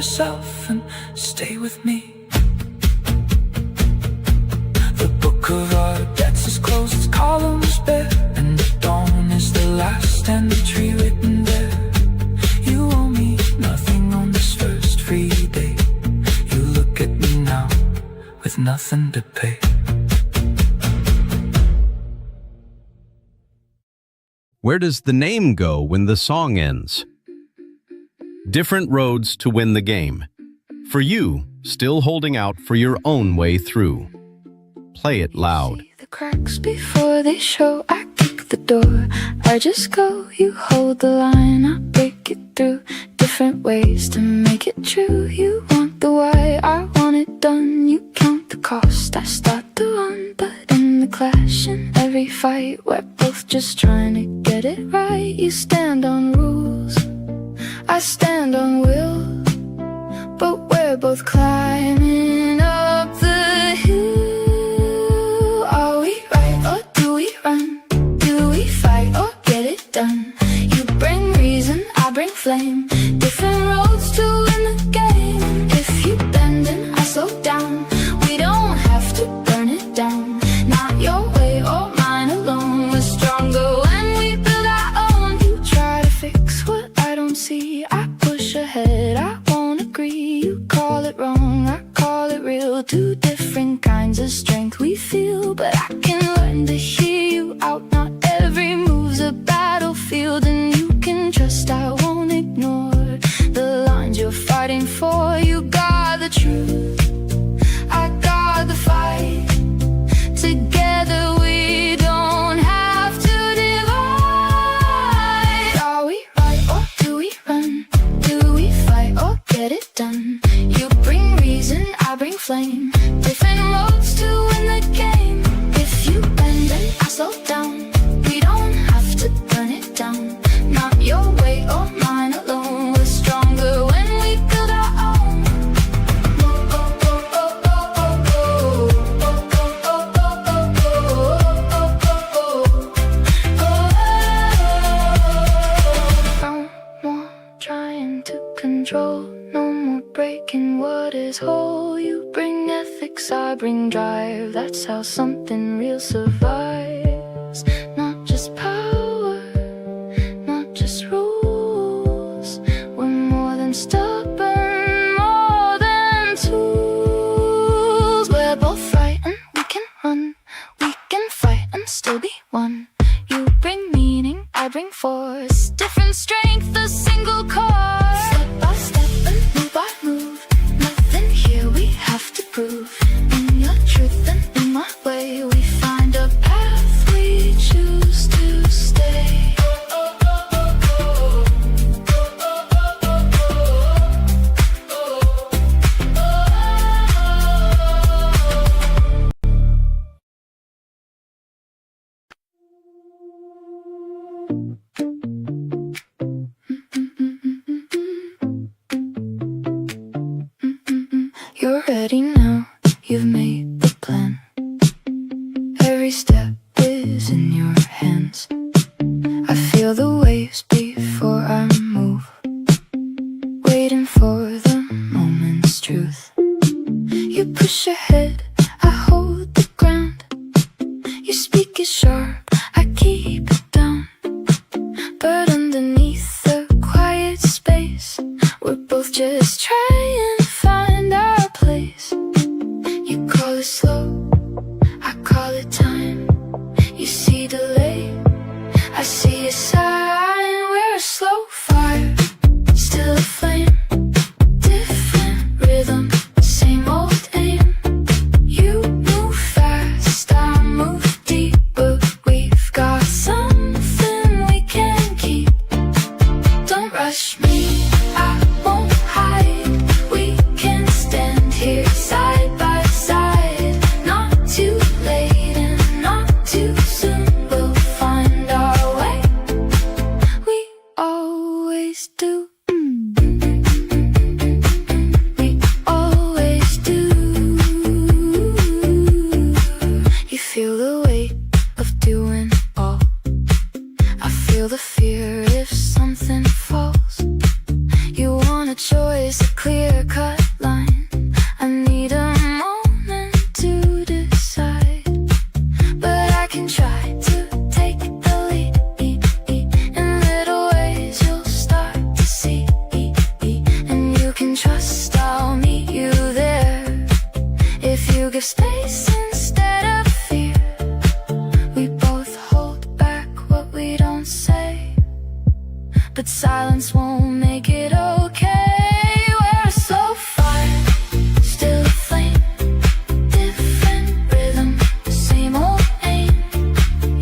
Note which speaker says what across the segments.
Speaker 1: yourself and stay with me. The book of our debts is closed, its columns bare, and the dawn is the last entry written there. You owe me nothing on this first free day. You look at me now with nothing to pay.
Speaker 2: Where does the name go when the song ends? Different roads to win the game. For you, still holding out for your own way through. Play it loud.
Speaker 3: See the cracks before they show. I kick the door, I just go. You hold the line, I break it through. Different ways to make it true. You want the why, I want it done. You count the cost, I start the run. But in the clash, in every fight, we're both just trying to get it right. You stand on rules, I stand on will, but we're both climbing up the hill. Are we right or do we run? Do we fight or get it done? You bring reason, I bring flame. Different roads to win the game. If you bend and I slow down, we don't have to burn it down. Not your way or mine alone. We're stronger when we build our own. You try to fix what I don't see. I push ahead, I won't agree. You call it wrong, I call it real. Two different kinds of strength we feel, but I can learn to hear you out. Not every move's a battlefield, and you can trust I won't ignore the lines you're fighting for. You got the truth, I got the fight. Together we don't have to divide. Are we right or do we run? Do we fight or get it done? You bring reason, I bring flame. Different roads to win the game. If you bend and I slow down, we don't have to burn it down. Not your way or mine alone. We're stronger when we build our own. No more trying to control, no more breaking what is whole. You bring ethics, I bring drive. That's how something real survives. Not just power, not just rules. We're more than stubborn, more than tools. We're both right and we can run. We can fight and still be one. You bring meaning, I bring force. Different strength, a single cause. Step by step and move by move. Nothing here we have to prove. In your truth and in my way, we find a path we choose to stay. You're ready now, you've made the plan. Every step is in your hands. I feel the waves before I move, waiting for the moment's truth. You push ahead, I hold the ground. You speak it sharp, I keep it down. But underneath the quiet space, we're both just trying to find our place. You call it slow, I call it time. You see delay, I see a sign. We're a slow fire, still a flame. Different rhythm, same old aim. You move fast, I move deep, but we've got something we can keep. Don't rush me, I won't hide. always a clear-cut line. I need a moment to decide, but I can try to take the lead. In little ways you'll start to see, and you can trust I'll meet you there. If you give space instead of fear, we both hold back what we don't say, but silence won't make it okay. We're a slow fire, still a flame, different rhythm, same old aim.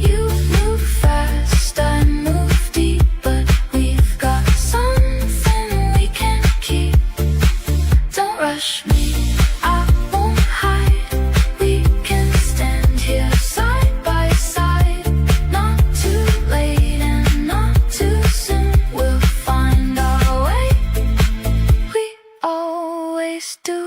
Speaker 3: You move fast, I move deep, but we've got something we can keep. Don't rush me, I won't hide. We can stand here side by side. Not too late and not too soon. We'll find our way. We always do.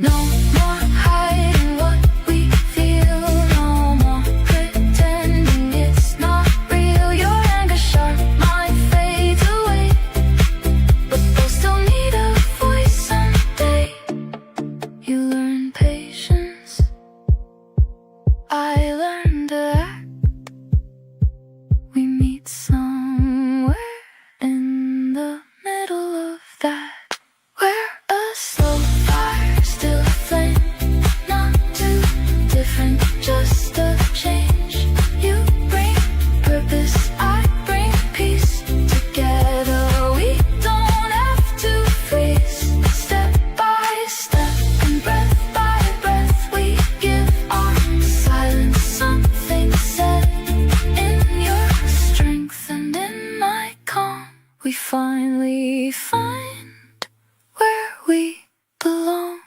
Speaker 3: No more hiding what we feel. No more pretending it's not real. Your anger sharp might fade away, but they'll still need a voice someday. You learn patience, I learned to act. We meet somewhere in the middle of that. We're a slow fire, still a flame, not too different, just a change. You bring purpose, I bring peace. Together we don't have to freeze. Step by step and breath by breath, we give our silence something said. In your strength and in my calm, we finally find where we belong.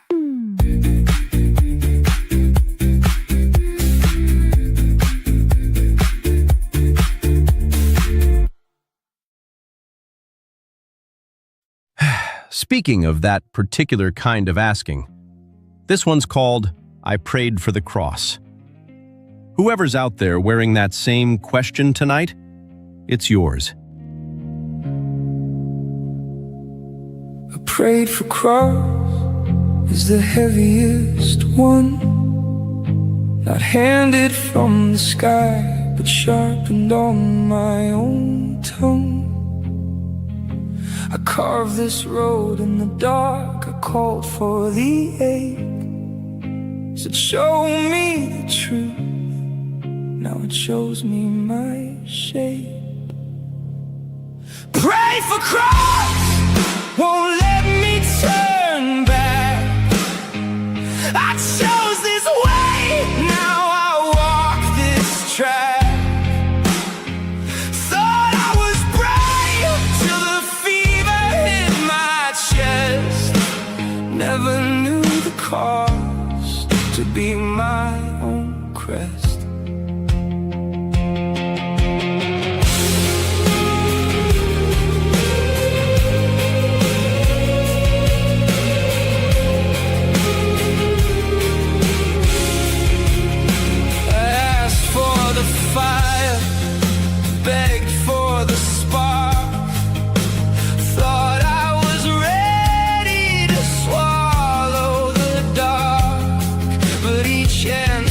Speaker 2: Speaking of that particular kind of asking, this one's called I Prayed for the Cross. Whoever's out there wearing that same question tonight, it's yours.
Speaker 1: I prayed for cross is the heaviest one, not handed from the sky, but sharpened on my own tongue. I carved this road in the dark, I called for the ache. Said show me the truth, now it shows me my shade. Pray for cross, won't let me turn back. I chose this way, now I walk this track. Thought I was brave till the fever hit my chest. Never knew the cost to be my own crest. Begged for the spark, thought I was ready to swallow the dark, but each end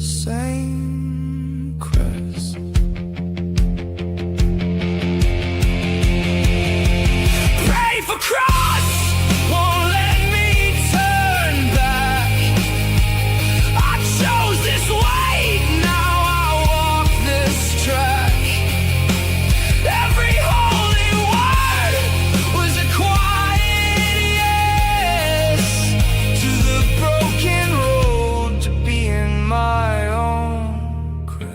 Speaker 1: same crest. Pray for cross won't let me turn back. I chose this way, now I walk this track. Every holy word was a quiet yes to the broken road to being my own crest.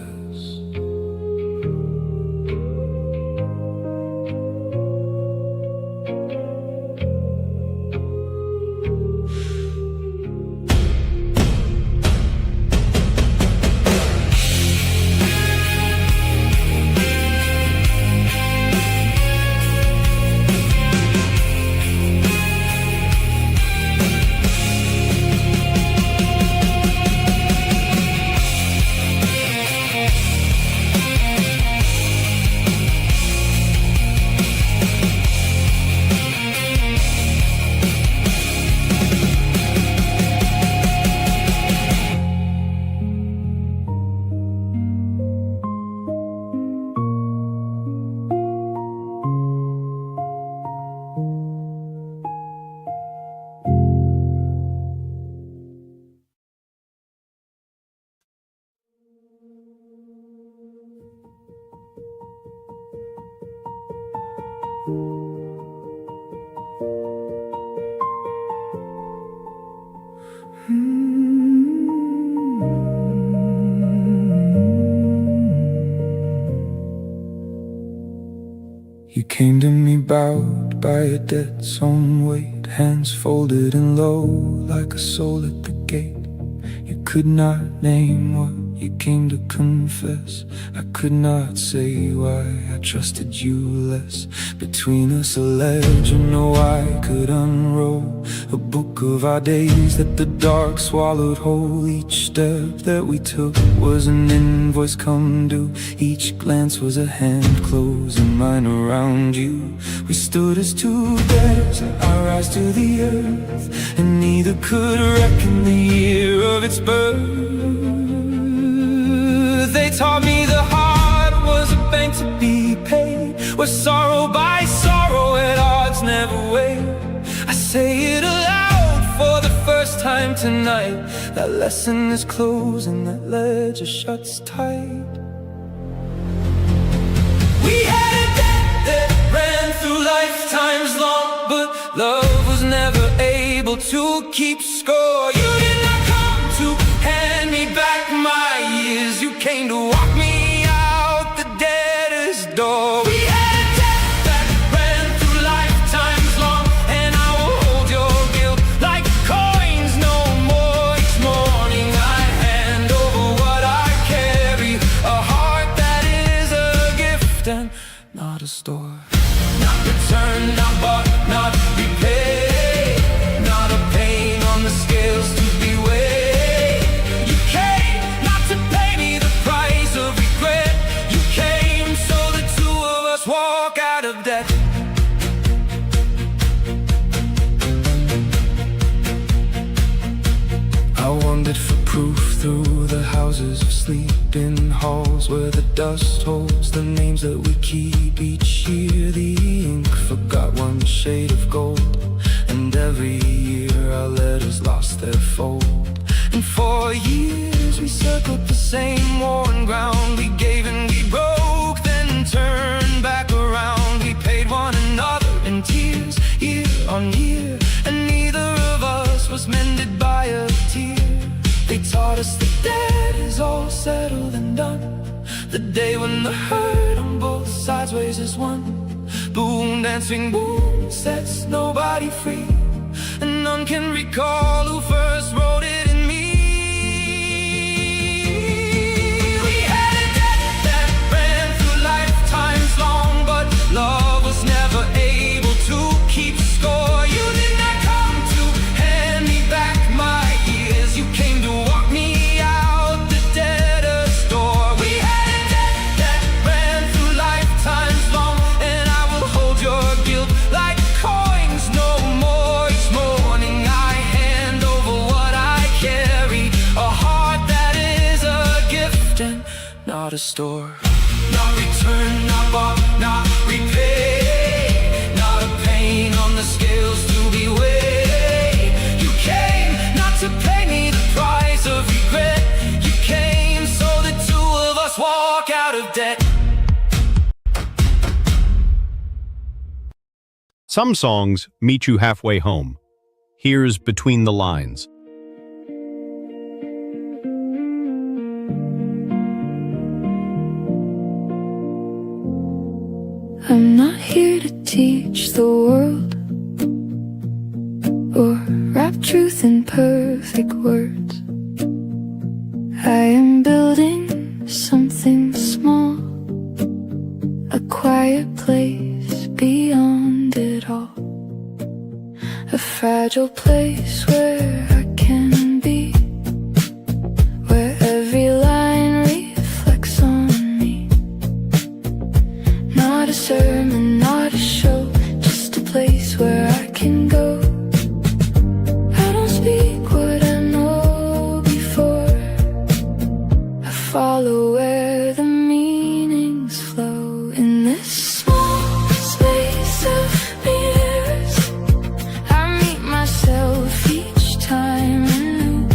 Speaker 1: You came to me bowed by a debt's own weight, hands folded and low like a soul at the gate. You could not name what you came to confess. I could not say why I trusted you less. Between us a legend, no I could unroll a book of our days that the dark swallowed whole. Each step that we took was an invoice come due. Each glance was a hand closing mine around you. We stood as two debtors, our rise to the earth, and neither could reckon the year of its birth. They taught me the heart was a bank to be paid, where sorrow by sorrow at odds never wait. I say it aloud for the first time tonight. That lesson is closing, that ledger shuts tight. We had a debt that ran through lifetimes long, but love was never able to keep score. You did not come to hand me back my years. You came to walk me out the debtor's door. We had a debt that ran through lifetimes long, and I will hold your guilt like coins no more. Each morning I hand over what I carry, a heart that is a gift and not a store. Not returned, not bought, not repaid, not a pain on the scales to be weighed. You came not to pay me the price of regret. You came so the two of us walk out of debt. I wandered for proof through the houses of sleep, in halls where the dust holds the names that we keep. Each year the ink forgot one shade of gold, and every year our letters lost their fold. And for years we circled the same worn ground. We gave and we broke, then turned back around. We paid one another in tears, year on year, and neither of us was mended by a tear. They taught us that debt is all settled and done, the day when the hurt on both sides weighs as one. Boom, dancing boom sets nobody free, and none can recall who first wrote it in me. We had a debt that ran through lifetimes long, but love was never able to keep score. You did not come to hand me back my years. You came to walk me out the debtor's door. We had a debt that ran through lifetimes long, and I will hold your guilt like coins no more. Each morning I hand over what I not a store. Not return, not bought, not repay. Not a pain on the scales to be weighed. You came not to pay me the price of regret. You came so the two of us walk out of debt.
Speaker 2: Some songs meet you halfway home. Here's Between the Lines.
Speaker 3: I'm not here to teach the world or wrap truth in perfect words. I am building something small, a quiet place beyond it all, a fragile place where I can be, where every line reflects on me. Not a sermon, not a show, just a place where I can go. I don't speak what I know before, I follow where the meanings flow. In this small space of mirrors, I meet myself each time anew.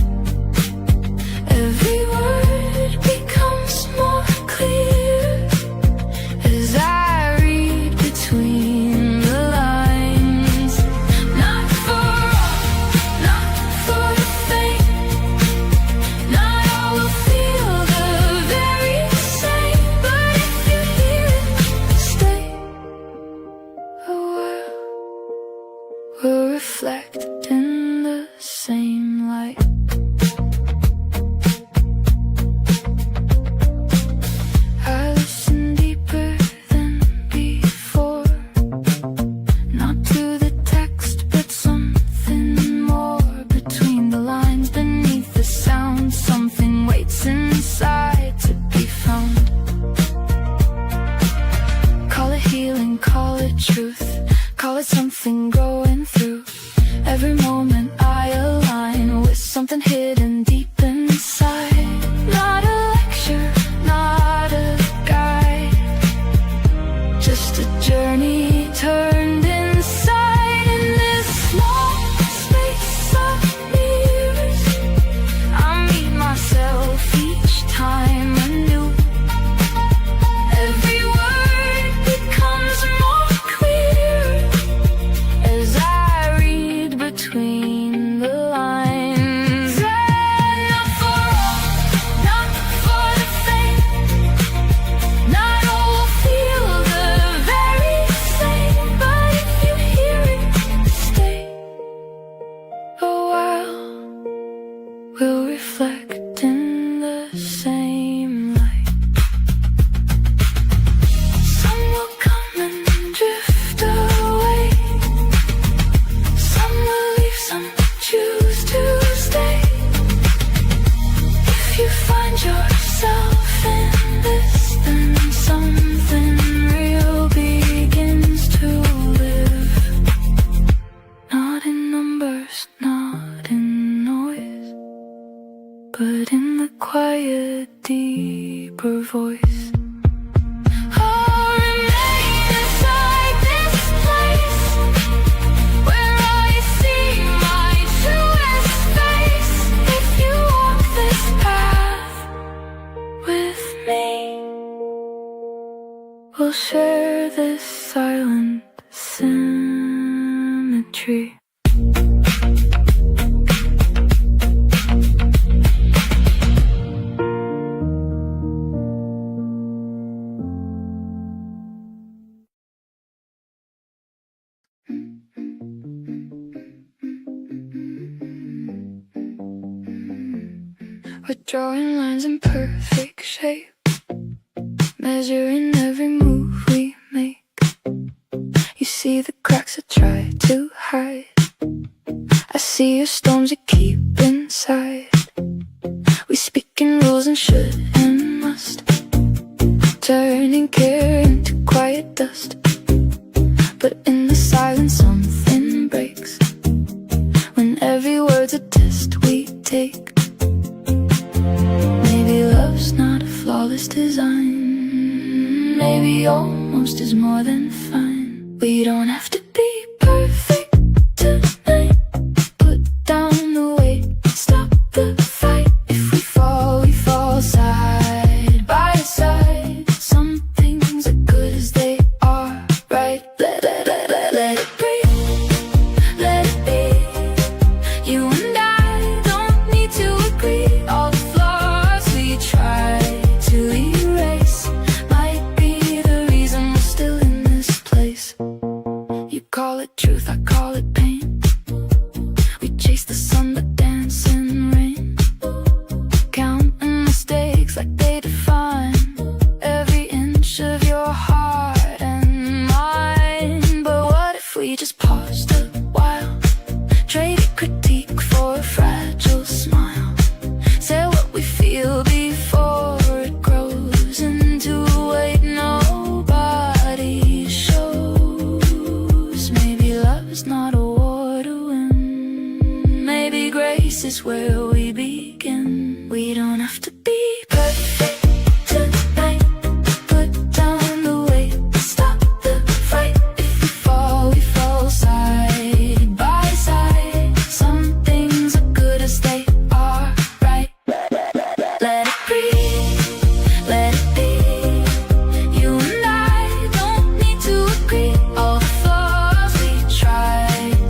Speaker 3: Every word becomes more clear as I read between the lines. Not for all, not for the faint, not all will feel the very same. But if you hear it, stay a while. We'll reflect in the same light. I listen deeper than before, not to the text but something more. Between the lines, beneath the sound, something waits inside to be found. Call it healing, call it truth, call it something growing through. Every moment I align with something hidden deep inside. Not a lecture, not a guide, just a journey turned inside. In this small space of mirrors, I meet myself each time anew. Every word becomes more clear as I read between the lines. And not for all, not for the faint, not all will feel the very same. But if you hear it, stay a while. We'll reflect in the same light. Some will come and drift away, some will leave, some choose to stay. If you find yourself in this, then something real begins to live. Not in numbers, not in noise, but in the quiet, deeper voice. Oh, remain inside this place where I see my truest face. If you walk this path with me, we'll share this silent symmetry. We're drawing lines in perfect shape, measuring every move we make. You see the cracks I try to hide, I see your storms you keep inside. We speak in rules and should and must, turning care into quiet dust. But in the silence something breaks, when every word's a test we take. Maybe love's not a flawless flawless design. Maybe almost is more than fine. We don't have to be perfect tonight. Put down the weight, stop the fight. If we fall side by side. Some things are good as they are, right? Let it breathe, let it be. You and I don't need to agree. All the flaws we try to erase might be the reason we're still in this place. You call it truth, I call it pain. We chase the sun but dance in rain. Counting mistakes like they define every inch of your heart and mine. But what if we just paused a while, traded critique for a fragile smile, say what we feel before it grows into a weight nobody shows. Maybe love is not a war to win. Maybe grace is where we begin. We don't have to be perfect tonight. Put down the weight, stop the fight. If we fall side by side. Some things are good as they are, right? Let it breathe, let it be. You and I don't need to agree. All the flaws we try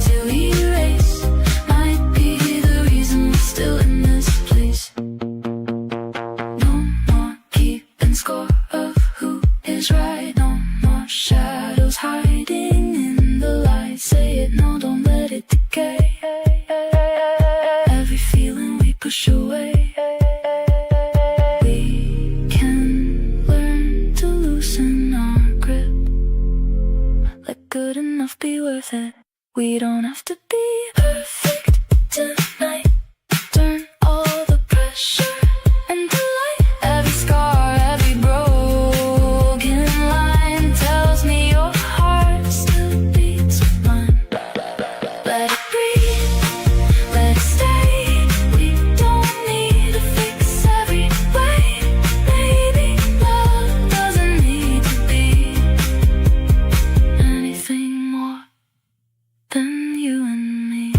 Speaker 3: to erase might be the reason we're still in this place. No more keeping score of who is right. No more shadows hiding in the light. Say it, no, don't let it decay. Every feeling we push away, we can learn to loosen our grip. Let good enough be worth it. We don't have to be perfect tonight. Turn all the pressure and the light. Every scar, every broken line tells me your heart still beats with mine. Let it breathe, let it stay. We don't need to fix every way. Maybe love doesn't need to be anything more than you and me.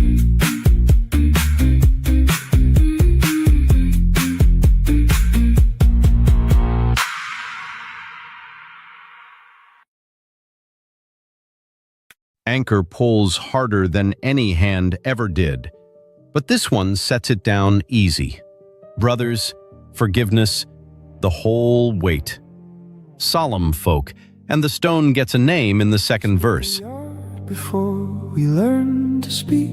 Speaker 2: Anchor pulls harder than any hand ever did, but this one sets it down easy. Brothers, forgiveness, the whole weight. Solemn folk, and the stone gets a name in the second verse.
Speaker 1: Before we learned to speak,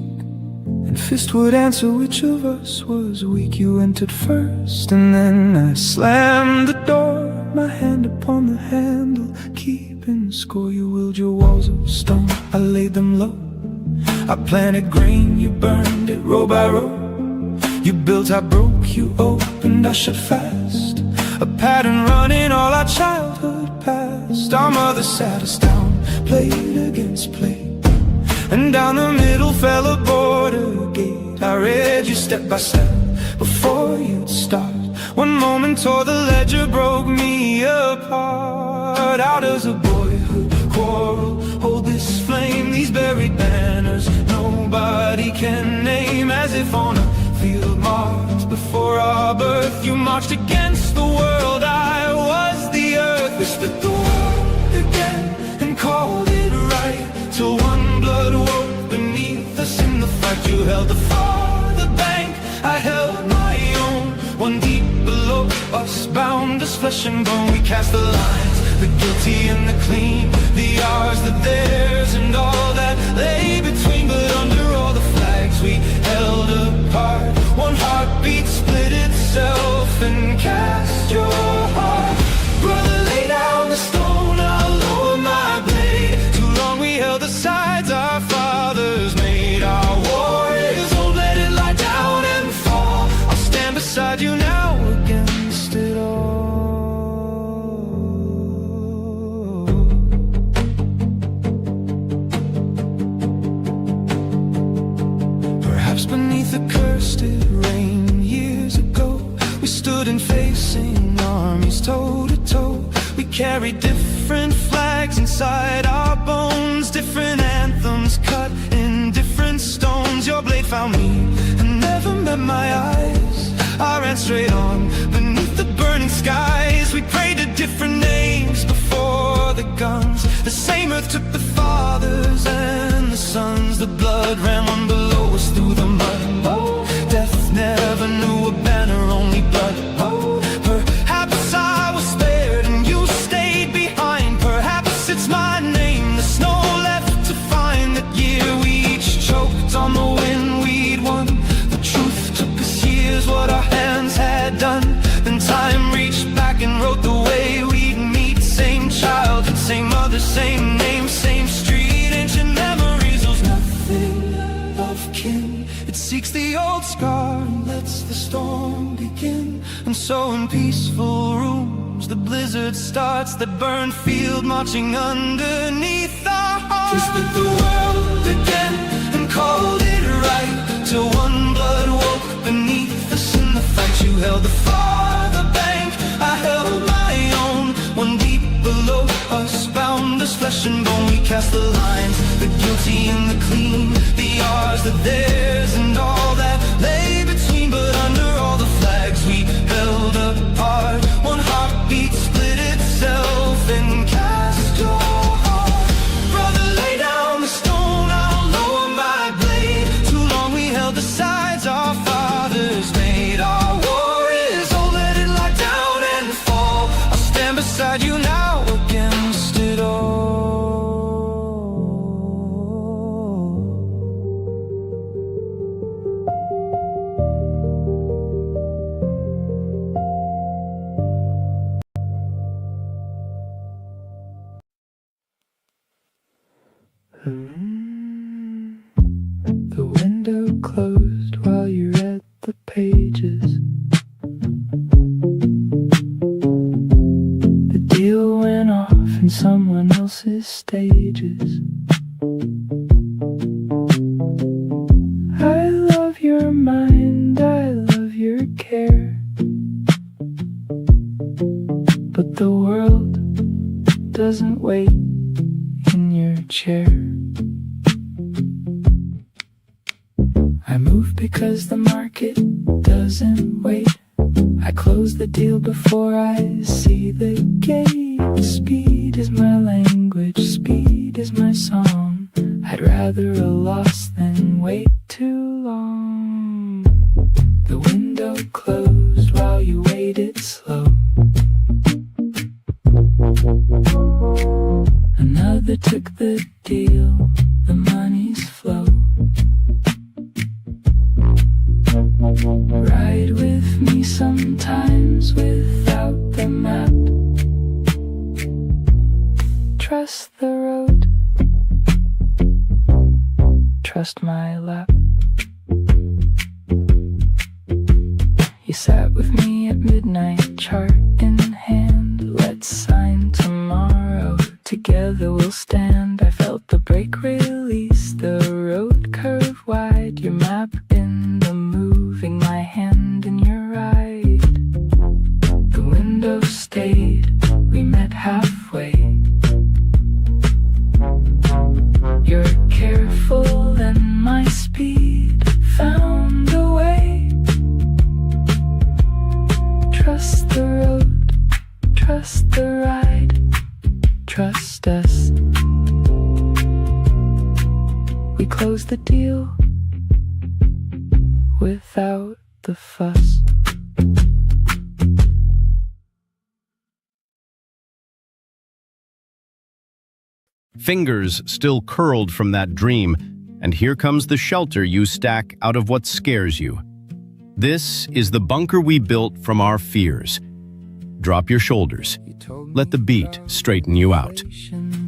Speaker 1: and fist would answer which of us was weak. You entered first, and then I slammed the door, my hand upon the handle, keeping score. You willed your walls of stone, I laid them low. I planted grain, you burned it row by row. You built, I broke, you opened, I shut fast. A pattern running all our childhood past. Our mother sat us down, plate against plate, and down the middle fell a border gate. I read you step by step before you'd start. One moment tore the ledger, broke me apart. How does a boyhood quarrel hold this flame? These buried banners nobody can name. As if on a field marked before our birth, you marched against the world, I was the earth. We split the world again and called it right, till one blood woke beneath us in the fight. You held the farther bank, I held my own. One deep below us, bound as flesh and bone. We cast the lines, the guilty and the clean, the ours, the theirs, and all that lay between. But under all the flags we held apart, one heartbeat split itself and cast your heart. Brother, lay down the stone, I'll lower my blade. Too long we held the sides our fathers made. Our war is old, let it lie down and fall. I'll stand beside you now against it all. Perhaps beneath the cursed rain years ago, we stood and faced dancing armies toe to toe. We carry different flags inside our bones, different anthems cut in different stones. Your blade found me and never met my eyes. I ran straight on beneath the burning skies. We prayed to different names before the guns. The same earth took the fathers and the sons. The blood ran one below us through the mud. Oh, death never knew a banner, only blood. Oh, perhaps I was spared and you stayed behind. Perhaps it's my name the snow left to find. That year we each choked on the wind we'd won. The truth took us years, what our hands had done. Then time reached back and wrote the way we'd meet. Same childhood, same mother, same name, same street. Ancient memories, there's nothing of kin. It seeks the old scar and lets the storm begin. And so in peaceful rooms the blizzard starts, that burn field marching underneath our hearts. Twisted the world again and called it right, till one blood woke beneath us in the fight. You held the farther bank, I held my own. One deep below us, bound as flesh and bone. We cast the lines, the guilty and the clean, the ours, the theirs, and all that lay between. But under all the flags we held apart, one heartbeat split itself and cast your heart. Brother, lay down the stone, I'll lower my blade. Too long we held the sides our fathers made. Our war is old, let it lie down and fall. I'll stand beside you now against it all.
Speaker 3: The window closed while you read the pages. The deal went off in someone else's stages. I love your mind, I love your care, but the world doesn't wait in your chair. I move because the market doesn't wait. I close the deal before I see the gate. Speed is my language, speed is my song. I'd rather a loss than wait too long. The window closed while you waited slow. Another took the deal, the money's flow. Ride with me sometimes without the map. Trust the road, trust my lap. You sat with me at midnight, chart in hand. Let's sign tomorrow, together we'll stand. I felt the brake release, the road curve wide. Your map in the moving, my hand in your ride. The window stayed, we met halfway. You're careful and my speed found a way. Trust the road, trust the ride, trust us. We closed the deal without the fuss.
Speaker 2: Fingers still curled from that dream, and here comes the shelter you stack out of what scares you. This is the bunker we built from our fears. Drop your shoulders. Let the beat straighten you out.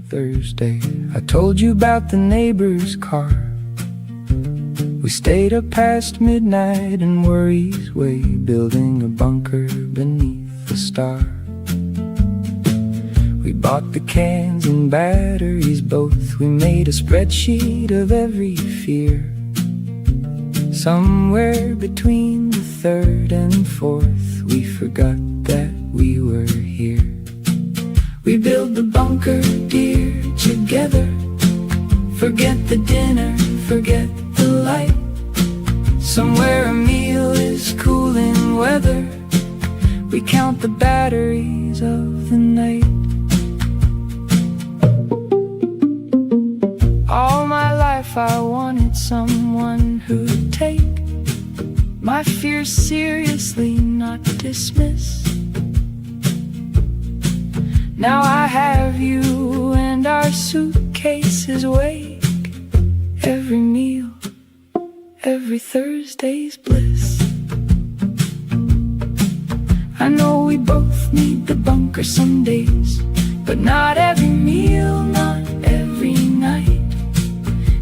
Speaker 3: Thursday, I told you about the neighbor's car. We stayed up past midnight and worries way, building a bunker beneath the star. We bought the cans and batteries both. We made a spreadsheet of every fear. Somewhere between the third and fourth, we forgot that
Speaker 1: we were here. We build the bunker, dear, together. Forget the dinner, forget the light. Somewhere a meal is cooling weather. We count the batteries of the night. All my life I wanted someone who'd take my fears seriously, not dismiss. Now I have you and our suitcases wake. Every meal, every Thursday's bliss. I know we both need the bunker some days, but not every meal, not every night.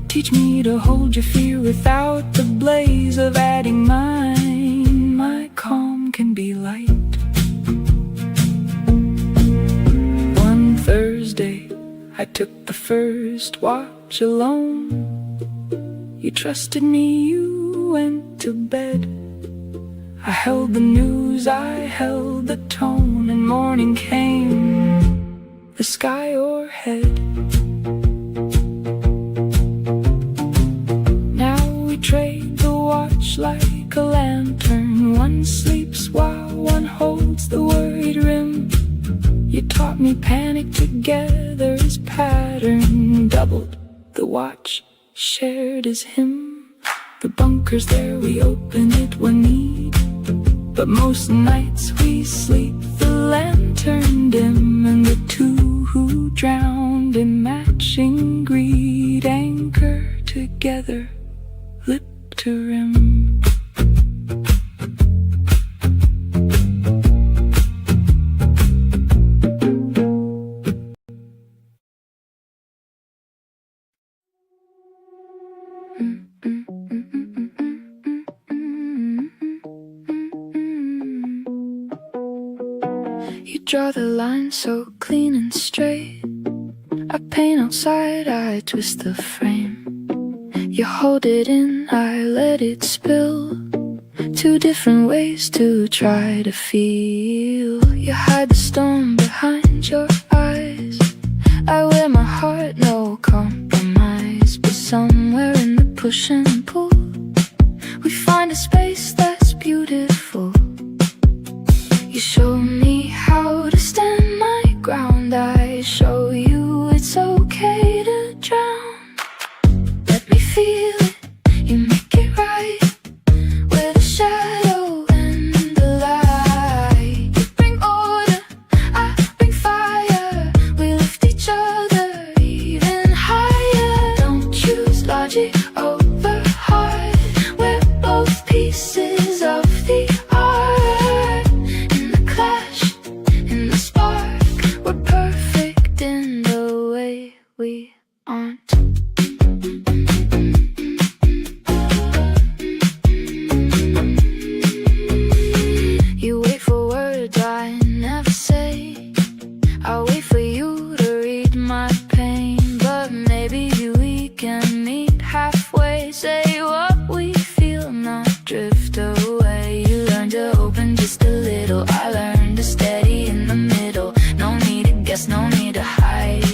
Speaker 1: Teach me to hold your fear without the blaze of adding mine. My calm can be light. One Thursday, I took the first watch alone. You trusted me, you went to bed. I held the news, I held the tone, and morning came, the sky o'erhead. Now we trade the watch like a lantern. One sleeps while one holds the worried rim. You taught me panic together is pattern. Doubled the watch, shared as him. The bunker's there, we open it when need. But most nights we sleep the lantern dim. And the two who drowned in matching greed anchor together, lip to rim. You draw the line so clean and straight. I paint outside, I twist the frame. You hold it in, I let it spill. Two different ways to try to feel. You hide the storm behind your eyes. I wear my heart, no compromise. But somewhere in the push and pull, we find a space that's beautiful. You show me how to stand my ground. I show you it's okay to drown. Let me feel it, you make it right. With a shadow and the light. You bring order, I bring fire. We lift each other even higher. Don't choose logic over heart. We're both pieces of the art. In the clash, in the spark, we're perfect in the way we aren't. You wait for words I never say. I wait for you to read my pain. But maybe we can meet halfway. Say what we feel, not drift away. You learn to open just a little. I learned to steady in the middle. No need to guess, no need to hide.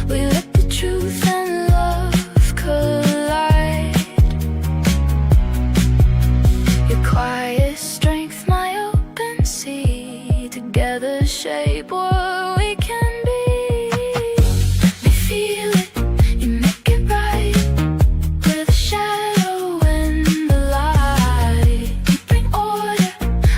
Speaker 1: We let the truth and love collide. Your quiet strength, my open sea. Together shape what we can be. Let me feel it, you make it right. With a shadow and the light. You bring order,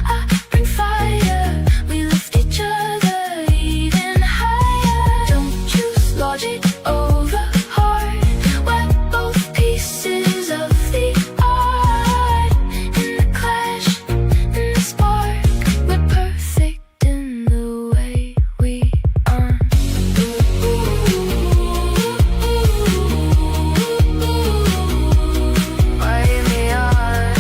Speaker 1: I bring fire. We lift each other even higher. Don't choose logic over heart. We're both pieces of the art. In the clash, in the spark, we're perfect in the way we are. Way we are.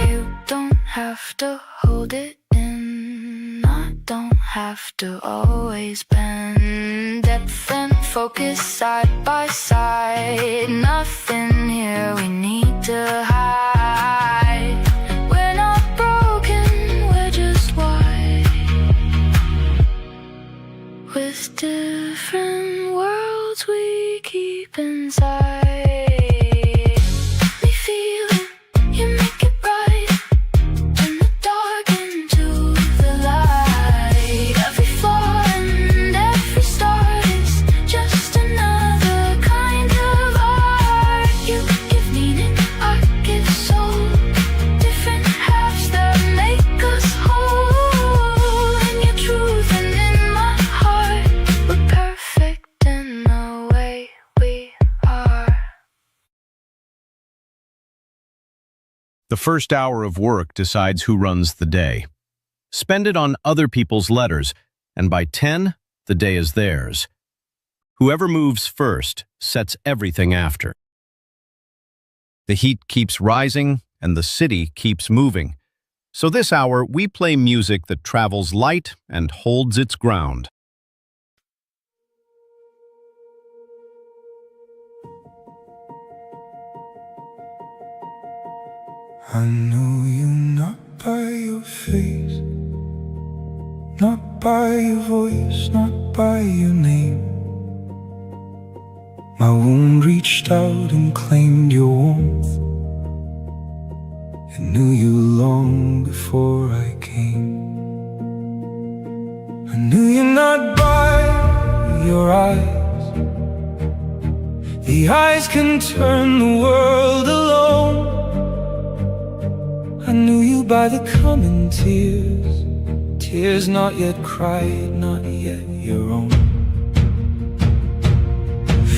Speaker 1: You don't have to hold it in. I don't have to always bend. Depth and focus side by side. Nothing here we need.
Speaker 2: The first hour of work decides who runs the day. Spend it on other people's letters, and by 10, the day is theirs. Whoever moves first sets everything after. The heat keeps rising, and the city keeps moving. So this hour, we play music that travels light and holds its ground.
Speaker 1: I know you not by your face, not by your voice, not by your name. My wound reached out and claimed your warmth. It knew you long before I came. I knew you not by your eyes. The eyes can turn the world alone. I knew you by the coming tears, tears not yet cried, not yet your own.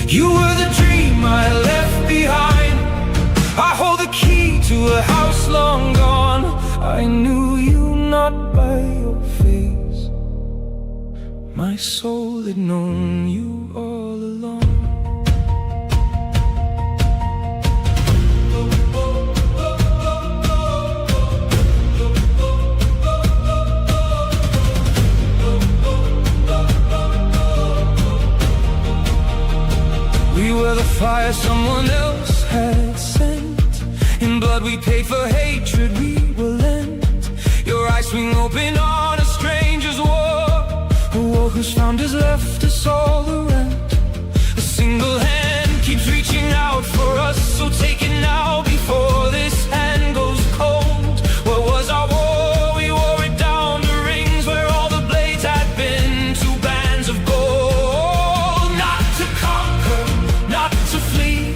Speaker 1: You were the dream I left behind. I hold the key to a house long gone. I knew you not by your face. My soul had known you all along. We were the fire someone else had sent. In blood we paid for hatred we were lent. Your eyes swing open on a stranger's war. A war whose founders left us all the rent. A single hand keeps reaching out for us, so take it now before this hand goes cold. What was our war? We wore it down to rings where all the blades had been two bands of gold. Not to conquer, not to flee,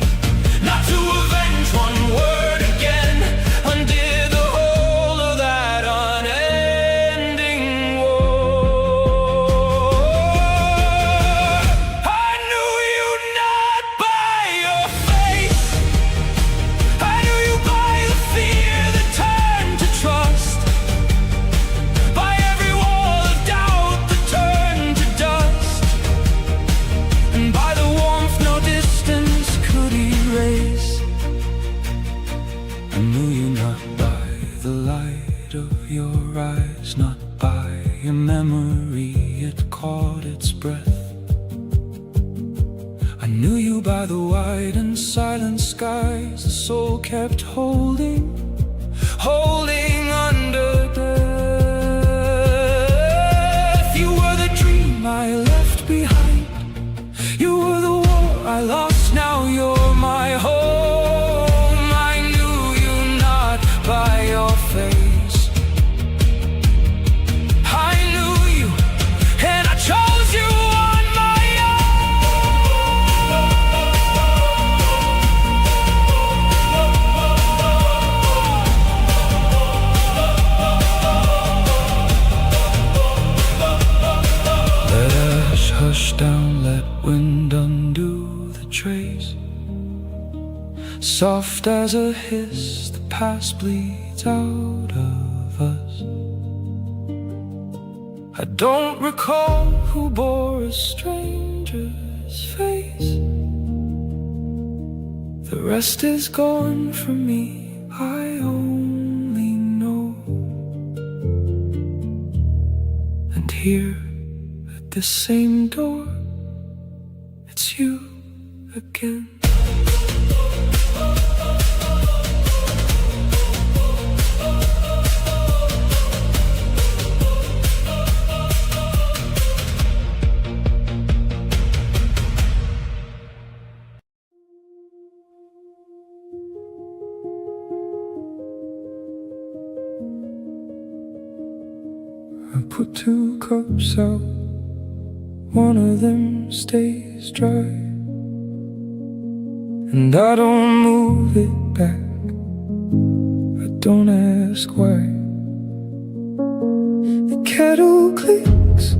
Speaker 1: not to avenge one word again. Undid the whole of that unending war. I knew you not by your face. I knew you by the fear that turned to trust, by every wall of doubt that turned to dust, and by the warmth no distance could erase. I knew you not by the light of your eyes, not by your memory, it caught its breath. I knew you by the wide and silent skies the soul kept holding, holding under death. You were the dream I left behind. You were the war I lost, now you're my home. I knew you not by your face. I knew you, and I chose you on my own. Let ash hush down, let wind undo the trace. Soft as a hiss, the past bleeds out of us. I don't recall who bore a stranger's face. The rest is gone from me, I only know. And here at this same door, it's you again. I put two cups out, one of them stays dry, and I don't move it back, I don't ask why. The kettle clicks,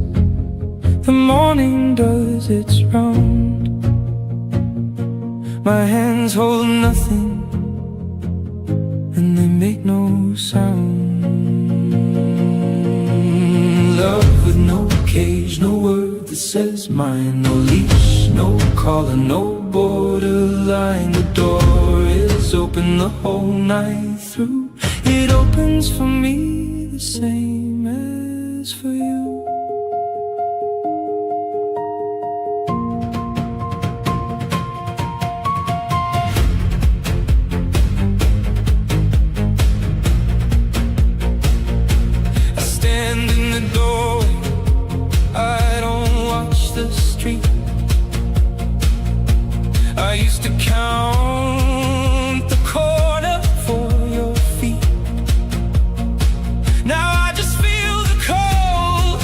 Speaker 1: the morning does its round. My hands hold nothing, and they sound. Love with no cage, no word that says mine. No leash, no collar, no borderline. The door is open the whole night through. It opens for me the same as for you. I used to count the corner for your feet. Now I just feel the cold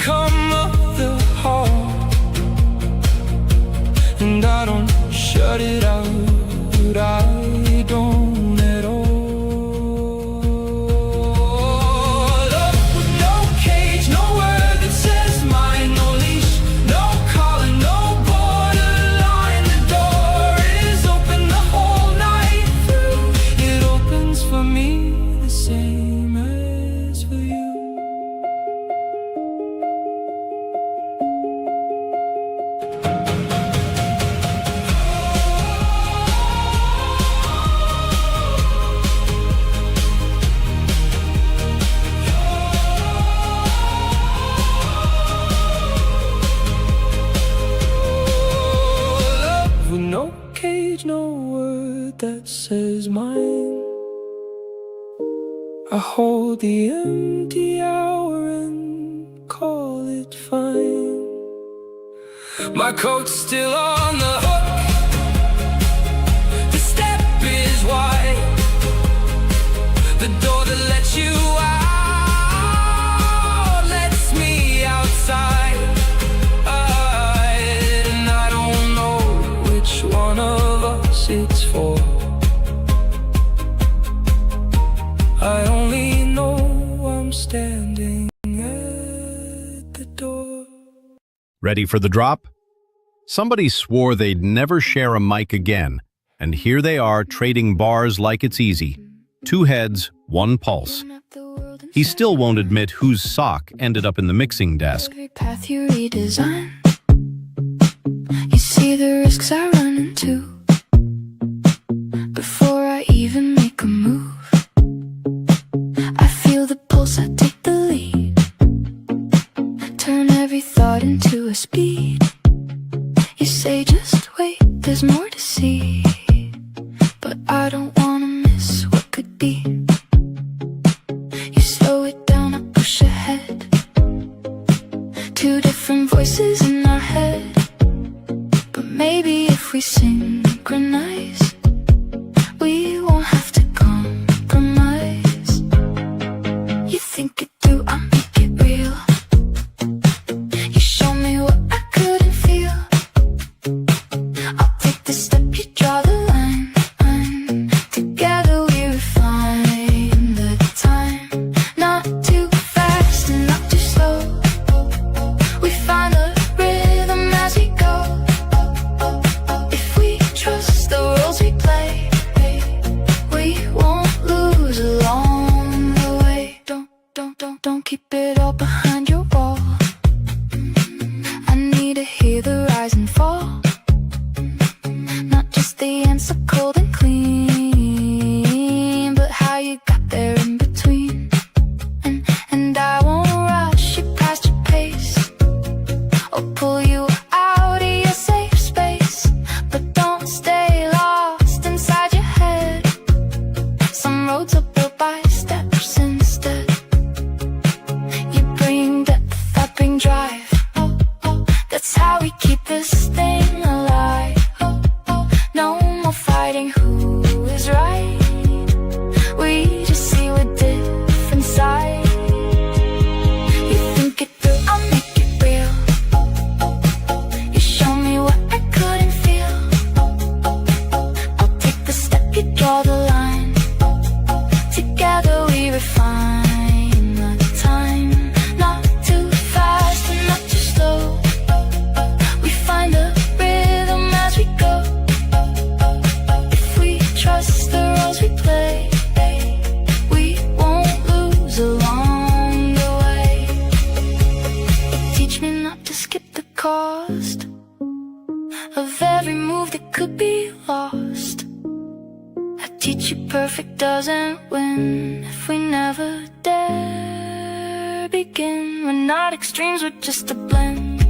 Speaker 1: come up the hall, and I don't shut it out, I don't at all. Love with no cage, no word that says mine. No leash, no collar, no borderline. The door is open the whole night through. It opens for me the same as for you. Love with no cage, no word that says mine. I hold the empty hour and call it fine. My coat's still on the hook, the step is wide. The door that lets you out lets me outside. And I don't know which one of us it's for. I only know I'm standing at the door.
Speaker 2: Ready for the drop? Somebody swore they'd never share a mic again, and here they are trading bars like it's easy. 2 heads, 1 pulse. He still won't admit whose sock ended up in the mixing desk.
Speaker 3: Every path you redesign, you see the risks I run into before I even make a move. I feel the pulse, I take the lead, turn every thought into a speed. You say just wait, there's more to see, but I don't wanna miss what could be. You slow it down, I push ahead. 2 different voices in our head, but maybe if we synchronize, we won't have to compromise. You think it through, I'll make it real. You show me what I couldn't feel. I'll take the step, you draw the line. Together we refine the time. Not too fast and not too slow. We find a rhythm as we go. If we trust the rules we play, we won't lose along the way. Don't keep it all behind your wall. I need to hear the rise and fall, not just the answer cold and clean, but how you got there in between. And I won't rush you past your pace or pull you out of your safe space, but don't stay lost inside your head. Some roads are built by steps instead. You bring depth, I bring drive. That's how we keep this thing alive. No more fighting who is right. We just see we're different sides. You think it through, I'll make it real. You show me what I couldn't feel. I'll take the step, you draw the line. Together we refine the time. Not too fast and not too slow. We find a rhythm as we go. If we trust the roles we play, teach you perfect doesn't win. If we never dare begin, we're not extremes, we're just a blend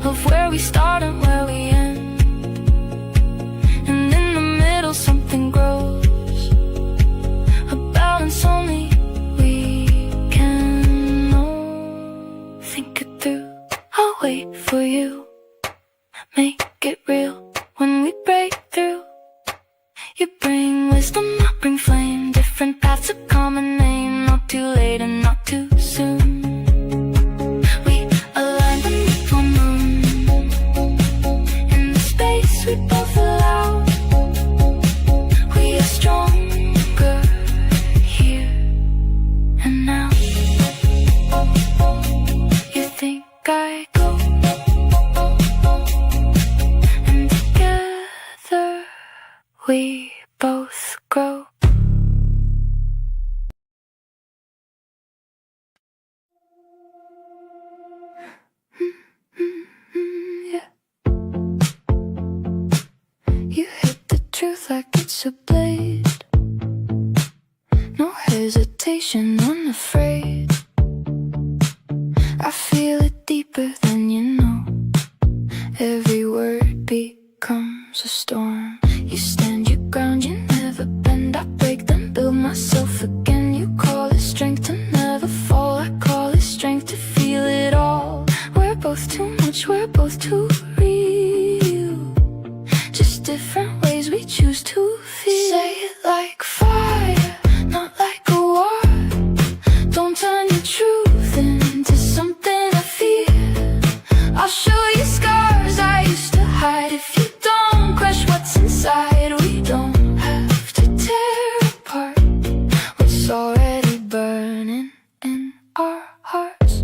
Speaker 3: of where we start and where we end. And in the middle something grows, a balance only we can know. Think it through, I'll wait for you. Make it real when we break through. You bring wisdom, I bring flame. Different paths, a common name. Not too late and not too soon. We align beneath one moon. In the space we both allow, we are stronger here and now. You think I go, and together we both grow. Yeah. You hit the truth like it's a blade. No hesitation, unafraid. I feel it deeper than you know. Every word becomes a storm. You stand your ground, you never bend. I break them, build myself again. You call it strength to never fall. I call it strength to feel it all. We're both too much, we're both too real. Just different ways we choose to feel. Say it like fire, not like a war. Don't turn your truth into something I fear. I'll show you scars I used to hide. If you don't crush what's inside, we don't have to tear apart what's already burning in our hearts.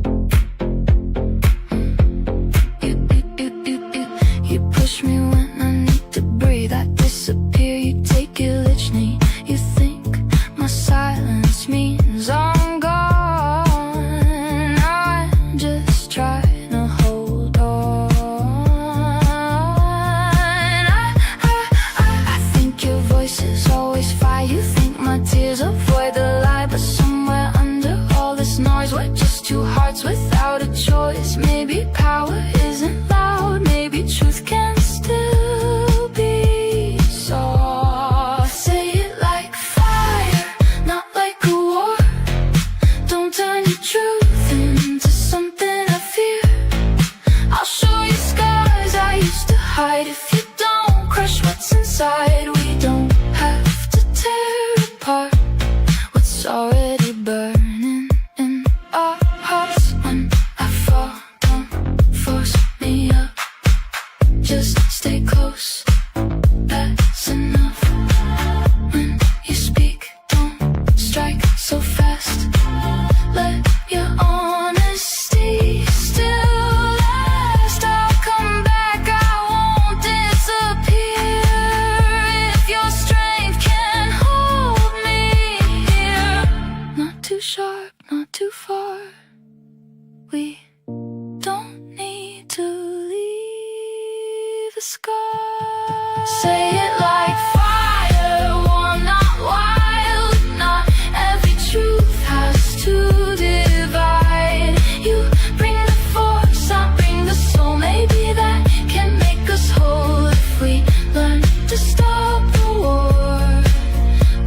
Speaker 3: You push me when I need to breathe. I disappear, you take your litany. You think my silence means I'm gone. I'm just trying to hold on. I think your voice is always fire. You think my tears avoid the light, but somewhere under all this noise, we're just two hearts without a choice. Maybe power isn't loud, maybe truth can still be soft. Say it like fire, not like a war. Don't turn your truth into something I fear. I'll show you scars I used to hide. If you don't crush what's inside, we don't have to tear apart what's already burning in our hearts. When I fall, don't force me up. Just stay close, that's enough. When you speak, don't strike so fast. Let your honesty still last. I'll come back, I won't disappear. If your strength can hold me here. Not too sharp, not too far. We don't need to leave a scar. Say it like fire, warm, not wild. Not every truth has to divide. You bring the force, I bring the soul. Maybe that can make us whole. If we learn to stop the war,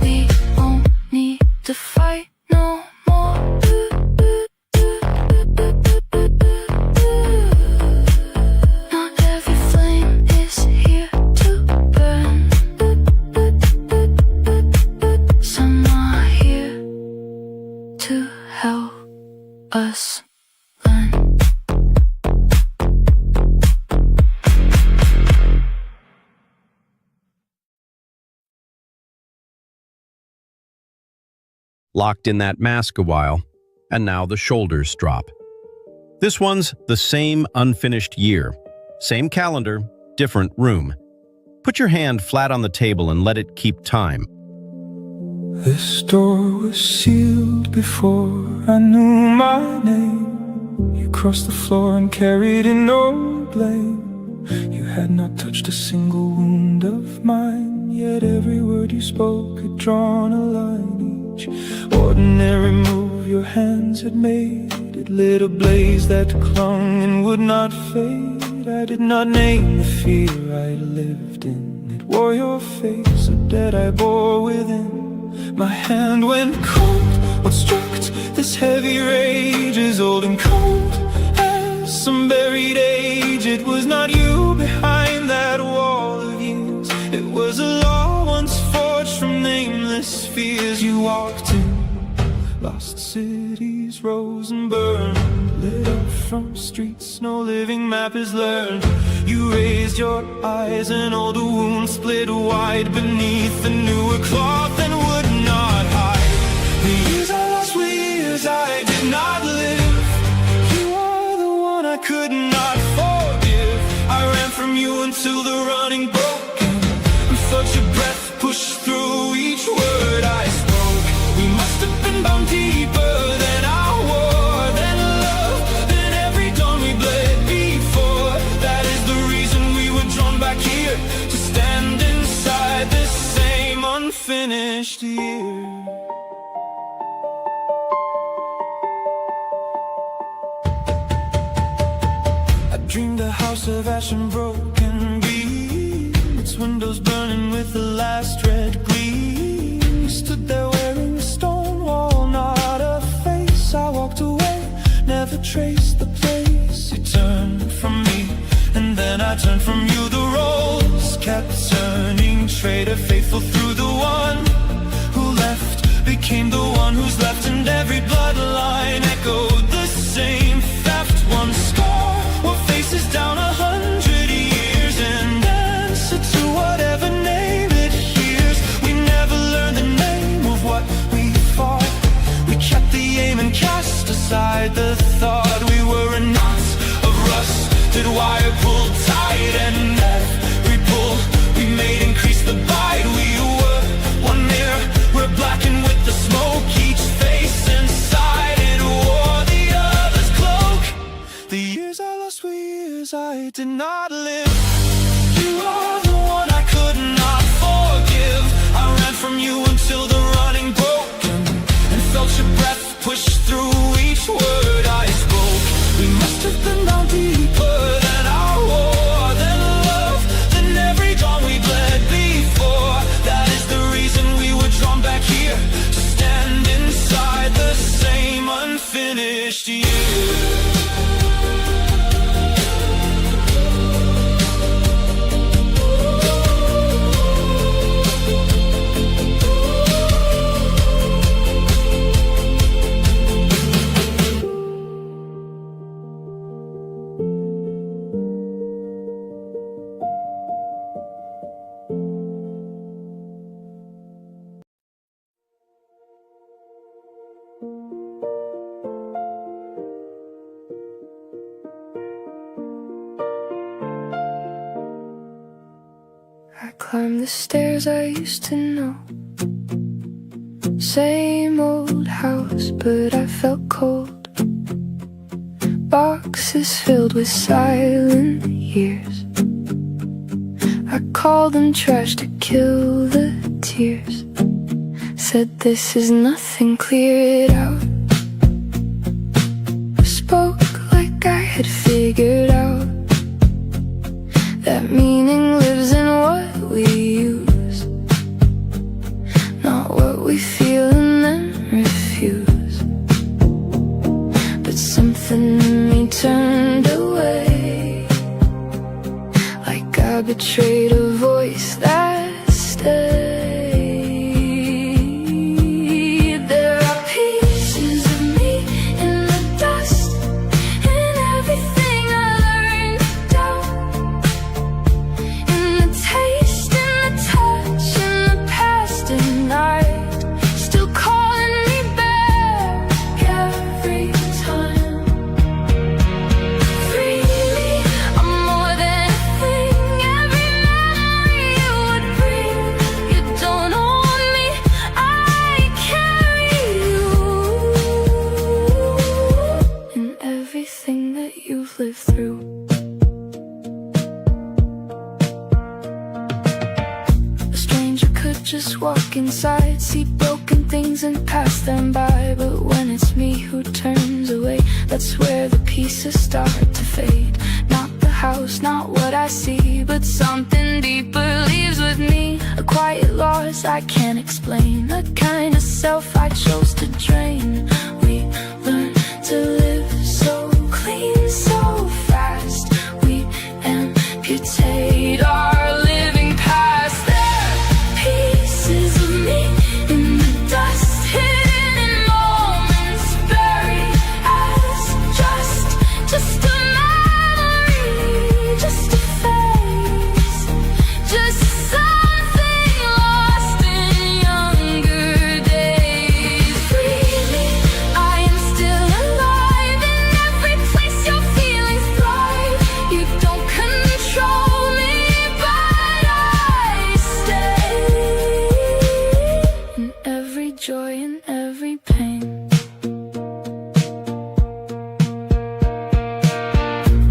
Speaker 3: we won't need to fight no more. Not every flame is here to burn. Some are here to help us learn.
Speaker 2: Locked in that mask a while, and now the shoulders drop. This one's the same unfinished year, same calendar, different room. Put your hand flat on the table and let it keep time.
Speaker 1: This door was sealed before I knew my name. You crossed the floor and carried in no blame. You had not touched a single wound of mine, yet every word word you spoke had drawn a line. Each ordinary move your hands had made, it lit a blaze that clung and would not fade. I did not name the fear I lived in, it wore your face, a debt I bore within. My hand went cold, what struck this heavy rage is old and cold as some buried age. It was not you behind that wall of years, it was a law once forged from nameless fears. You walked in, lost cities rose and burned, lit up from streets no living map is learned. You raised your eyes, an older wound split wide beneath the newer cloth and would not hide. The years I lost were years I did not live. You are the one I could not forgive. I ran from you until the running broke, and felt your breath push through each word I spoke. We must have been bound deeper than our war, than love, than every dawn we bled before. That is the reason we were drawn back here, to stand inside this same unfinished year. Dreamed a house of ash and broken beam, its windows burning with the last red gleam. You stood there wearing a stone wall, not a face. I walked away, never traced the place. You turned from me, and then I turned from you. The roles kept turning, traitor faithful through the one who left became the one who's left, and every bloodline echoed the same theft. One scar, what faces down 100 years, and answer to whatever name it hears. We never learned the name of what we fought. We kept the aim and cast aside the thought. We were a knot of rusted wire pulled tight, and every pull we made increased the bite. We were one mirror, we're blackened with the smoke. Each face inside it wore the other's cloak. The years I lost were years I did not live. You are the one I could not forgive. I ran from you until the running broke, and felt your breath push through each word I spoke. We must have been bound deeper than our war, than love, than every dawn we bled before. That is the reason we were drawn back here, to stand inside the same unfinished year.
Speaker 3: I climbed the stairs I used to know, same old house, but I felt cold. Boxes filled with silent years, I called them trash to kill the tears. Said this is nothing, clear it out. Spoke like I had figured out that meaning lives in what we use, not what we feel and then refuse. But something in me turned away, like I betrayed a voice that stayed. There are pieces just walk inside, see broken things and pass them by. But when it's me who turns away, that's where the pieces start to fade. Not the house, not what I see, but something deeper leaves with me. A quiet loss I can't explain, a kind of self I chose to drain. We learn to live so clean, so fast. We amputate our living past. There are pieces of me in the dust, hidden in moments, buried as just a memory, just a face, just something lost in younger days. Freely, I am still alive in every place your feelings thrive. You don't control me, but I stay in every joy and every pain.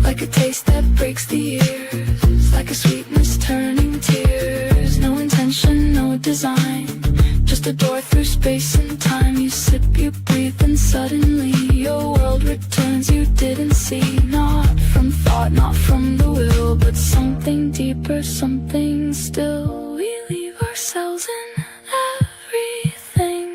Speaker 3: Like a taste that breaks the ears, like a sweetness turning tears. No intention, no design, just a door through space and time. You sip, you breathe, and suddenly your world returns you didn't see. Not from thought, not from the will, but something deeper, something still. We leave ourselves in everything,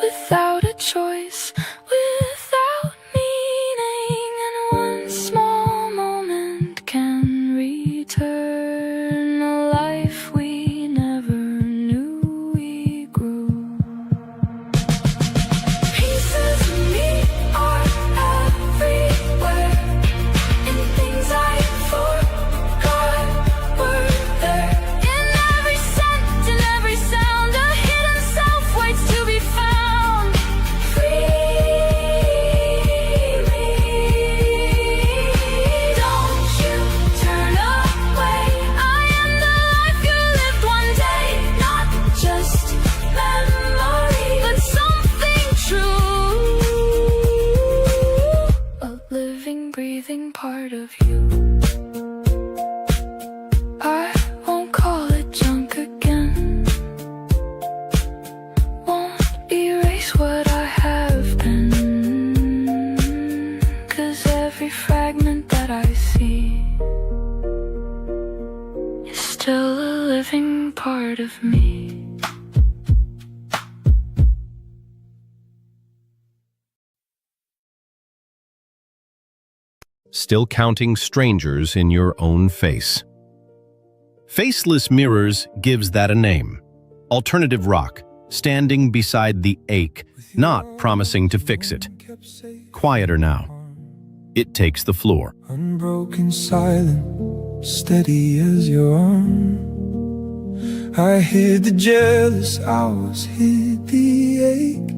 Speaker 3: without a choice, without meaning. And one small moment can return a life we never knew we grew. Pieces of me are everywhere, in things I forgot were there. In every scent, in every sound, a hidden self waits to be found. Free me. Don't you turn away. I am the life you lived one day, not just memory, but something true. A living, breathing part of you. I won't call it junk again, won't erase what I have been. 'Cause every fragment that I see is still a living part of me.
Speaker 2: Still counting strangers in your own face. Faceless Mirrors gives that a name. Alternative rock, standing beside the ache, not promising to fix it. Quieter now. It takes the floor.
Speaker 1: Unbroken, silent, steady as your arm. I hid the jealous hours, hid the ache,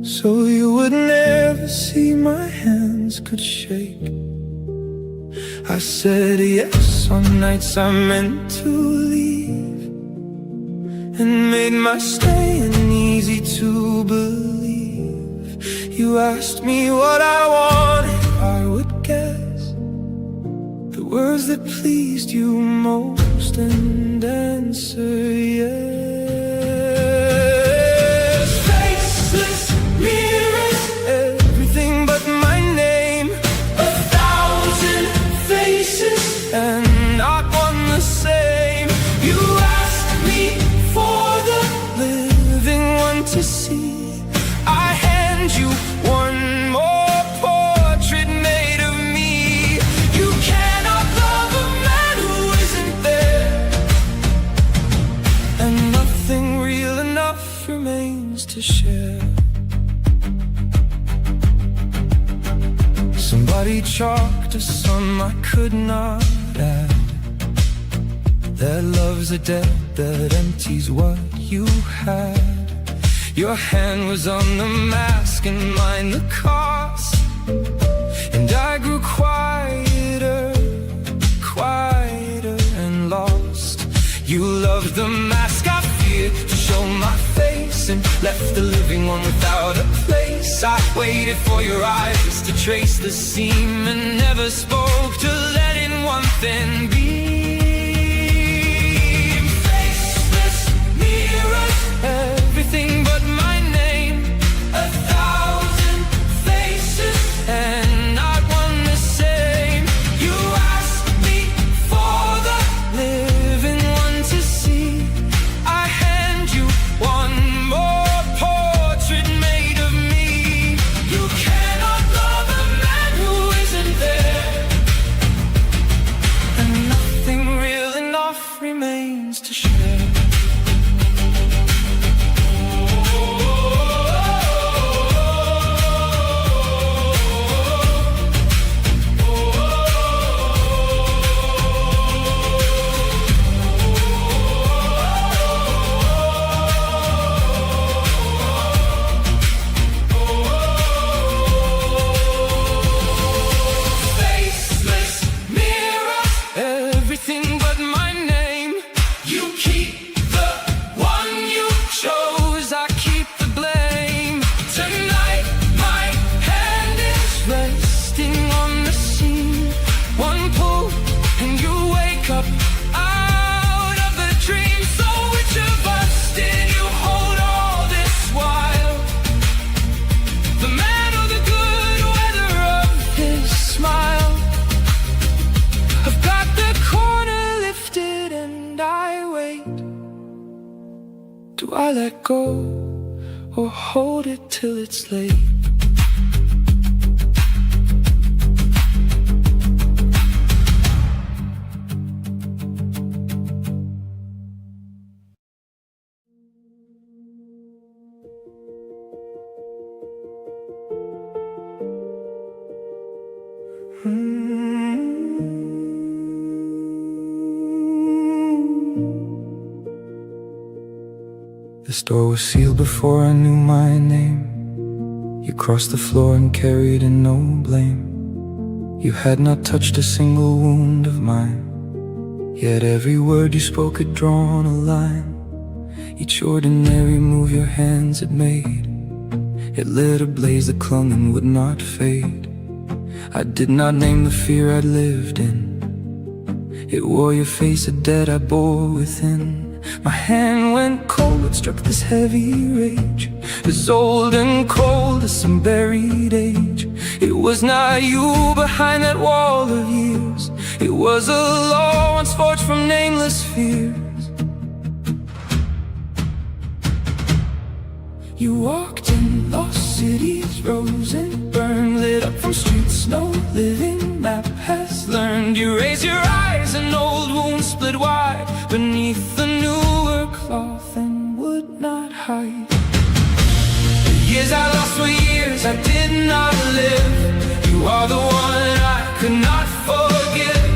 Speaker 1: so you would never see my hands could shake. I said yes on nights I meant to leave, and made my staying easy to believe. You asked me what I wanted, I would guess the words that pleased you most, and answer yes. Faceless mirrors, everything but my name. 1,000 faces and not one the same. You asked me for the living one to see. I hand you one more portrait made of me. You cannot love a man who isn't there, and nothing real enough remains to share. Somebody chalked a sum I could not add. That love's a debt that empties what you had. Your hand was on the mask and mine the cost, and I grew quieter, quieter and lost. You loved the mask I feared to show my face, and left the living one without a place. I waited for your eyes to trace the seam, and never spoke to letting one thing be. friends to share. Do I let go or hold it till it's late? This door was sealed before I knew my name. You crossed the floor and carried in no blame. You had not touched a single wound of mine, yet every word you spoke had drawn a line. Each ordinary move your hands had made, it lit a blaze that clung and would not fade. I did not name the fear I'd lived in, it wore your face, a debt I bore within. My hand went cold, it struck this heavy rage, as old and cold as some buried age. It was not you behind that wall of years, it was a law once forged from nameless fears. You walked in, lost cities rose and burned, lit up from streets no living map has learned. You raised your eyes, an old wound split wide beneath the newer cloth and would not hide. The years I lost were years I did not live. You are the one I could not forgive.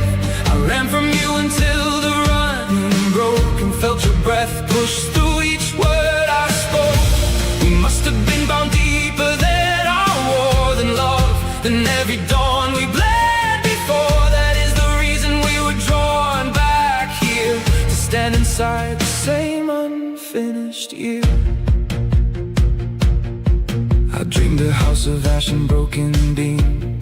Speaker 1: I ran from you until the running broke and felt your breath push through each word I spoke. We must have been bound deeper than our war, than love, than every dawn we bled before. That is the reason we were drawn back here, to stand inside the same unfinished year. I dreamed a house of ash and broken beam,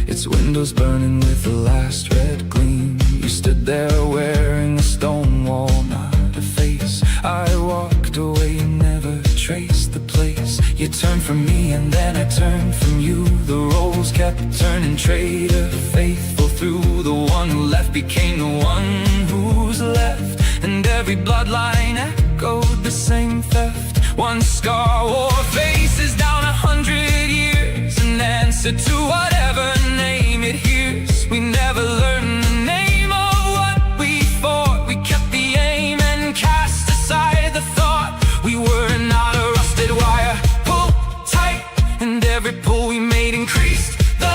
Speaker 1: its windows burning with the last red gleam. You stood there wearing a stone wall, not a face. I walked away and never traced the place. You turned from me and then I turned from you. The roles kept turning, traitor faithful through. The one who left became the one who's left, and every bloodline echoed the same theft. One scar wore faces down 100 years, an answer to whatever name it hears. We never learned the name of what we fought. We kept the aim and cast aside the thought. We were not a rusted wire, pull tight, and every pull we made increased the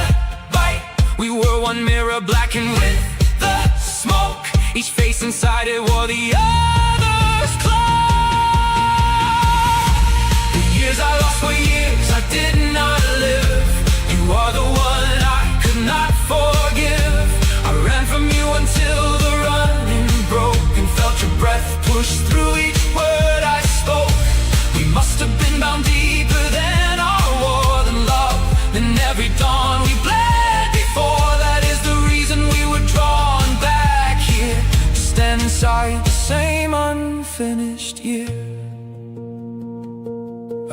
Speaker 1: bite. We were one mirror blackened with the smoke, each face inside it wore the other's cloak. The years I lost were years I did not live. You are the one I could not forgive. I ran from you until the running broke and felt your breath push through each word I spoke. We must have been bound deeper than our war, than love, than every dawn we bled before. That is the reason we were drawn back here, to stand inside the same unfinished year.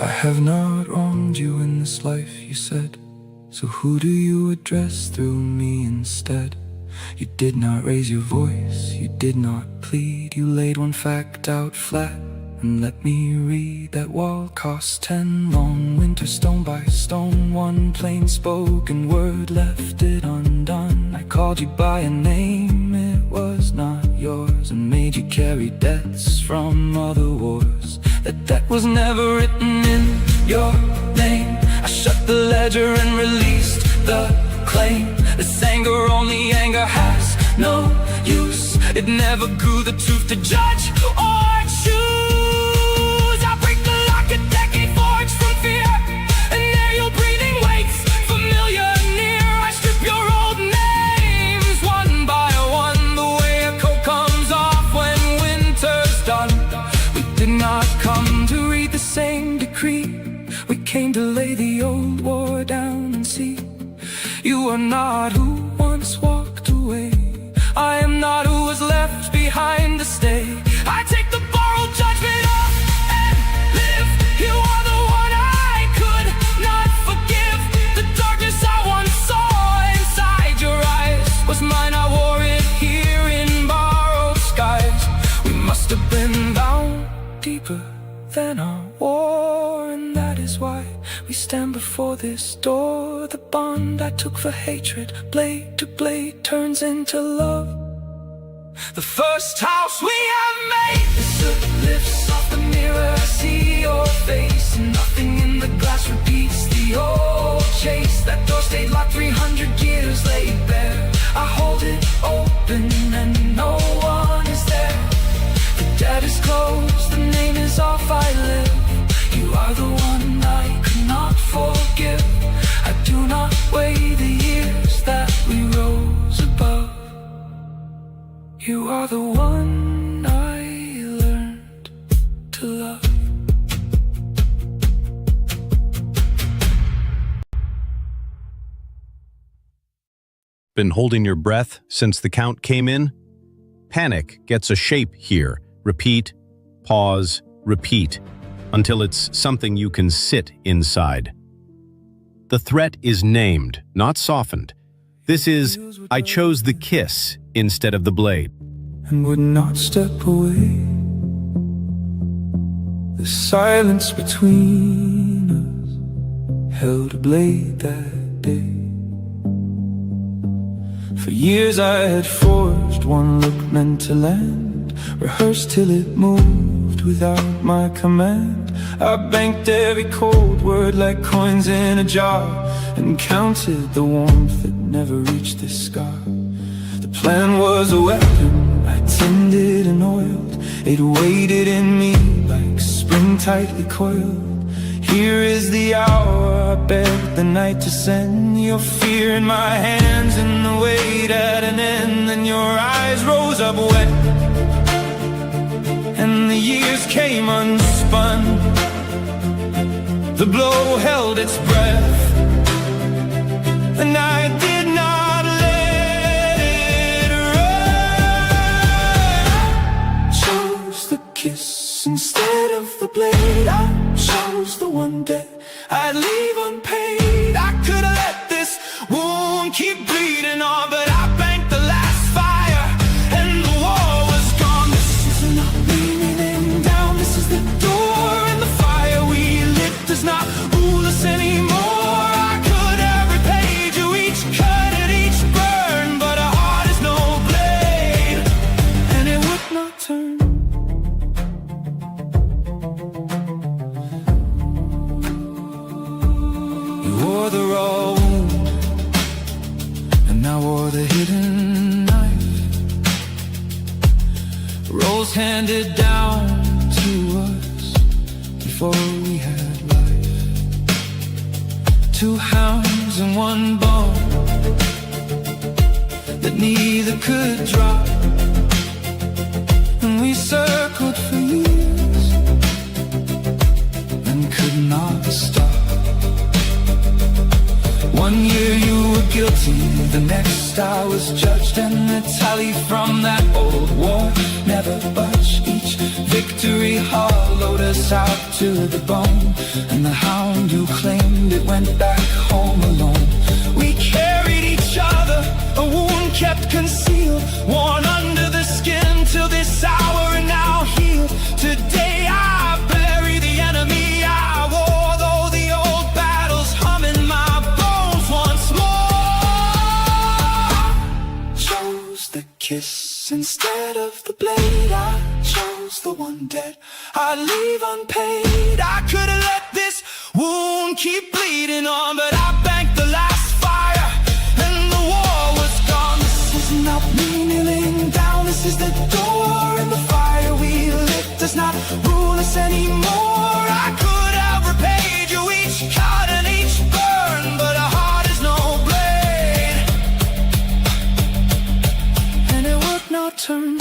Speaker 1: I have not wronged you in this life, you said, so who do you address through me instead? You did not raise your voice, you did not plead. You laid one fact out flat and let me read. That wall cost 10 long winters, stone by stone. One plain spoken word left it undone. I called you by a name, it was not yours and made you carry debts from other wars. That debt was never written in your name. I shut the ledger and released the claim. This anger, only anger, has no use. It never grew the truth to judge or choose. I break the lock, a decade forged from fear, and there your breathing waits, familiar near. I strip your old names one by one, the way a coat comes off when winter's done. We did not come to read the same decree. We came to lay the old war down and see. You are not who once walked away. I am not who was left behind to stay. I take the borrowed judgment off and live. You are the one I could not forgive. The darkness I once saw inside your eyes was mine. I wore it here in borrowed skies. We must have been bound deeper than our war, and that is why we stand before this door. The bond I took for hatred, blade to blade, turns into love. The first house we have made. The soot lifts off the mirror, I see your face, and nothing in the glass repeats the old chase. That door stayed locked 300 years laid bare. I hold it open and no one is there. The debt is closed, the name is off, I live. You are the one I could not forgive. I do not weigh the years that we rose above. You are the one I learned to love.
Speaker 2: Been holding your breath since the count came in? Panic gets a shape here. Repeat, pause, repeat, until it's something you can sit inside. The threat is named, not softened. This is, I chose the kiss instead of the blade.
Speaker 1: And would not step away. The silence between us held a blade that day. For years I had forged one look meant to land, rehearsed till it moved without my command. I banked every cold word like coins in a jar, and counted the warmth that never reached the scar. The plan was a weapon, I tinned it and oiled. It waited in me like spring tightly coiled. Here is the hour, I begged the night to send your fear in my hands, and the weight at an end. Then your eyes rose up wet, and the years came unspun. The blow held its breath, and I did not let it run. Chose the kiss instead of the blade. I chose the one debt I'd leave unpaid. I could have let this wound keep bleeding on, but I banked the last fire, and the war was gone. This is not leaning down, this is the door, and the fire we lit does not rule us anymore. I could have repaid you each cut and each burn, but a heart is no blade, and it would not turn. You wore the raw wound, and I wore the hidden knife. Roles handed down to us before we had life. Two hounds and one bone that neither could drop, and we circled for years and could not stop. 1 year you were guilty, the next I was judged, and the tally from that old war never budged. Each victory hollowed us out to the bone, and the hound who claimed it went back home alone. We carried each other, a wound kept concealed, worn under the skin till this hour, and now healed. Today I bury the enemy I wore, though the old battles hum in my bones once more. Chose the kiss Instead of the blade, I chose the one dead. I leave unpaid. I could have let this wound keep bleeding on, but I banked the last fire and the war was gone. This is not me kneeling down. This is the door, and the fire we lit does not rule us anymore. I could have repaid you each cut and each burn, but a heart is no blade, and it would not turn.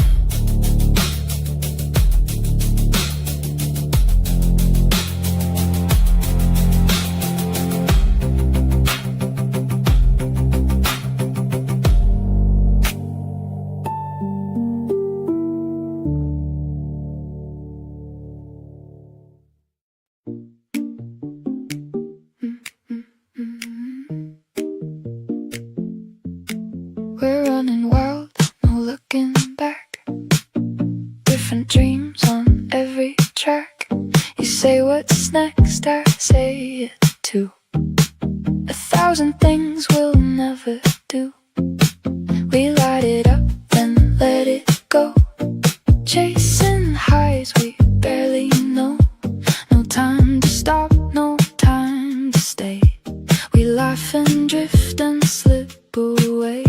Speaker 3: We're running wild, no looking back. Different dreams on every track. You say what's next, I say it too. 1,000 things we'll never do. We light it up, then let it go. Chasing highs we barely know. No time to stop, no time to stay. We laugh and drift and slip away.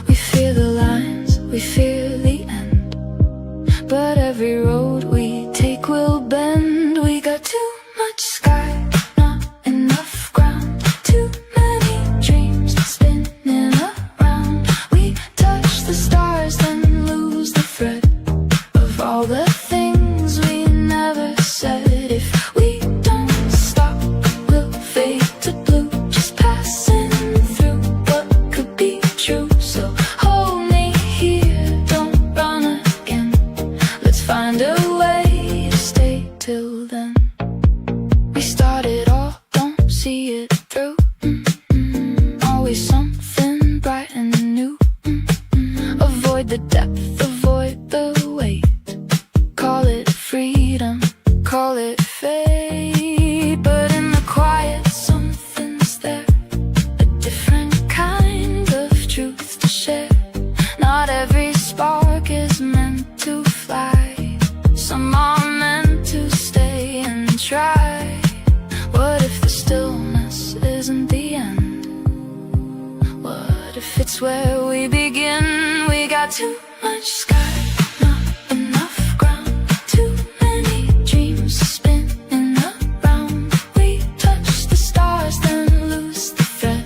Speaker 3: We fear the lines, we fear the end, but every road we take will bend. We got too much sky, not enough ground. Too many dreams spinning around. We touch the stars, then lose the thread of all the things we never said. If we don't stop, we'll fade to blue, just passing through what could be true. So hold me here, don't run again. Let's find a way to stay till then. We start it all, don't see it through. Always something bright and new. Avoid the depth, avoid the weight. Call it freedom, call it fate. But in the quiet, something's there, a different kind of truth to share. Not every spark is meant to fly. Some are meant to stay and try. What if the stillness isn't the end? What if it's where we begin? We got too much sky, not enough ground. Too many dreams spinning around. We touch the stars, then lose the thread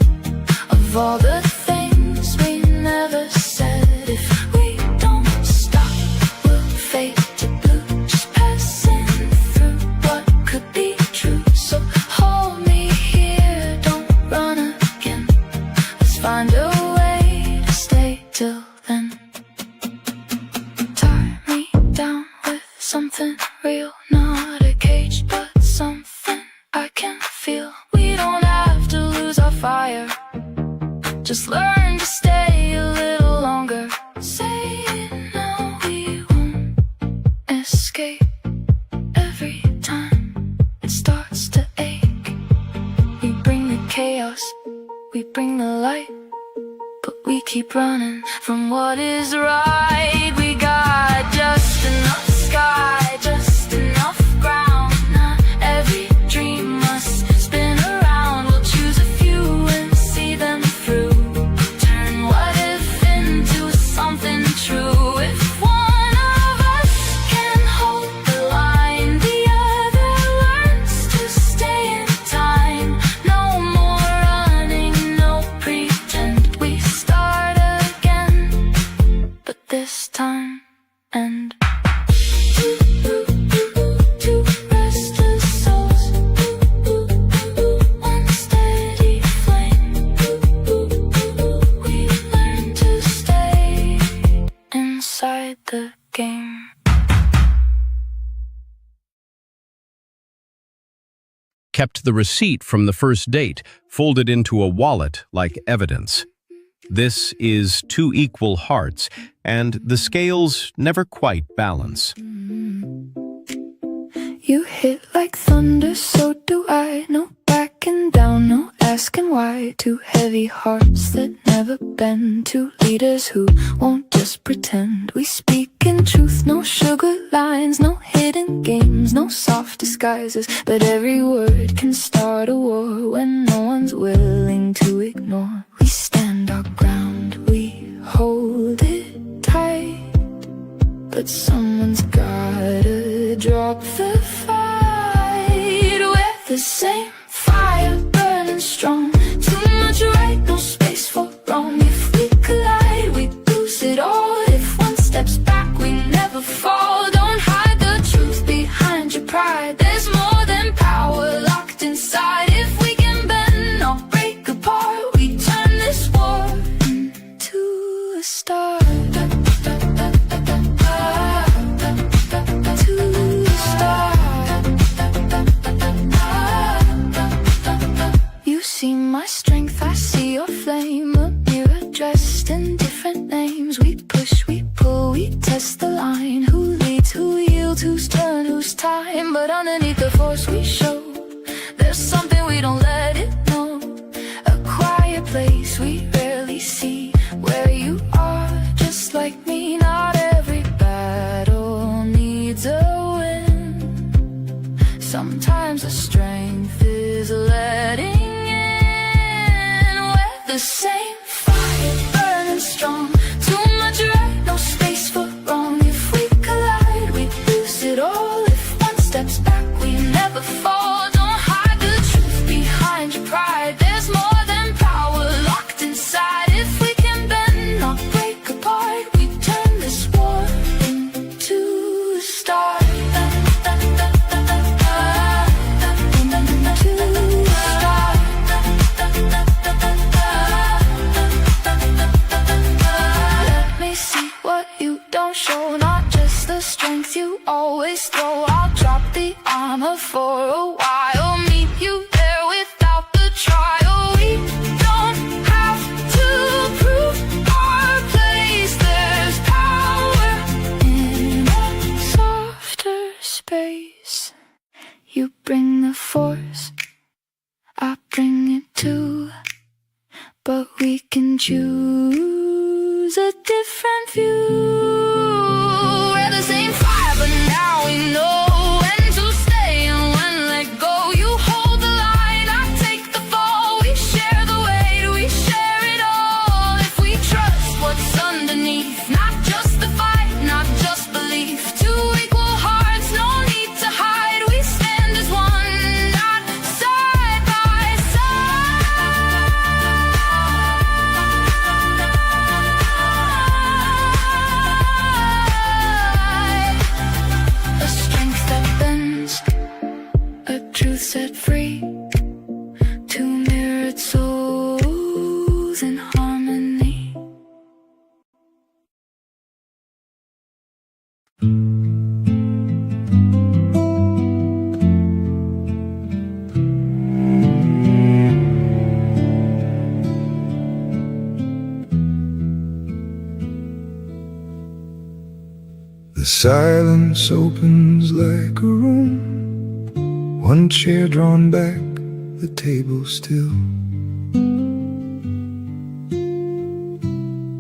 Speaker 3: of all the things we never said. If we don't stop, we'll fade to blue, just passing through what could be true. So hold me here, don't run again. Let's find a way to stay till then. Tie me down with something real, not a cage, but something I can feel. We don't have to lose our fire, just learn to stay a little longer. Say it now, we won't escape. Every time it starts to ache, we bring the chaos, we bring the light, but we keep running from what is right. We got just enough sky, just enough ground. Not every dream must spin around. We'll choose a few and see them through. Turn what if into something true. If one of us can hold the line, the other learns to stay in time. No more running, no pretend. We start again, but this time end. Two restless souls, one steady flame. We learn to stay inside the game.
Speaker 2: Kept the receipt from the first date, folded into a wallet like evidence. This is two equal hearts, and the scales never quite balance.
Speaker 3: You hit like thunder, so do I. No backing down, no asking why. Two heavy hearts that never bend. Two leaders who won't just pretend. We speak in truth, no sugar lines, no hidden games, no soft disguises. But every word can start a war when no one's willing to ignore. We stand our ground, we hold it tight, but someone's gotta drop the fight. We're the same fire burning strong, too much right, no space for wrong. If we collide, we lose it all. If one steps back, we never fall. Don't hide the truth behind your pride. There's more than power locked inside. If we can bend, not break apart, we turn this war into a star. See my strength, I see your flame. A mirror dressed in different names. We push, we pull, we test the line. Who leads, who yields, whose turn, whose time. But underneath the force we show, there's something we don't let it know. A quiet place we rarely see, where you are just like me. Not every battle needs a win. Sometimes the strength is letting the same fire burning strong, too much right, no space for wrong. If we collide, we lose it all. If one steps back, we never fall. Don't hide the truth behind your pride. There's more than power locked inside. If we can bend, not break apart, we turn this war into a star. Show not just the strength you always throw. I'll drop the armor for a while, meet you there without the trial. We don't have to prove our place. There's power in a softer space. You bring the force, I bring it too, but we can choose a different view. Same fire, but now we know when to stay and when let go. You hold the line, I take the fall. We share the weight, we share it all. If we trust what's underneath, not just the fight, not just belief. Two equal hearts, no need to hide. We stand as one, not side by set free, two mirrored souls in harmony.
Speaker 1: The silence opens like a room, one chair drawn back, the table still.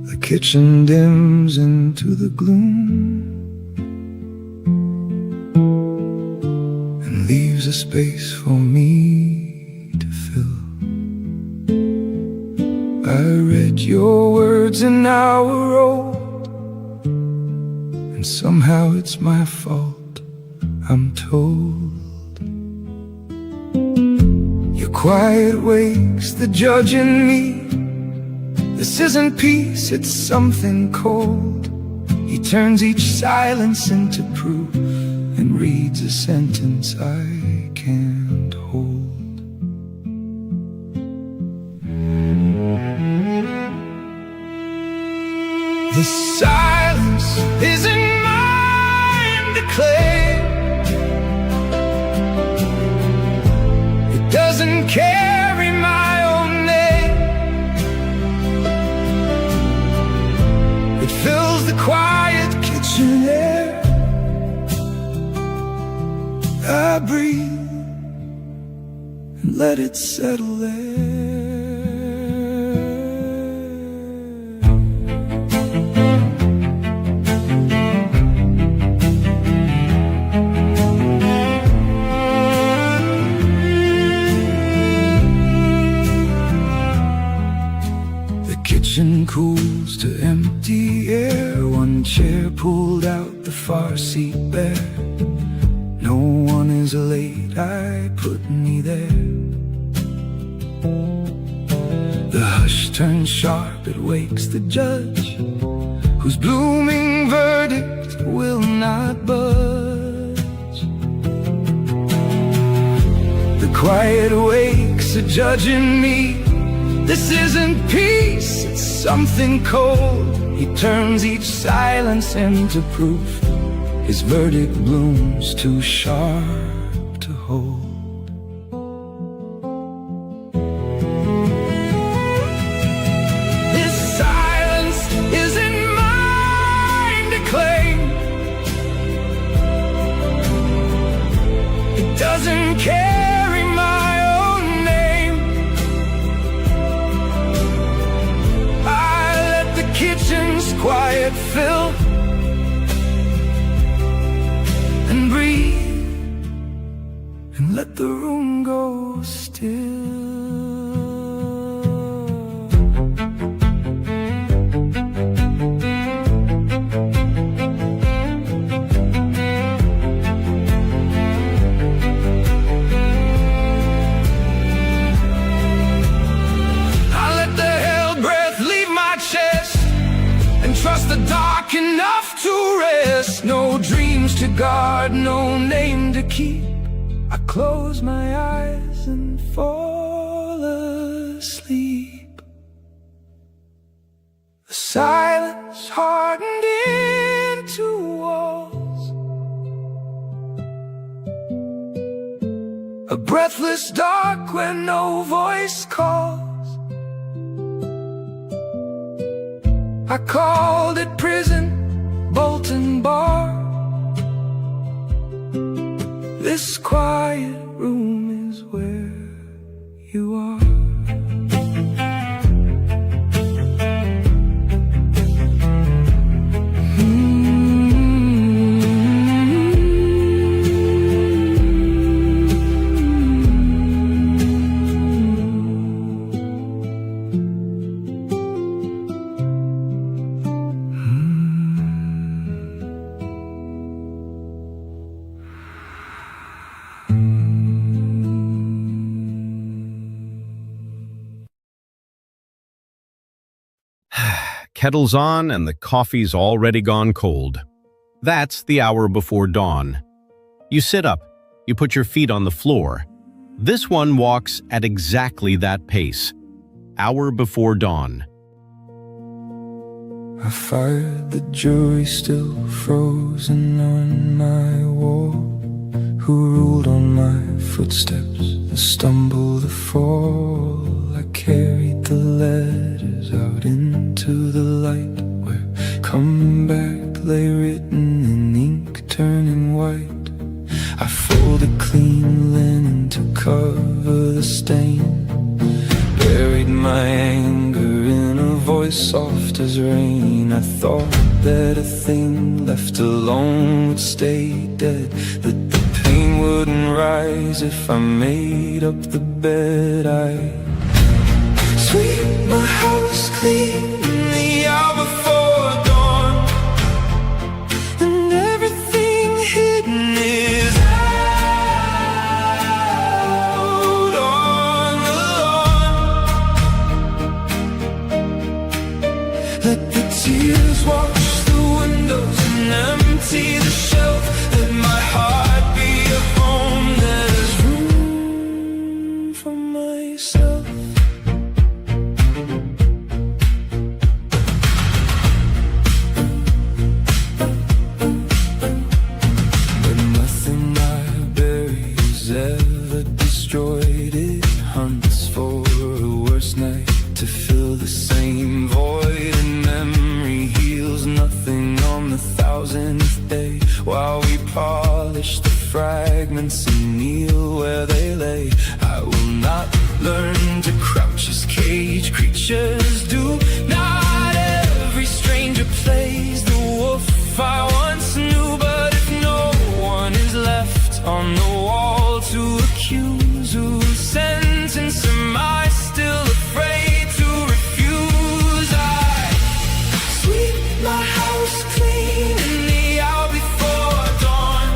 Speaker 1: The kitchen dims into the gloom and leaves a space for me to fill. I read your words an hour old, and somehow it's my fault, I'm told. Quiet wakes the judge in me. This isn't peace, it's something cold. He turns each silence into proof and reads a sentence I can't hold. The silence isn't mine to claim. Doesn't carry my own name. It fills the quiet kitchen air. I breathe and let it settle there. No one is late, I put me there. The hush turns sharp, it wakes the judge, whose blooming verdict will not budge. The quiet wakes a judge in me. This isn't peace, it's something cold. He turns each silence into proof. His verdict blooms too sharp to hold. This silence isn't mine to claim. It doesn't carry my own name. I let the kitchen's quiet fill and breathe, and let the room go still. I let the hell breath leave my chest and trust the dark enough to rest. No dreams to guard, no name to keep. I close my eyes and fall asleep. The silence hardened into walls, a breathless dark where no voice calls. I called it prison, bolt and bar. This quiet room is where you are.
Speaker 2: Kettle's on and the coffee's already gone cold. That's the hour before dawn. You sit up, you put your feet on the floor. This one walks at exactly that pace. Hour before dawn.
Speaker 1: I fired the jury still frozen on my wall. Who ruled on my footsteps, the stumble, the fall? I carried the letters out into the light, where come back lay written in ink turning white. I folded clean linen to cover the stain, buried my anger in a voice soft as rain. I thought that a thing left alone would stay dead, that the pain wouldn't rise if I made up the bed. I sweep my house clean in the hour before dawn, and everything hidden is out on the lawn. Let the tears wash the windows and empty the shelf. Let my heart be a home. There's room for myself. But nothing I bury is ever destroyed. It hunts for a worse night to fill the same void, and memory heals nothing on the 1000th day, while we polish the fragments and kneel where they lay. I will not learn to crouch as caged creatures do. Not every stranger plays the wolf I once knew, but if no one is left on the wall to accuse, whose sentence am I still afraid to refuse? I sweep my house clean in the hour before dawn,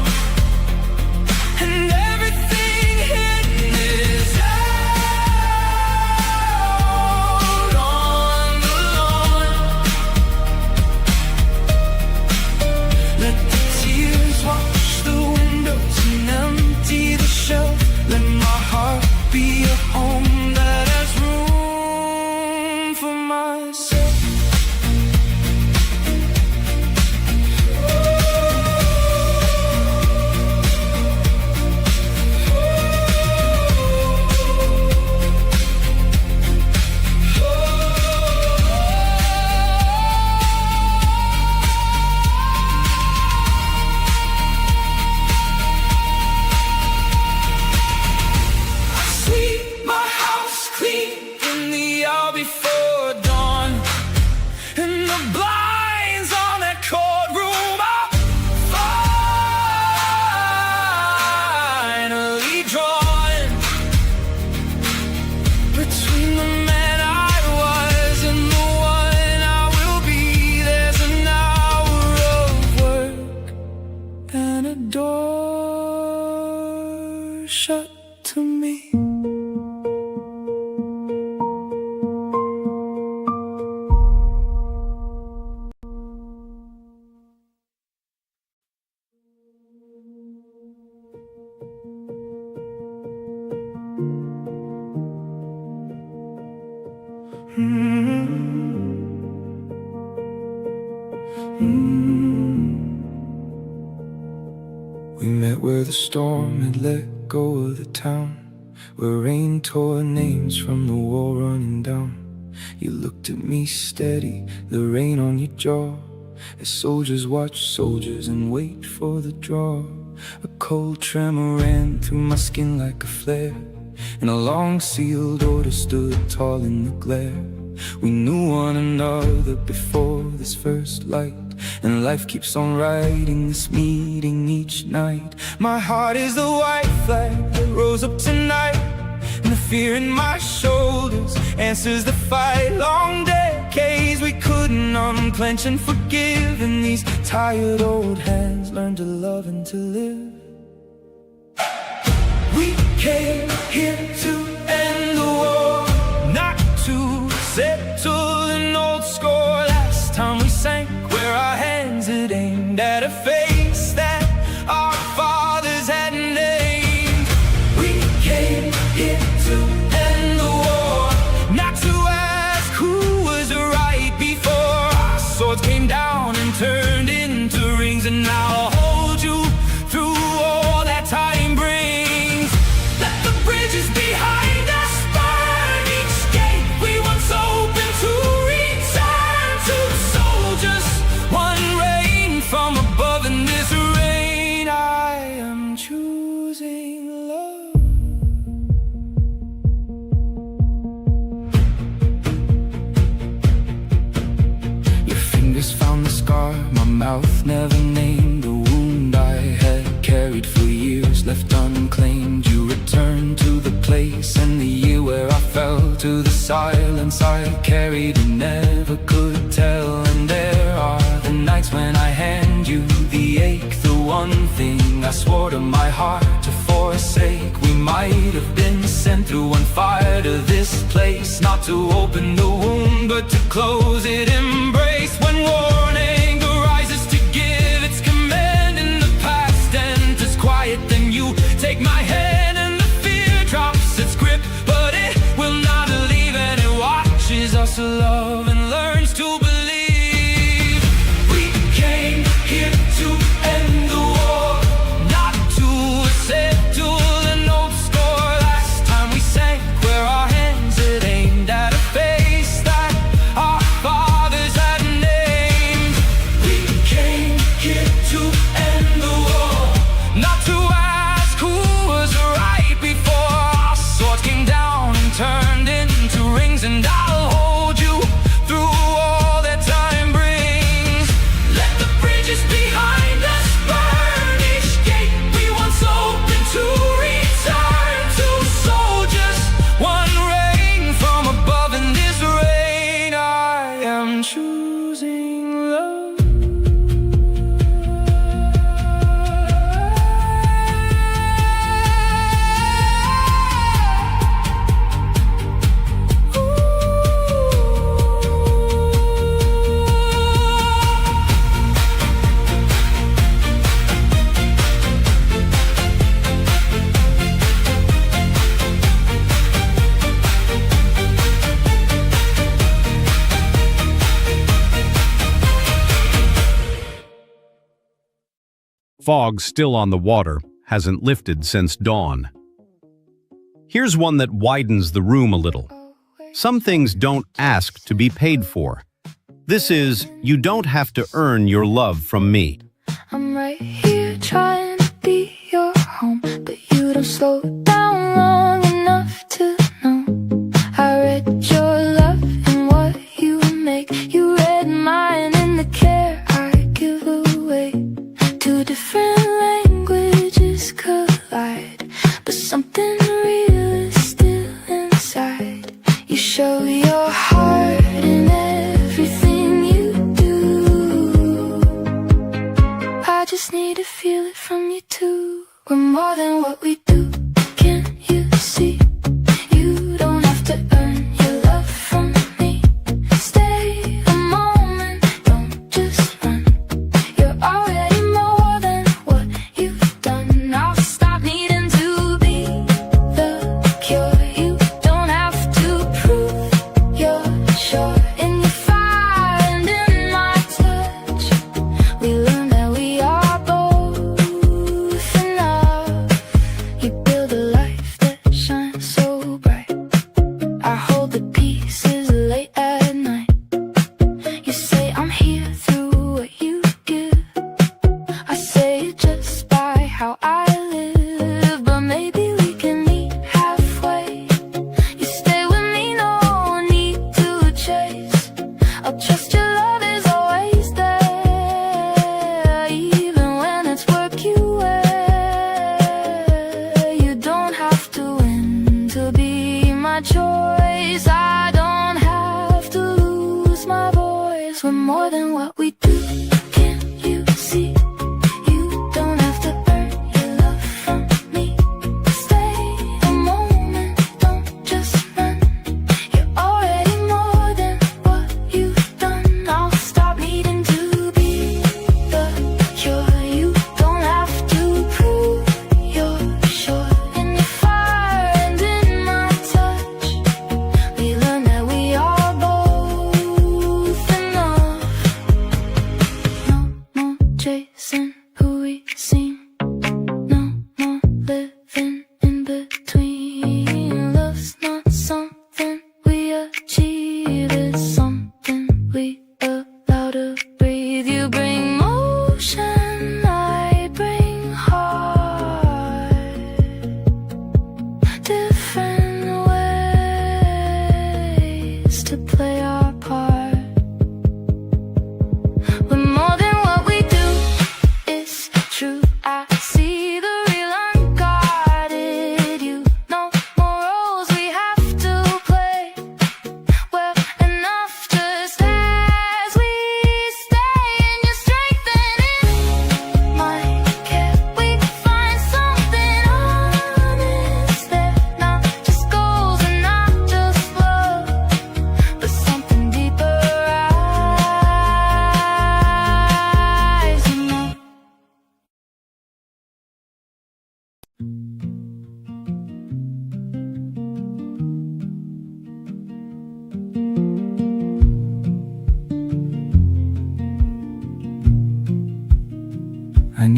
Speaker 1: door shut to me. We met where the storm had let go of the town, where rain tore names from the wall running down. You looked at me steady, the rain on your jaw, as soldiers watch soldiers and wait for the draw. A cold tremor ran through my skin like a flare, and a long sealed order stood tall in the glare. We knew one another before this first light, and life keeps on writing this meeting each night. My heart is the white flag that rose up tonight, and the fear in my shoulders answers the fight. Long decades we couldn't unclench and forgive, and these tired old hands learn to love and to live. We came here to end the war, not to settle an old score. Last time we sank where our hands had aimed at a face that our fathers had named. We came here to end the war, not to ask who was right before. Our swords came down and turned into rings, and now I'll hold you through all that time brings. Let the bridges behind us burn each gate we once opened to return to soldiers. One rain from above, in this rain I am choosing love. Your fingers found the scar my mouth never named, the wound I had carried for years left unclaimed. You returned to the place and the year where I fell to the silence I carried and never could tell. And there are the nights when I hand you the ache, the one thing I swore to my heart to forsake. We might have been sent through on fire to this place, not to open the wound but to close it, embrace. When warning arises to give its command in the past and it's quiet, then you take my hand and the fear drops its grip, but it will not leave, and it watches us love and learns to believe. We came here to end the war, not to settle an old score. Last time we sank where our hands had aimed at a face that our fathers had named. We came here to end the war, not to ask who was right before. Our swords came down and turned into rings, and I'll hold you through all that time brings. Let the bridges behind us burn each gate we once opened to return to soldiers. One rain from above, in this rain I am choosing love.
Speaker 2: Fog still on the water, hasn't lifted since dawn. Here's one that widens the room a little. Some things don't ask to be paid for. This is, you don't have to earn your love from me.
Speaker 3: I'm right here trying to be your home, but you don't slow down long enough to know. I read your love and what you make. You read mine in the care I give away. Two different languages collide, but something real is still inside. You show your heart in everything you do. I just need to feel it from you too. We're more than what we do.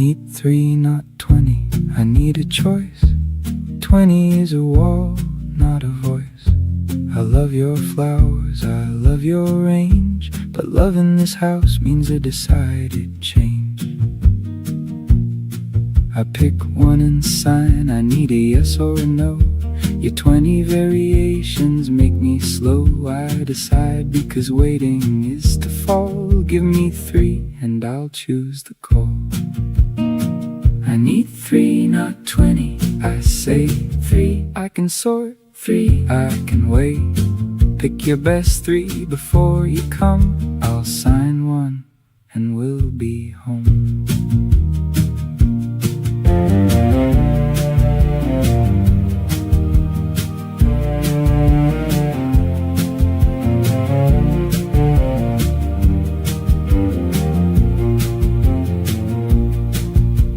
Speaker 1: need 3, not 20. I need a choice. 20 is a wall, not a voice. I love your flowers, I love your range, but love in this house means a decided change. I pick one and sign, I need a yes or a no. Your 20 variations make me slow. I decide because waiting is to fall. Give me 3 and I'll choose the call. I need 3, not 20. I say 3, I can sort 3, I can wait. Pick your best 3 before you come. I'll sign 1 and we'll be home.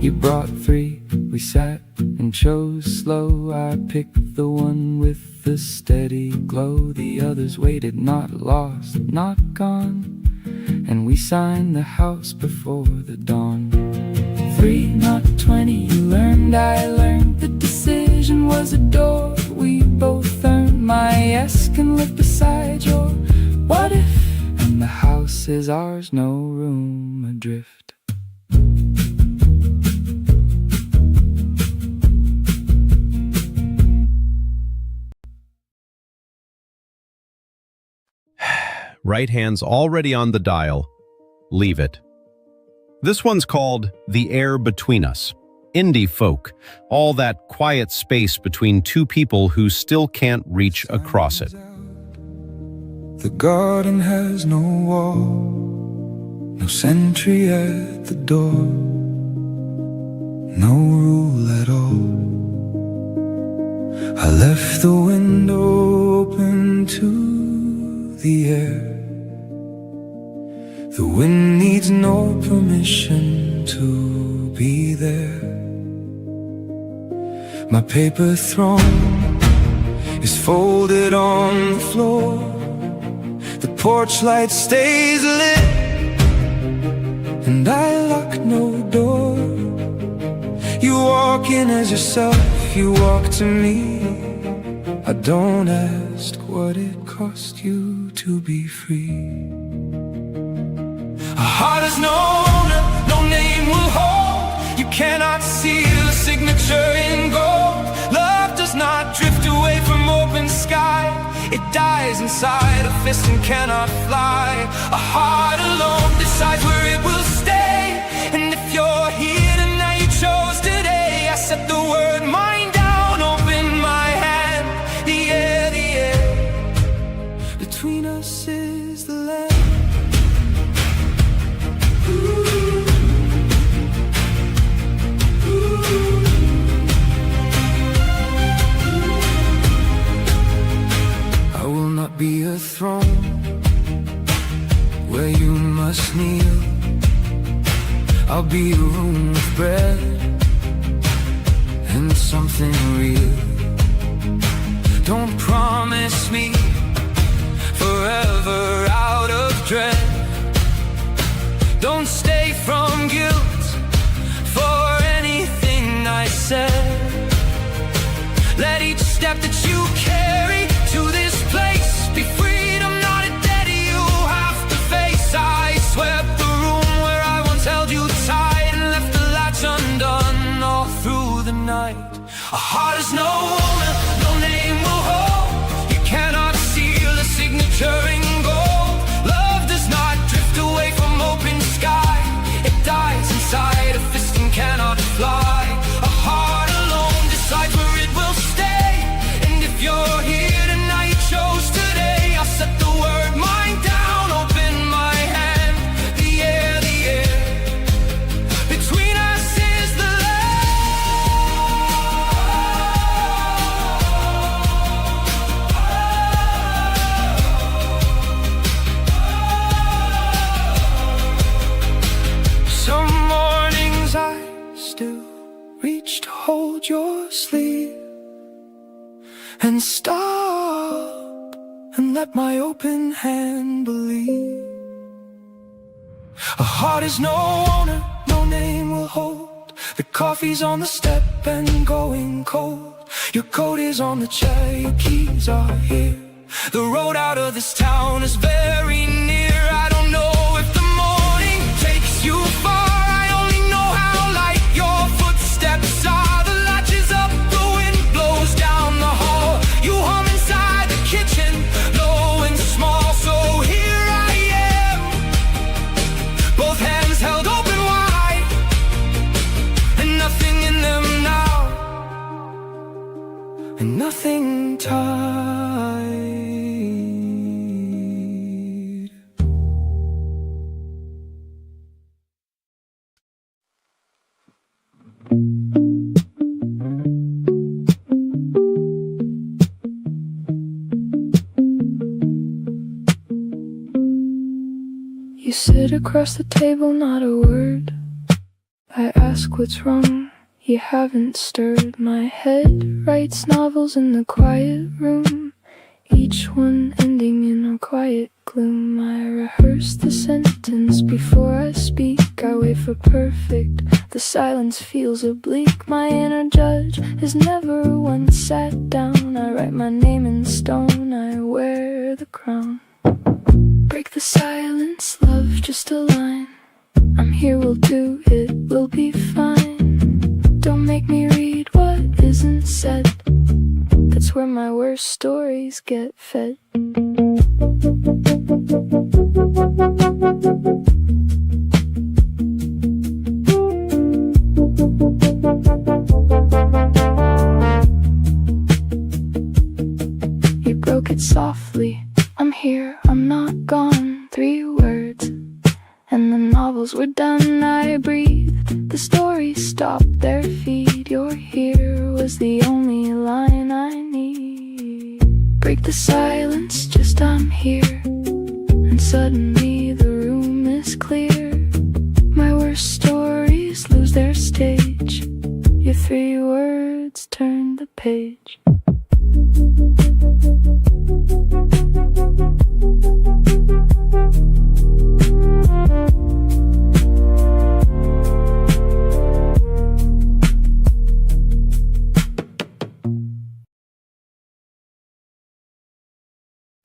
Speaker 1: You brought 3, we sat and chose slow. I picked the one with the steady glow. The others waited, not lost, not gone. And we signed the house before the dawn. 3, not 20, you learned, I learned. The decision was a door we both earned. My yes can live beside your what if. And the house is ours, no room adrift.
Speaker 2: Right hand's already on the dial. Leave it. This one's called The Air Between Us. Indie folk, all that quiet space between two people who still can't reach across it.
Speaker 1: The garden has no wall, no sentry at the door, no rule at all. I left the window open to the air. The wind needs no permission to be there. My paper throne is folded on the floor. The porch light stays lit, and I lock no door. You walk in as yourself, you walk to me. I don't ask what it cost you to be free. A heart has no owner, no name will hold. You cannot seal a signature in gold. Love does not drift away from open sky. It dies inside a fist and cannot fly. A heart alone decides where it will stay. And if you're here tonight, you chose today. I set the word mine down, open my hand. The air between us is the land. I will not be a throne where you must kneel. I'll be a room with bread and something real. Don't promise me forever out of dread. Don't stay from guilt for anything I said. Let each step that you carry to this place be freedom, not a debt you have to face. I swept the room where I once held you tight and left the latch undone all through the night. A heart is no owner, no name will hold. You cannot seal a signature in gold. Love does not drift away from open sky. It dies inside a fist and cannot fly. A heart alone decides where it will stay. And if you're here tonight, you chose today. I'll set the word mine down, open my hand. The air between us is the Some mornings I still reach to hold your sleeve and stop and let my open hand believe. A heart is no owner, no name will hold. The coffee's on the step and going cold. Your coat is on the chair, your keys are here. The road out of this town is very near. I don't know if the morning takes you far. I only know how light your footsteps are. The latch is up, the wind blows down the hall. You hum inside the kitchen, low and small. So here I am, both hands held open wide, and nothing in them now, and nothing tied.
Speaker 3: You sit across the table, not a word. I ask what's wrong, you haven't stirred. My head writes novels in the quiet room, each one ending in a quiet gloom. I rehearse the sentence before I speak. I wait for perfect, the silence feels oblique. My inner judge has never once sat down. I write my name in stone, I wear the crown. Break the silence, love, just a line. I'm here, we'll do it, we'll be fine. Don't make me read what isn't said. That's where my worst stories get fed. You broke it softly. I'm here, I'm not gone. 3 words, and the novels were done. I breathed, the story stopped their feed. You're here was the only line I need. Break the silence, just I'm here, and suddenly the room is clear. My worst stories lose their stage. Your 3 words turn the page.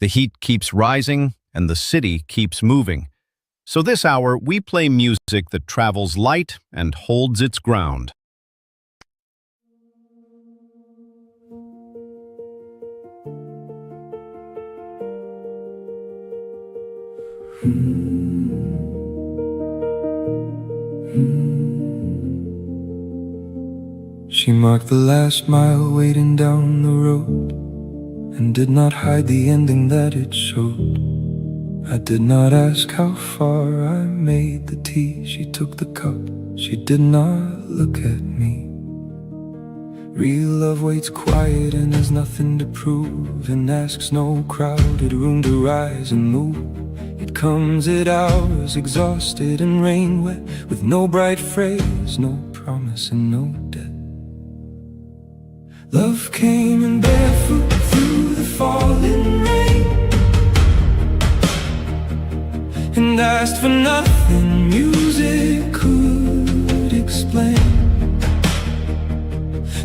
Speaker 2: The heat keeps rising and the city keeps moving. So this hour, we play music that travels light and holds its ground.
Speaker 1: She marked the last mile waiting down the road, and did not hide the ending that it showed. I did not ask how far I made the tea. She took the cup, she did not look at me. Real love waits quiet and has nothing to prove, and asks no crowded room to rise and move. It comes at hours, exhausted and rain wet, with no bright phrase, no promise and no debt. Love came in barefoot through the falling rain, and asked for nothing music could explain.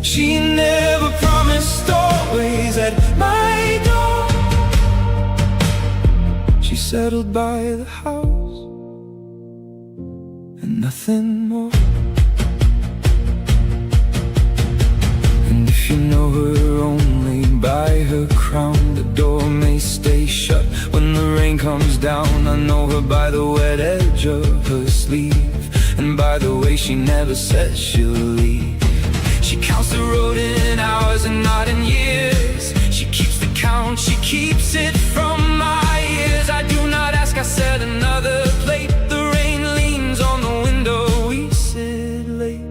Speaker 1: She never promised always at my door. She settled by the house and nothing more. And if you know her only by her crown, the door may stay shut when the rain comes down. I know her by the wet edge of her sleeve, and by the way she never says she'll leave. She counts the road in hours and not in years. She keeps the count, she keeps it from my ears. I do not ask, I set another plate. The rain leans on the window, we sit late.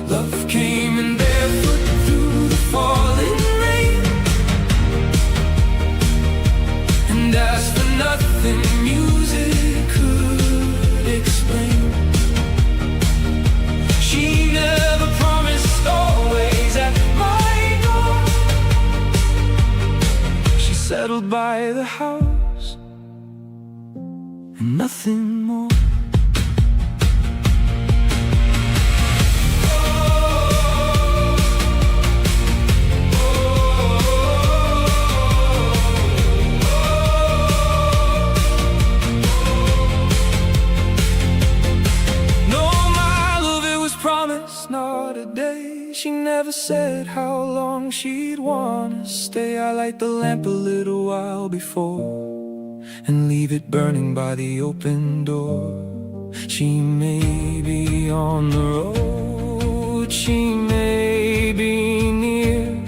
Speaker 1: Love came in barefoot through the falling rain, and asked for nothing music could explain. She never promised always at my door. She settled by the house and nothing more. day. She never said how long she'd wanna stay. I light the lamp a little while before and leave it burning by the open door. She may be on the road, she may be near.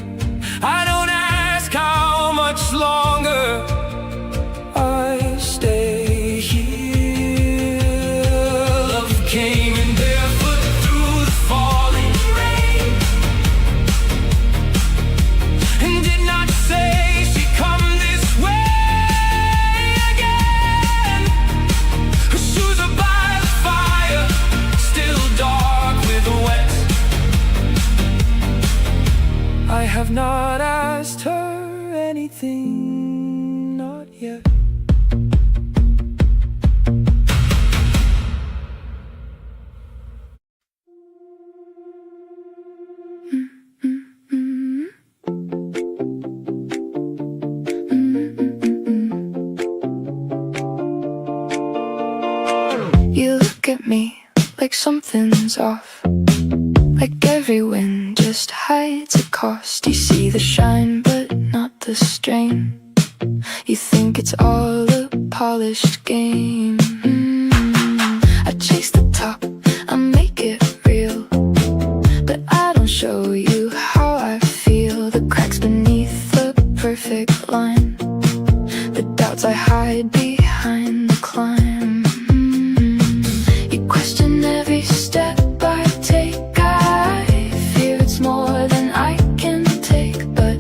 Speaker 1: I don't ask how much longer I stay here. Love came in barefoot through the falling rain, and did not say she'd come this way again. Her shoes are by the fire, still dark with wet. I have not asked her anything, not yet.
Speaker 3: You look at me like something's off, like every wind just hides a cost. You see the shine but not the strain. You think it's all a polished game. I chase the top, I make it real, but I don't show you how I feel. The cracks beneath the perfect line, the doubts I hide behind the climb. You question every step I take. I fear it's more than I can take, but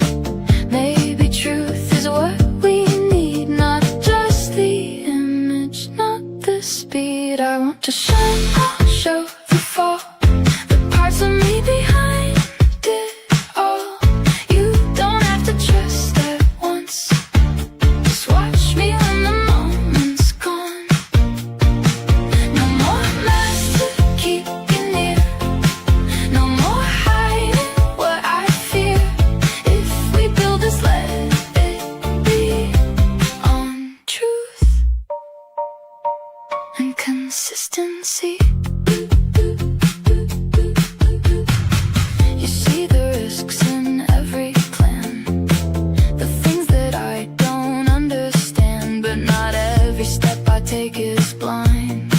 Speaker 3: maybe truth is what we need. Not just the image, not the speed. I want to shine, I'll show the fall, the parts of me behind it all. You don't have to trust at once, just watch me when the moment's gone. No more masks to keep you near, no more hiding what I fear. If we build this, let it be on truth and consistency. You see the risks in every plan, the things that I don't understand, but not every step I take is blind.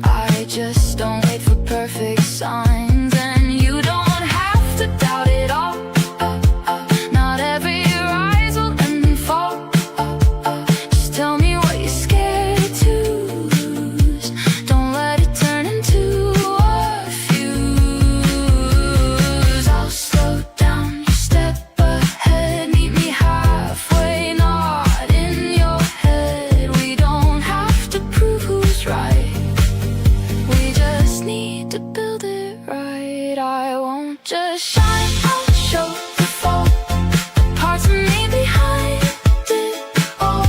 Speaker 3: I just don't wait for perfect signs, and you don't have to doubt it all. Not every rise will end in fall. Just tell me what you're scared to lose. Don't let it turn into a fuse. I'll slow down, you step ahead, meet me halfway, not in your head. We don't have to prove who's right, we just need to build it right. I won't just shine, I'll show the fall, the parts of me behind it all.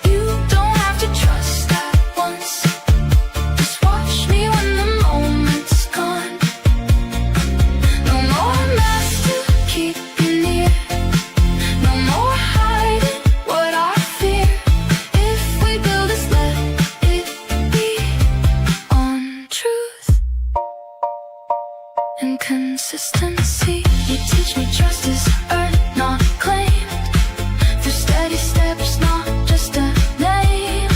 Speaker 3: You don't have to trust at once, just watch me when the moment's gone. No more masks to keep you near, no more hiding what I fear. If we build this, let it be on truth and consistency. You teach me trust is earned, not claimed, through steady steps, not just a name.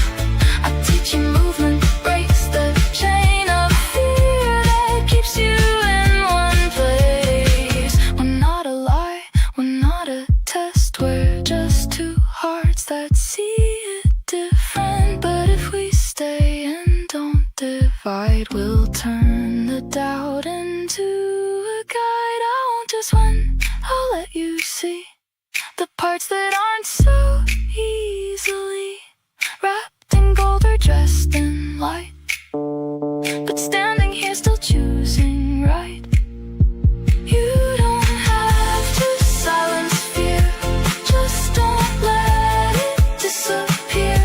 Speaker 3: I teach you movement breaks the chain of fear that keeps you in one place. We're not a lie, we're not a test, we're just two hearts that see it different. But if we stay and don't divide, we'll turn the doubt into a guide. I won't just win, I'll let you see the parts that aren't so easily wrapped in gold or dressed in light, but standing here still choosing right. You don't have to silence fear, just don't let it disappear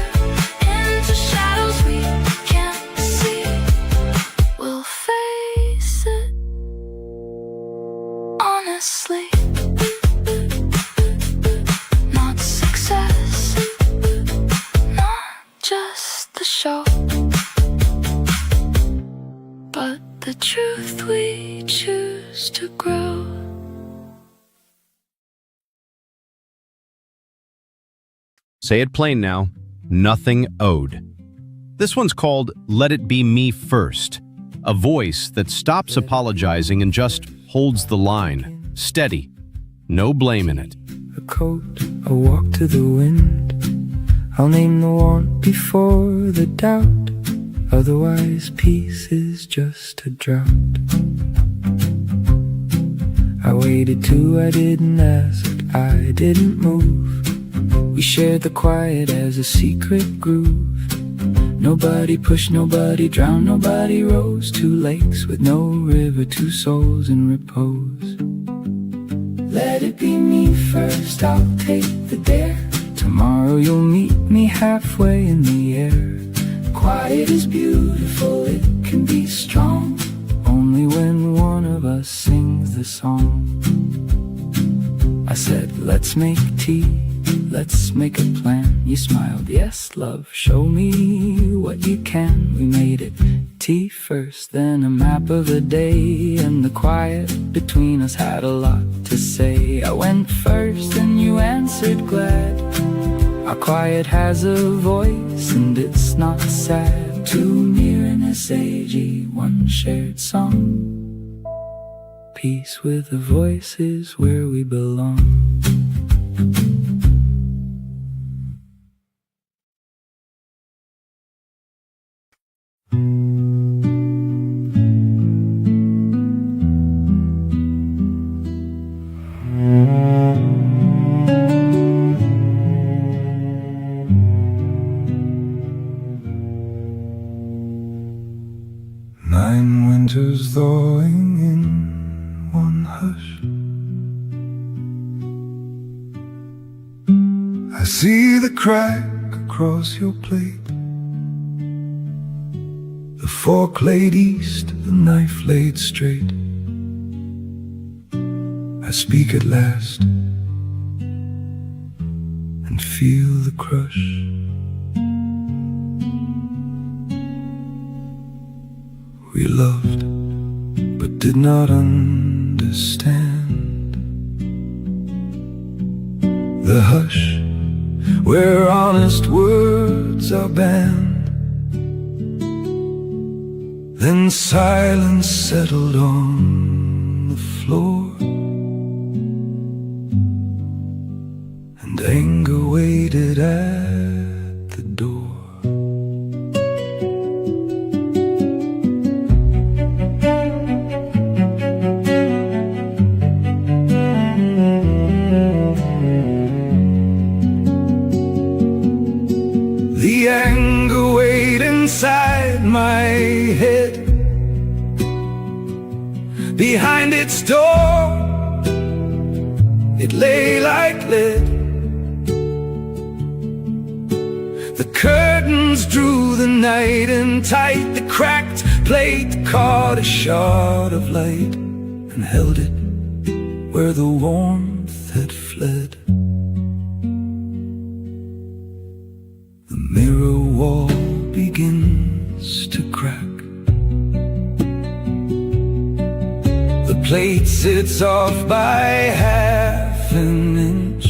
Speaker 3: into shadows we can't see. We'll face it honestly, not success, not just the show, but the truth we choose to grow.
Speaker 2: Say it plain now. Nothing owed. This one's called Let It Be Me First. A voice that stops apologizing and just holds the line. Steady. No blame in it.
Speaker 1: A coat, a walk to the wind. I'll name the want before the doubt. Otherwise peace is just a drought. I waited too, I didn't ask, I didn't move. We shared the quiet as a secret groove. Nobody pushed, nobody drowned, nobody rose. Two lakes with no river, two souls in repose. Let it be me first, I'll take the dare. Tomorrow you'll meet me halfway in the air. Quiet is beautiful, it can be strong. Only when one of us sings the song. I said, let's make tea, let's make a plan. You smiled, yes love, show me what you can. We made it tea first, then a map of the day. And the quiet between us had a lot to say. I went first and you answered glad. Our quiet has a voice and it's not sad. Two near in SAG, one shared song. Peace with the voices where we belong. Nine winters thawing in one hush. I see the crack across your plate. The fork laid east, the knife laid straight. I speak at last and feel the crush. We loved, but did not understand the hush where honest words are banned. Then silence settled on the floor, and anger waited at the door. The anger weighed inside my head. Behind its door, it lay like lead. The curtains drew the night in tight. The cracked plate caught a shot of light and held it where the warmth had fled. The mirror wall begins to crack. The plate sits off by half an inch.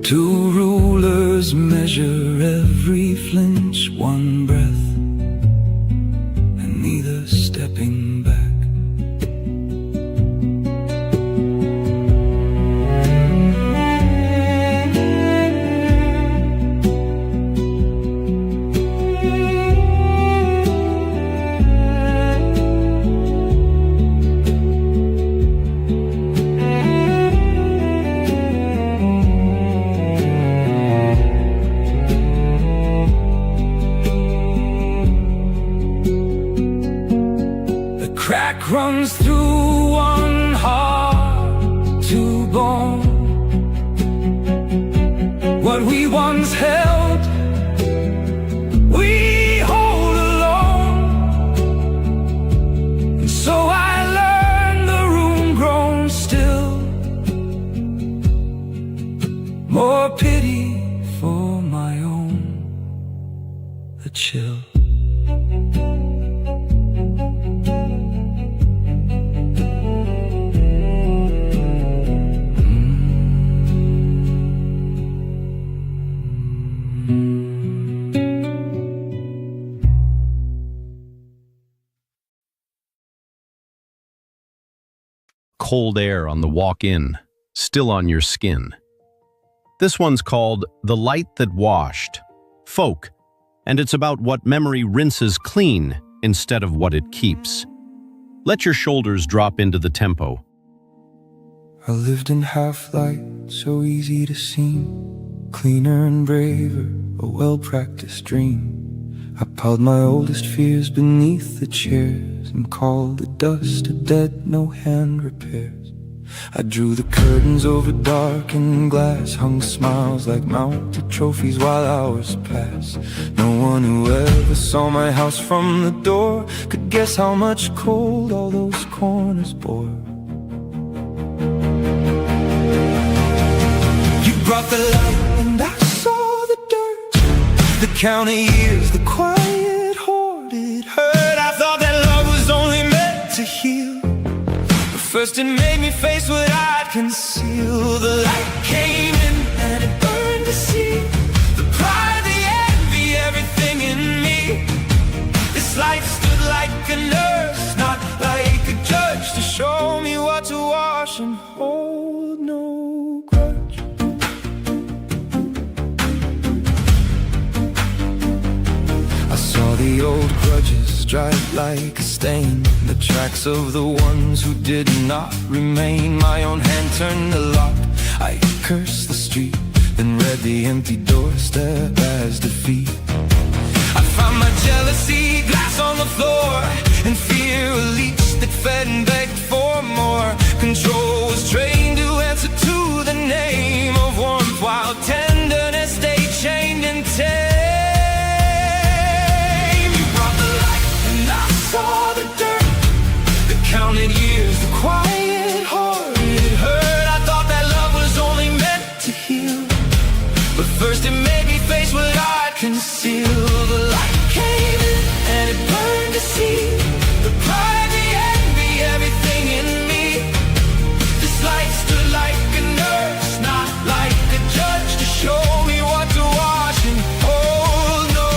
Speaker 1: Two rulers measure every flinch. One breath and neither stepping back. Crack runs through one heart to bone. What we once held, we hold alone. And so I learned the room grown still. More pity for my own, the chill.
Speaker 2: cold air on the walk in, still on your skin. This one's called The Light That Washed, folk, and it's about what memory rinses clean instead of what it keeps. Let your shoulders drop into the tempo.
Speaker 1: I lived in half-light, so easy to seem cleaner and braver, a well-practiced dream. I piled my oldest fears beneath the chairs and called the dust a debt no hand repairs. I drew the curtains over darkened glass, hung smiles like mounted trophies while hours passed. No one who ever saw my house from the door could guess how much cold all those corners bore. You brought the light and I saw the dirt, the count of years, the quiet hoard it hurt. I thought that love was only meant to heal, but first it made me face what I'd conceal. The light came in and it burned to see the pride, the envy, everything in me. This light stood like a nurse, not like a judge, to show me what to wash and hold no grudge. I saw the old grudges dried like a stain, the tracks of the ones who did not remain. My own hand turned the lock, I cursed the street, then read the empty doorstep as defeat. I found my jealousy, glass on the floor, and fear a leech that fed and begged for more. Control was trained to answer to the name of warmth, while tenderness stayed chained and tame. You brought the light and I saw the dirt, the counted years, the quiet heart it hurt. I thought that love was only meant to heal, but first it made me face what I'd conceal. The light came in and it burned to see the pride, the envy, everything in me. This light stood like a nurse, not like a judge, to show me what to wash and hold no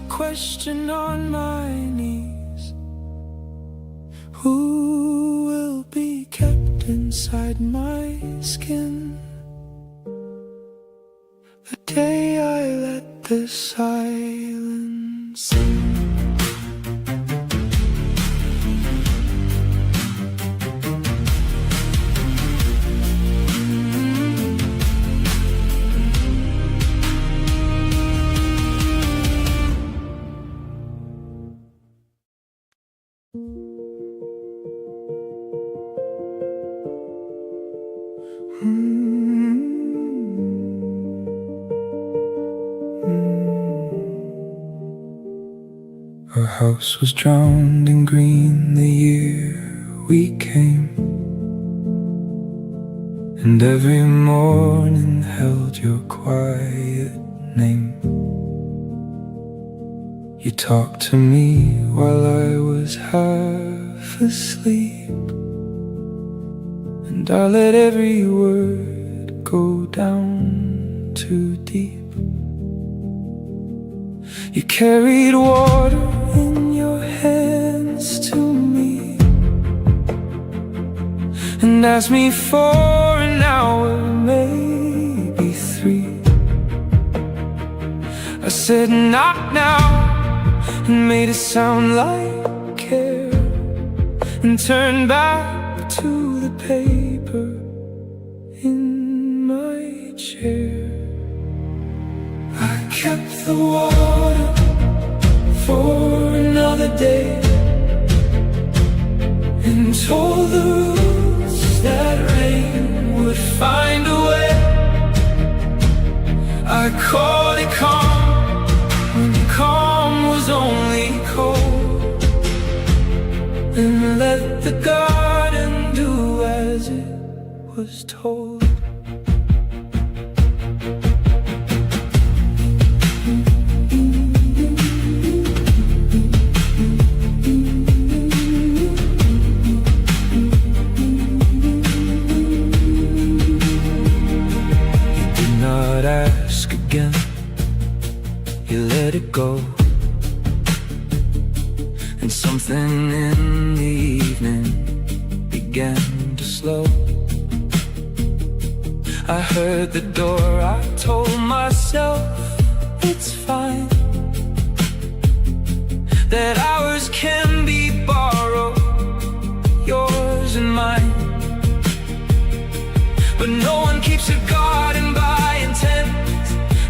Speaker 1: question on my knees. Who will be kept inside my skin the day I let this silence in? Our house was drowned in green the year we came, and every morning held your quiet name. You talked to me while I was half asleep, and I let every word go down too deep. You carried water in your hands to me and asked me for an hour, maybe 3. I said not now, and made it sound like care, and turned back to the paper in my chair. I kept the water for another day, and told the roots that rain would find a way. I called it calm when calm was only cold, and let the garden do as it was told. Ask again, you let it go, and something in the evening began to slow. I heard the door, I told myself it's fine, that ours can be borrowed, yours and mine. But no one keeps a garden by intent,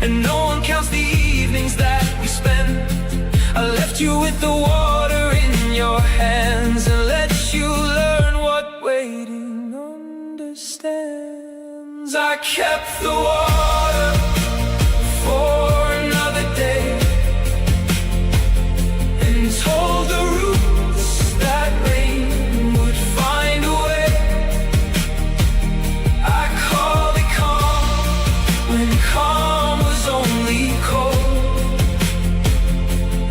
Speaker 1: and no one counts the evenings that we spend. I left you with the water in your hands, and let you learn what waiting understands. I kept the water for another day, and told the roots that rain would find a way. I called it calm when calm was only cold,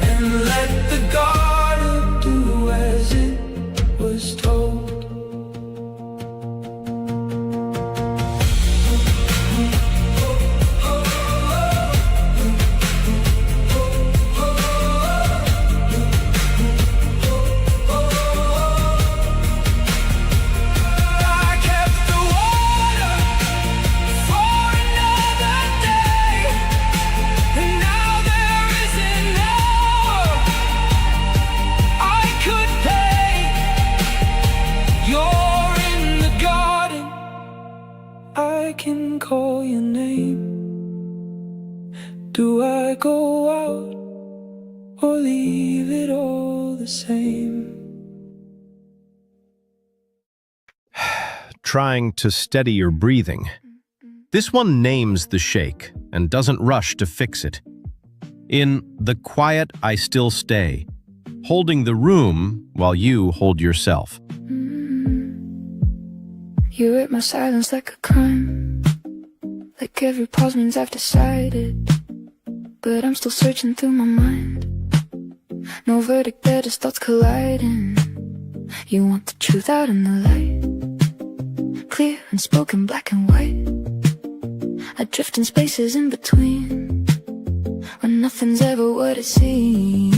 Speaker 1: and let the garden do as it was told. I can call your name. Do I go out or leave it all the same?
Speaker 2: Trying to steady your breathing. This one names the shake and doesn't rush to fix it. In the quiet, I still stay, holding the room while you hold yourself.
Speaker 3: You rip my silence like a crime, like every pause means I've decided, but I'm still searching through my mind. No verdict there, just thoughts colliding. You want the truth out in the light, clear and spoken, black and white. I drift in spaces in between, when nothing's ever what it seems.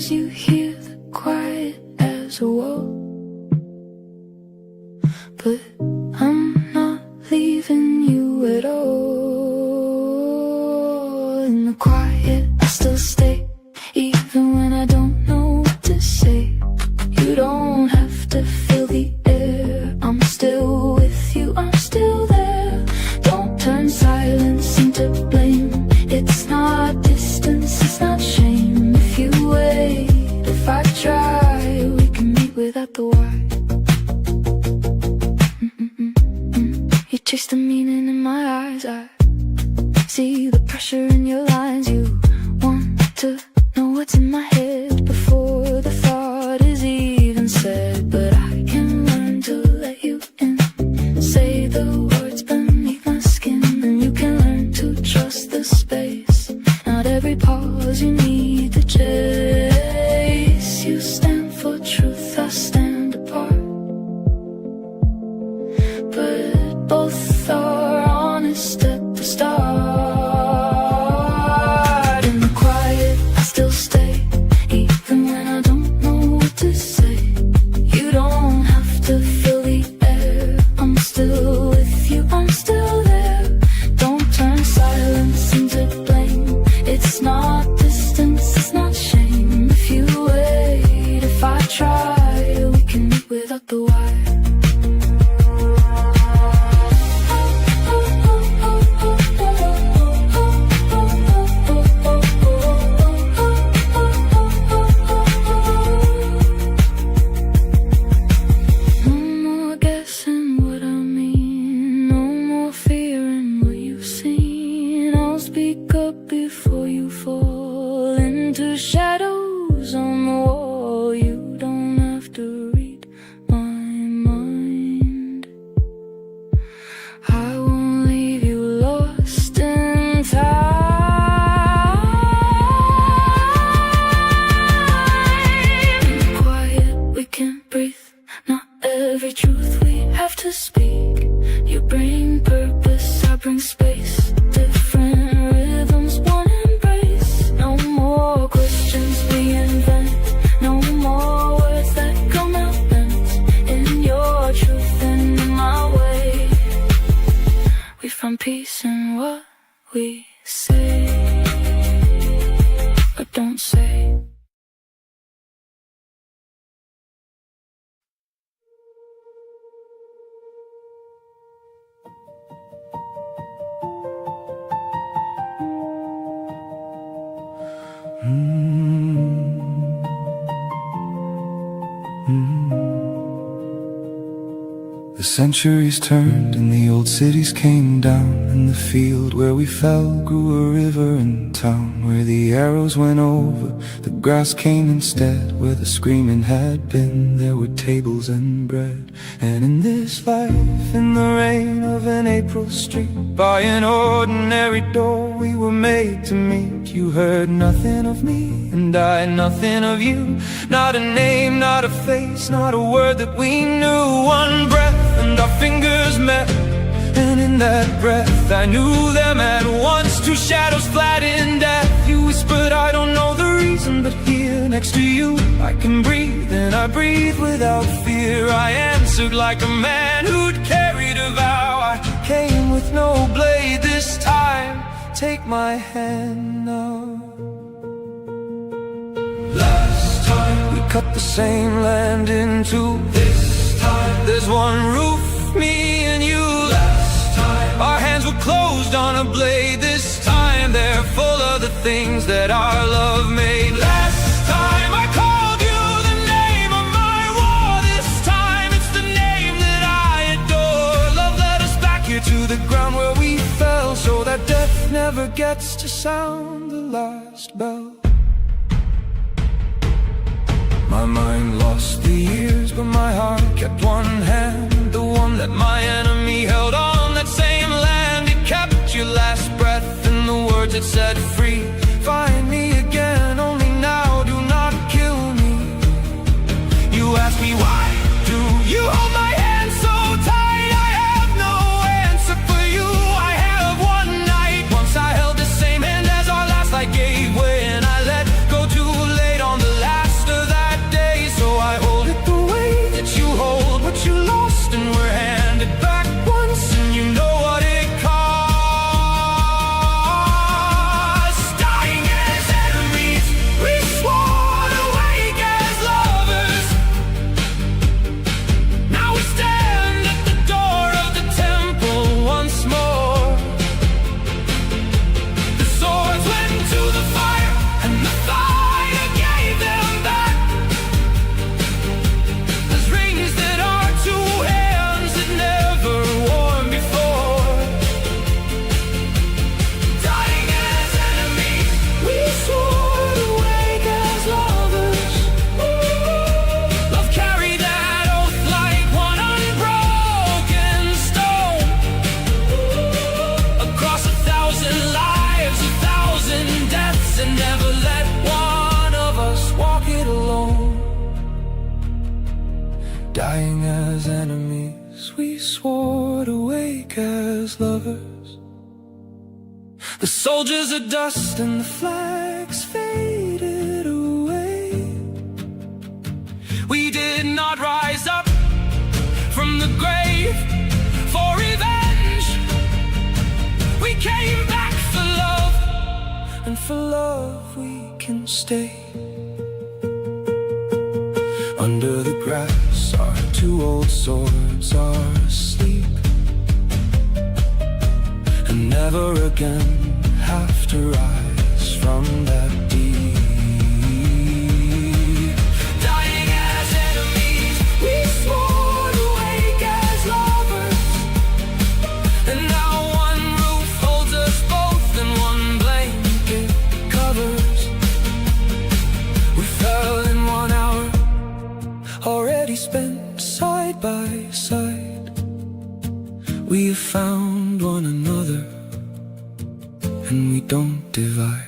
Speaker 3: You hear the quiet as a wall, but I'm not leaving you at all. In the quiet, I still stay, even when I don't know what to say. You don't have to fill the air, I'm still with you, I'm still there. Don't turn silence into blame. It's not distance, it's not shame. If you wait, if I try, we can meet without the why. You chase the meaning in my eyes, I see the pressure in your lines. You want to know what's in my head before the thought is even said. But I can learn to let you in, say the words beneath my skin, and you can learn to trust the space. Not every pause you need to chase. You stand for truth, I stand apart, but both are honest at the start. In the quiet, I still stay, even when I don't know what to say. You don't have to fill the air, I'm still with you, I'm still there. Don't turn silence into blame. It's not distance, it's not shame. If you wait, if I try, we can meet without the wire. filling space, different rhythms, one embrace. No more questions we invent, no more words that come out bent. In your truth and in my way, we find peace in what we say or don't say.
Speaker 1: The centuries turned and the old cities came down, and the field where we fell grew a river and town. Where the arrows went over, the grass came instead. Where the screaming had been, there were tables and bread. And in this life, in the rain of an April street, by an ordinary door we were made to meet. You heard nothing of me, and I nothing of you. Not a name, not a face, not a word that we knew. One breath and our fingers met, and in that breath I knew them at once. Two shadows flat in death. You whispered, I don't know the reason, but here next to you I can breathe, and I breathe without fear. I answered like a man who'd carried a vow. I came with no blade this time. Take my hand now. Last time we cut the same land in two. This time there's one roof, me and you. Last time our hands were closed on a blade. This time they're full of the things that our love made. Last time I called you the name of my war. This time it's the name that I adore. Love led us back here to the ground where we fell, so that death never gets to sound the last bell. My mind lost the years, but my heart kept one hand, the one that my enemy held on. That same land, it kept your last breath, and the words it said free. Find me again, only now do not kill me. You ask me why do you hold my hand so tight? I have no answer for you. I have one night, once I held the same hand as our last. I gave way and I let go too late on the last of that day. So I hold it the way that you hold what you lost, and we're handed back once, and you know what it costs. Dying as enemies, we swore to wake as lovers. Now we stand at the door of the temple once more. The swords went to the fire, and the fire gave them back. There's rings that are two hands that never worn before. Dying as enemies, we swore to wake as lovers. Love carried that oath like one unbroken stone. Across 1,000 lives, 1,000 deaths, and never let one of us walk it alone. Dying as enemies, we swore to wake as lovers. The soldiers are dust and the flags faded away. We did not rise up from the grave for revenge. We came back for love, and for love we can stay. Under the grass, our two old swords are asleep, and never again have to rise from that deep. Dying as enemies, we swore to wake as lovers, and now one roof holds us both, and one blanket covers. We fell in 1 hour, already spent side by side. We have found one another, and we don't divide.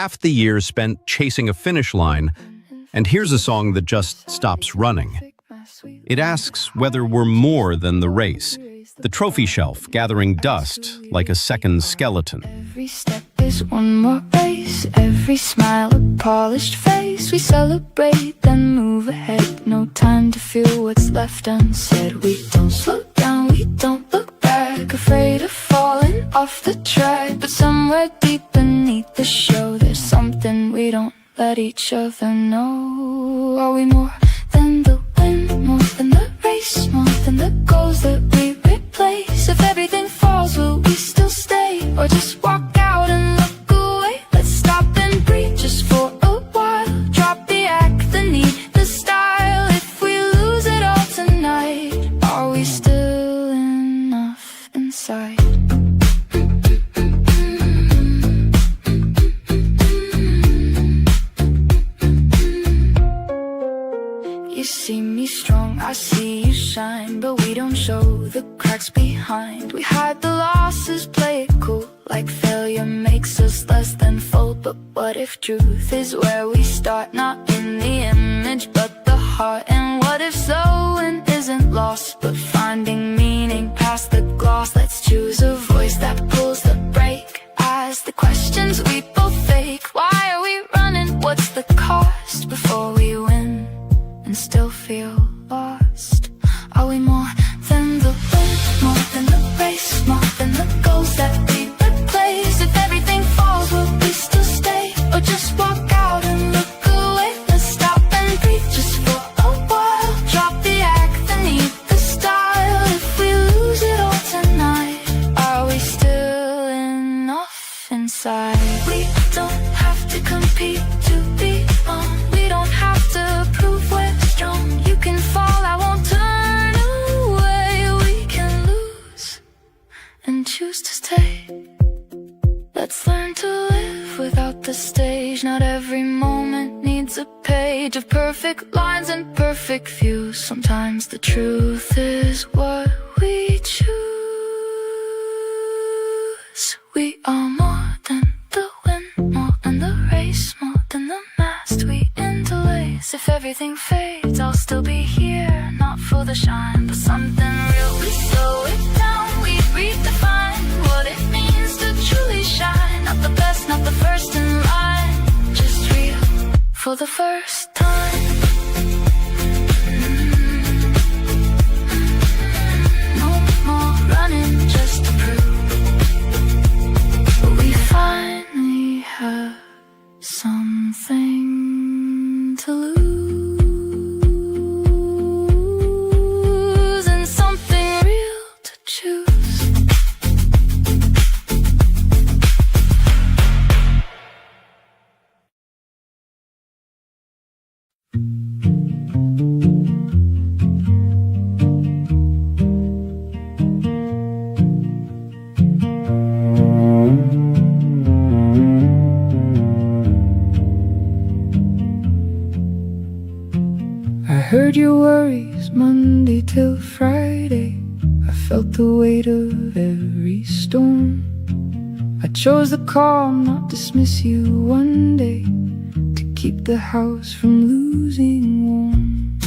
Speaker 2: half the year spent chasing a finish line, and here's a song that just stops running. It asks whether we're more than the race, the trophy shelf gathering dust like a second skeleton.
Speaker 3: Every step is one more race, every smile a polished face. We celebrate, then move ahead, no time to feel what's left unsaid. We don't slow down, we don't look back, afraid of falling off the track. But somewhere deep beneath the show, there's something we don't let each other know. Are we more than the win, more than the race, more than the goals that we replace? If everything falls, will we still stay, or just walk out and look away? Let's stop and breathe just for a while, drop the act, the need, the style. If we lose it all tonight, are we still enough inside? You see me strong, I see you shine, but we don't show the cracks behind. We hide the losses, play it cool, like failure makes us less than full. But what if truth is where we start, not in the image but the heart? And what if sowing isn't lost, but finding meaning past the gloss? Let's choose a voice that pulls the brake, ask the questions we both fake. Why are we running? What's the cost before we win and still feel lost? Are we more than the win, more than the race, more than the goals that we replace? If everything falls, will we still stay, or just walk out and look away? Let's stop and breathe just for a while, drop the act, the need, the style. If we lose it all tonight, are we still enough inside? We don't have to compete to be on, we don't have to prove we're strong. You can fall, I won't turn away. We can lose and choose to stay. Let's learn to live without the stage. Not every moment needs a page of perfect lines and perfect views. Sometimes the truth is what we choose. We are more than the win, more than the race, more than the mast we interlace. If everything fades, I'll still be here, not for the shine, but something real. We slow it down, we redefine what it means to truly shine. Not the best, not the first in line, just real for the first time. No more running just to prove we finally have something to lose and something real to choose. Heard your worries Monday till Friday. I felt the weight of every storm. I chose the calm, not dismiss you one day, to keep the house from losing warm.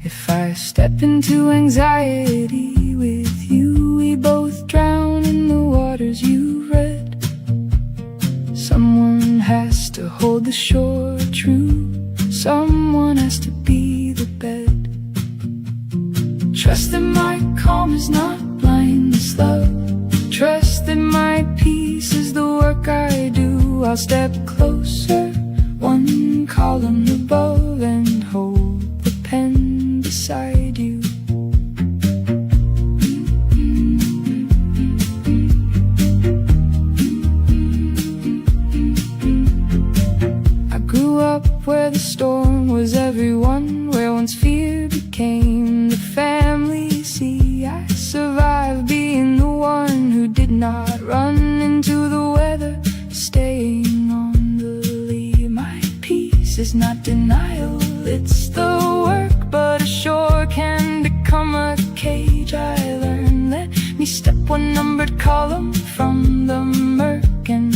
Speaker 3: If I step into anxiety with you, we both drown in the waters you read. Someone has to hold the shore true, someone has to be the bed. Trust that my calm is not blindness, love. Trust that my peace is the work I do. I'll step closer, one column above, and hold the pen beside you. Where the storm was everyone, where once fear became the family. See, I survived being the one who did not run into the weather, staying on the lee. My peace is not denial, it's the work, but a shore can become a cage. I learned, let me step one numbered column from the murk and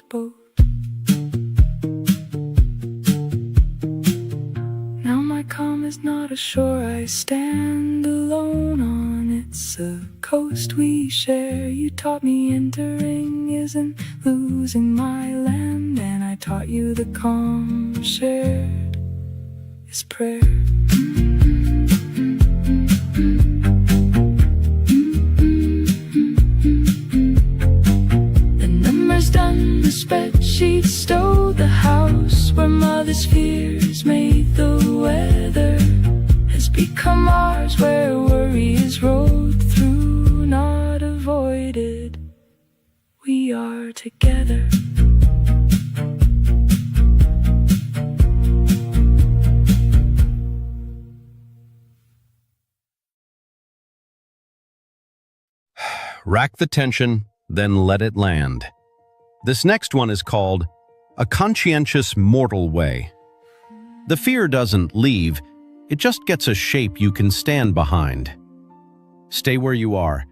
Speaker 1: boat. Now my calm is not a shore I stand alone on. It's a coast we share. You taught me entering isn't losing my land, and I taught you the calm shared is prayer. The numbers done, the spreadsheet stowed, the house where mother's fears made the weather has become ours, where worry is rode through, not avoided. We are together.
Speaker 2: Rack the tension, then let it land. This next one is called A Conscientious Mortal Way. The fear doesn't leave, it just gets a shape you can stand behind. Stay where you are.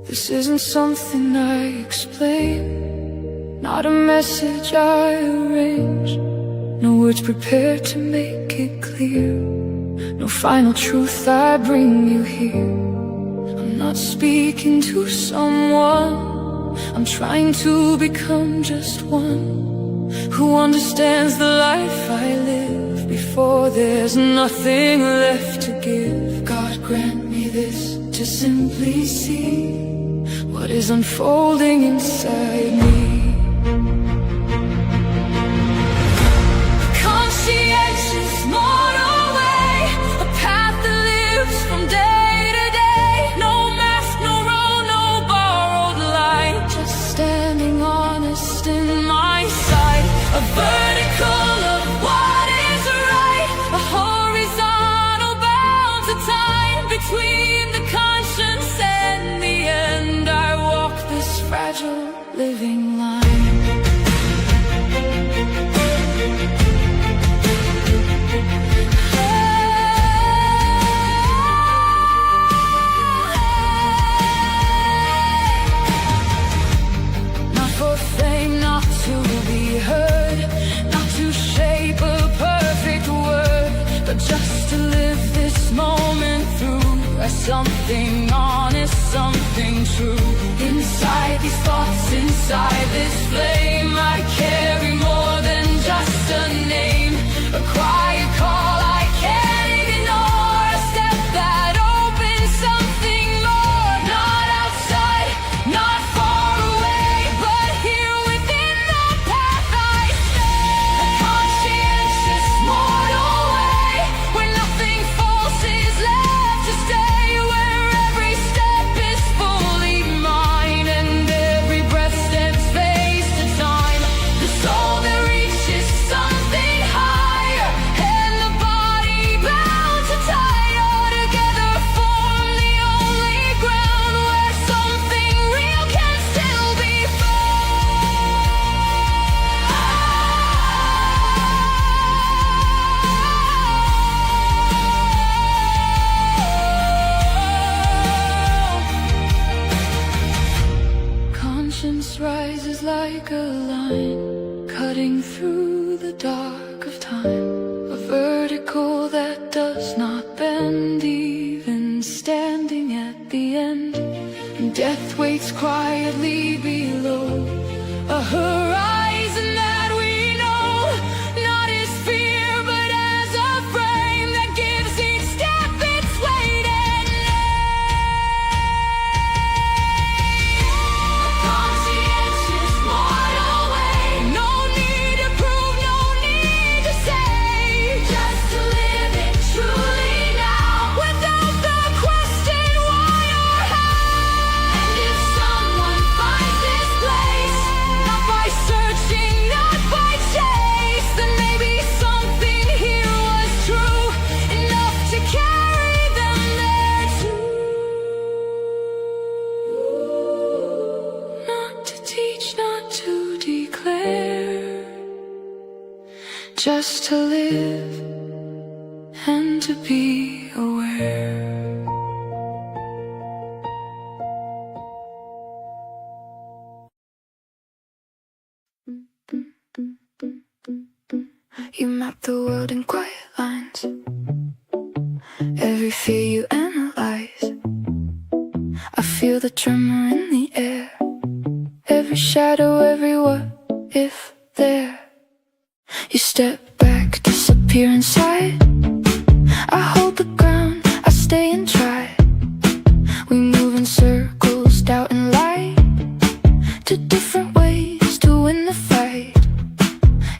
Speaker 1: This isn't something I explain, not a message I arrange. No words prepared to make it clear, no final truth I bring you here. I'm not speaking to someone, I'm trying to become just one who understands the life I live before there's nothing left to give. God grant me this, to simply see what is unfolding inside me. Conscientious mortal way, a path that lives from day to day. No mask, no role, no borrowed light, just standing honest in my sight. A vertical of what is right, a horizontal bound to time between the conscience and the end. I walk this fragile living line. Not for fame, not to be heard, not to shape a perfect word, but just to live this moment through as something honest, something true. Inside these thoughts, inside this flame, I carry more than just a name, a quiet call I can't ignore, a step that opens something more. Not outside, not far away, but here within the path I stay. A conscientious mortal way, where nothing false is left to stay, where every step is fully mine and every breath steps face to time. The soul that reaches something higher, and the body bound to tie, all together form the only ground where something real can still be found. Conscience rises like a line, cutting through the dark of time, a vertical that does not bend, even standing at the end. And death waits quietly below, a horizon that we know, not as fear but as a frame that gives each step its weight and conscientious mortal way. No need to prove, no need to say, just to live it truly now, without the question why or how. And if someone finds this place, not by searching, not by chase, then maybe something here was true, enough to carry them there too. Not to teach, not to declare, just to live and to be aware.
Speaker 3: You map the world in quiet lines. Every fear you analyze. I feel the tremor in the air. Every shadow, every what if there. You step back, disappear inside. I hold the ground, I stay and try. We move in circles, doubt and light, to different ways to win the fight.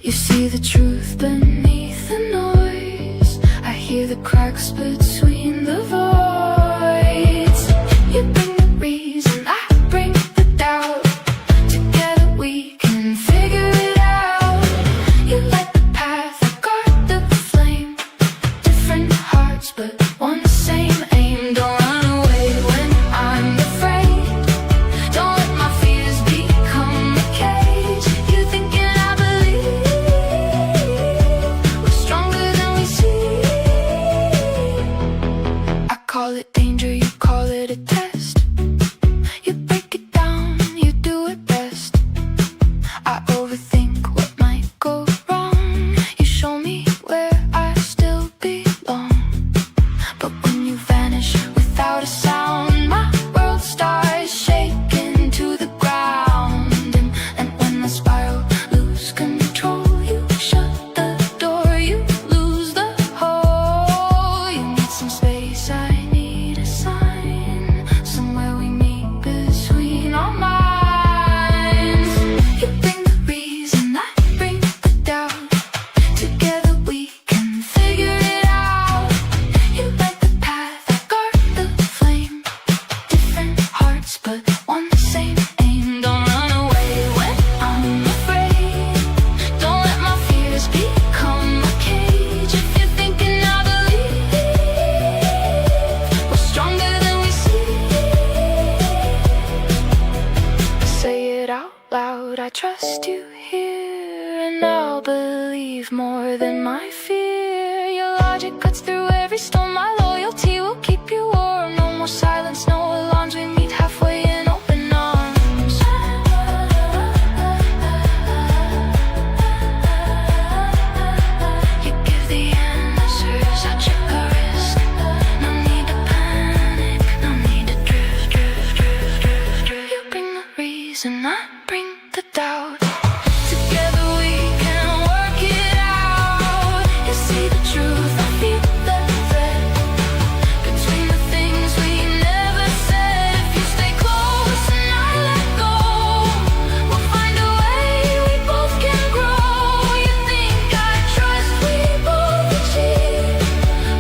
Speaker 3: You see the truth beneath the noise. I hear the cracks between the voids. You bring the reason, I bring the doubt. Together we can figure it out. You light the path, I guard the flame. Different hearts but one same aim. Don't run away when I'm afraid. Don't let my fears become a cage. You thinking I believe we're stronger than we see. I call it danger, you call it a test. You break it down, you do it best. I overthink what might go wrong. You show me where I still belong. But when you vanish without a sound, my world starts shaking to the ground. And when the spiral lose control, you shut the door, you lose the whole. You need some space, I need a sign. Somewhere we meet between our minds. You bring the reason, I bring the doubt. Together we can figure it out. You light the path, I guard the flame. Different hearts but one same aim. Don't run away when I'm afraid. Don't let my fears become a cage. If you're thinking I believe we're stronger than we see. Say it out loud, I trust you here, and I'll believe more than my fear. Your logic cuts through every storm, my loyalty will keep you warm. No more silence, no alarms, we meet halfway in open arms. You give the answers at your risk. No need to panic, no need to drift, drift, drift, drift, drift. You bring the reason, I bring the doubt. Together we can work it out. You see the truth, I feel the thread between the things we never said. If you stay close and I let go, we'll find a way, we both can grow. You think I trust, we both achieve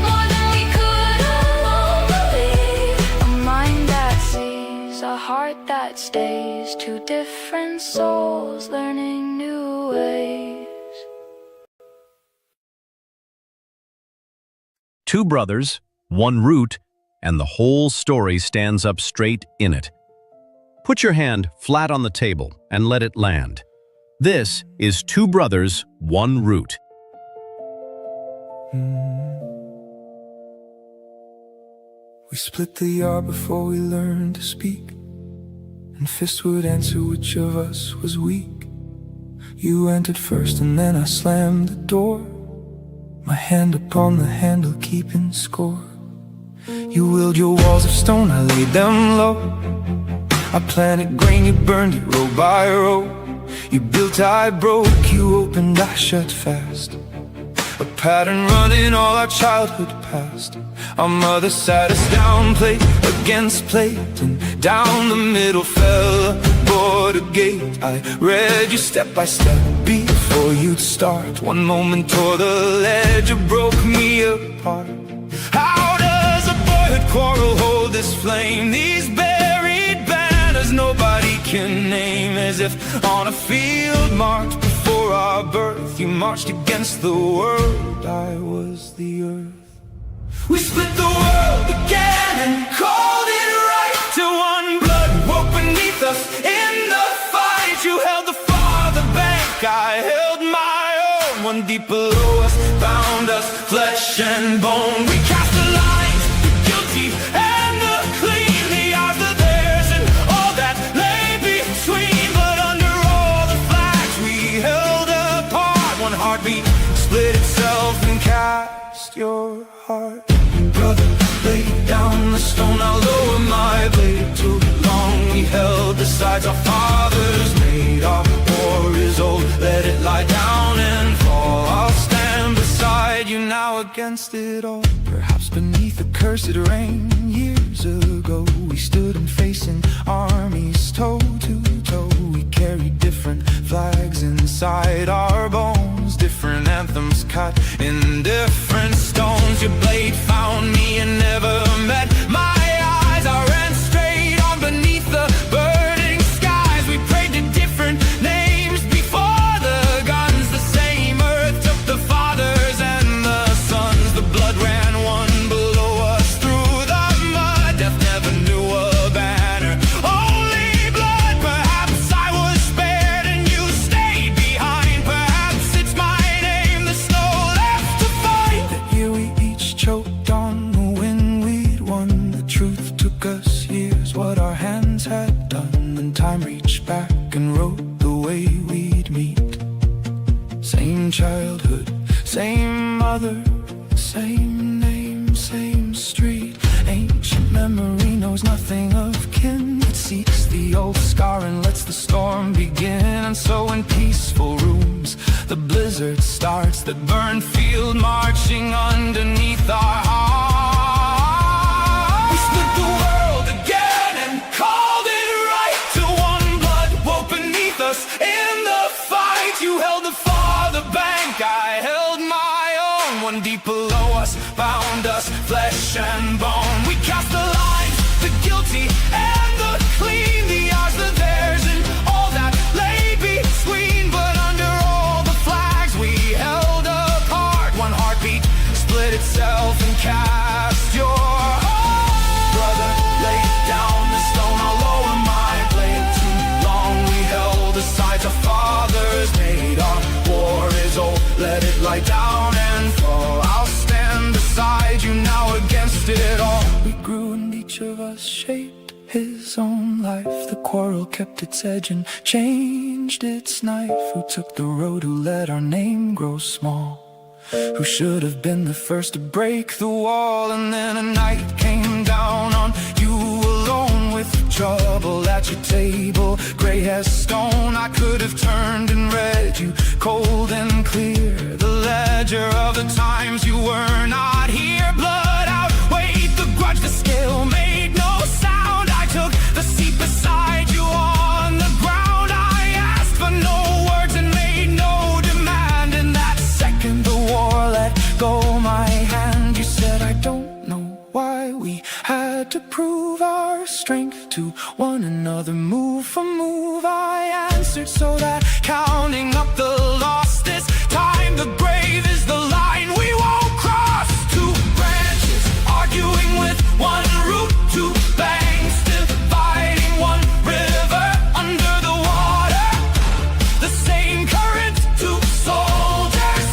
Speaker 3: more than we could alone believe. A mind that sees, a heart that stays. Two different souls learning new ways.
Speaker 2: Two brothers, one root, and the whole story stands up straight in it. Put your hand flat on the table and let it land. This is Two Brothers, One Root.
Speaker 1: We split the yard before we learned to speak, and fist would answer which of us was weak. You entered first and then I slammed the door, my hand upon the handle keeping score. You willed your walls of stone, I laid them low. I planted grain, you burned it row by row. You built, I broke, you opened, I shut fast. A pattern running all our childhood past. Our mother sat us down, plate against plate, and down the middle fell a border gate. I read you step by step before you'd start. One moment tore the ledger, broke me apart. How does a boyhood quarrel hold this flame? These buried banners nobody can name. As if on a field marked before our birth, you marched against the world, I was the earth. We split the world again and called it right, till one blood woke beneath us in the fight. You held the farther bank, I held my own. One deep below us, bound us, flesh and bone. We cast the lines, the guilty and the clean, the odds are theirs and all that lay between. But under all the flags we held apart, one heart. Brother, lay down the stone, I'll lower my blade. Too long we held the sides our fathers made. Our war is old, let it lie down and fall. I'll stand beside you now against it all. Perhaps beneath the cursed rain, years ago we stood and facing armies toe to toe. We carried different flags inside our bones, different anthems cut in different stones. Your blade found me and never met my eyes. I ran straight on beneath the burning skies. We prayed to different names before the guns. The same earth took the fathers and the sons. The blood ran one below us through the mud. Death never knew a banner, only blood. Perhaps I was spared and you stayed behind. Perhaps it's my name the snow left to fight. That year we each choked on the wind we'd won. The truth took us years, what our hands had done. And time reached back and wrote the way we'd meet. Same childhood, same mother, same name, same street. Ancient memory knows nothing of kin. It seeks the old scar and lets the storm begin. And so in peaceful rooms the blizzard starts that burn field marching underneath our hearts. We split the world again and called it right, till one blood woke beneath us in the fight. You held the farther bank, I held my own. One deep below us bound us flesh and bone. We cast the lines, the guilty and the clean, the ours, the theirs, and all that lay between. But under all the flags we held apart, one heartbeat split itself and cast your heart. Brother, lay down the stone, I'll lower my blade. Too long we held the sides our fathers made. Our war is old, let it lie down and fall. I'll stand beside you now against it all. We grew and each of us shaped his own life. The quarrel kept its edge and changed its knife. Who took the road, who let our name grow small? Who should have been the first to break the wall? And then a night came down on you alone, with trouble at your table, gray as stone. I could have turned and read you cold and clear, the ledger of the times you were not here. Blood outweighed the grudge, the scale made no sound. I took the seat beside you on the ground. I asked for no words and made no demand. In that second the war let go my hand. You said I don't know why we had to prove our strength to one another, move for move. I answered so that counting up the loss this time, the grave is the line we won't cross. Two branches arguing with one root, two banks dividing one river under the water. The same current, two soldiers,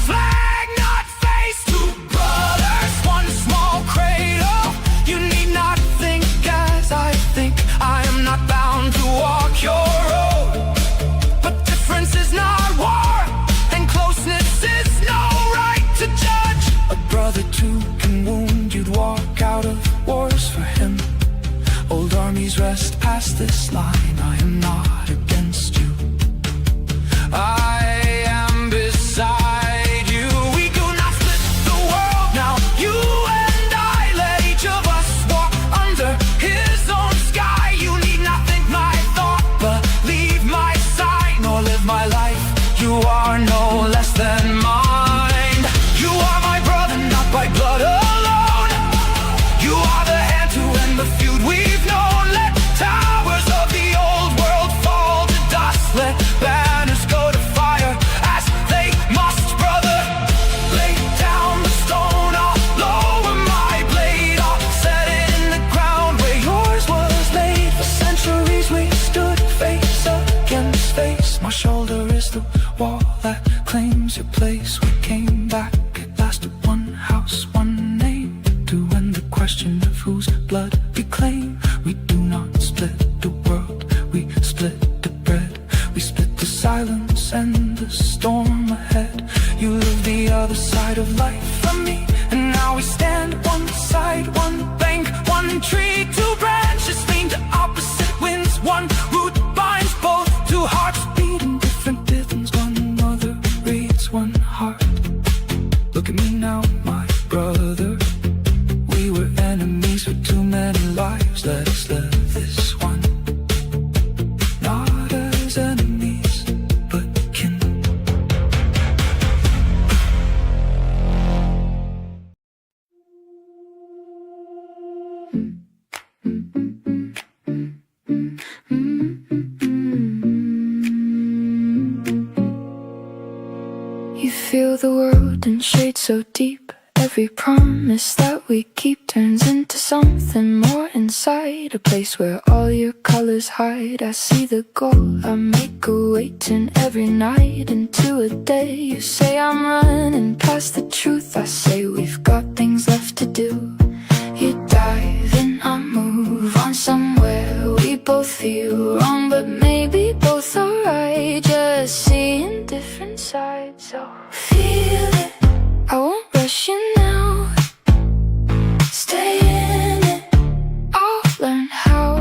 Speaker 1: flag not face, two brothers, one small cradle. You need not think as I think, I am not bound to walk your road. But difference is not war, and closeness is no right to judge. A brother too can wound, you'd walk out of wars for him. Old armies rest past this line, I am not against you, I am beside you. We do not split the world now, you and I. Let each of us walk under his own sky. You need not think my thought, but leave my side, nor live my life. You are no less than mine. You are my brother, not by blood alone. You are the hand to end the feud we've known. Let towers of the old world fall to dust. Let banners go to fire as they must. Brother, lay down the stone, I'll lower my blade. I'll set it in the ground where yours was laid. For centuries we stood face against face. My shoulder is the wall that claims your place. We came back at last to one house, one name, to end the question of whose blood we claim. We do not split the world, we split the bread. We split the silence and the storm ahead. You live the other side of life from me, and now now we stand one side, one bank, one tree, two branches lean to opposite winds, one root binds both, two hearts beating different rhythms, one mother reads one heart. Look at me now, my brother. We were enemies for too many lives. Let us live this one, not as enemies, but kin.
Speaker 3: You feel the world in shade so deep. Every promise that we keep turns into something more inside. A place where all your colors hide. I see the goal, I make a waiting every night into a day. You say I'm running past the truth, I say we've got things left to do. You dive in, I move on somewhere. We both feel wrong, but maybe both alright. Just seeing different sides, so feel it. I won't rush you now. Stay in it, I'll learn how.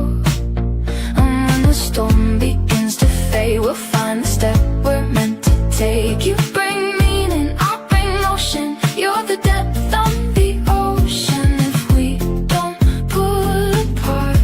Speaker 3: And when the storm begins to fade, we'll find the step we're meant to take. You bring meaning, I bring motion. You're the depth, I'm the ocean. If we don't pull apart,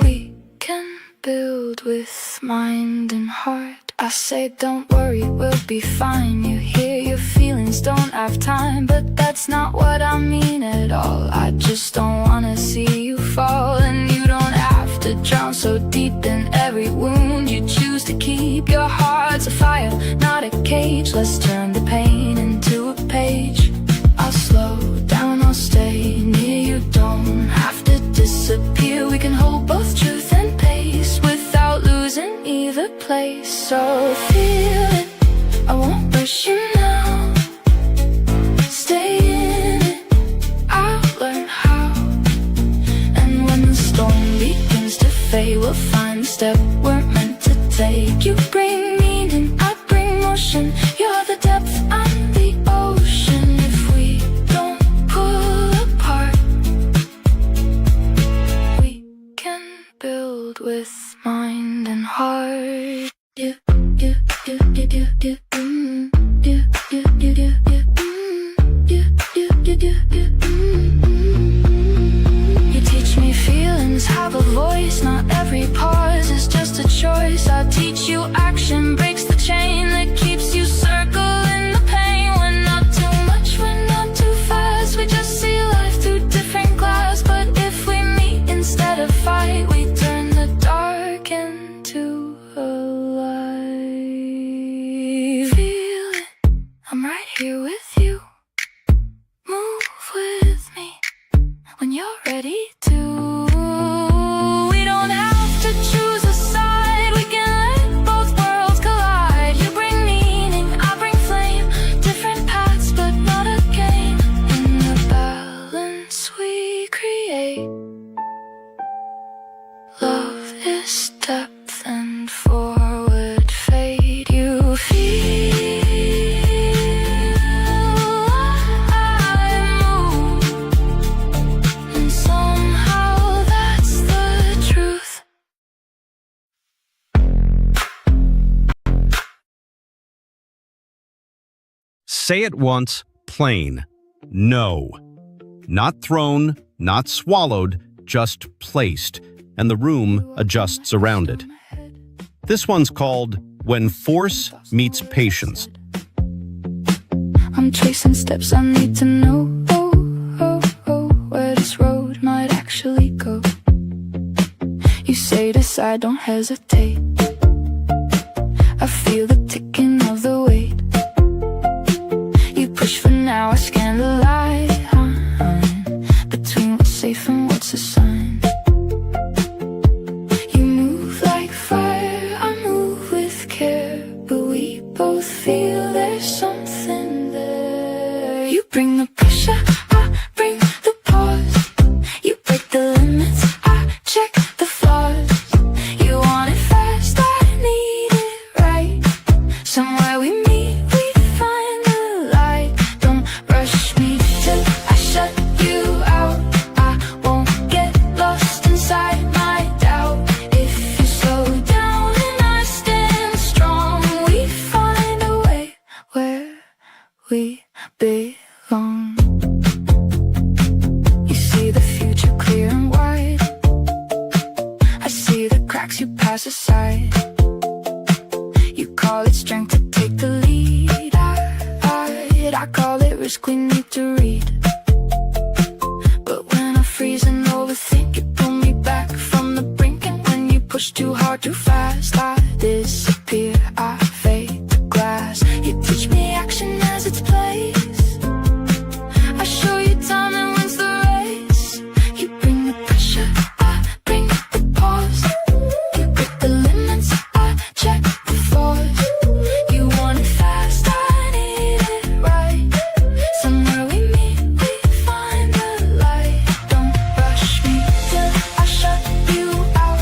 Speaker 3: we can build with mind and heart. I say don't worry, we'll be fine. You hear your feelings, don't have time, but that's not what I mean at all. I just don't wanna see you fall, and you don't have to drown so deep in every wound. You choose to keep your heart's a fire, not a cage. Let's turn the pain into a page. I'll slow down, I'll stay near you. Don't have to disappear. We can hold both truth and pace without losing either place. So feel it, I won't rush you now. Stay in it, I'll learn how. And when the storm begins to fade, we'll find the step we're meant to take. You bring meaning, I bring motion. You're the depth, I'm the ocean. If we don't pull apart, we can build with mind and heart. You teach me feelings have a voice. Not every pause is just a choice. I teach you action breaks the chain that keeps you circling the pain. We're not too much, we're not too fast. We just see life through different glass. But if we meet instead of fight, we turn the dark into alive. Feel it, I'm right here with you. Move with me when you're ready to. We don't have to choose a side. We can let both worlds collide. You bring meaning, I bring flame. Different paths, but not a game. In the balance we create, love is depth and forward fade. You feel I move, and somehow that's the truth.
Speaker 2: Say it once, plain. No. Not thrown, not swallowed, just placed, and the room adjusts around it. This one's called When Force Meets Patience.
Speaker 3: I'm tracing steps I need to know. Where this road might actually go. You say decide, don't hesitate. I feel the ticking of the weight. You push for now, I scan the line between what's safe and what's a sign. You move like fire, I move with care, but we both feel there's something there. You bring the pressure, I bring the pause. You break the limits, I check the flaws. You want it fast, see the cracks you pass aside. You call it strength to take the lead. I call it risk, we need to read. But when I freeze and overthink, you pull me back from the brink. And when you push too hard, too fast, I disappear, I fade to glass. You teach me action as its place. I show you time and wins the race. You bring the pressure, I bring the pause. You break the limits, I check the force. You want it fast, I need it right. Somewhere we meet, we find the light. Don't rush me till I shut you out.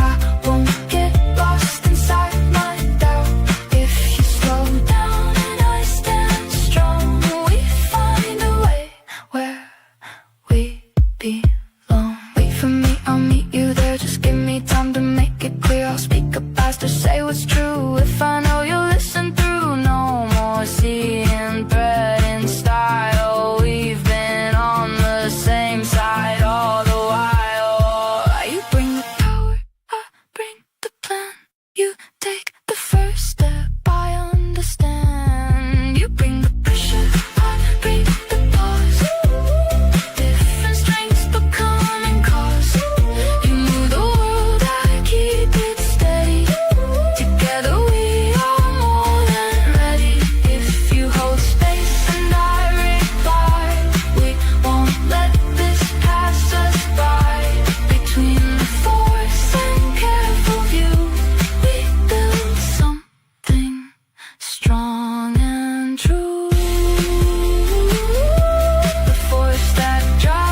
Speaker 3: I won't get lost inside my doubt. If you slow down and I stand strong, we find a way where we belong. Wait for me, I'll meet you there. Just give me time to make it clear. I'll speak up faster, say what's true. If I know you'll listen through, no more seeing thread in style. We've been on the same side all the while. You bring the power, I bring the plan. You take the first step, I understand. You bring the pressure, I bring the pause. Different strengths but common cause. You move the world, I keep it steady. Together we are more than ready. If you hold space and I reply, we won't let this pass us by. Between the force and careful view, we build something strong and true. The force that drives,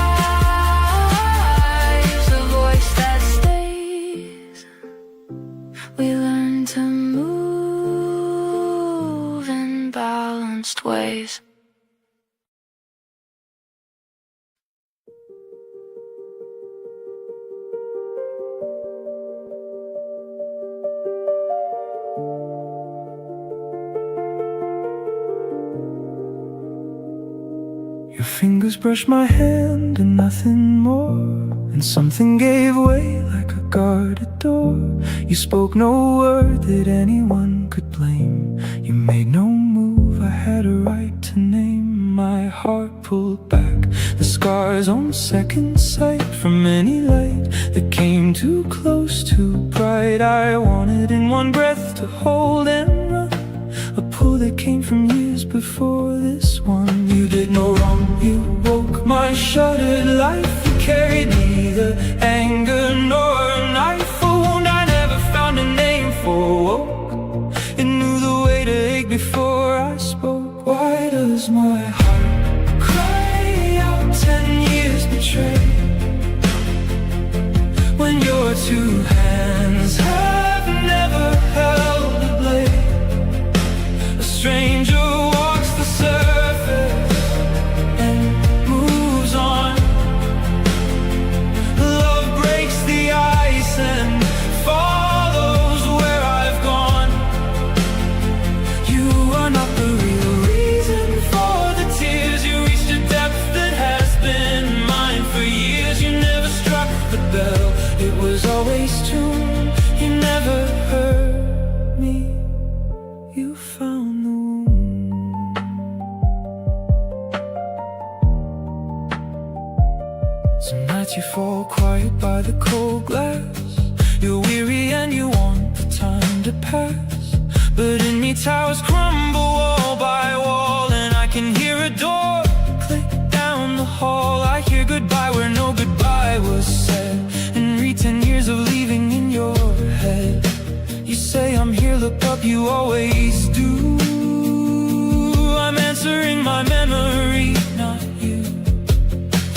Speaker 3: the voice that stays. We learn to move in balanced ways.
Speaker 1: Your fingers brushed my hand and nothing more, and something gave way like a guarded door. You spoke no word that anyone could blame. You made no move I had a right to name. My heart pulled back, the scars on second sight from any light that came too close, too bright. I wanted in one breath to hold and run, a pull that came from years before this one. You did no wrong, you woke my shuttered life. You carried neither anger nor a knife, a wound I never found a name for. It knew the way to ache before I spoke. Why does my heart cry out 10 years betrayed, when your two hands have never held a blade? A stranger walks the surface and moves on. Love breaks the ice and follows where I've gone. You are not the real reason for the tears. You reached a depth that has been mine for years. You never struck the bell, it was always tuned. You never heard me, you found the wound. Some nights you fall quiet by the cold glass. You're weary and you want the time to pass, but in me towers crumble wall by wall, and I can hear a door click down the hall. I hear goodbye where no goodbye was said, and read 10 years of leaving in your head. You say I'm here, look up, you always do. I'm answering my memory, not you.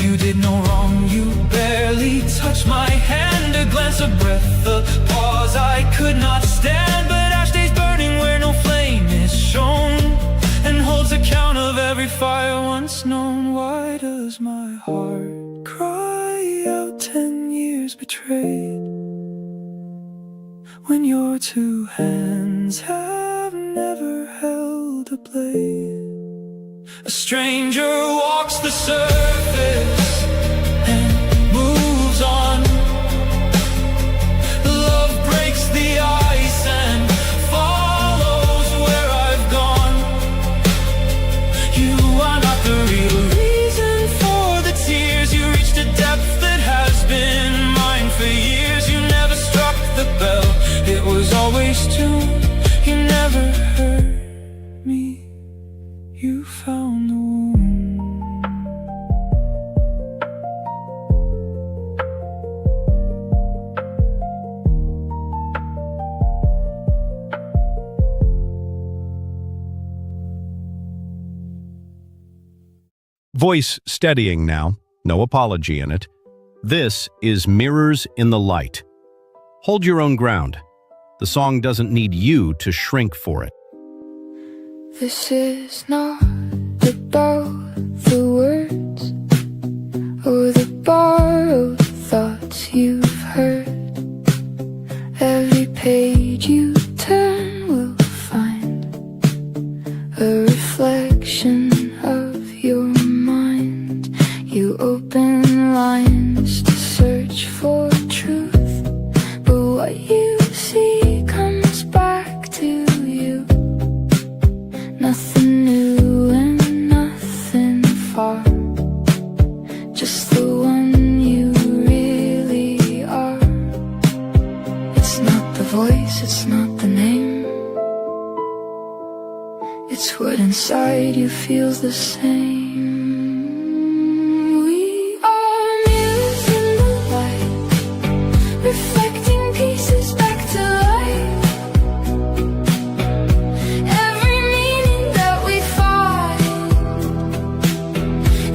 Speaker 1: You did no wrong, you barely touched my hand. A glance, a breath, a pause I could not stand. But ash stays burning where no flame is shown, and holds account of every fire once known. Why does my heart cry out 10 years betrayed, when your two hands have never held a blade? A stranger walks the surface and moves on.
Speaker 4: Voice steadying now, no apology in it.
Speaker 2: This is Mirrors in the Light. Hold your own ground. The song doesn't need you to shrink for it.
Speaker 3: This is not about the words or the borrowed thoughts you've heard. Every page you turn will find a reflection of your mind. You open lines to search for truth, but what you see comes back to you. Nothing new and nothing far, just the one you really are. It's not the voice, it's not the name, it's what inside you feels the same. We are mirrors in the light, reflecting pieces back to life. Every meaning that we find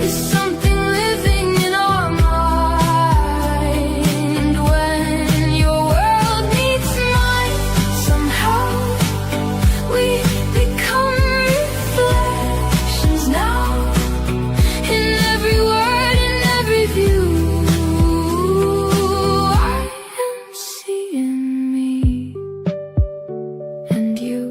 Speaker 3: is something living in our mind. When your world meets mine, somehow we become reflections now. In every word, in every view, I am seeing me and you.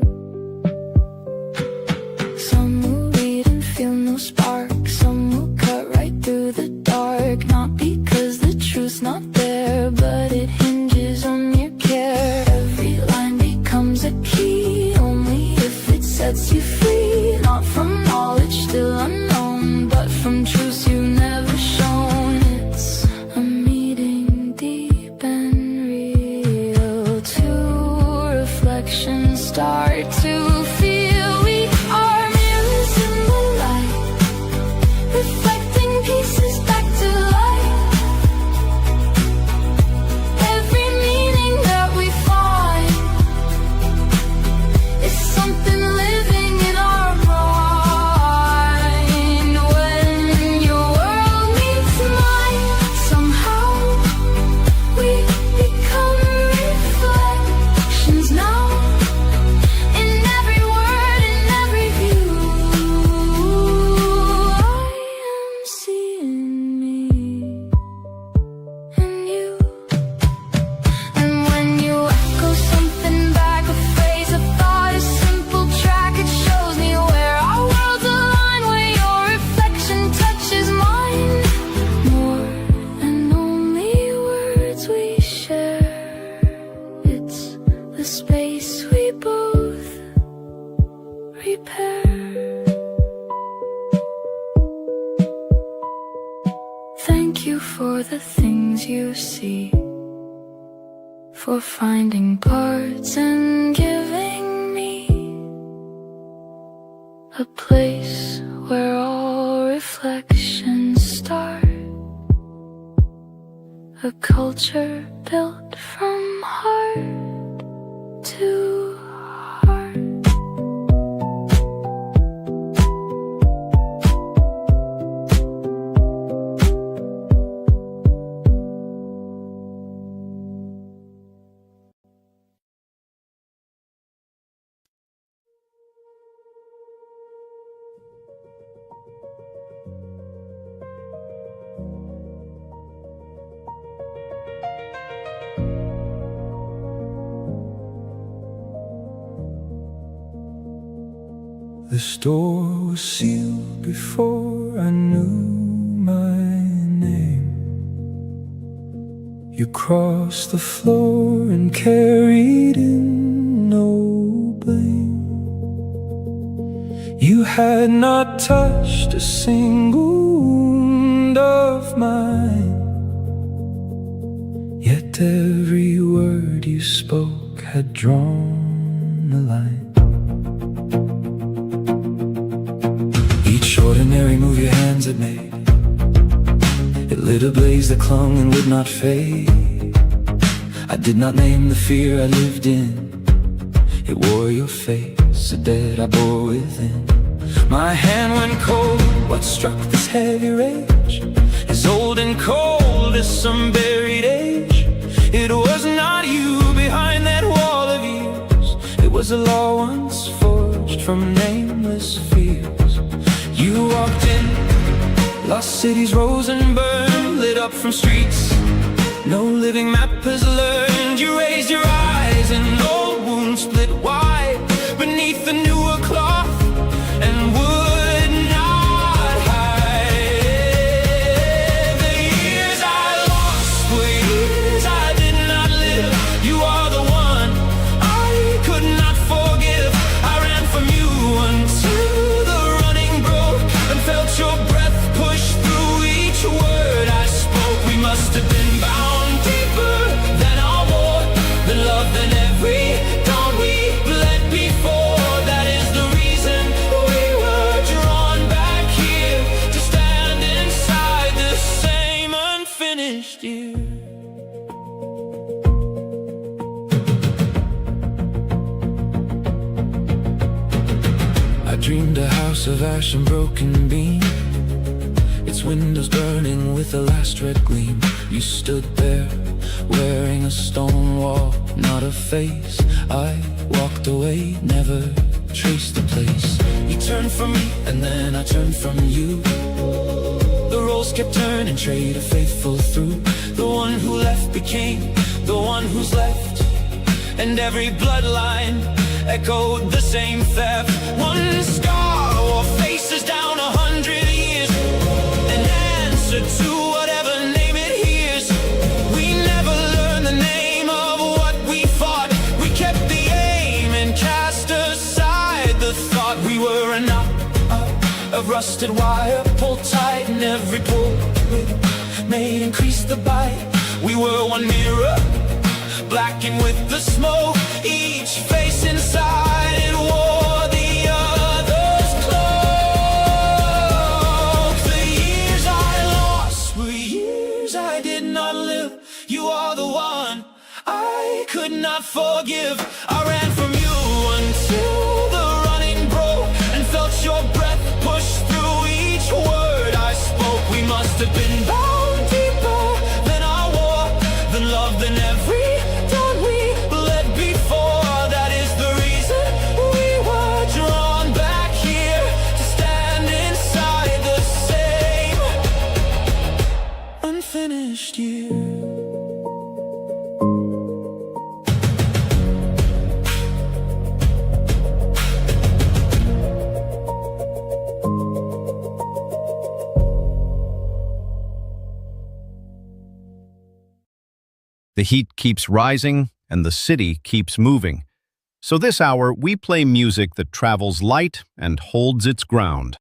Speaker 3: Some will read and feel no spark, some will cut right through the dark. Not because the truth's not there, but it hinges on your care. Every line becomes a key, only if it sets you free. Not from knowledge still unknown, but from truths you've never shown. It's a meeting deep and real. Two reflections start to feel. We are mirrors in the light, reflecting pieces back to life. Every meaning that we find is something living in our mind. When your world meets mine, somehow we become reflections now. In every word, in every view, I am seeing me and you. And when you echo something back, a phrase, a thought, a simple track, it shows me where our worlds align, where your reflection touches mine. More than only words we share, it's the space we both repair. Thank you for the things you see, for finding parts and giving me a place where all reflections start. A culture built from heart to heart.
Speaker 1: This door was sealed before I knew my name. You crossed the floor and carried in no blame. You had not touched a single wound of mine, yet every word you spoke had drawn a line. Each ordinary move your hands had made, it lit a blaze that clung and would not fade. I did not name the fear I lived in, it wore your face, a debt I bore within. My hand went cold. What struck this heavy rage is old and cold as some buried age. It was not you behind that wall of years. It was a law once forged from nameless fears. You walked in, lost cities rose and burned, lit up from streets no living map has learned. You raised your eyes and old wounds split wide beneath the newer cloth and would not hide. The years I lost were years I did not live. You are the one I could not forgive. I ran from you until the running broke and felt your breath push through each word I spoke. We must have been bound deeper than our war, than love than every dawn we bled before. That is the reason we were drawn back here to stand inside the same unfinished year. I dreamed a house of ash and broken beam, its windows burning with a last red gleam. You stood there, wearing a stone wall, not a face. I walked away, never traced the place. You turned from me, and then I turned from you. The roles kept turning, trade a faithful through. The one who left became the one who's left, and every bloodline echoed the same theft. One scar or faces down 100 years, an answer to whatever name it hears. We never learned the name of what we fought. We kept the aim and cast aside the thought. We were a knot of rusted wire, pulled tight, and every pull made increase the bite. We were one mirror, blackened with the smoke. Each face inside it wore the other's cloak. The years I lost were years I did not live. You are the one I could not forgive. I ran from you until the running broke and felt your breath push through each word I spoke. We must have been bound deeper than our war, than love, than every dawn we bled before. That is the reason we were drawn back here to stand inside the same unfinished year.
Speaker 2: The heat keeps rising, and the city keeps moving. So this hour, we play music that travels light and holds its ground.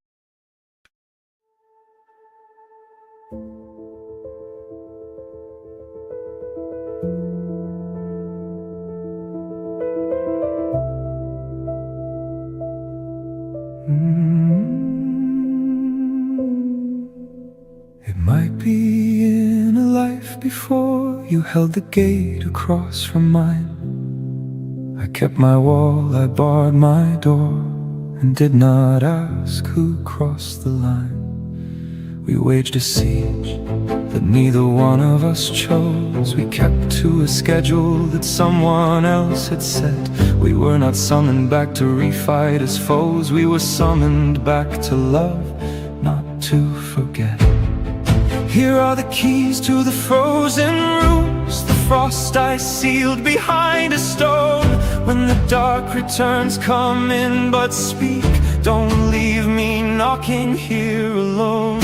Speaker 1: It might be in a life before you held the gate across from mine. I kept my wall, I barred my door, and did not ask who crossed the line. We waged a siege that neither one of us chose. We kept to a schedule that someone else had set. We were not summoned back to refight as foes. We were summoned back to love, not to forget. Here are the keys to the frozen rooms, the frost ice sealed behind a stone. When the dark returns, come in but speak. Don't leave me knocking here alone.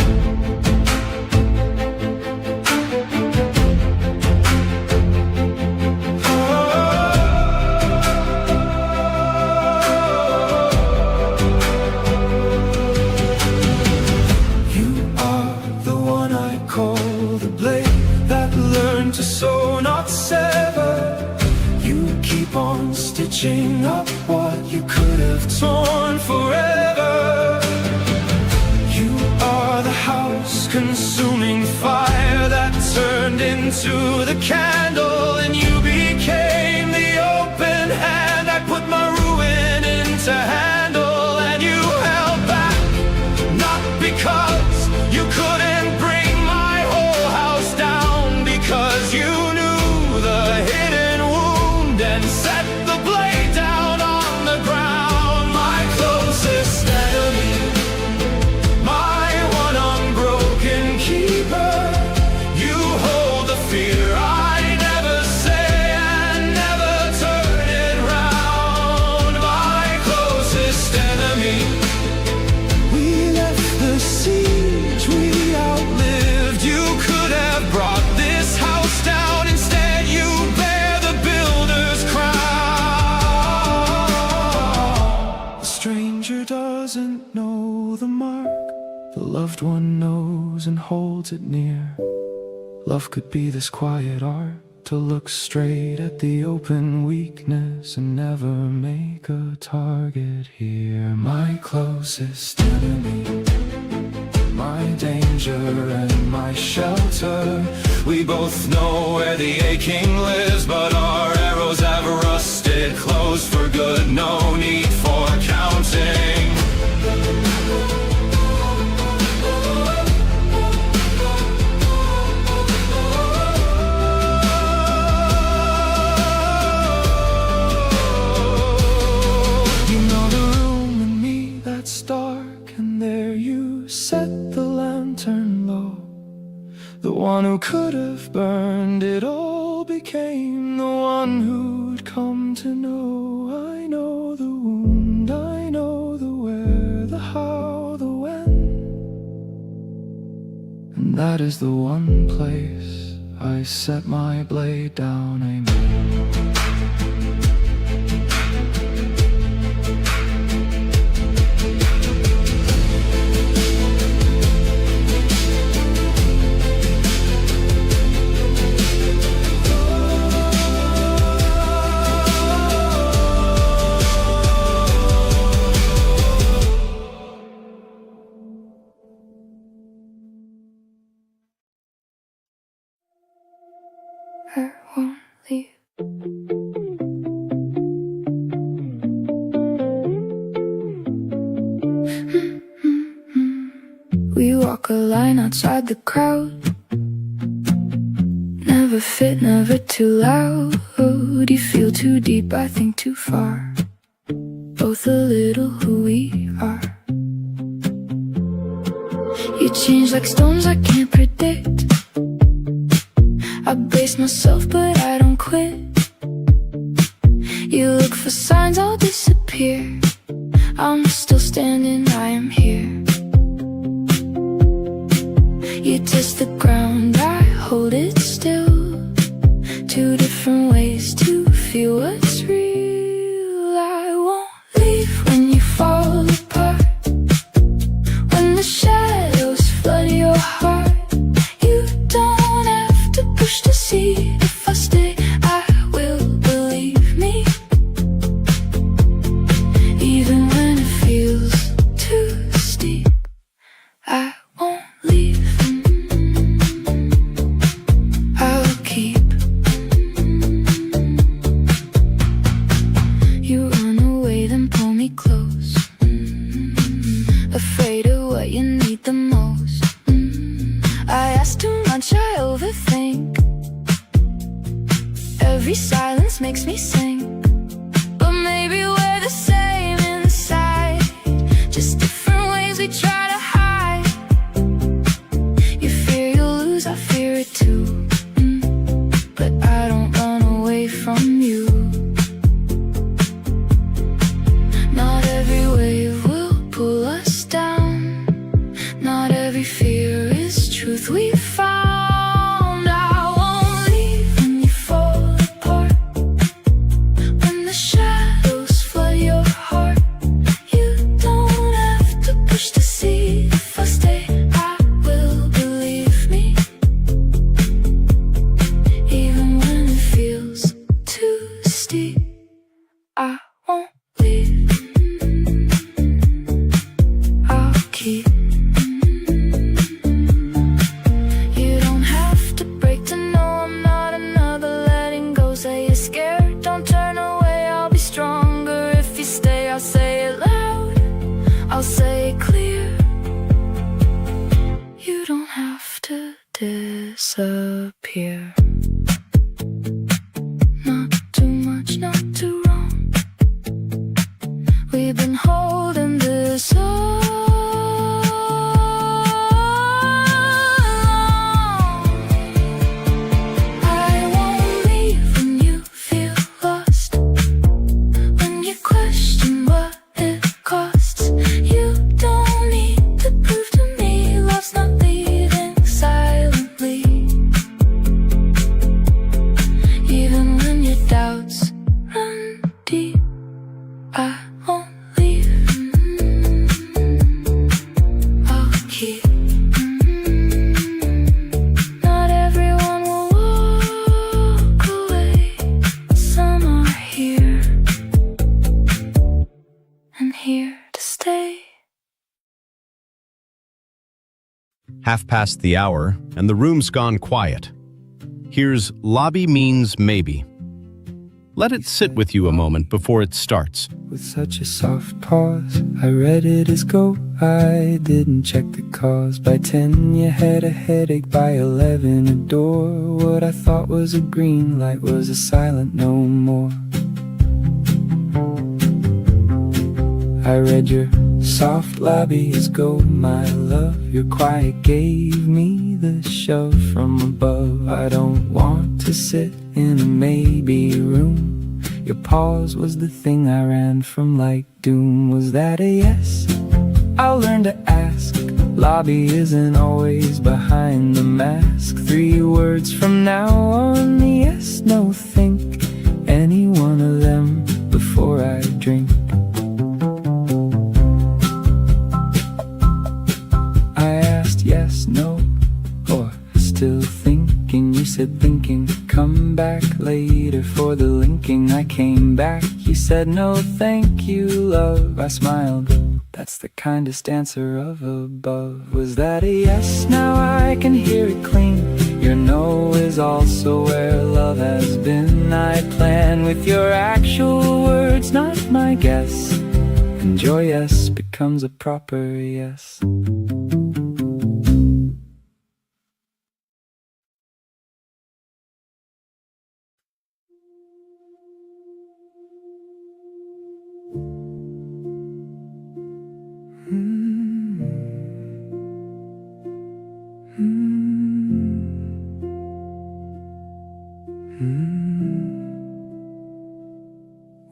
Speaker 1: Stitching up what you could have torn forever. You are the house consuming fire that turned into the candle, and you became the open hand I put my ruin into handle, and you held back loved one knows and holds it near. Love could be this quiet art, to look straight at the open weakness and never make a target here. My closest enemy, my danger and my shelter. We both know where the aching lives, but our arrows have rusted, closed for good, no need for counting. You know the room in me that's dark, and there you set the lantern low. The one who could have burned it all became the one who'd come to know. I know the wound, I know the where, the how, the when. And that is the one place I set my blade down, amen.
Speaker 3: I won't leave. We walk a line outside the crowd. Never fit, never too loud. You feel too deep, I think too far. Both a little who we are. You change like storms I can't predict. I brace myself but I don't quit. You look for signs, I'll disappear. I'm still standing, I am here. You test the ground, I hold it still. Two different ways to feel what's real. I won't leave when you fall apart, when the shadows flood your heart. You don't have to push to see. If I stay, I will believe me. Even when it feels too steep, I won't leave. I'll keep. You run away, then pull me close. Afraid of what you need the most. I ask too much, I overthink. Every silence makes me sing. But maybe we're the same inside, just different ways we try to hide. You fear you'll lose, I fear it too. But I don't run away from you. Not every wave will pull us down. Not every fear is truth we found. I won't leave when you fall apart, when the shadows flood your heart. You don't have to push to see. If I stay, I will believe me. Even when it feels too steep, I won't leave. I'll keep. You don't have to break to know I'm not another. Letting go, say you're scared, don't turn away. I'll be stronger if you stay. I'll say it loud, I'll say it clear. You don't have to disappear. Not too much, not too wrong.
Speaker 4: Half past the hour, and the room's gone quiet. Here's lobby means maybe. Let it sit with you a moment before it starts.
Speaker 1: With such a soft pause, I read it as go. I didn't check the cause. By 10 you had a headache, by 11 a door. What I thought was a green light was a silent no more. I read your soft lobby as go, my love. Your quiet gave me the shove from above. I don't want to sit in a maybe room. Your pause was the thing I ran from like doom. Was that a yes? I'll learn to ask. Lobby isn't always behind the mask. 3 words from now on, yes, no, think. Any one of them before I drink. I asked yes, no, or still thinking. You said thinking, come back later for the linking. I came back, you said no thank you, love. I smiled, that's the kindest answer of above. Was that a yes? Now I can hear it clean. Your no is also where love has been. I plan with your actual words, not my guess. And your yes becomes a proper yes.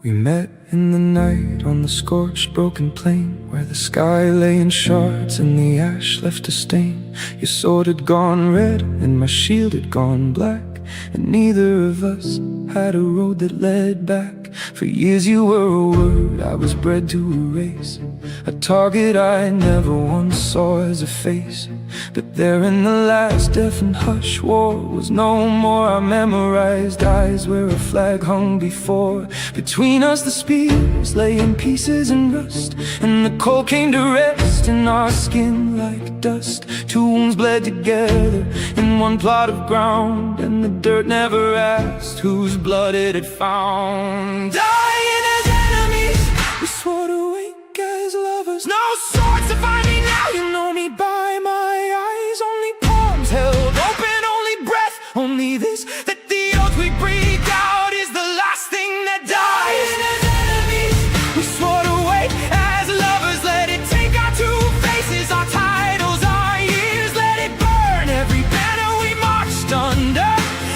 Speaker 1: We met in the night on the scorched broken plain, where the sky lay in shards and the ash left a stain. Your sword had gone red and my shield had gone black, and neither of us had a road that led back. For years you were a word I was bred to erase, a target I never once saw as a face. But there in the last deafened hush, war was no more. I memorized eyes where a flag hung before. Between us the spears lay in pieces and rust, and the cold came to rest in our skin like dust. 2 wounds bled together in one plot of ground, and the dirt never asked whose blood it had found. Dying as enemies, we swore to wake as lovers. No swords to find me now, you know me by my eyes. Only palms held open, only breath, only this, that the oath we breathed out is the last thing that dies. Dying as enemies, we swore to wake as lovers. Let it take our 2 faces, our titles, our years. Let it burn every banner we marched under.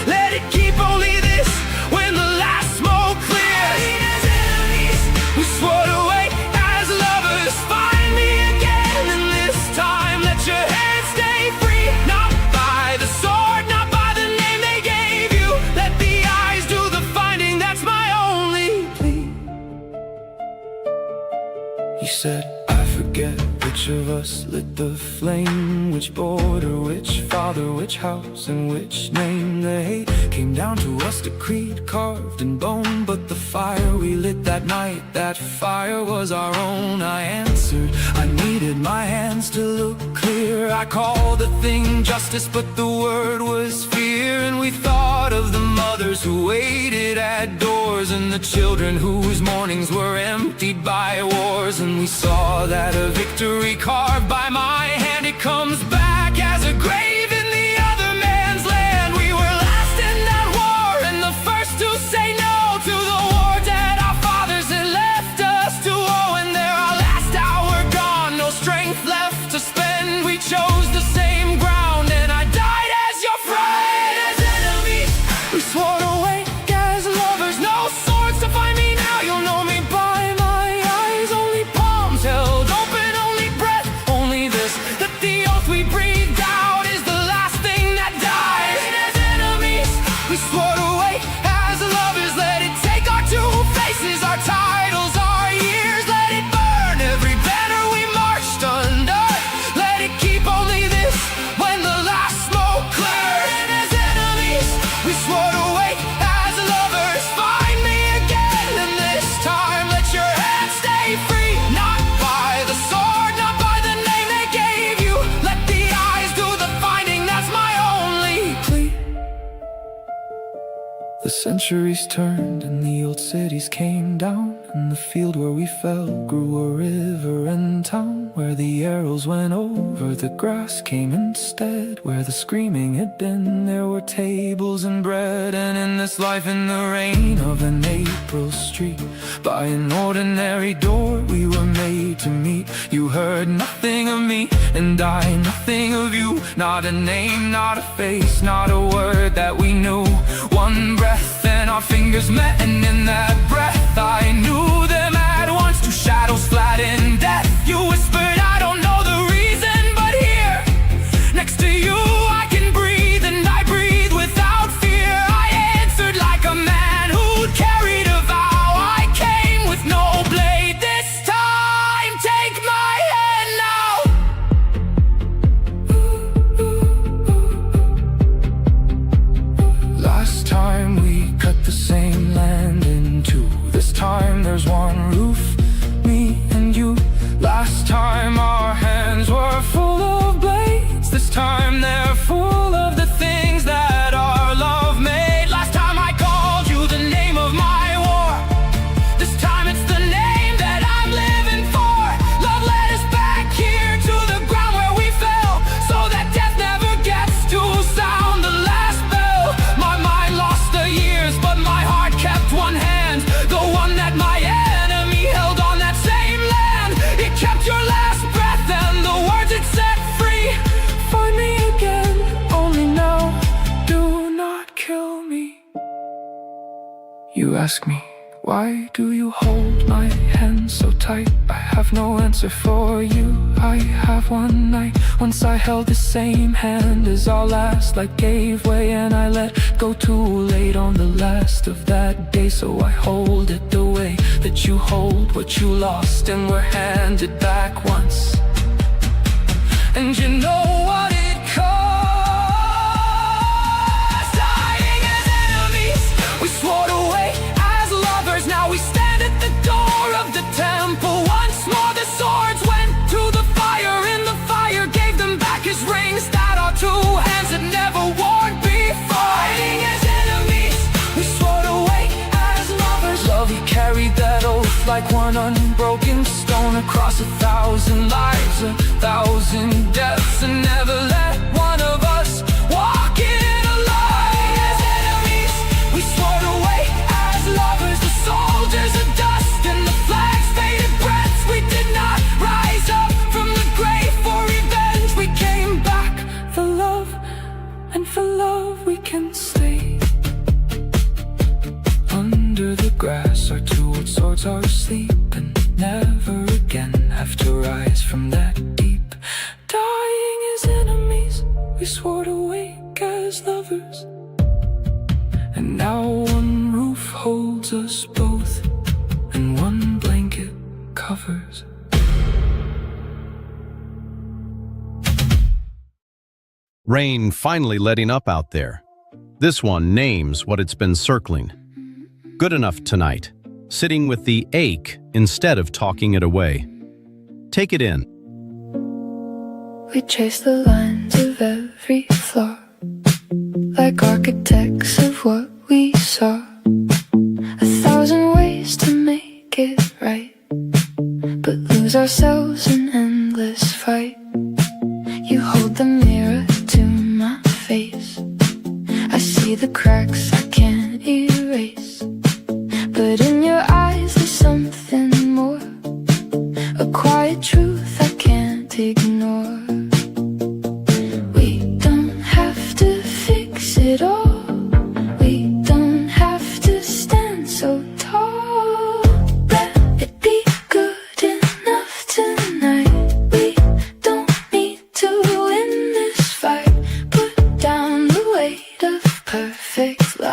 Speaker 1: Let it keep only this when the last smoke clears. Dying as enemies, we swore to wake as lovers. Find me again, and this time let your hands stay free. Not by the sword, not by the name they gave you. Let the eyes do the finding, that's my only plea. You said, I forget which of us lit the flame, which border, which father, which house, and which name. The hate came down to us, decreed, carved in bone. But the fire we lit that night, that fire was our own. I answered, I needed my hands to look clear. I called the thing justice, but the word was fear. And we thought of the mothers who waited at doors, and the children whose mornings were emptied by wars. And we saw that a victory carved by my hand, it comes back as a grave in the other man's land. We were last in that war, and the first to say no to the war dead our fathers had left us to owe. And there our last hour gone, no strength left to spend. We chose the same ground, and I died as your friend. As enemies, we swore to wake as lovers. No swords to find me now, you'll know me by my eyes. Only palms held open, only breath, only this, that the oath we breathed out is the last thing that dies. As enemies, we swore to wake as lovers. Let it take our 2 faces, our titles, our years. Let it burn every banner we marched under. Let it keep only this when the last smoke clears. And as enemies, we swore to wake as lovers. Find me again, centuries turned and the old cities came down, and the field where we fell grew a river and town. Where the arrows went over, the grass came instead. Where the screaming had been, there were tables and bread. And in this life, in the rain of an April street, by an ordinary door we were made to meet. You heard nothing of me, and I nothing of you. Not a name, not a face, not a word that we knew. One breath and our fingers met, and in that breath I knew them at once. Two shadows flat in death. You whispered, I don't know the reason, but here, next to you I can breathe, and I breathe without fear. I answered like a man who'd carried a vow. I came with no blade this time. Take my hand now. Last time we cut the same land in two. This time there's one roof, me and you. Last time our hands were full of blades. This time they're full of the things that our love made. Last time I called you the name of my war. This time it's the name that I'm living for. Love led us back here to the ground where we fell, so that death never gets to sound the last bell. My mind lost the years, but my heart kept one hand, the one that my enemy held on that same land. It kept your last breath and the words it set free. Find me again, only now, do not kill me. You ask me, why do you hold my hand so tight? I have no answer for you. I have one night, once I held the same hand as our last. Light gave way and I let go too late on the last of that day. So I hold it the way that you hold what you lost, and were handed back once. And you know what it cost. Dying as enemies, we swore away as lovers. Now we stand at the door of the temple once more. The swords went to the fire, and the fire gave them back his rings that our two hands had never worn before. Dying as enemies, we swore away as lovers. Love, he carried that oath like one unbroken stone across 1,000 lives, 1,000 deaths, and never let one of us walk it alone. As enemies, we swore away as lovers. The soldiers of dust and the flags faded breaths. We did not rise up from the grave for revenge. We came back for love, and for love we can stay. Under the grass our two old swords are asleep, and never again have to rise from that deep. Dying as enemies, we swore to wake as lovers. And now one roof holds us both, and one blanket covers.
Speaker 4: Rain finally letting up out there. This one names what it's been circling. Good enough tonight, sitting with the ache instead of talking it away. Take it in.
Speaker 3: We trace the lines of every flaw, like architects of what we saw. 1,000 ways to make it right, but lose ourselves in endless fight. You hold the mirror to my face. I see the cracks I can't erase, but in your eyes there's something more, a quiet truth I can't ignore. We don't have to fix it all. We don't have to stand so tall. Let it be good enough tonight. We don't need to win this fight. Put down the weight of perfect love.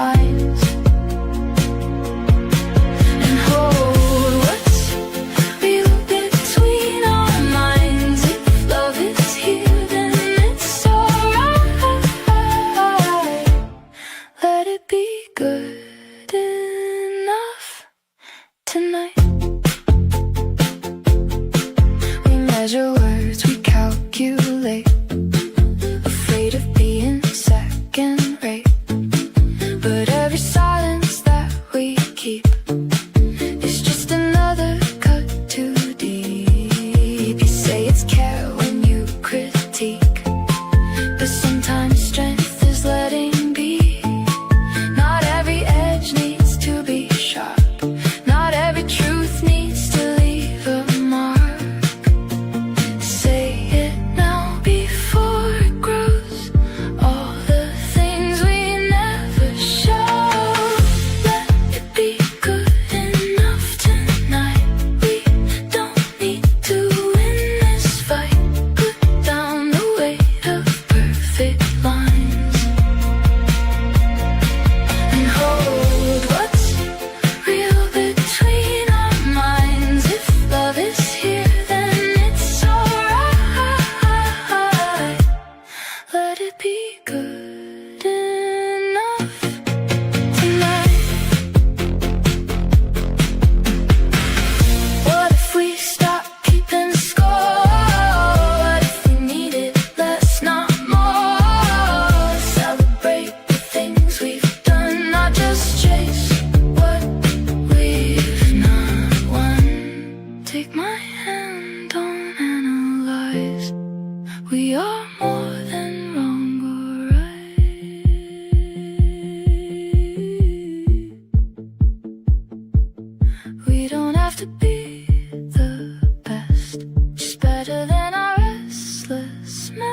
Speaker 3: We don't have to be the best, just better than our restless mess.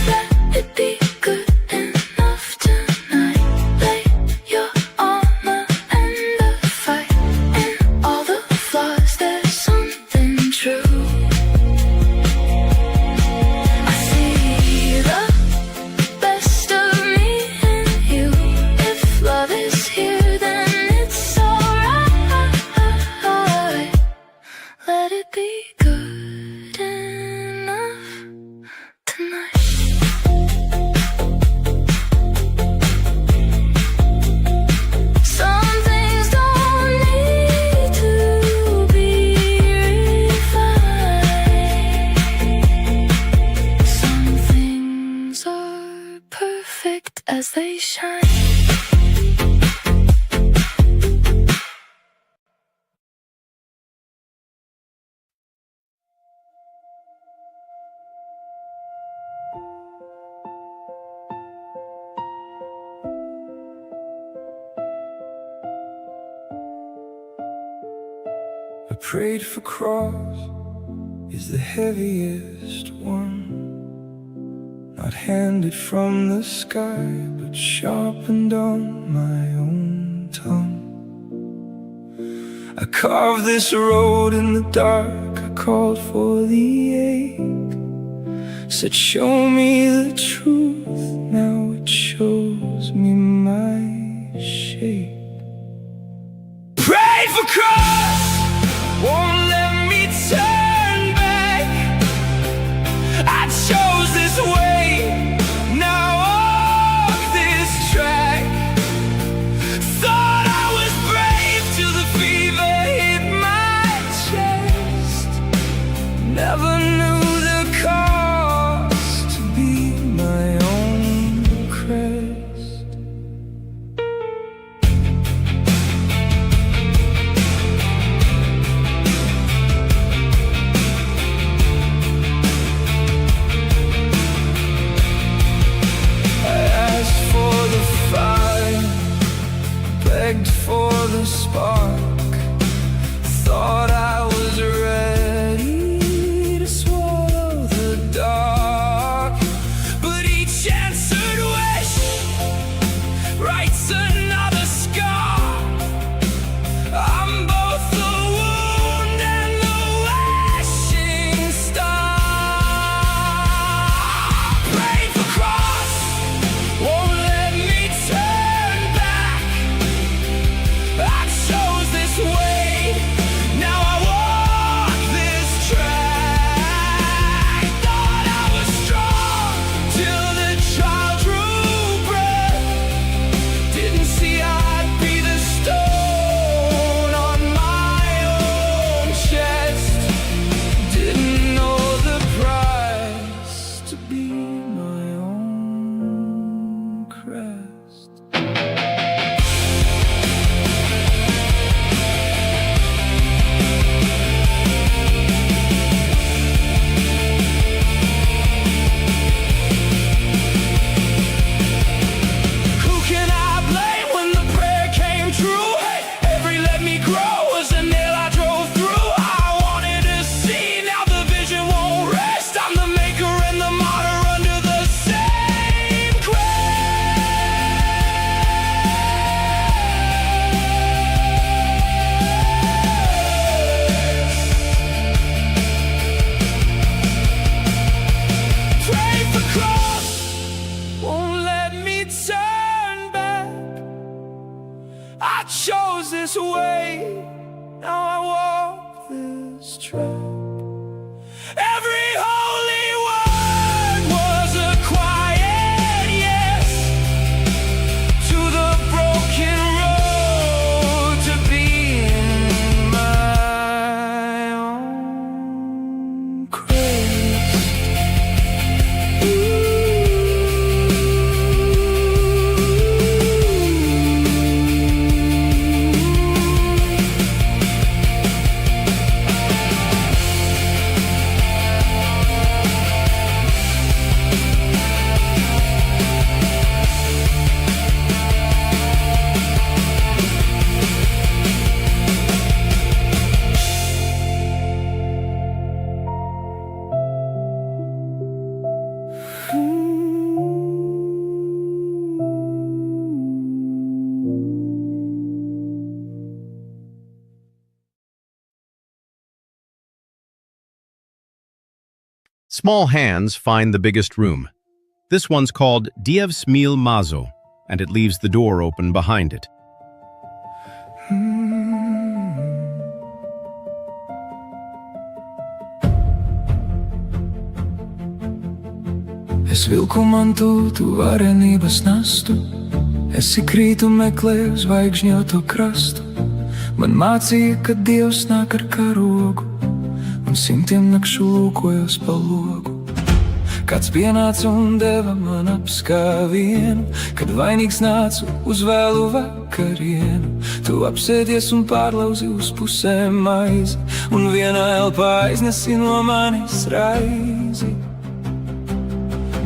Speaker 3: Let it be good enough tonight. Lay your armor and the fight. In all the flaws, there's something true. I see the best of me and you. If love is here, then it's alright. Let it be good enough tonight. Some things don't need to be refined. Some things are perfect as they shine.
Speaker 1: I prayed for cross is the heaviest one, not handed from the sky, but sharpened on my own tongue. I carved this road in the dark, I called for the ache, said show me the truth, now it shows me my shape. Pray for cross, won't let me turn back. I chose this way, now I walk this track. Thought I was brave till the fever hit my chest. Never knew the cost to be my own crest. Begged for the spark, thought I was ready to swallow the dark, but each answered wish writes another scar. I'm both the wound and the washing star. Pray for cross, won't let me turn back. I chose this way, now I walk this track. Thought I was strong till the child drew breath. Didn't see I'd be the stone on my own chest. Didn't know the price to be my own crest. Who can I blame when the prayer came true? Every let me grow was a nail I drove through. I wanted to see, now the vision won't rest. I'm the maker and the martyr under the same crest. Pray for cross, won't let me turn back. I chose this way, now I walk this track. Every holy word was a quiet yes to the broken road to being my own crest.
Speaker 4: Small hands find the biggest room. This one's called Dievs Mazo, and it leaves the door open behind it.
Speaker 1: Es vilku mantu, tu varenības nastu, esi krītu meklē zvaigžņoto krastu. Man mācīja, ka Dievs nāk ar karogu, un simtiem nakšu lūkojos pa logu. Kāds pienāca un deva man apskāvienu, kad vainīgs nācu uz vēlu vakarienu. Tu apsēdies un pārlauzi uz pusēm maizi, un vienā elpā aiznesi no manis raizi.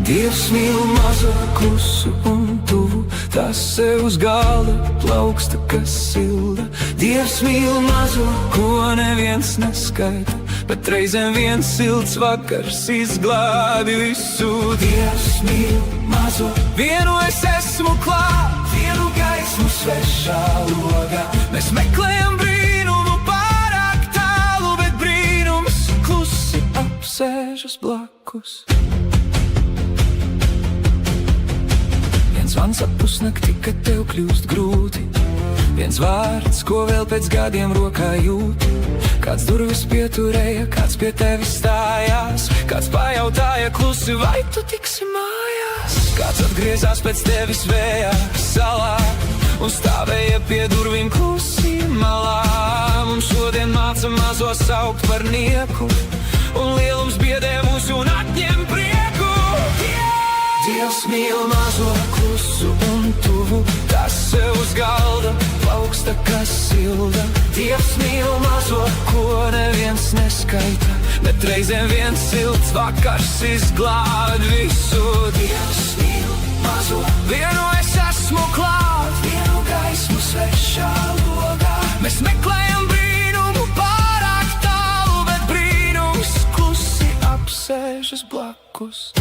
Speaker 1: Dievs mīl mazo, klusu un tuvu, tas sev uz galda plauksta, kas silda. Dievs mīl mazo, ko neviens neskaita, bet reizēm viens silts vakars izglābi visu. Dievs mīl mazo, vienu es esmu klāt, vienu gaismu svešā logā. Mēs meklējam brīnumu pārāk tālu, bet brīnums klusi apsēžas blakus. Viens vans ap pusnakti, kad tev kļūst grūti, viens vārds, ko vēl pēc gadiem rokā jūti. Kāds durvis pieturēja, kāds pie tevis stājās, kāds pajautāja klusi, vai tu tiksi mājās. Kāds atgriezās pēc tevis vējā salā un stāvēja pie durvīm klusi malā. Mums šodien māca mazo saukt par nieku, un lielums biedē mūs un atņem prieku. Dievs mīl mazo, klusu un tuvu, tas sev uz galda plauksta, kas silda. Dievs mīl mazo, ko neviens neskaita, bet reizēm viens silts vakars izglād visu. Dievs mīl mazo, vienu es esmu klāt, vienu gaismu svešā logā. Mēs meklējam brīnumu pārāk tālu, bet brīnums klusi apsēžas blakus.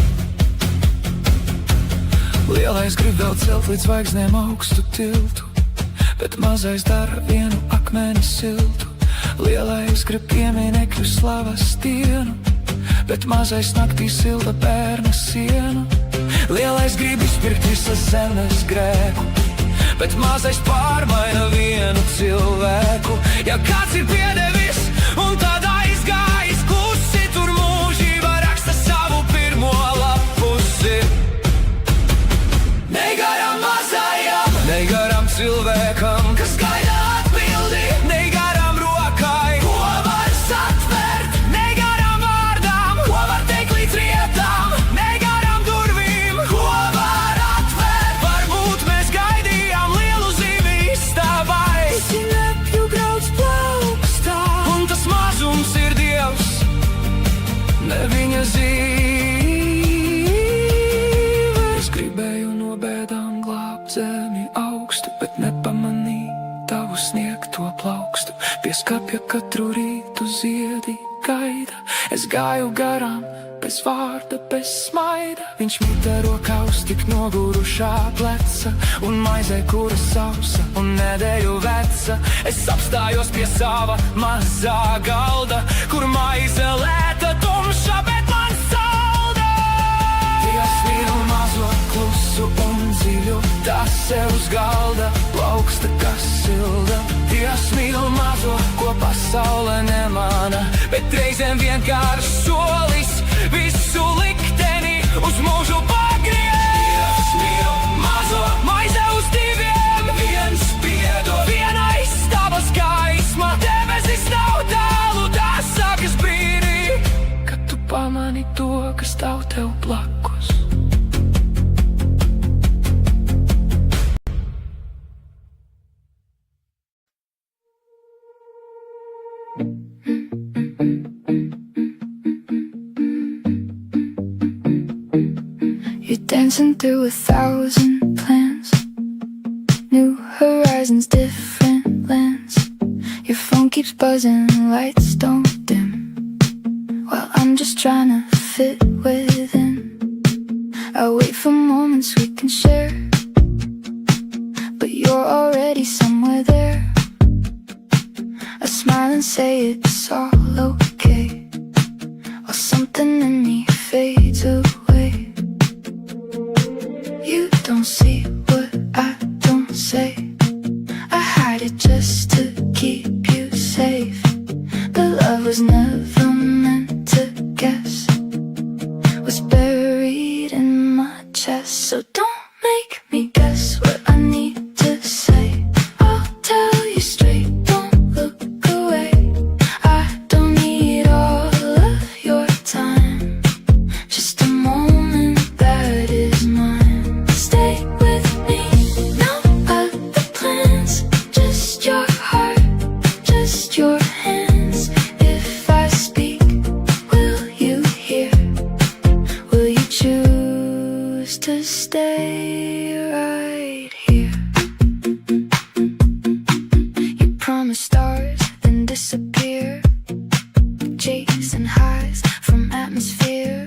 Speaker 1: Lielais grib vēl celt līdz zvaigznēm augstu tiltu, bet mazais dara vienu akmeni siltu. Lielais grib pieminekļu slavas dienu, bet mazais naktī silda bērna sienu. Lielais grib izpirkt visas zemes grēku, bet mazais pārmaina vienu cilvēku. Ja kāds ir piedevis un tad aizgājis klusi, tur mūžībā raksta savu pirmo lapusi. Negaram mazajam, negaram cilvēkam, kas gaida atbildi, negaram rokai, ko var satvērt, negaram vārdām, ko var teikt līdz rietām, negaram durvīm, ko var atvērt. Varbūt mēs gaidījām lielu zīmi izstāvai, visi nepju grauds plaukstā, un tas mazums ir Dievs, ne viņa zīme. Gribēju no bēdām glābt zemi augstu, bet nepamanīju tavu sniegto plaukstu. Pie skapja katru rītu ziedi gaida, es gāju garām, bez vārda, bez smaida. Viņš mita rokā uz tik nogurušā pleca, un maizē, kura sausa un nedēļu veca. Es apstājos pie sava mazā galda, kur maize lēta tumša, bet man salda. Dievs mīl mazo, klusu un dziļu, tas sev uz galda plauksta, kas silda. Dievs mīl mazo, ko pasaule nemāna, bet reizēm vienkārši solis visu likteni uz mūžu pagriez. Dievs mīl mazo, maize uz diviem, viens piedod, viena istabas gaisma, debesis nav tālu, tās sākas brīdī, kad tu pamani to, kas stāv tev blakus.
Speaker 3: You're dancing through 1,000 plans, new horizons, different lands. Your phone keeps buzzing, lights don't dim. Well, I'm just trying to fit within. I wait for moments we can share, but you're already somewhere there. I smile and say it's all okay, while something in me fades away. You don't see what I don't say. I hide it just to keep you safe. The love was never meant to guess, was buried in my chest. So don't make me guess what I need to say. I'll tell you straight, don't look away. I don't need all of your time, just a moment that is mine. Stay with me, no other plans, just your heart, just your hands. If I speak, will you hear? Will you choose to stay right here? You promise stars, then disappear, chasing highs from atmosphere.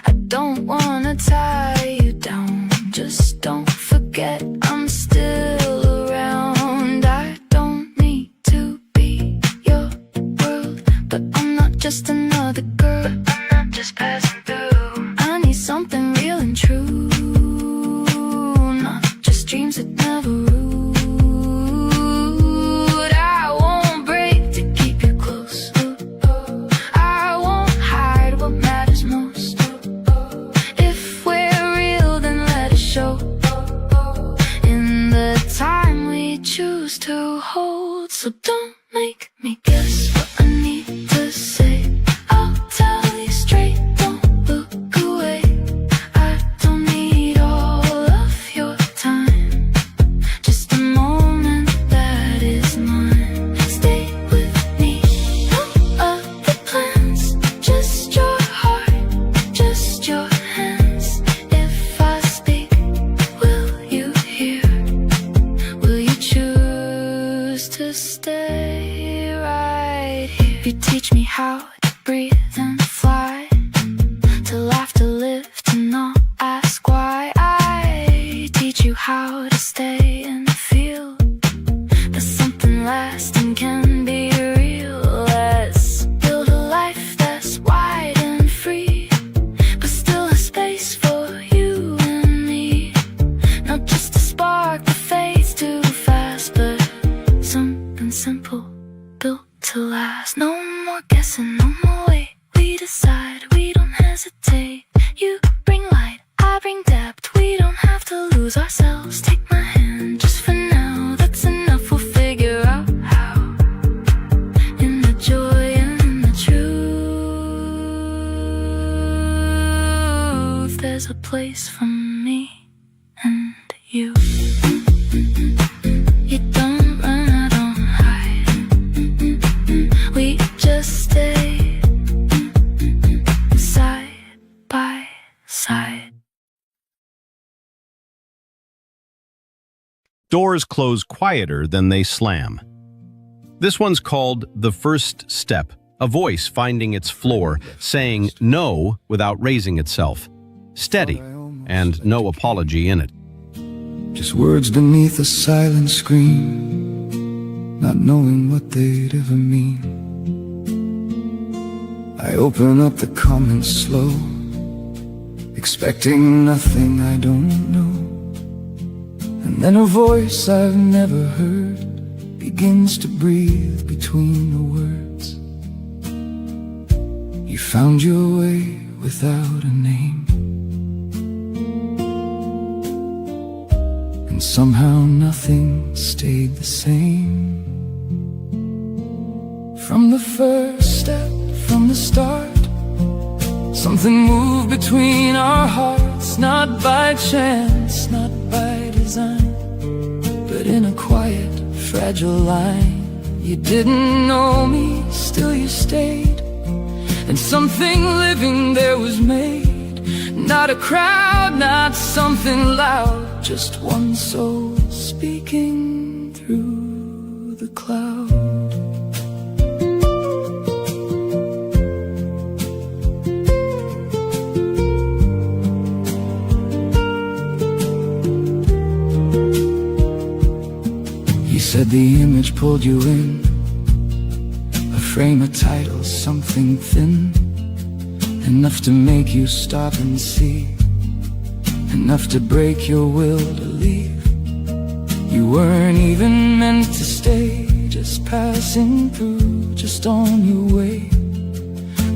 Speaker 3: I don't wanna tie you down, just don't forget I'm still around. I don't need to be your world, but I'm not just another girl, I'm not just passing through. I need something real and true, not just dreams that never root. I won't break to keep you close, I won't hide what matters most. If we're real, then let it show in the time we choose to hold. So don't make me guess what I need to say. I'll tell you straight, don't look away. I don't need all of your time, just a moment that is mine. Stay with me, no other plans, just your heart, just your hands. If I speak, will you hear? Will you choose to stay right here? You teach me how to breathe and fly, to laugh, to live, to not ask why. I teach you how to stay and feel that something lasting can be real. Let's build a life that's wide and free, but still a space for you and me. Not just a spark that fades too fast, but something simple built to last. No more guessing, no more wait. We decide, we don't hesitate. You bring light, I bring depth. We don't have to lose ourselves. Take my hand just for now, that's enough. We'll figure out how, in the joy and in the truth. There's a place for me and you. You don't run, I don't hide. We just stay side by side.
Speaker 4: Doors close quieter than they slam. This one's called The First Step, a voice finding its floor, saying no without raising itself. Steady, and no apology in it.
Speaker 1: Just words beneath a silent screen, not knowing what they'd ever mean. I open up the comments slow, expecting nothing I don't know. And then a voice I've never heard begins to breathe between the words. You found your way without a name, and somehow nothing stayed the same. From the first step, from the start, something moved between our hearts. Not by chance, not by design, but in a quiet, fragile line. You didn't know me, still you stayed, and something living there was made. Not a crowd, not something loud, just one soul speaking through the cloud. Said the image pulled you in, a frame, a title, something thin. enough to make you stop and see, enough to break your will to leave. You weren't even meant to stay, just passing through, just on your way.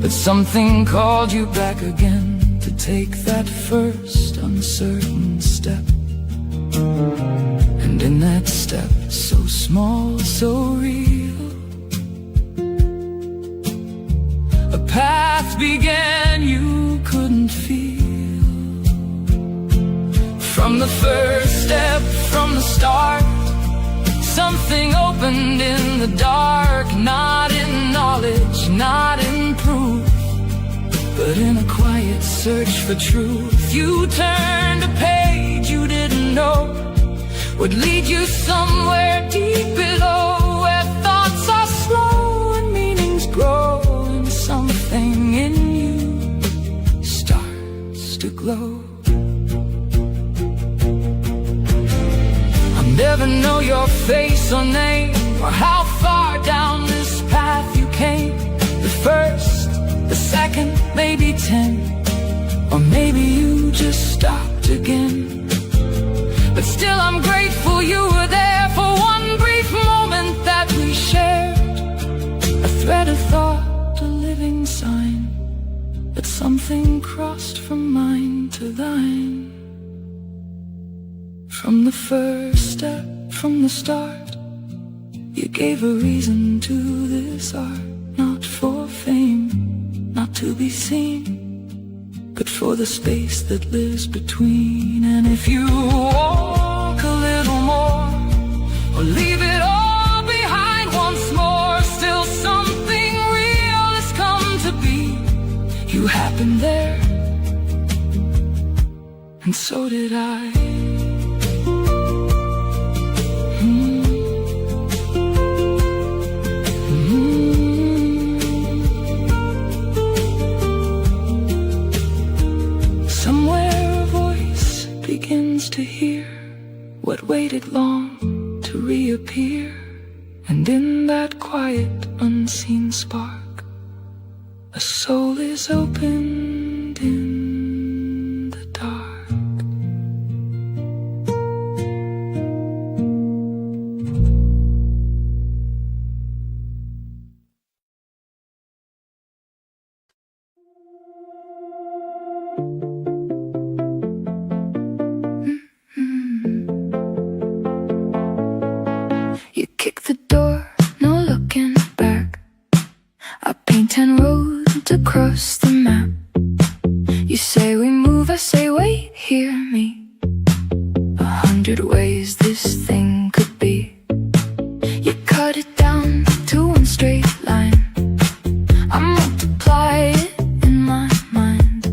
Speaker 1: But something called you back again to take that first uncertain step. And in that step, so small, so real, a path began you couldn't feel. From the first step, from the start, something opened in the dark. Not in knowledge, not in proof, but in a quiet search for truth. You turned a page you didn't know would lead you somewhere deep below, where thoughts are slow and meanings grow, and something in you starts to glow. I'll never know your face or name, or how far down this path you came. The first, the second, maybe 10, or maybe you just stopped again. But still I'm grateful you were there for one brief moment that we shared. A thread of thought, a living sign that something crossed from mine to thine. From the first step, from the start, you gave a reason to this art. Not for fame, not to be seen, but for the space that lives between. And if you walk a little more, or leave it all behind once more, still something real has come to be. You happened there, and so did I. Begins to hear what waited long to reappear, and in that quiet unseen spark, a soul is opened in the dark. You kick the door, no looking back. I paint 10 roads across the map. You say we move, I say wait, hear me. 100 ways this thing could be. You cut it down to one straight line. I multiply it in my mind.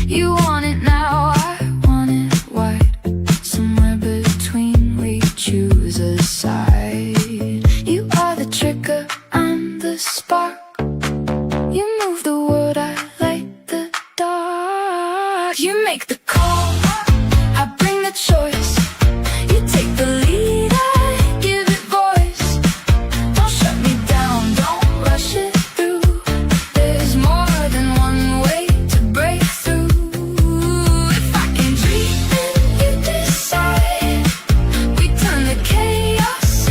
Speaker 1: You want it now, I want it wide. Somewhere between we choose a side. You are the trigger, I'm the spark. You move the world, I light the dark. You make the call, I bring the choice. You take the lead, I give it voice. Don't shut me down, don't rush it through. There's more than one way to break through. If I can dream, then you decide. We turn the chaos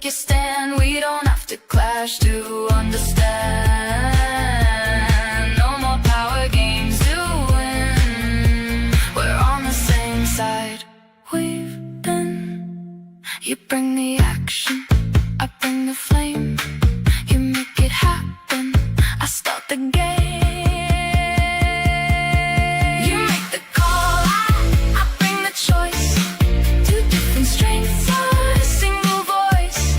Speaker 3: a stand. We don't have to clash to understand. No more power games to win. We're on the same side. We've been. You bring the action, I bring the flame. You make it happen, I start the game. You make the call, I bring the choice. Two different strengths, a single voice.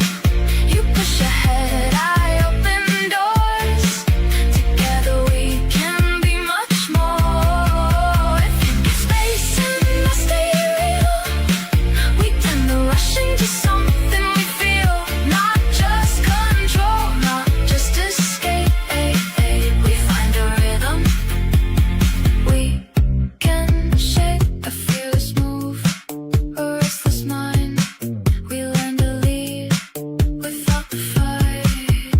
Speaker 3: You push ahead, I open doors. Together we can be much more. If you give space and I stay real, we turn the rush into something we feel. Not just control, not just escape. We find a rhythm we can shape. A fearless move, a restless mind. We learn to lead without the fight.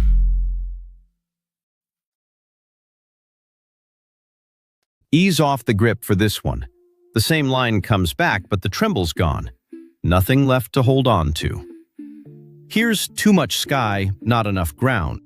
Speaker 4: Ease off the grip for this one. The same line comes back, but the tremble's gone. Nothing left to hold on to. Here's too much sky, not enough ground.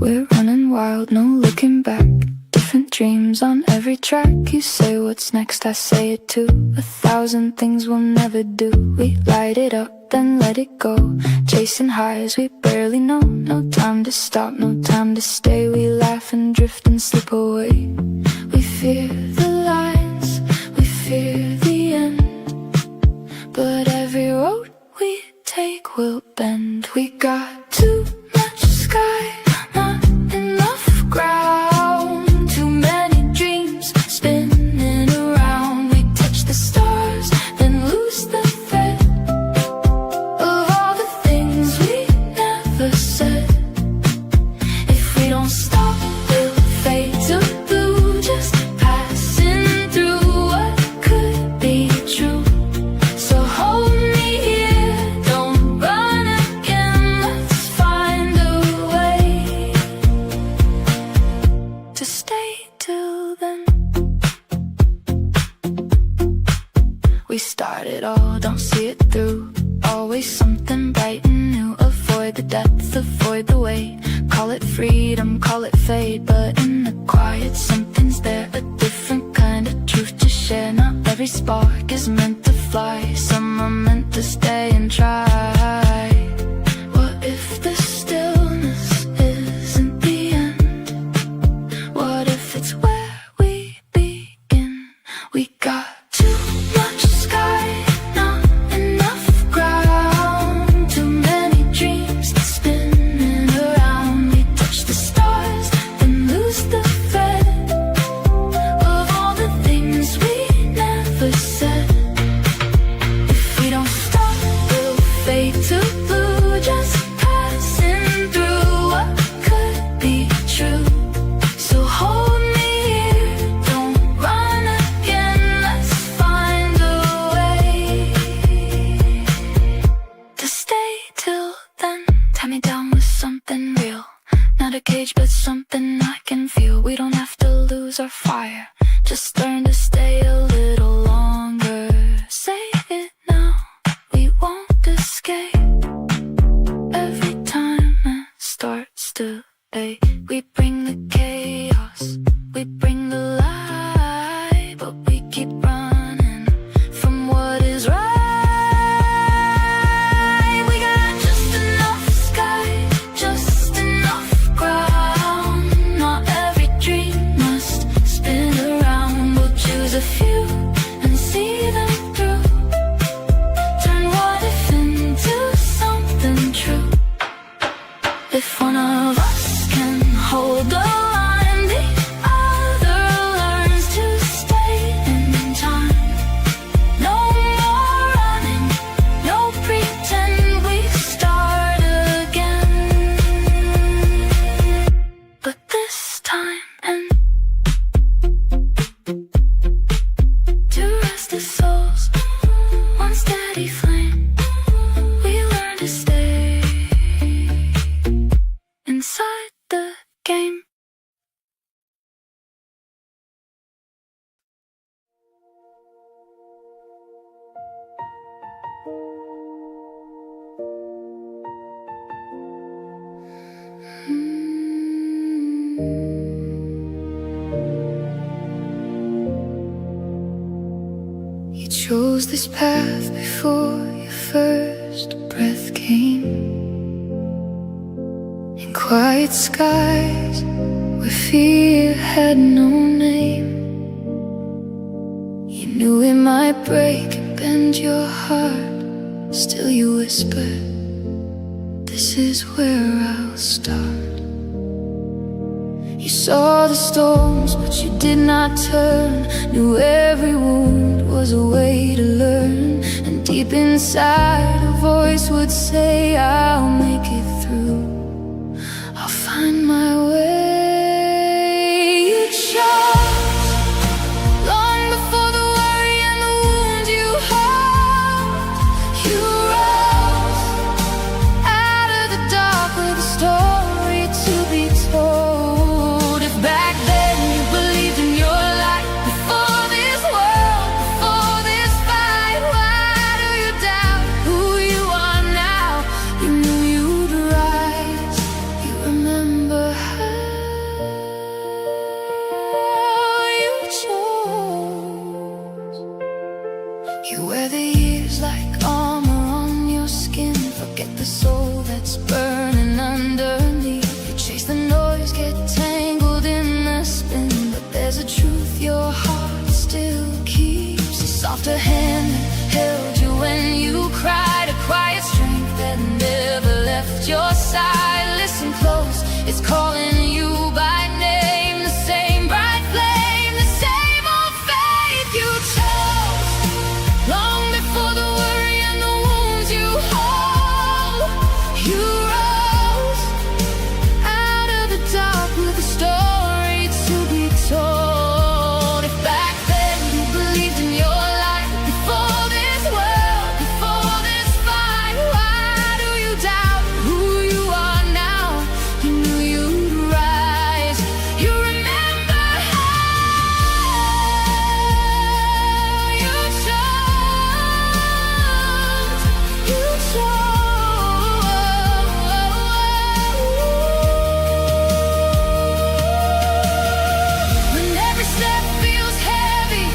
Speaker 3: We're running wild, no looking back. Different dreams on every track. You say what's next, I say it too. 1,000 things we'll never do. We light it up, then let it go. Chasing highs we barely know. No time to stop, no time to stay. We laugh and drift and slip away. We fear the lines, we fear the end. But every road we take will bend. We got too much sky, not enough ground. Too many dreams spinning around. We touch the stars, then lose the thread of all the things we never said. If we don't stop, we'll fade to blue. Just passing through what could be true. So hold me here, don't run again. Let's find a way to stay till then. We start it all, don't see it through. Always something bright and new. Avoid the depth, avoid the weight. Call it freedom, call it fate. But in the quiet, something's there. A different kind of truth to share. Not every spark is meant to fly. Some are meant to stay and try. What if the stillness isn't the end? What if it's where we begin? We got too much sky, not enough ground. Too many dreams spinning around. We touch the stars, then lose the thread of all the things we never said. If we don't stop, we'll fade to blue. Just passing through what could be true. So hold me here, don't run again. Let's find a way to stay till then. Tie me down with something real. Not a cage, but something I can feel. We don't have to lose our fire. Just learn to stay a little longer. Say it now, we won't escape. Every time it starts to ache, we bring the chaos, we bring the light. But we keep running from what is right. We got just enough sky, just enough ground. Not every dream must spin around. We'll choose a few and see them through. Turn what if into something true. If one of us can hold the line, the other learns to stay in time. No more running, no pretend, we start again. But this time, and two restless souls, one steady flame. We learn to stay. this path before your first breath came. In quiet skies where fear had no name, you knew it might break and bend your heart. Still you whispered, this is where I'll start. You saw the storms, but you did not turn. Knew every wound was a way to learn. And deep inside a voice would say, I'll make it through, I'll find my way. You chose long before the worry and the wounds you hold. You rose out of the dark with a story to be told. Back then you believed in your light. Before this world, before this fight, why do you doubt who you are now? You knew you'd rise. You remember how you chose. You wear the years like armor on your skin. Forget the soul that's burning underneath. You chase the noise, get tangled in the spin, but there's a truth your heart still keeps. A softer hand that held you when you cried, a quiet strength that never left your side. Listen close, it's calling you by name. The same bright flame, the same old faith you chose. Long before the worry and the wounds you hold. You rose out of the dark with a story to be told. If back then you believed in your light, before this world, before this fight, why do you doubt who you are now? You knew you'd rise. You remember how you chose. You chose. When every step feels heavy,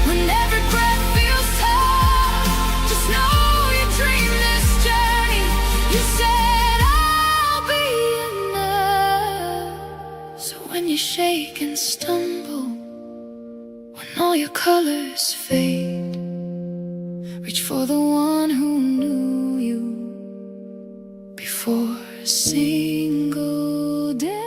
Speaker 3: when every breath feels tough, just know you dreamed this journey. You said, I'll be enough. So when you shake and stumble, when all your colors fade, reach for the one who knew you before a single day.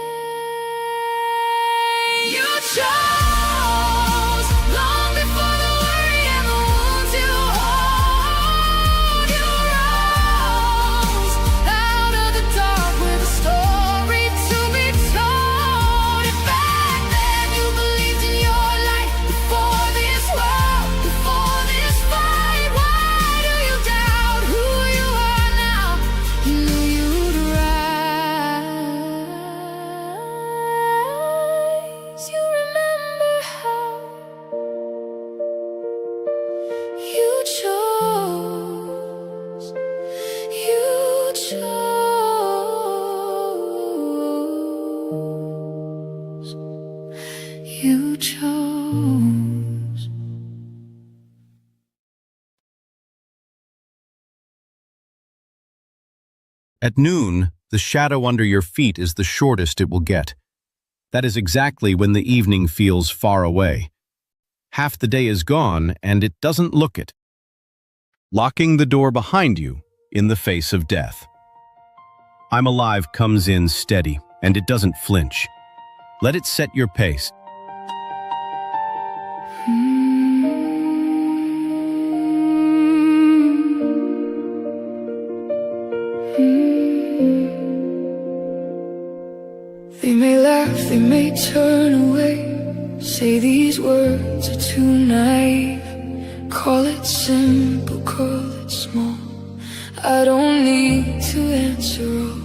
Speaker 3: You chose long before the worry and the wounds you hold. You rose out of the dark with a story to be told. If back then you believed in your light, before this world, before this fight, why do you doubt who you are now? You knew you'd rise. You remember how you chose. You chose. You chose.
Speaker 4: At noon, the shadow under your feet is the shortest it will get. That is exactly when the evening feels far away. Half the day is gone, and it doesn't look it. Locking the door behind you in the face of death. I'm Alive comes in steady, and it doesn't flinch. Let it set your pace.
Speaker 3: They may laugh, they may turn away, say these words are too naive. Call it simple, call it small, I don't need to answer all,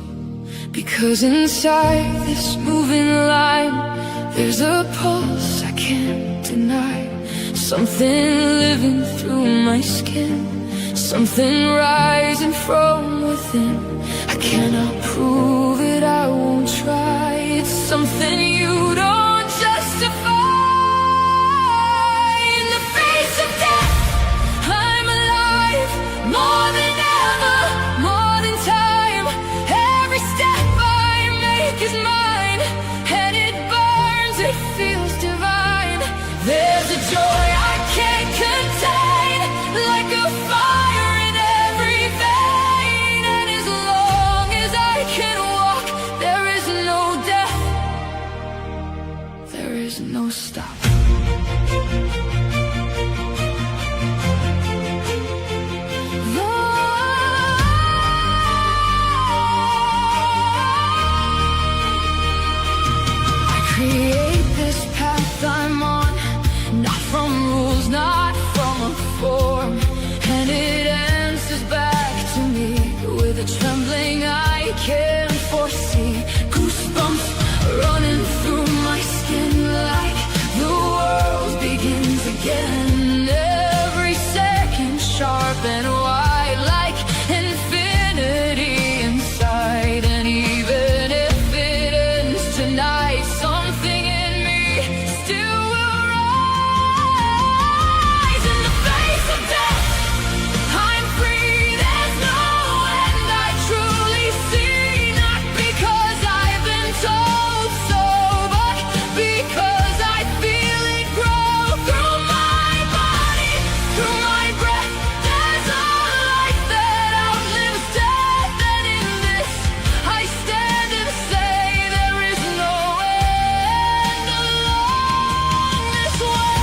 Speaker 3: because inside this moving line, there's a pulse I can't deny. Something living through my skin, something rising from within. I cannot prove it, I won't try. It's something you don't justify. In the face of death, with a trembling I can't foresee. Goosebumps running through my skin like the world begins again. Every second sharp and wide like infinity inside. And even if it ends tonight, something in me still will rise. In the face of death, I'm free, there's no end I truly see. Not because I've been told so, but because I feel it grow through my body, through my breath. There's a life that outlives death, and in this I stand and say there is no end along this way.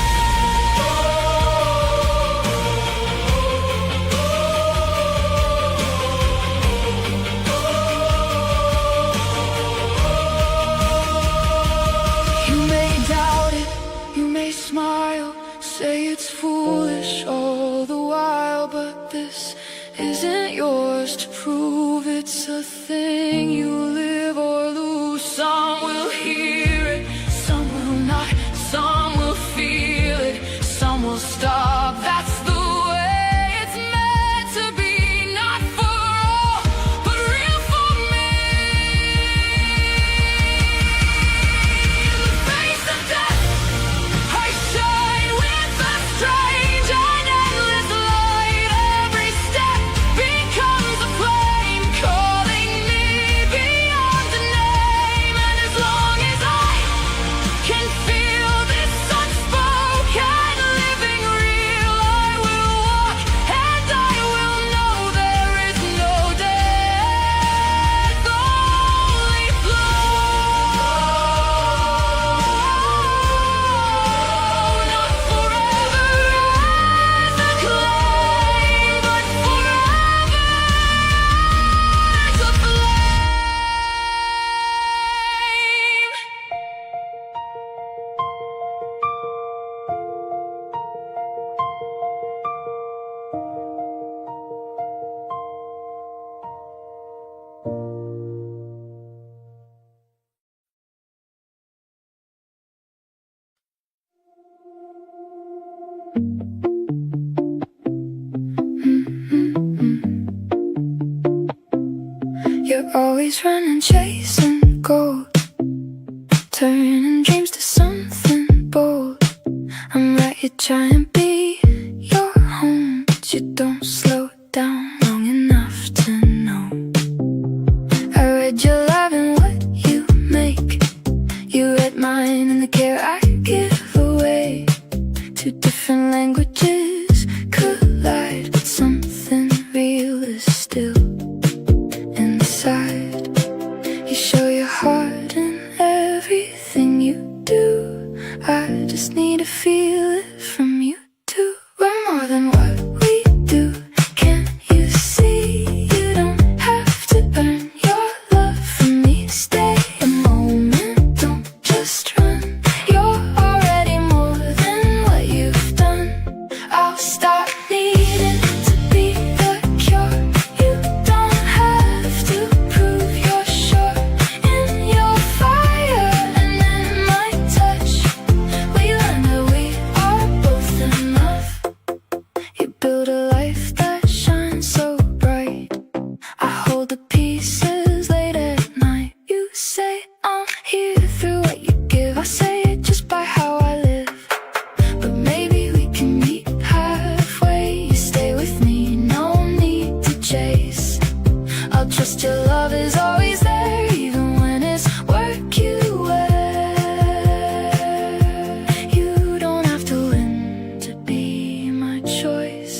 Speaker 3: You may doubt it, you may smile, say it's foolish all the while, but this isn't yours to prove. It's a thing you live or lose. Some will hear it, some will not, some will feel it, some will stop. That's the way it's meant to be, not for all, but real for me. In the face of death, I shine with a strange and endless light. Every step becomes a flame, calling me beyond a name. And as long as I can feel this unspoken living real, I will walk and I will know there is no death, only flow. Not forever as a claim, but forever as a flame. You're always running, chasing gold, turning dreams to something bold. I'm right here trying to be your home, but you don't slow down long enough to know. I read your love and what you make. You read mine and the care I give away. Two different languages collide, but something real is still inside. You show your heart in everything you do. I just need to feel it from you too. We're more than what we do. Can't you see? You don't have to earn your love from me. Stay a moment, don't just run. You're already more than what you've done. I'll stop needing to be the cure. You don't have to prove you're sure in your fire and in my touch. We learn that we are both enough. You build a life that shines so bright. I hold the pieces late at night. You say I'm here through what you give. I say it just by how I live. But maybe we can meet halfway. You stay with me, no need to chase. I'll trust your love is always there, even when it's work you wear. You don't have to win to be my choice.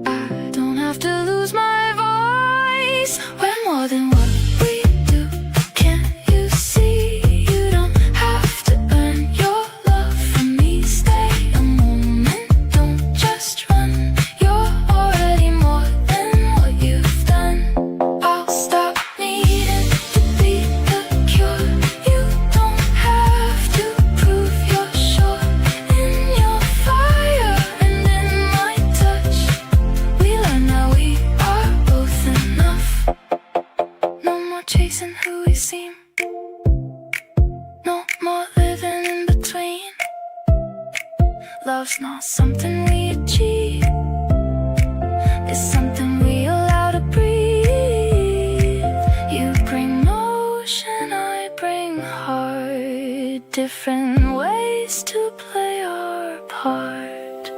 Speaker 3: I don't have to lose my voice. We're more than what we do. Can't you see? You don't have to earn your love from me. Stay a moment, don't just run. You're already more than what you've done. I'll stop needing to be the cure. You don't have to prove you're sure in your fire and in my touch. We learn that we are both enough. peace in who we seem. No more living in between. Love's not something we achieve, it's something we allow to breathe. You bring motion, I bring heart. Different ways to play our part.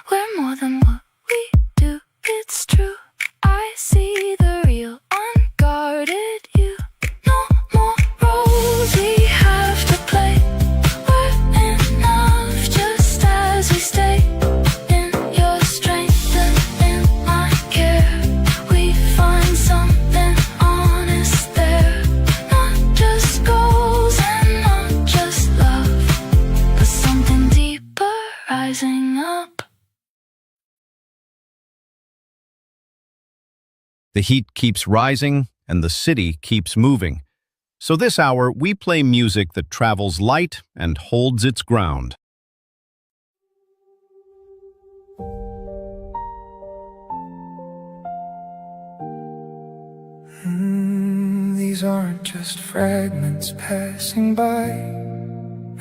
Speaker 3: We're more than what we do, it's true. I see the real, unguarded you. No more roles we have to play. We're enough just as we stay. In your strength and in my care, we find something honest there. Not just goals and not just love, but something deeper rising up.
Speaker 2: The heat keeps rising and the city keeps moving. So this hour, we play music that travels light and holds its ground.
Speaker 1: These aren't just fragments passing by,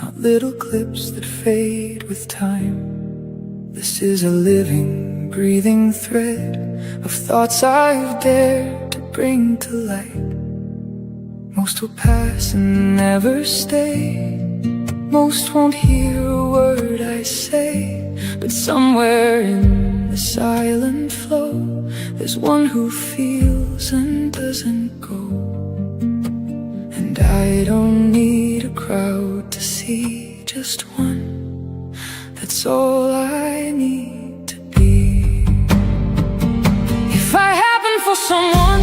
Speaker 1: not little clips that fade with time. This is a living, breathing thread of thoughts I've dared to bring to light. Most will pass and never stay. Most won't hear a word I say, but somewhere in the silent flow, there's one who feels and doesn't go. And I don't need a crowd to see, just one. That's all I need to be. If I happen for someone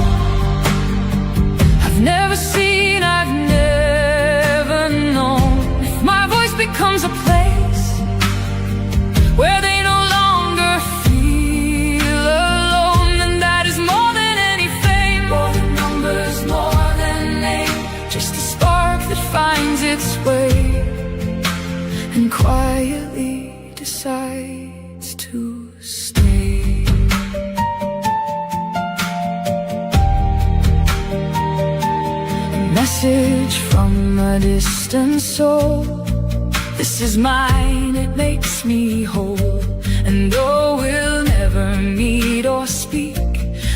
Speaker 1: I've never seen, I've never known, if my voice becomes a place where they no longer feel alone, then that is more than any fame, more than numbers, more than name. Just a spark that finds its way and quietly decides to stay. A message from a distant soul. This is mine, it makes me whole. And though we'll never meet or speak,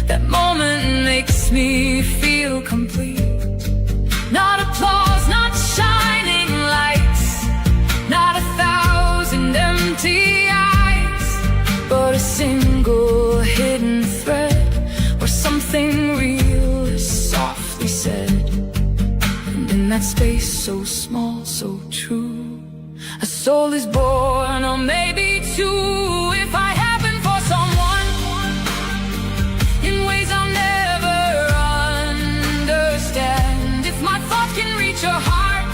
Speaker 1: that moment makes me feel complete. Not applause, not shining lights, not 1,000 empty eyes, but a single hidden thread where something real is softly said. And in that space so small, so true, a soul is born, or maybe two. If I happen for someone in ways I'll never understand, if my thought can reach your heart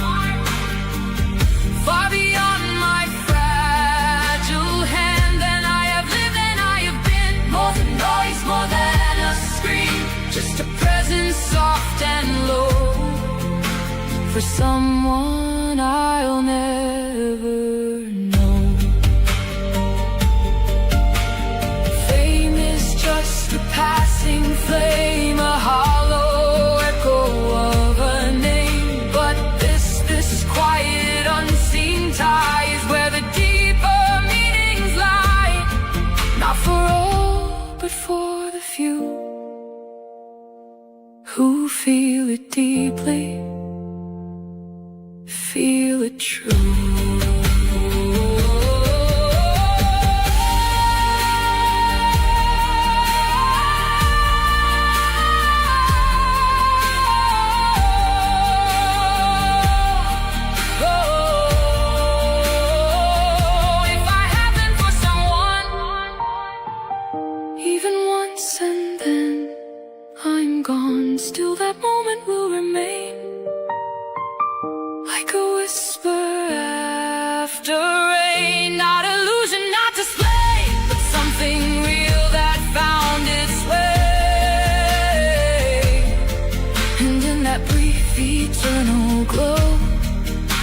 Speaker 1: far beyond my fragile hand, then I have lived and I have been more than noise, more than a scream, just a presence soft and low for someone I'll never know. Fame is just a passing flame, a hollow echo of a name, but this quiet unseen tie is where the deeper meanings lie. Not for all, but for the few who feel it deeply, feel it true. Still that moment will remain, like a whisper after rain. Not illusion, not display, but something real that found its way. And in that brief eternal glow,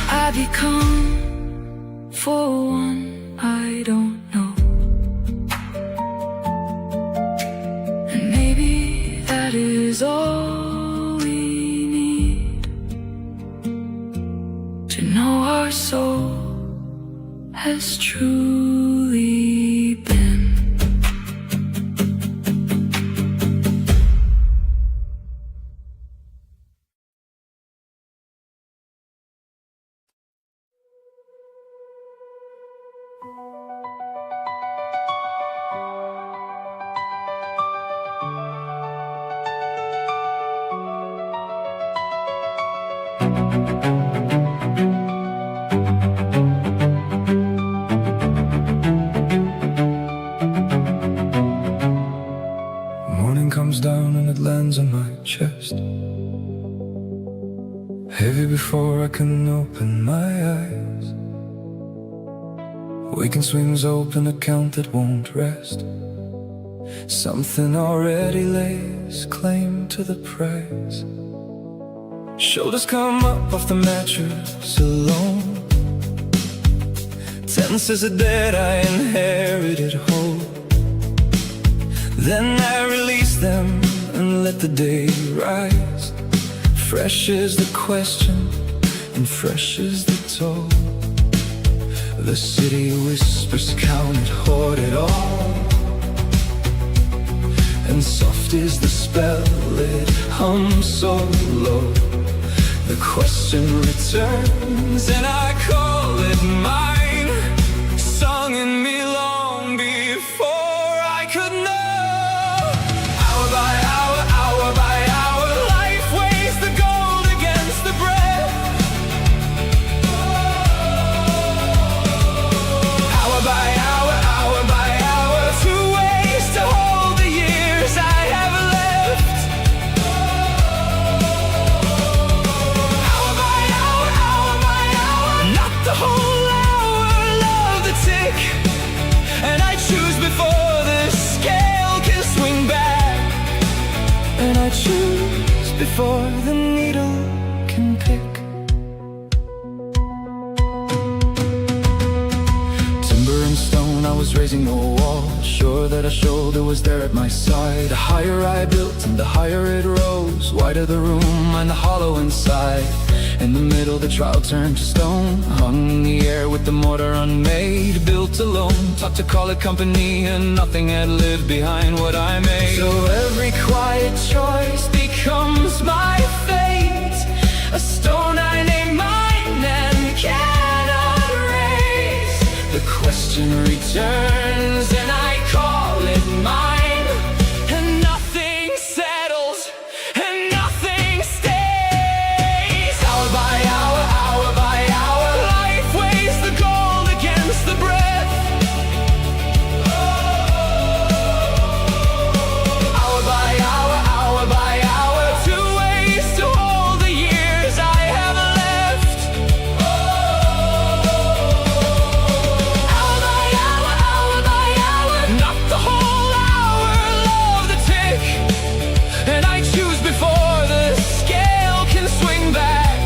Speaker 1: I become, for one, I don't know. And maybe that is all we has truly been. Morning comes down and it lands on my chest, heavy before I can open my eyes. Waking swings open, a count that won't rest. Something already lays claim to the prize. Shoulders come up off the mattress alone. Tense as a debt I inherited whole. Then I release them and let the day rise. Fresh is the question and fresh is the toll. The city whispers, count it, hoard it all. And soft is the spell, it hums so low. The question returns and I call it mine. Sung in me long before I could know. Hour by hour, hour by hour, life weighs the gold against the bread. Hour by hour, hour by hour, two ways to hold the years I have left. Hour by hour, hour by hour, not the whole hour, love the tick. And I choose before the scale can swing back. And I choose before the needle can pick. Timber and stone, I was raising a wall, sure that a shoulder was there at my side. The higher I built and the higher it rose, wider the room and the hollow inside. In the middle the trial turned to stone, hung in the air with the mortar unmade. Built alone, taught to call it company, and nothing had lived behind what I made. So every quiet choice becomes my fate, a stone I name mine and cannot erase. The question returns and I call it mine. And nothing settles and nothing stays. Hour by hour, hour by hour, life weighs the gold against the breath. Hour by hour, hour by hour, two ways to hold the years I have left. Hour by hour, hour by hour, not the whole hour, love the tick. And I choose before the scale can swing back.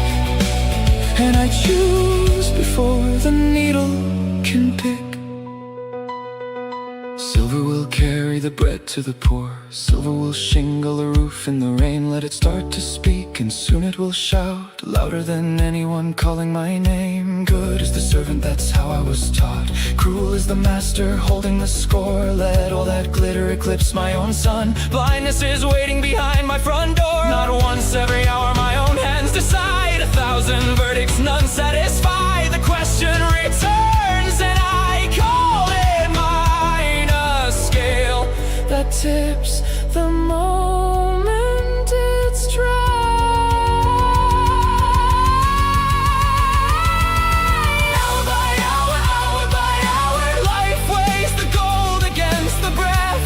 Speaker 1: And I choose before the needle can pick. Silver will carry the bread to the poor. Silver will shingle a roof in the rain. Let it start to speak and soon it will shout, louder than anyone calling my name. Good is the servant, that's how I was taught. Cruel is the master holding the score. Let all that glitter eclipse my own sun. Blindness is waiting behind my front door. Not once every hour my own hands decide. 1,000 verdicts, none satisfy. The question returns and I call it mine. A scale that tips the moment it's dry. Hour by hour, hour by hour, life weighs the gold against the breath.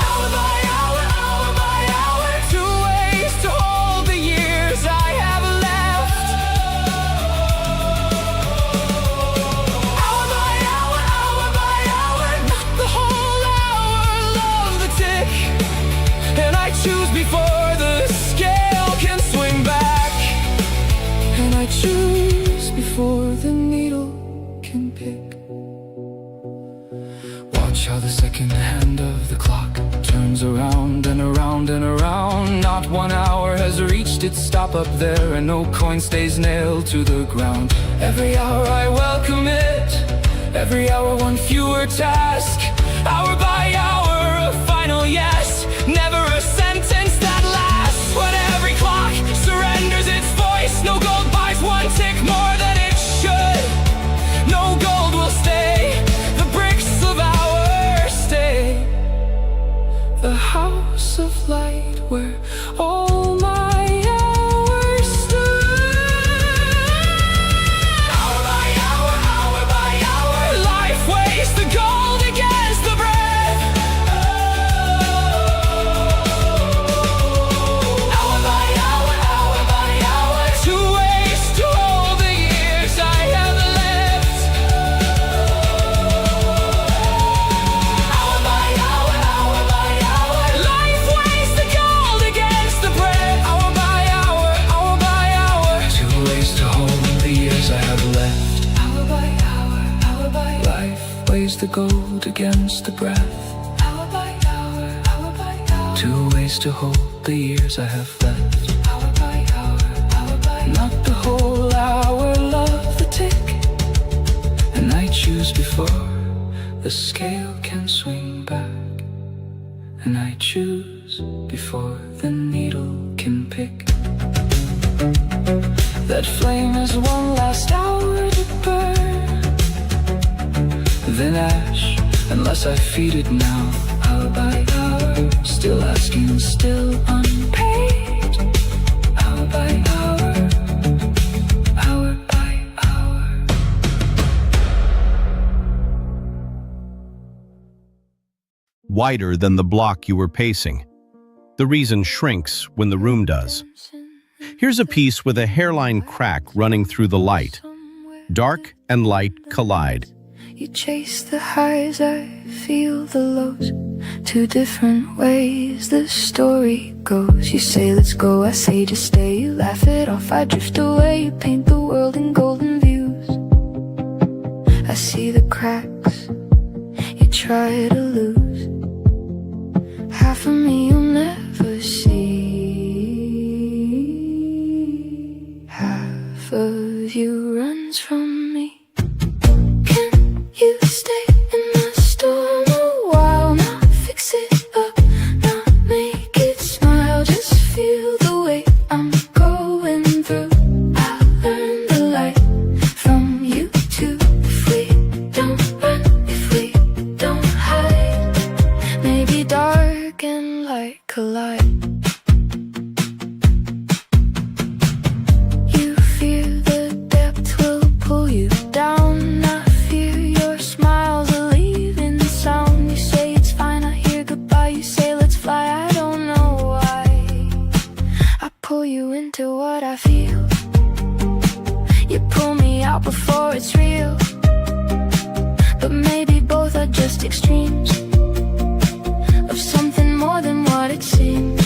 Speaker 1: Hour by hour, hour by hour, two ways to hold the years I have left. Hour by hour, hour by hour, not the whole hour, love the tick. And I choose before the scale can swing back. And I choose before the needle can pick. Watch how the second hand of the clock turns around and around and around. Not 1 hour has reached its stop up there, and no coin stays nailed to the ground. Every hour I welcome it, every hour one fewer task. Hour by hour, a final yes, never a sentence that lasts. When every clock surrenders its voice, no gold buys one tick more than it should. No gold will stay, the bricks of our stay. The house of light where all my hours stood. Hour by hour, hour by hour, life weighs the gold against the breath. Hour by hour, hour by hour, to waste to all the years I have left. Hour by hour, hour by hour, life weighs the gold against the breath. Hour by hour, two ways to hold the years I have left. Hour by hour, life weighs the gold against the breath. Hour by hour, two ways to hold the years I have left. Hour by hour, not the whole hour, love the tick. And I choose before the scale can swing back. And I choose before the needle can pick. That flame has one last hour to burn, then ash, unless I feed it now. Hour by hour, still asking, still unpaid. Hour by hour, hour by hour.
Speaker 4: Wider than the block you were pacing. The reason shrinks when the room does. Here's a piece with a hairline crack running through the light. Dark and light collide.
Speaker 3: You chase the highs, I feel the lows. Two different ways the story goes. You say let's go, I say just stay. You laugh it off, I drift away. You paint the world in golden views. I see the cracks you try to lose. Half of me you'll never see. Half of you runs from me. Can you stay in my storm a while? Not fix it up, not make it smile. Just feel the weight I'm going through. I learned the light from you too. If we don't run, if we don't hide, maybe dark and light collide. You fear the depth will pull you down. I fear your smiles are leaving sound. You say it's fine, I hear goodbye. You say let's fly, I don't know why. I pull you into what I feel. You pull me out before it's real. But maybe both are just extremes of something more than what it seems.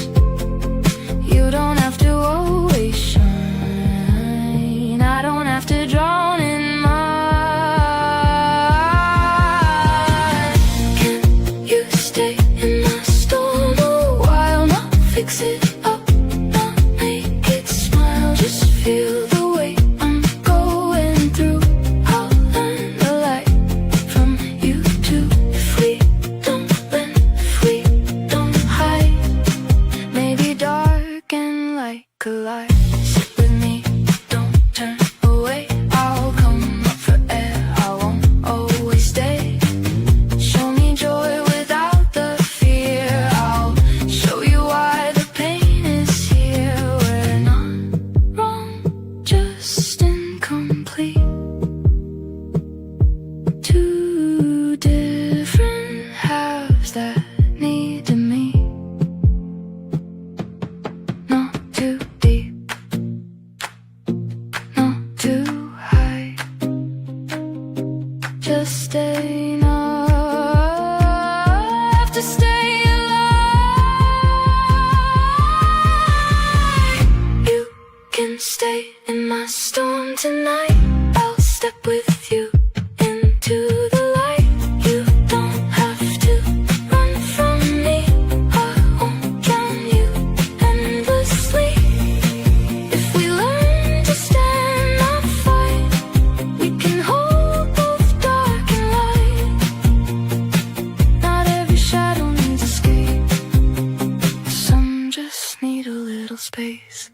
Speaker 3: face.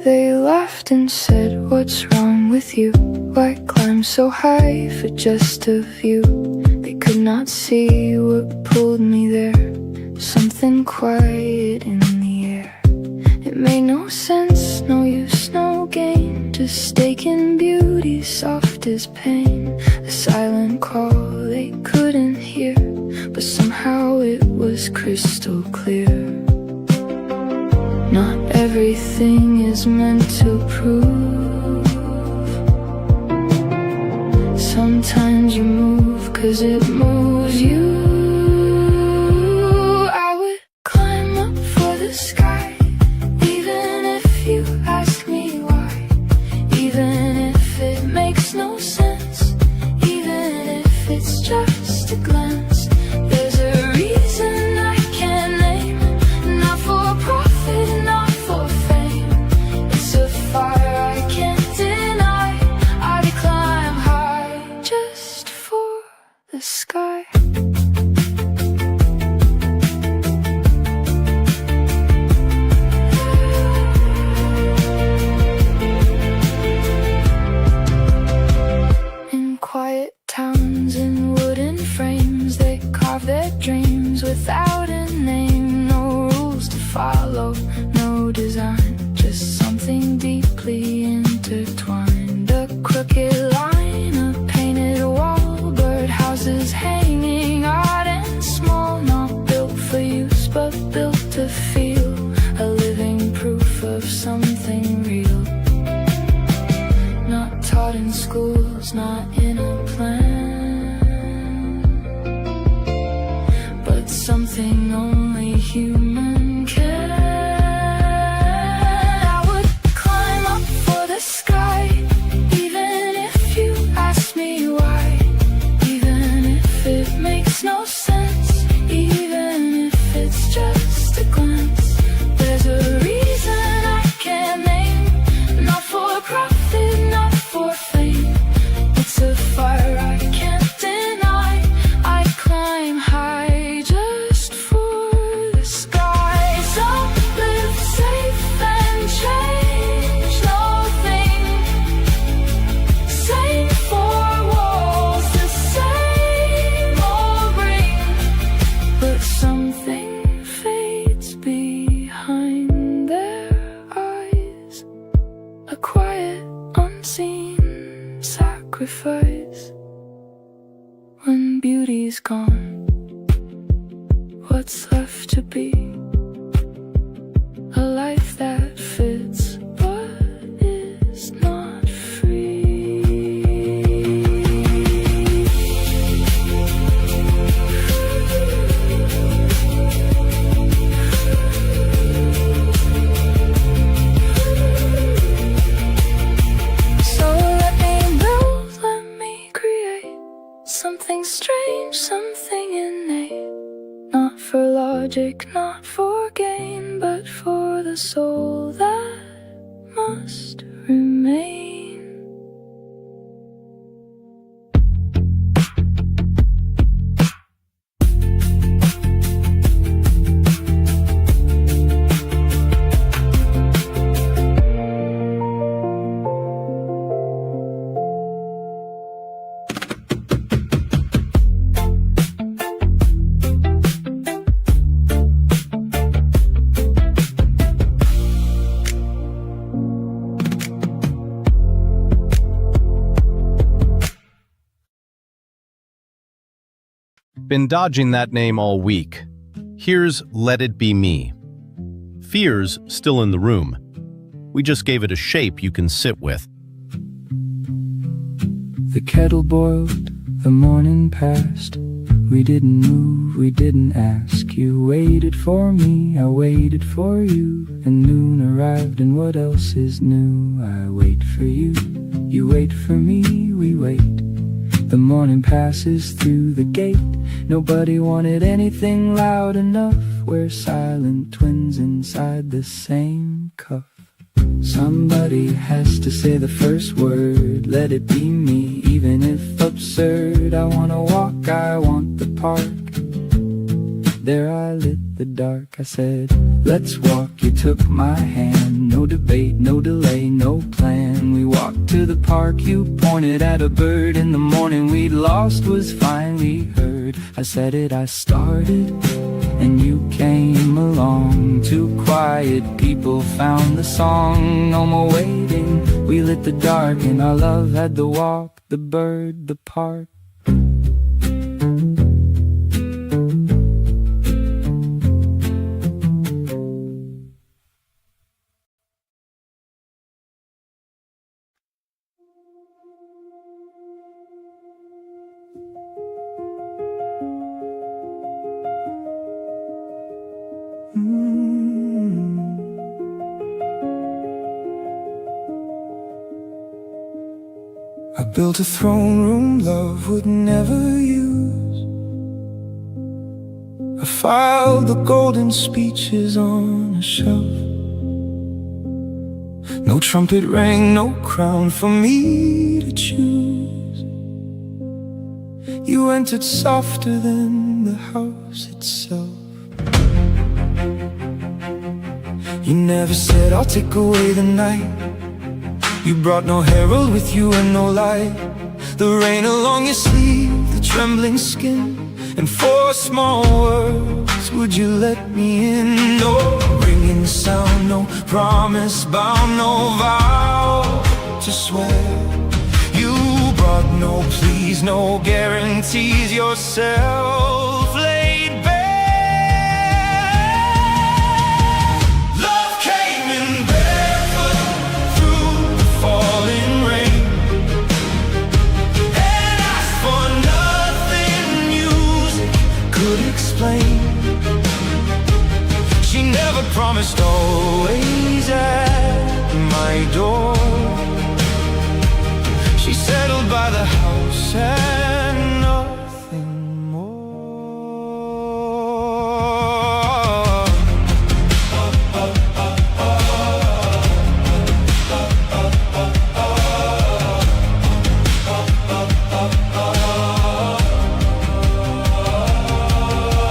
Speaker 3: They laughed and said, "What's wrong with you? Why climb so high for just a view?" They could not see what pulled me there, something quiet in the air. It made no sense, no use, no gain, just staking beauty soft as pain. A silent call they couldn't hear, but somehow it was crystal clear. Not everything is meant to prove. Sometimes you move 'cause it moves you. I would climb up for the sky, even if you ask me why. Even if it makes no sense, even if it's just a glance. There's a reason I can't name, not for profit, not for fame. It's a fire I can't deny. I'd climb high just for the sky. In quiet towns in wooden frames, they carve their dreams without a name. No rules to follow, no design, just something deeply intertwined. A crooked line, a painted wall, birdhouses hanging odd and small. Not built for use, but built to feel, a living proof of something real. Not taught in schools, not in a plan, but something only human can. I would climb up for the sky, even if you ask me why. Even if it makes no sense, even if it's just a glance. There's a reason I can't name, not for profit, not for fame. It's a fire I can't deny. I climb high just for the sky. Some live safe and change nothing. Same four walls, the same old ring, but something fades behind their eyes. A quiet, unseen sacrifice. When beauty's gone, what's left to be? A life that fits but is not free. So let me build, let me create something strange, something innate. Not for logic, not for gain, but for the soul that must remain.
Speaker 4: Been dodging that name all week. Here's Let It Be Me. Fear's still in the room. We just gave it a shape you can sit with.
Speaker 1: The kettle boiled, the morning passed. We didn't move, we didn't ask. You waited for me, I waited for you. And noon arrived, and what else is new? I wait for you, you wait for me, we wait. The morning passes through the gate. Nobody wanted anything loud enough. We're silent twins inside the same cuff. Somebody has to say the first word, let it be me, even if absurd. I wanna walk, I want the park. There I lit the dark, I said, let's walk. You took my hand, no debate, no delay, no plan. We walked to the park, you pointed at a bird. In the morning we'd lost was finally heard. I said it, I started, and you came along. Two quiet people found the song. No more waiting, we lit the dark, and our love had the walk, the bird, the park. I built a throne room love would never use. I filed the golden speeches on a shelf. No trumpet rang, no crown for me to choose. You entered softer than the house itself. You never said, I'll take away the night. You brought no herald with you and no light. The rain along your sleeve, the trembling skin, and for small words would you let me in? No ringing sound, no promise bound, no vow to swear. You brought no pleas, no guarantees, yourself laid bare. Love came in barefoot through the falling rain, and asked for nothing music could explain. She never promised always at my door. She settled by the house and nothing more.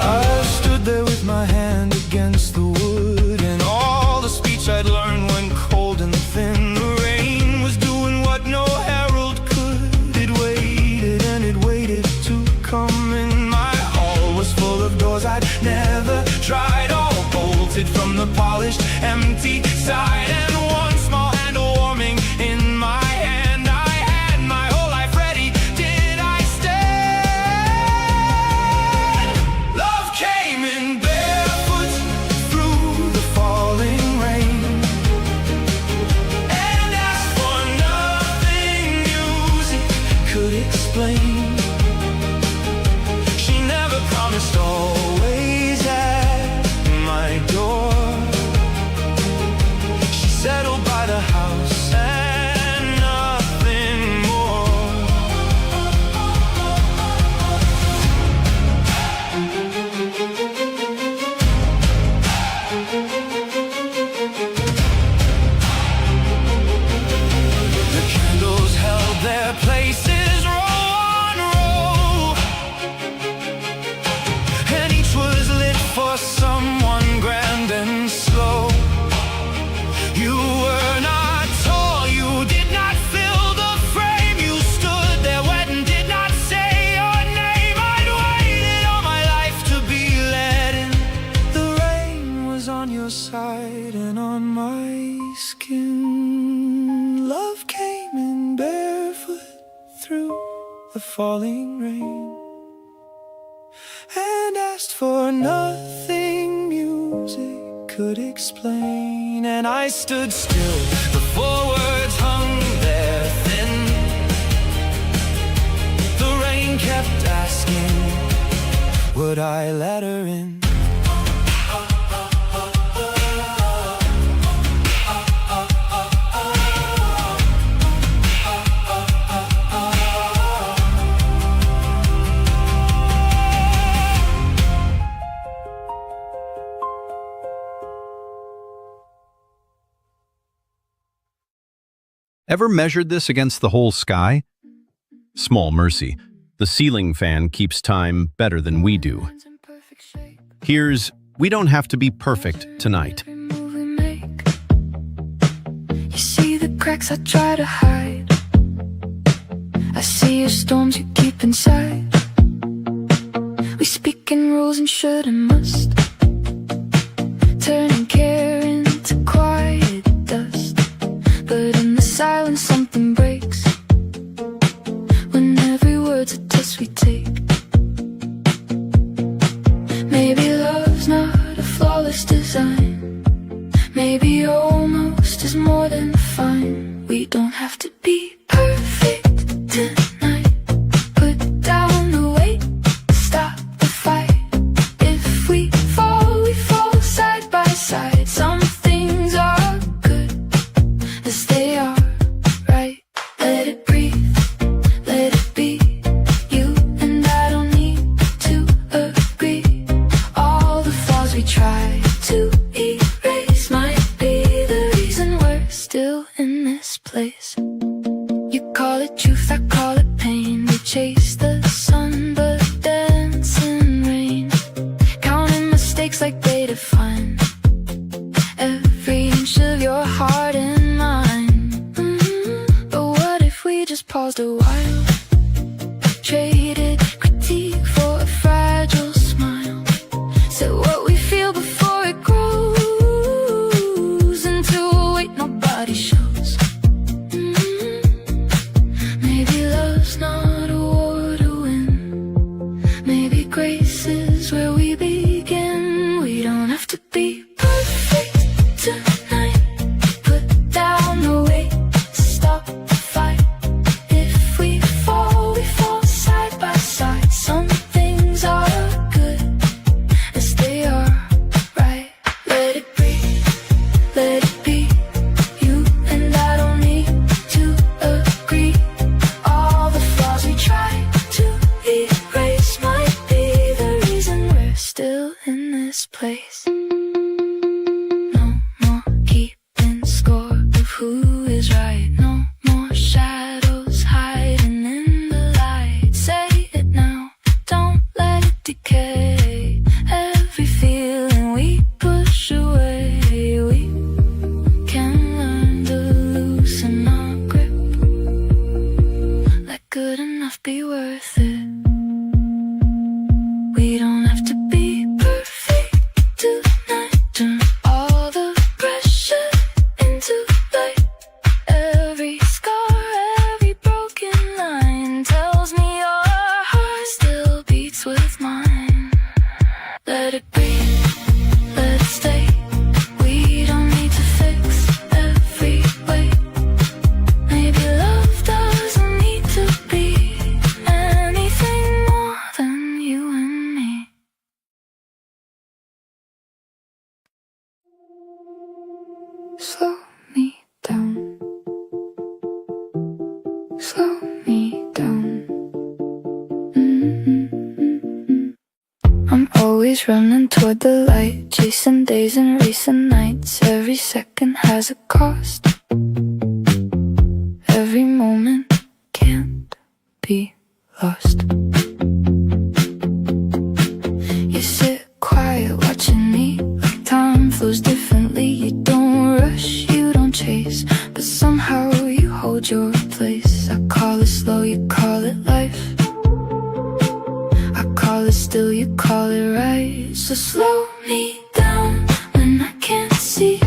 Speaker 1: I stood there with my hand against the wood, and all the speech I'd learned went cold and thin. The rain was doing what no herald could. It waited and it waited to come in. My hall was full of doors I'd never tried, all bolted from the polished empty side. And one small handle warming in my hand, I had my whole life ready. Did I stand? Love came in barefoot through the falling rain, and asked for nothing music could explain. She never promised always at my door. She settled by the house and nothing more. The candles held their places row on row, and each was lit for someone grand and slow. You were not tall, you did not fill the frame. You stood there wet and did not say your name. I'd waited all my life to be let in. The rain was on your side and on my skin. Love came in barefoot through the falling rain, and asked for nothing music could explain. And I stood still, the four words hung there thin. The rain kept asking, would I let her in?
Speaker 4: Ever measured this against the whole sky? Small mercy.
Speaker 2: The ceiling fan keeps time better than we do. Here's We Don't Have to Be Perfect Tonight.
Speaker 3: Move we make. You see the cracks I try to hide. I see your storms you keep inside. We speak in rules and should and must, turning care into quiet dust. But in the silence something breaks, when every word's a test we take. Maybe love's not a flawless design. Maybe almost is more than fine. We don't have to be perfect tonight. Put down the weight, stop the fight. If we fall side by side. Some things are good as they are, right? Let it breathe, let it be. You and I don't need to agree. All the flaws we try to erase might be the reason we're still in this place. You call it truth, I call it pain. We chase the sun but dance in rain, counting mistakes like they define every inch of your heart and mine. But what if we just paused a while, traded critique for a fragile smile, said what we feel before it grows into a weight nobody shows. Maybe love's not a war to win. Maybe grace is where we begin. We don't have to be perfect tonight. Put down the weight, stop the fight. If we fall side by side. Some things are good as they are, right? Let it breathe, let it be. You and I don't need to agree. All the flaws we try to erase might be the reason we're still in this place. No more keeping score of who is right. No more shadows hiding in the light. Say it now, don't let it decay. Every feeling we push away, we can learn to loosen our grip. Let good enough be worth it. We don't have to be perfect tonight. Turn all the pressure into light. Every scar, every broken line tells me your heart still beats with mine. Let it breathe, let it stay. We don't need to fix every way. Maybe love doesn't need to be anything more than you and me. Slow me down, slow me down. I'm always running toward the light, chasing days and racing nights. Every second has a cost. Every moment can't be lost. You sit quiet watching me, like time flows differently. You don't rush, you don't chase, but somehow you hold your place. I call it slow, you call it life. I call it still, you call it right. So slow me down when I can't see.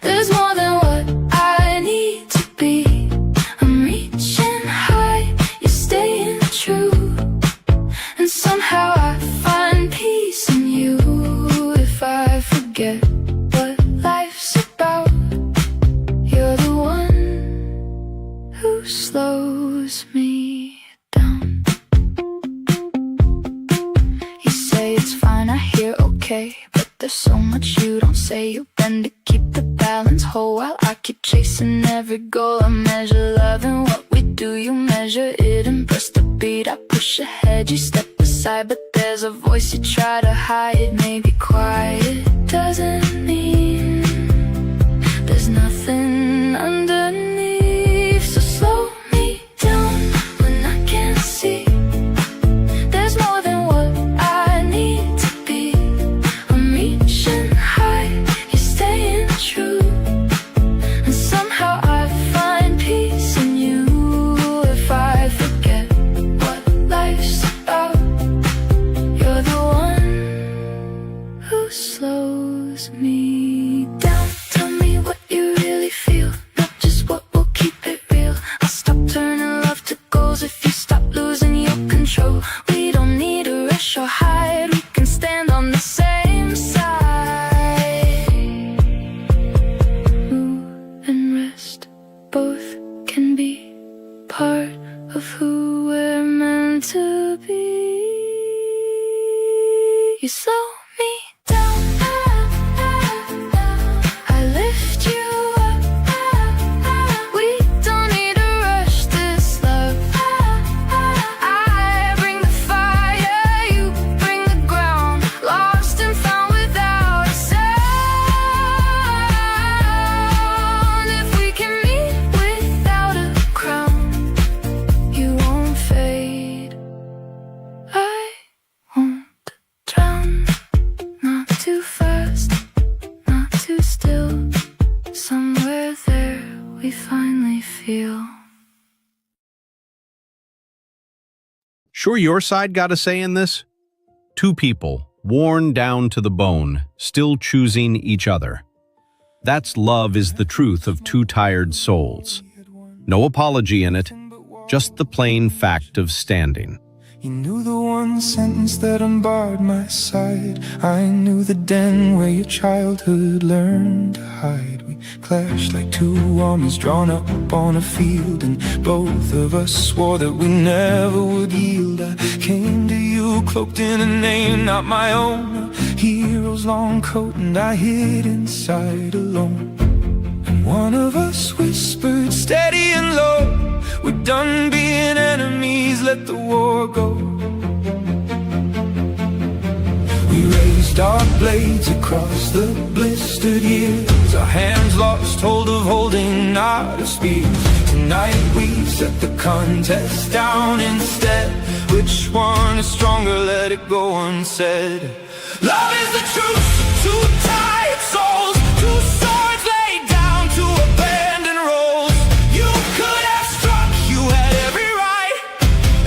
Speaker 3: There's more than what I need to be. I'm reaching high, you're staying true, and somehow I find peace in you. If I forget what life's about, you're the one who slows me down. You say it's fine, I hear okay, but there's so much you don't say. You bend to keep the balance whole while I keep chasing every goal. I measure love and what we do, you measure it and press the beat. I push ahead, you step aside, but there's a voice you try to hide. Maybe quiet doesn't mean there's nothing underneath. push or hide, we can stand on the same side. Move and rest, both can be part of who we're meant to be. You slow me down, I lift you up. We don't need to rush this love. I bring the fire, you bring the ground. Lost and found without a sound. If we can meet without a crown, you won't fade, I won't drown. Not too fast, not too still. Somewhere there we finally feel.
Speaker 4: Sure your side got a say in this? Two people, worn down to the bone, still choosing each other. That's love is the truth of two tired souls. No apology in it, just the plain fact of standing.
Speaker 1: You knew the one sentence that unbarred my side. I knew the den where your childhood learned to hide. We clashed like two armies drawn up on a field, and both of us swore that we never would yield. I came to you cloaked in a name not my own, a hero's long coat, and I hid inside alone. And one of us whispered steady and low, we're done being enemies, let the war go. We raised our blades across the blistered years, our hands lost hold of holding not a spear. Tonight we set the contest down instead. Which one is stronger, let it go unsaid. Love is the truth of two tired souls, two swords laid down to abandon roles. You could have struck, you had every right,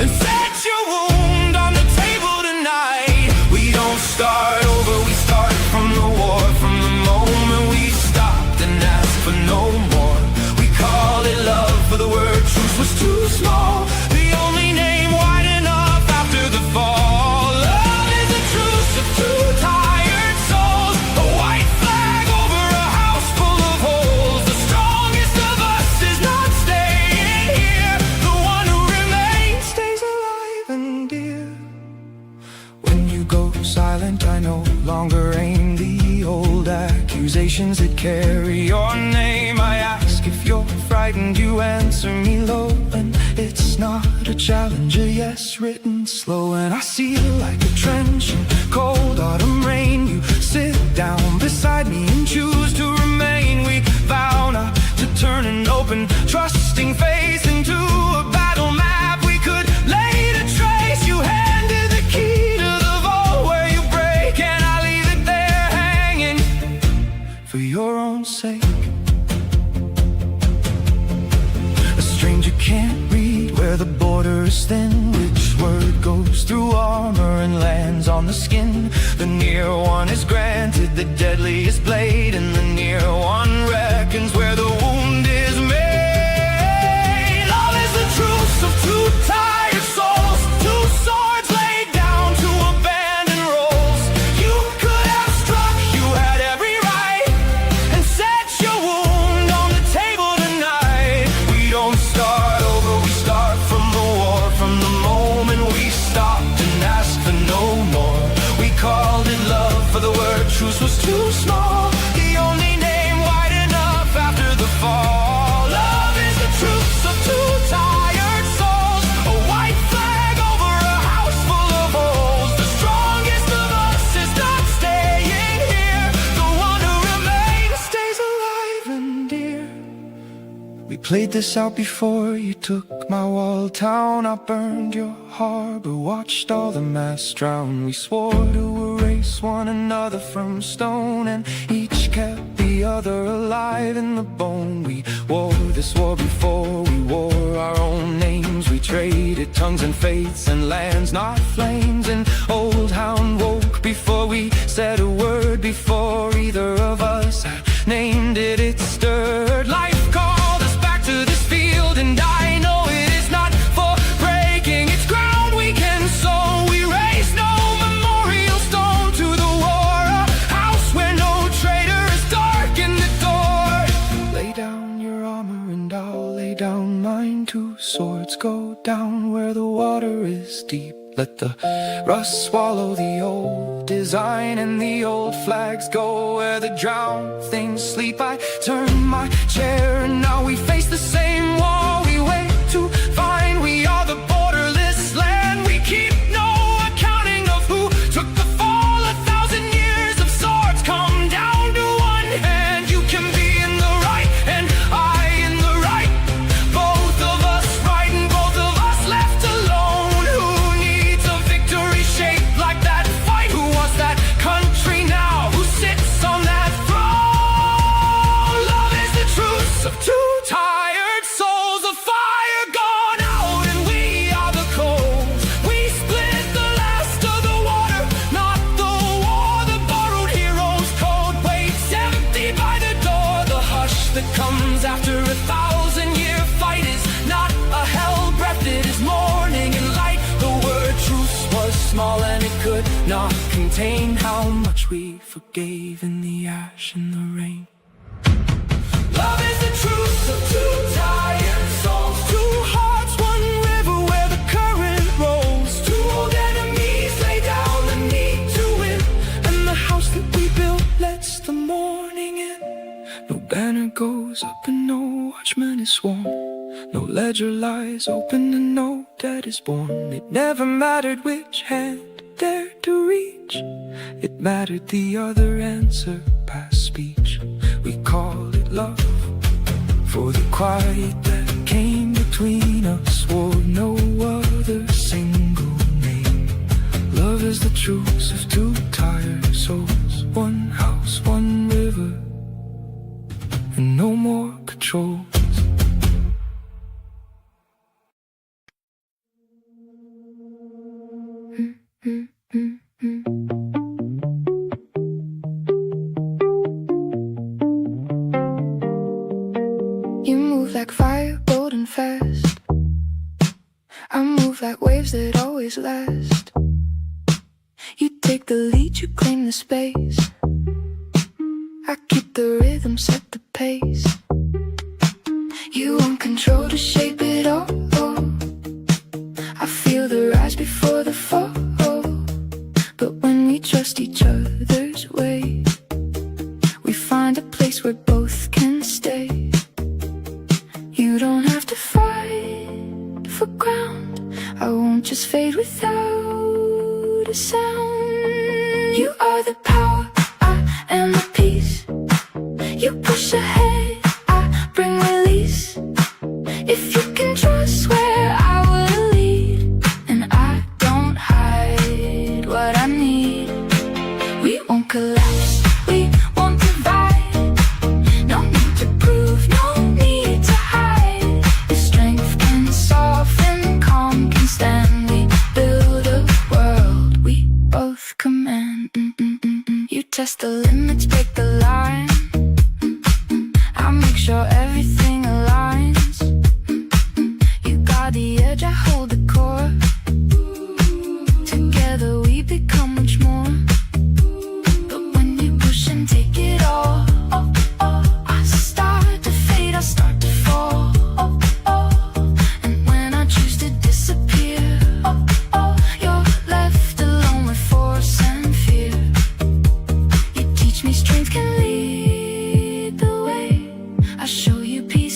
Speaker 1: and set your wound on the table tonight. We don't start over, we start from the war. From the moment we stopped and asked for no more, we called it love, for the word truth was too small. The only name wide enough after the fall. Love is the truth of two tired souls, a white flag over a house full of holes. The strongest of us is not staying here, the one who remains stays alive and dear. When you go silent, I no longer aim the old accusations that carry your name. I ask if you're frightened, you answer me low, and it's not a challenge, a yes written slow. And I seal like a trench in cold autumn rain. You sit down beside me and choose to remain. We vow not to turn an open, trusting face into a battle map we could later trace. You handed the key to the vault where you break, and I leave it there hanging for your own sake. A stranger can't read where the border is thin, which word goes through armor and lands on the skin. The near one is granted the deadliest blade, and the near one reckons where the wound is made. Love is the truth of two tired souls, two swords laid down to abandon roles. You could have struck, you had every right, and set your wound on the table tonight. We don't start over, we start from the war. From the moment we stopped and asked for no more, we called it love, for the word truth was too small. The only name wide enough after the fall. Love is the truth of two tired souls, a white flag over a house full of holes. The strongest of us is not staying here, the one who remains stays alive and dear. We played this out before you took my walled town. I burned your harbor, watched all the mass drown. We swore to erase one another from stone, and each kept the other alive in the bone. We wore this war before we wore our own names. We traded tongues and faiths and lands, not flames. An old hound woke before we said a word, before either of us had named it. It stirred. Life called us back to this field, and I know it is not for breaking. It's ground we can sow. We raise no deep. Let the rust swallow the old design and the old flags go where the drowned things sleep. I turn my chair and now we face the same wall. We wait to find we are the borderless land. We keep no accounting of who took the fall. 1,000 years of swords come down to one hand. You can be in the right and I in the right. Both of us right and both of us left alone. Who needs a victory shaped like that fight? Who wants that country now? Who sits on that throne? Love is the truce of two tired souls. A fire gone out and we are the coals. We split the last of the water, not the war. The borrowed hero's code waits empty by the door. The hush that comes after 1,000-year fight is not a hell breath, it is morning and light. The word truce was small and it could not contain how much we forgave in the ash and the rain. Love is the truth of two tired souls. Two hearts, one river where the current rolls. Two old enemies lay down the need to win. And the house that we built lets the morning in. No banner goes up and no watchman is sworn. No ledger lies open and no debt is born. It never mattered which hand dared to reach. It mattered the other answer past speech. We call it love, for the quiet that came between us wore no other single name. Love is the truce of two tired souls. One house, one river, and no more controls.
Speaker 3: You move like fire, bold and fast. I move like waves that always last. You take the lead, you claim the space. I keep the rhythm, set the pace. You want control to shape it all. I feel the rise before the fall. But when we trust each other's way, we find a place where both can stay. You don't have to fight for ground. I won't just fade without a sound. You are the power, I am the peace. You push ahead, I bring release. If you can trust where I will lead, and I don't hide what I need. We won't collapse, we won't divide. No need to prove, no need to hide. If strength can soften, calm can stand. We build a world we both command. You test the limits, break the line. I make sure everything aligns. You got the edge, I hold the core. Together we become much more. But when you push and take it all, I start to fade, I start to fall. And when I choose to disappear, you're left alone with force and fear. You teach me strength can lead the way. I show you peace.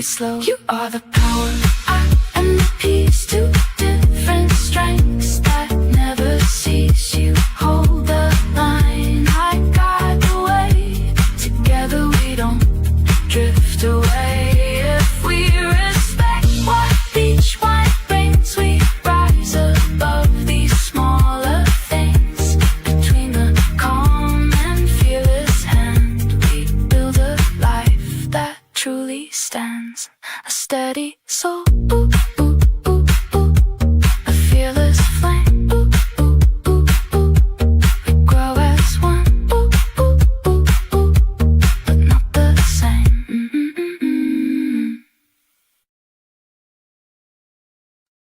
Speaker 3: slow. You are the power, I am the peace. Two different strengths that never cease. You hold the line, I guide the way. Together we don't drift away. If we respect what each one brings, we rise above these smaller things. Between the calm and fearless hand, we build a life that truly stands. A steady soul, ooh, ooh, ooh, ooh. A fearless flame, ooh, ooh, ooh, ooh. We grow as one, ooh, ooh, ooh, ooh. But not the same.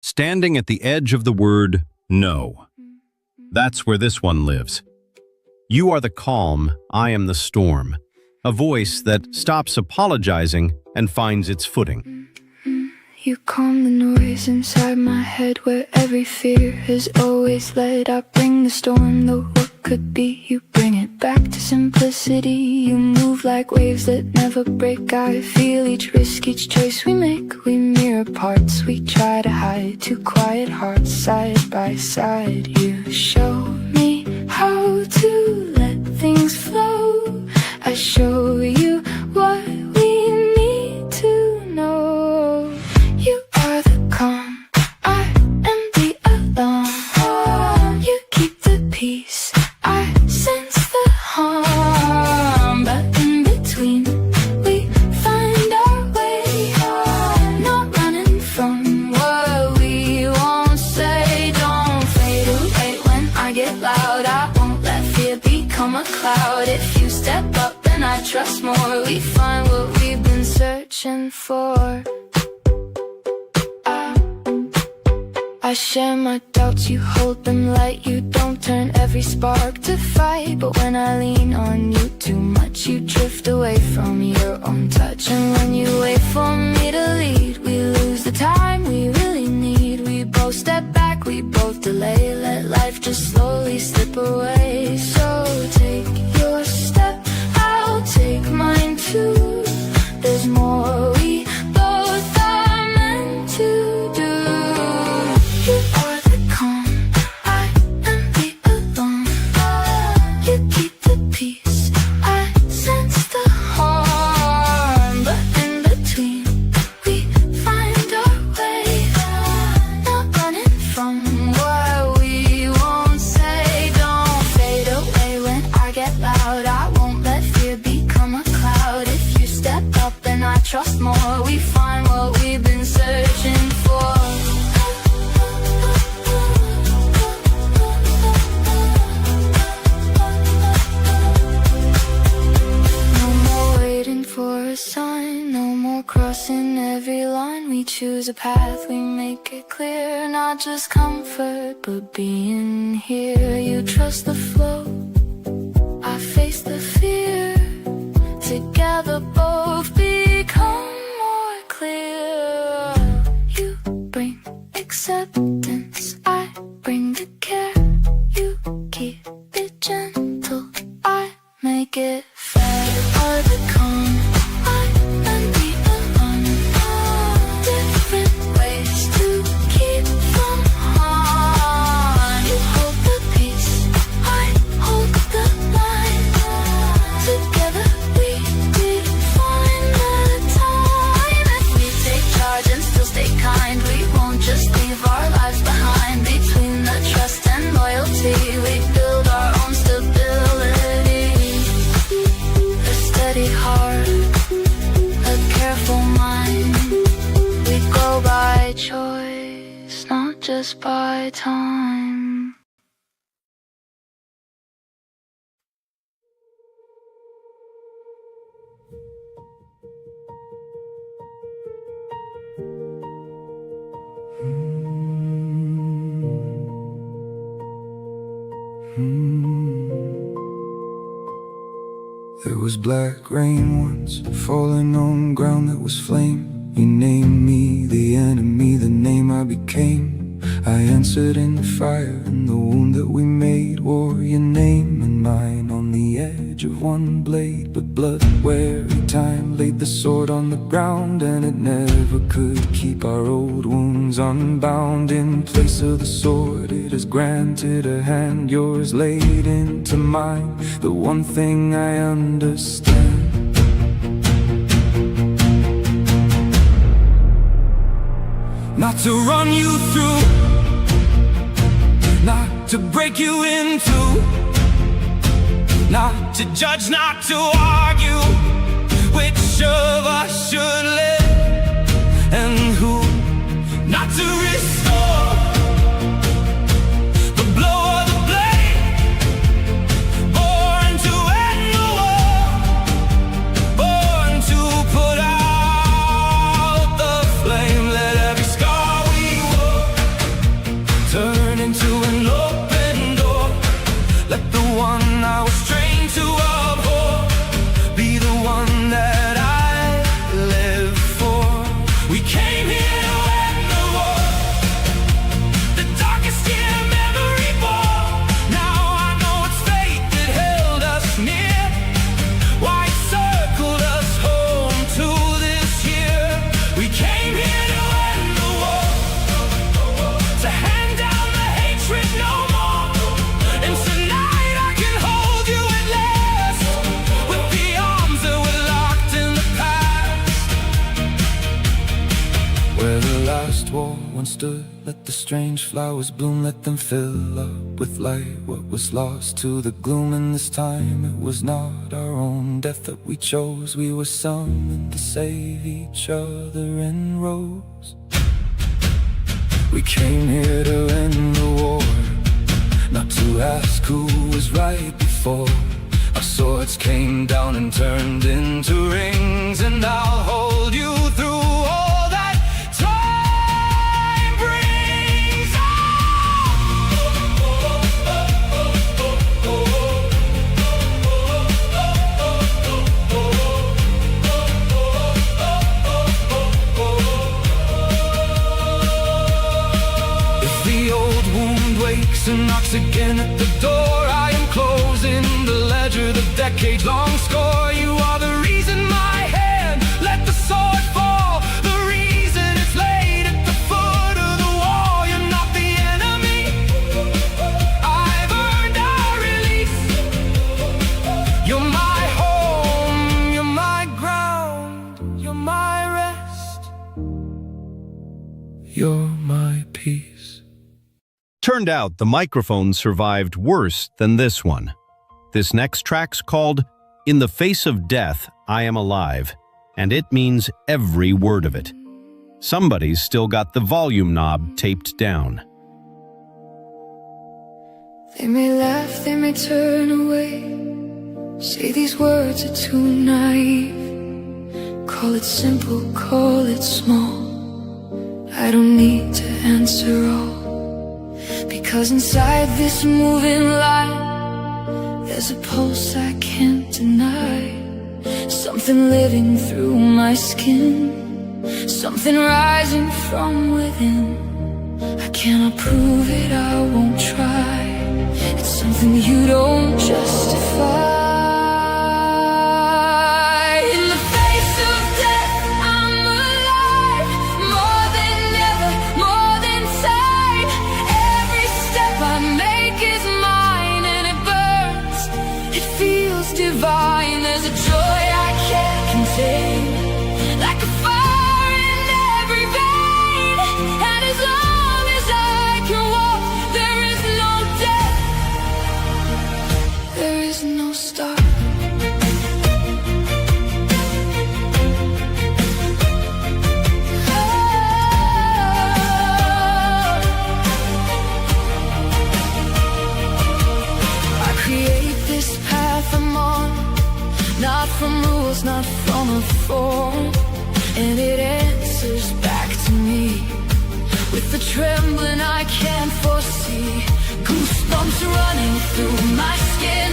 Speaker 4: Standing at the edge of the word no. That's where this one lives. You are the calm, I am the storm. A voice that stops apologizing and finds its footing.
Speaker 3: You calm the noise inside my head where every fear has always led. I bring the storm, though what could be. You bring it back to simplicity. You move like waves that never break. I feel each risk, each choice we make. We mirror parts we try to hide. Two quiet hearts side by side. You show me how to let things flow. I show you what we need to know. You are the calm, I am the alarm. You keep the peace, I sense the harm. But in between, we find our way. Not running from what we won't say. Don't fade away when I get loud. I won't let fear become a cloud. If you step up and I trust more, we find what we've been searching for. I share my doubts, you hold them light. You don't turn every spark to fight. But when I lean on you too much, you drift away from your own touch. And when you wait for me to lead, we lose the time we really need. We both step back, we both delay. Let life just slowly slip away. So take your step, I'll take mine too. There's more we both are meant to do. You are the calm, I am the alarm. You keep the peace, I sense the harm. But in between, we find our way. Not running from what we won't say. Don't fade away when I get loud. I won't let fear become a cloud. If you step up and I trust more, we find what we've been searching for. For a sign, no more crossing every line. We choose a path, we make it clear. Not just comfort, but being here. You trust the flow, I face the fear. Together both become more clear. You bring acceptance, I bring the care. You keep it gentle, I make it fair. Are the calm, I am the alarm. Different ways to keep from harm. You hold the peace, I hold the line. Together we define the time. If we take charge and still stay kind, we won't just leave our lives behind. Between the trust and loyalty, we build our own stability. A steady heart, a careful mind. We go by choice, not just by time.
Speaker 1: There was black rain once, falling on ground that was flame. You named me the enemy, the name I became. I answered in the fire, and the wound that we made wore your name and mine on the edge. edge of one blade, but blood-weary time laid the sword on the ground, and it never could keep our old wounds unbound. In place of the sword, it has granted a hand, yours laid into mine, the one thing I understand. Not to run you through, not to break you in two, not to judge, not to argue which of us should live and who, not to restore the blow of the blade, born to end the war, born to put out the flame. Let every scar we wore turn into an open door. Let the one I was trained to abhor be the one that I live for. We came here to end the war, the darkest year memory bore. Now I know it's fate that held us near, why it circled us home to this year. We came here to end the war, to hand down the hatred no more. And tonight I can hold you at last, with the arms that were locked in the past. Where the last war once stood, let the strange flowers bloom, let them fill up with light what was lost to the gloom. And this time it was not our own death that we chose, we were summoned to save each other in rows. We came here to end the war, not to ask who was right before. Our swords came down and turned into rings, and I'll hold you through all that time brings. If the old wound wakes and knocks again at the door, I am closing the ledger, the decade-long score. You are the reason my hand let the sword fall, the reason it's laid at the foot of the wall. You're not the enemy, I've earned our release. You're my home, you're my ground, you're my rest, you're my peace.
Speaker 4: Turned out the microphone survived worse than this one. This next track's called In the Face of Death, I Am Alive, and it means every word of it. Somebody's still got the volume knob taped down.
Speaker 3: They may laugh, they may turn away, say these words are too naive. Call it simple, call it small, I don't need to answer all, because inside this moving light there's a pulse I can't deny. Something living through my skin, something rising from within. I cannot prove it, I won't try. It's something you don't justify. In the face of death, I'm alive. More than ever, more than time. Every step I make is mine, and it burns, it feels divine. There's a joy I can't contain, like a fire in every vein. And as long as I can walk, there is no death, there is no start. I create this path I'm on, not from rules, not from a form, and it answers back to me with the trembling I can't foresee. Goosebumps running through my skin,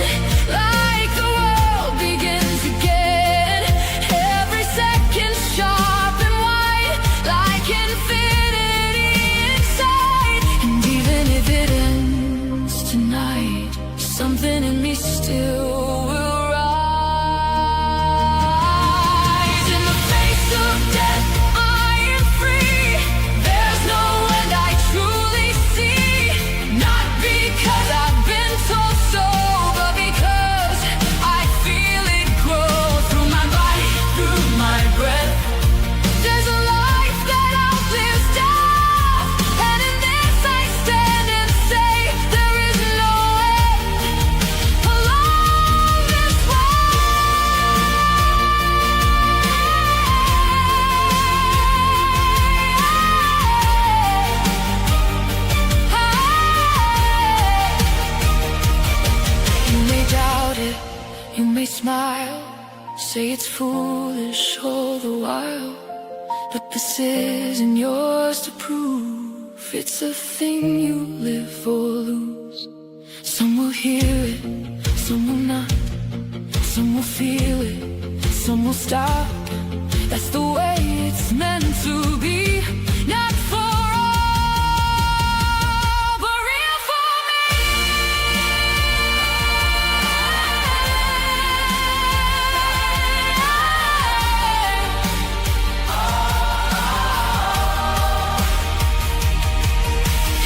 Speaker 3: like the world begins again. Every second sharp and wide, like infinity inside. And even if it ends tonight, something in me still will rise. You may smile, say it's foolish all the while, but this isn't yours to prove. It's a thing you live or lose. Some will hear it, some will not. Some will feel it, some will stop. That's the way it's meant to be. Not for all, but real for me.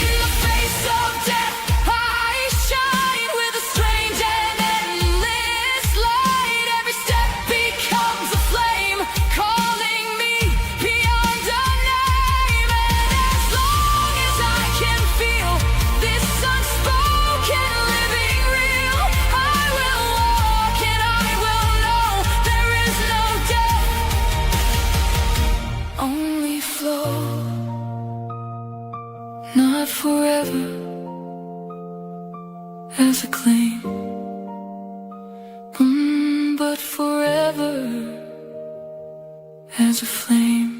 Speaker 3: In the face of death, I shine with a strange and endless light. Every step becomes a flame, calling me beyond a name. And as long as I can feel this unspoken living real, I will walk and I will know there is no death, only flow. Not forever as a claim, but forever as a flame.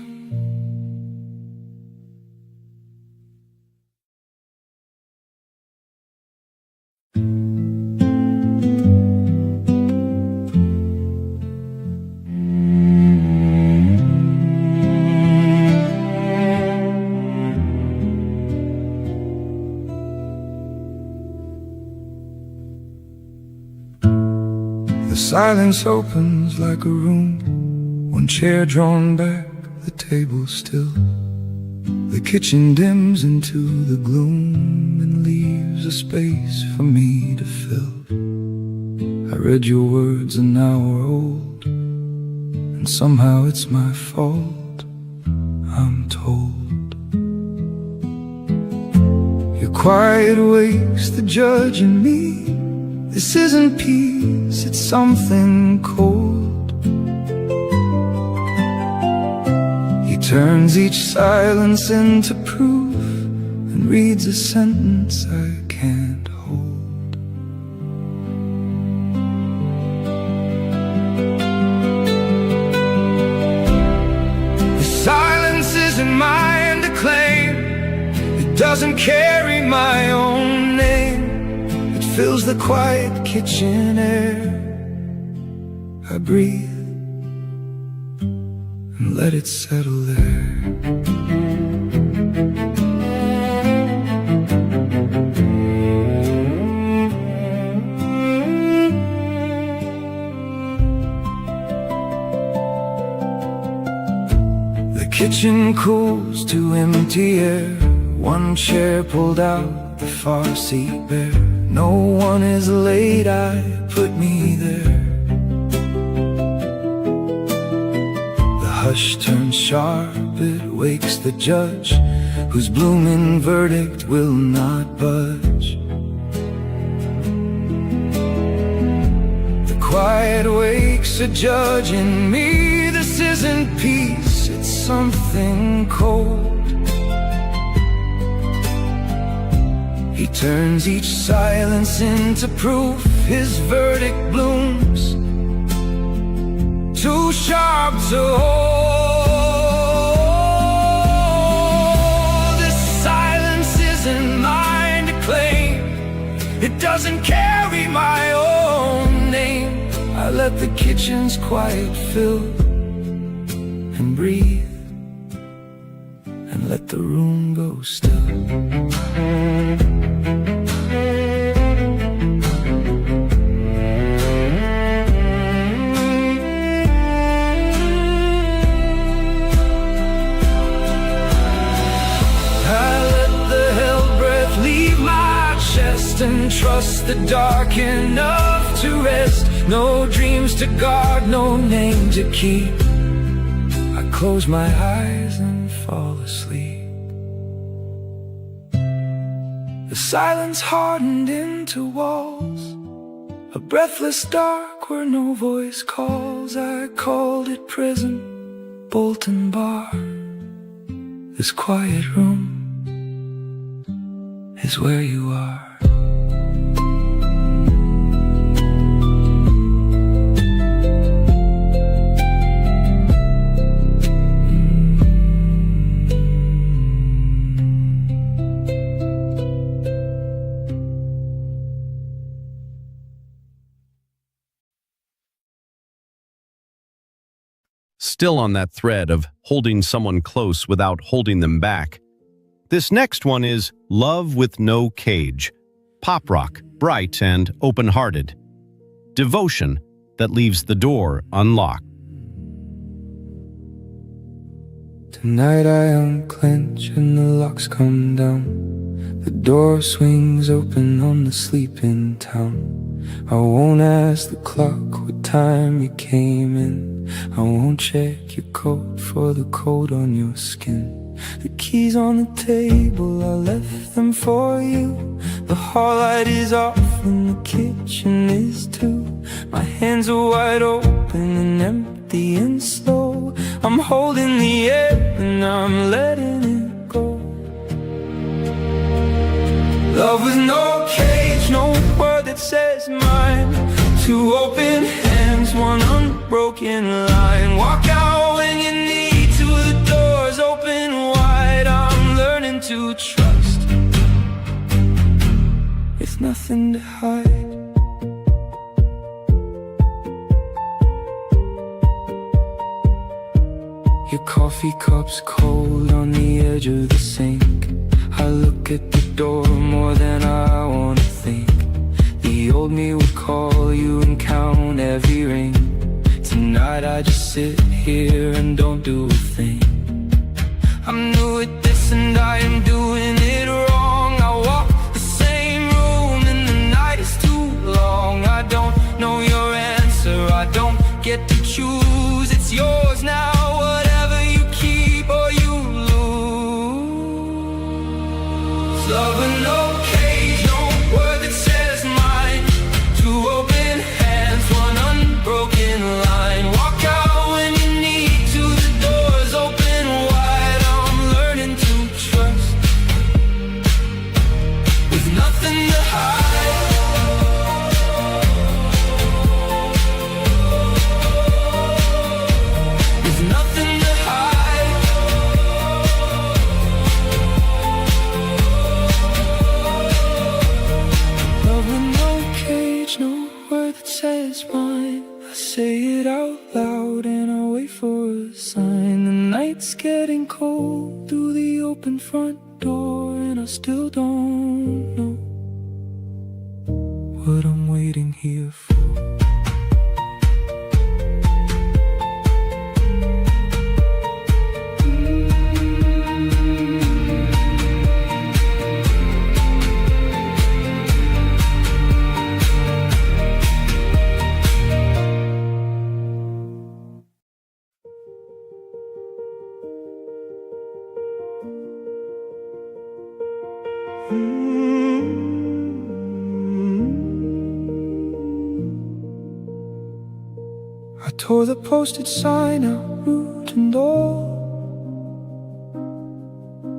Speaker 1: The silence opens like a room, one chair drawn back, the table still. The kitchen dims into the gloom and leaves a space for me to fill. I read your words an hour old, and somehow it's my fault, I'm told. Your quiet wakes the judge in me. This isn't peace, it's something cold. He turns each silence into proof and reads a sentence I can't hold. The silence isn't mine to claim. It doesn't carry my own name. Fills the quiet kitchen air. I breathe and let it settle there. The kitchen cools to empty air. One chair pulled out, the far seat bare. No one is late, I put me there. The hush turns sharp, it wakes the judge, whose blooming verdict will not budge. The quiet wakes a judge in me. This isn't peace, it's something cold. He turns each silence into proof. His verdict blooms, too sharp to hold. This silence isn't mine to claim. It doesn't carry my own name. I let the kitchen's quiet fill and breathe and let the room go still. And trust the dark enough to rest. No dreams to guard, no name to keep. I close my eyes and fall asleep. The silence hardened into walls, a breathless dark where no voice calls. I called it prison, bolt and bar. This quiet room is where you are.
Speaker 4: Still on that thread of holding someone close without holding them back. This next one is Love with No Cage. Pop rock, bright and open-hearted. Devotion that leaves the door unlocked.
Speaker 1: Tonight I unclench and the locks come down. The door swings open on the sleeping town. I won't ask the clock what time you came in. I won't check your coat for the cold on your skin. The keys on the table, I left them for you. The hall light is off and the kitchen is too. My hands are wide open and empty and slow. I'm holding the air and I'm letting it go. Love with no cage, no word that says mine. Two open hands, one unbroken line. Walk out when you need to, the doors open wide. I'm learning to trust with nothing to hide. Your coffee cup's cold on the edge of the sink. I look at the door more than I wanna think. The old me would call you and count every ring. Tonight I just sit here and don't do a thing. I'm new at this and I am doing it wrong. I walk the same room and the night is too long. I don't know your answer, I don't get to choose. It's yours now. Love with no cage, no word that says mine. Two open hands, one unbroken line. Walk out when you need to, the doors open wide. I'm learning to trust with nothing to hide. With nothing to hide. No word that says mine. I say it out loud and I wait for a sign. The night's getting cold through the open front door, and I still don't know what I'm waiting here for. I tore the posted sign out, root and all,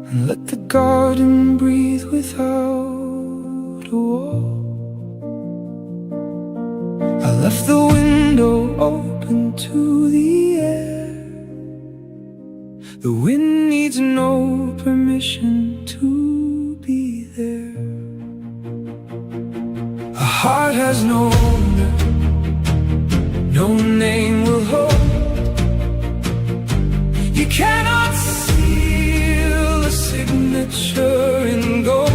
Speaker 1: and let the garden breathe without a wall. I left the window open to the air. The wind needs no permission to be there. A heart has no owner, no name will hold. You cannot seal a signature in gold.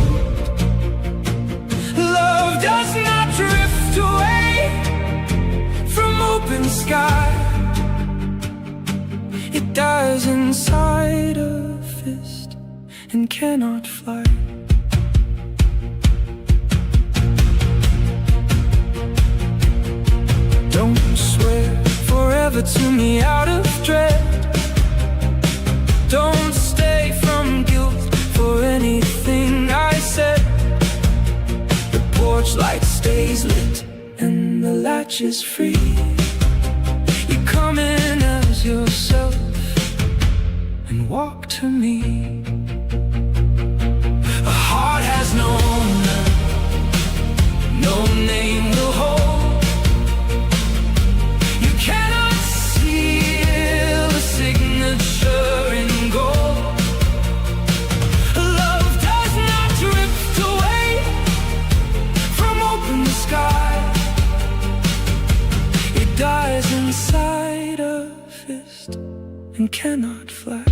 Speaker 1: Love does not drift away from open sky. It dies inside a fist and cannot fly. Don't swear forever to me out of dread. Don't stay from guilt for anything I said. The porch light stays lit and the latch is free. You come in as yourself and walk to me. A heart has no owner, no name will hold. In gold. Love does not drift away from open sky. It dies inside a fist and cannot fly.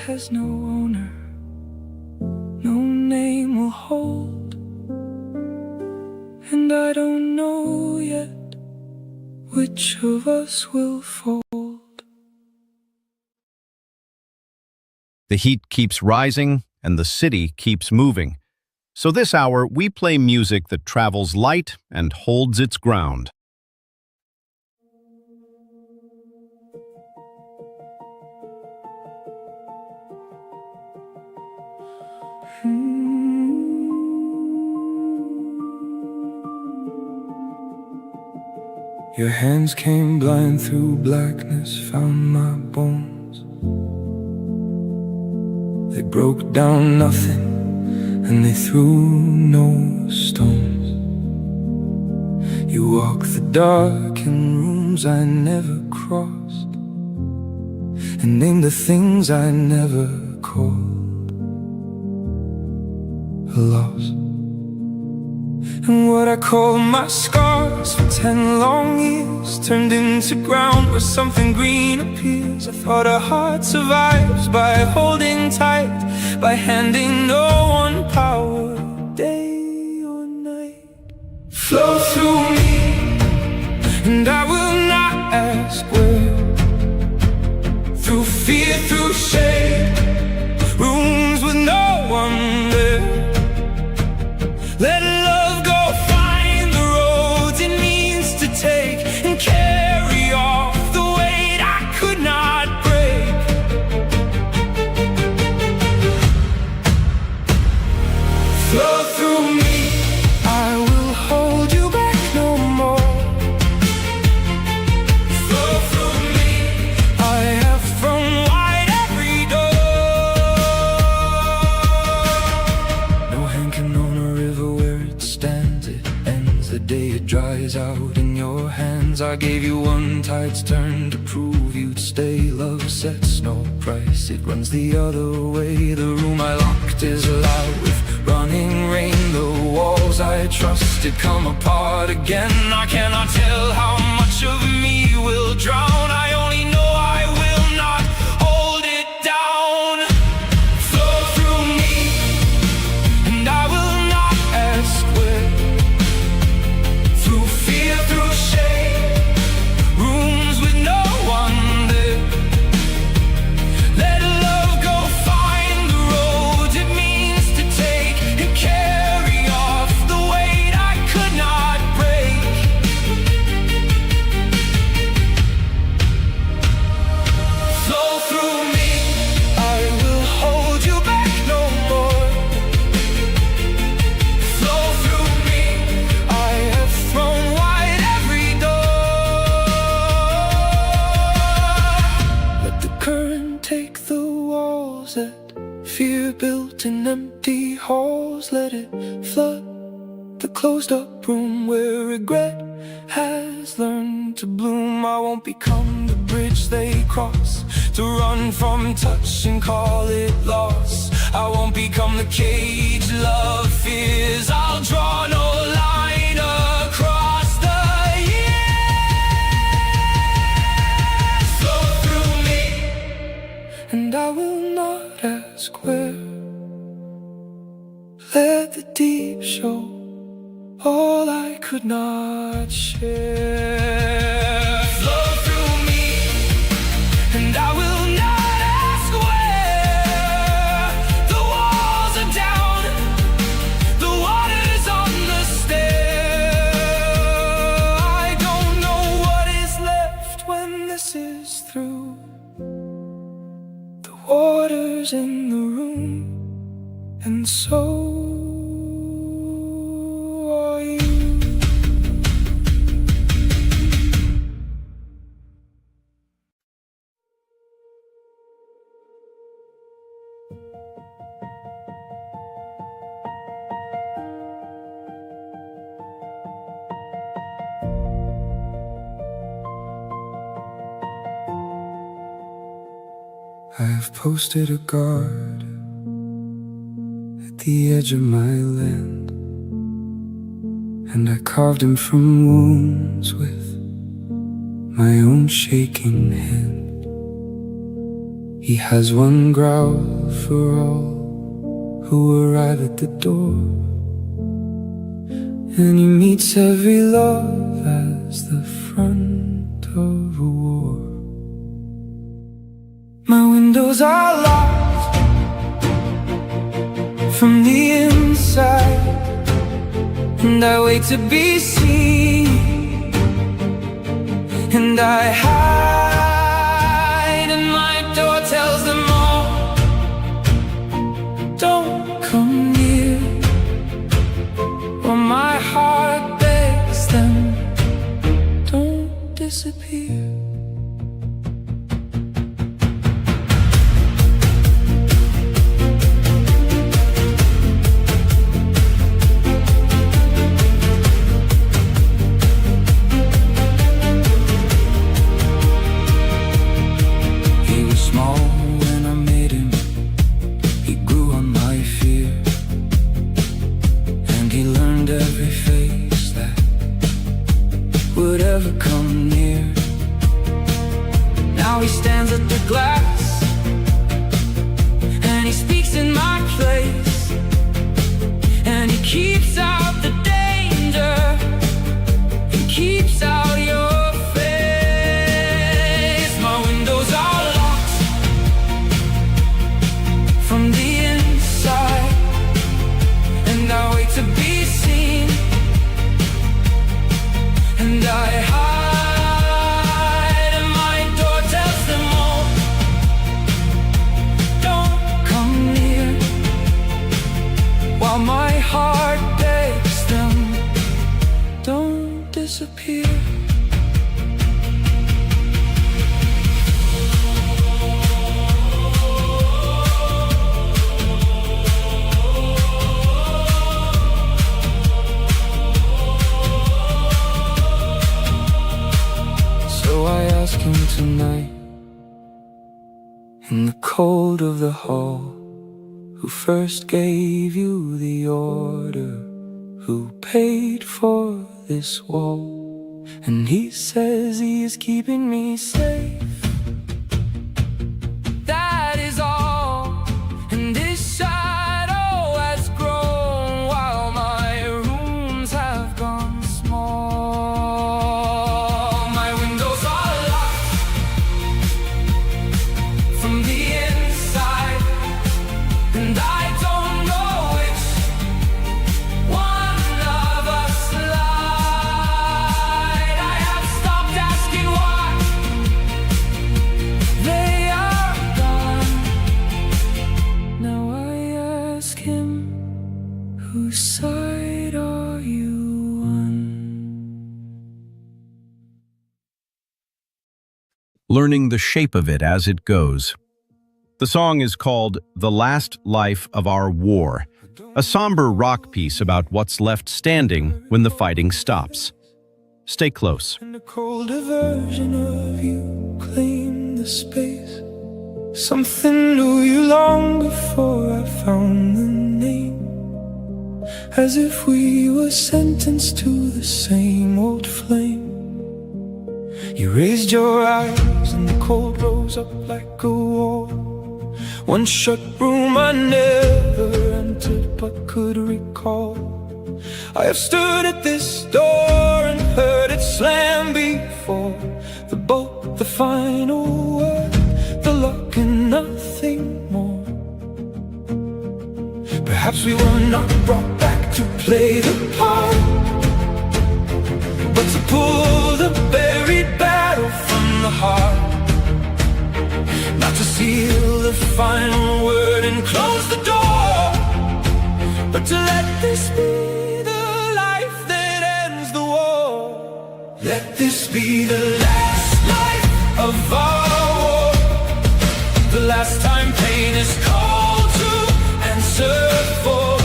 Speaker 1: Has no owner, no name will hold, and I don't know yet which of us will fold.
Speaker 2: The heat keeps rising and the city keeps moving. So this hour, we play music that travels light and holds its ground.
Speaker 1: Your hands came blind through blackness, found my bones. They broke down nothing, and they threw no stones. You walked the dark in rooms I never crossed, and named the things I never called a loss. And what I call my scars for 10 long years turned into ground where something green appears. I thought a heart survives by holding tight, by handing no one power, day or night. Flow through me, and I will not ask where. Through fear, through shade, rooms with no one there. Let love go, find the roads it means to take, and carry off the weight I could not break. Flow through me, I will hold you back no more. Flow through me, I have thrown wide every door. No hand can own a river where it stands, it ends the day it dries out in your hands. I gave you one tide's turn to prove you'd stay. Love sets no price, it runs the other way. The room I locked is loud with running rain. The walls I trusted come apart again. I cannot tell how much of me will drown. I only know I will not hold it down. Flow through me, and I will not ask where. Through fear, through shade, rooms with no one there. Let love go, find the roads it means to take, and carry off the weight I could not break. Flow through me, I will hold you back no more. Flow through me, I have thrown wide every door. Let the current take the walls that fear built in empty halls. Let it flood the closed up room where regret has learned to bloom. I won't become the bridge they cross to run from touch and call it loss. I won't become the cage love fears. I'll draw no line across the years. Flow through me, and I will not ask where. Let the deep show all I could not share. Flow through me, and I will not ask where. The walls are down, the water's on the stair. I don't know what is left when this is through. The water's in the room, and so I have posted a guard at the edge of my land, and I carved him from wounds with my own shaking hand. He has one growl for all who arrive at the door, and he meets every love as the front of a war. My windows are locked from the inside, and I wait to be seen, and I hide, and my door tells them all, don't come near, or my heart begs them, don't disappear. Come near. Now he stands at the glass, and he speaks in my place, and he keeps out the danger, he keeps out your face. My windows are locked from the inside, and I wait to be seen, and I hide, and my door tells them all, don't come near, while my heart begs them, don't disappear. So I ask him tonight, in the cold of the hall, who first gave you the order, who paid for this wall? And he says he is keeping me safe. That is all, and his shadow has grown while my rooms have gone small. My windows are locked from the inside, and I don't know which one of us lied. I have stopped asking why they are gone. Now I ask him, whose side are you on?
Speaker 4: Learning the shape of it as it goes. The song is called The Last Life of Our War, a somber rock piece about what's left standing when the fighting stops. Stay close.
Speaker 1: And a colder version of you claimed the space. Something knew you long before I found the name, as if we were sentenced to the same old flame. You raised your eyes and the cold rose up like a wall. One shut room I never entered but could recall. I have stood at this door and heard it slam before. The bolt, the final word, the lock and nothing more. Perhaps we were not brought back to play the part, but to pull the buried battle from the heart. Not to seal the final word and close the door, but to let this be the life that ends the war. Let this be the last life of our war, the last time pain is called to answer for.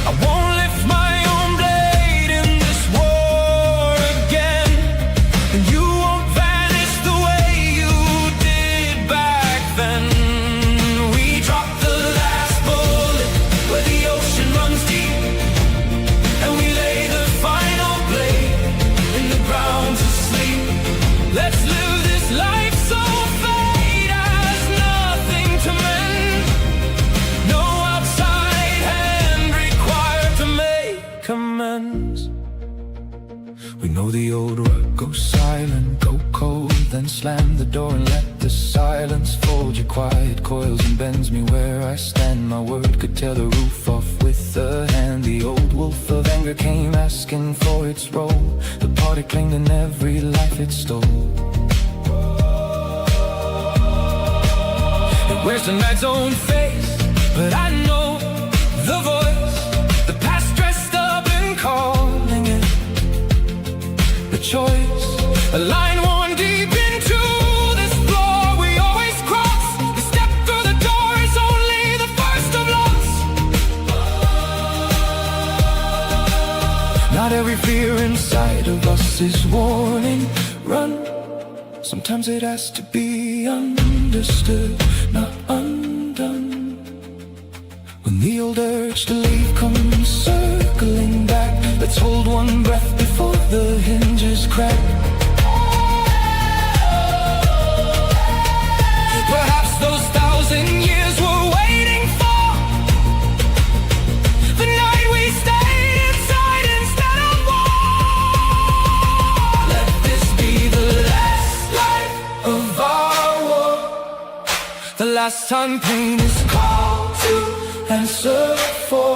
Speaker 1: I won't lift my own blade in this war again, and you won't vanish the way you did back then. know the old rug, go silent, go cold, then slam the door and let the silence fold your quiet coils and bends me where I stand. My word could tear the roof off with a hand. The old wolf of anger came asking for its role. The part it claimed in every life it stole. It wears the night's own face, but I know the voice, the past dressed up and calling it. The choice, a line worn deep into this floor we always cross. The step through the door is only the first of loss. Not every fear inside of us is warning. Run. Sometimes it has to be understood, not undone. When the old urge to leave comes circling back, let's hold one breath before the hinges crack. Perhaps those 1,000 years we're waiting for, the night we stayed inside instead of war. Let this be the last life of our war, the last time pain is called to answer for.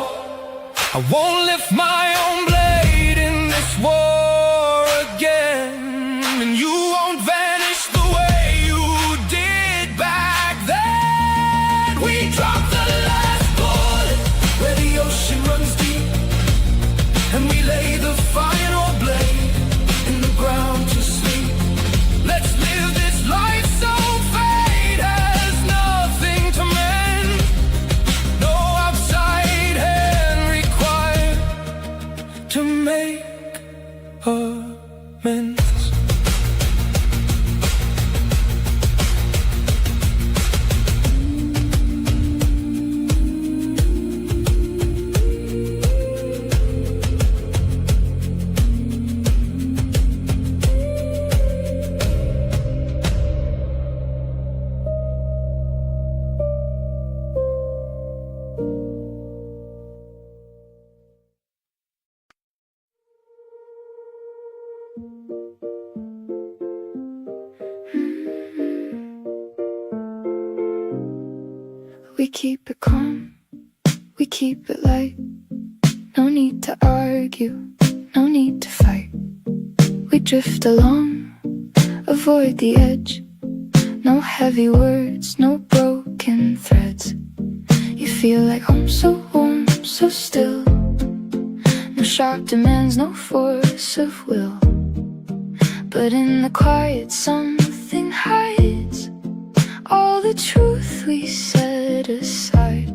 Speaker 1: I won't lift my own blade in this war again, and you won't vanish the way you did back then. We dropped the last bullet where the ocean runs deep, and we lay the final blade in the ground to sleep. Let's live this life so fate has nothing to mend. No outside hand required to make amends.
Speaker 3: We keep it calm, we keep it light. No need to argue, no need to fight. We drift along, avoid the edge. No heavy words, no broken threads. You feel like home, so warm, so still. No sharp demands, no force of will. But in the quiet something hides all the truth we set aside.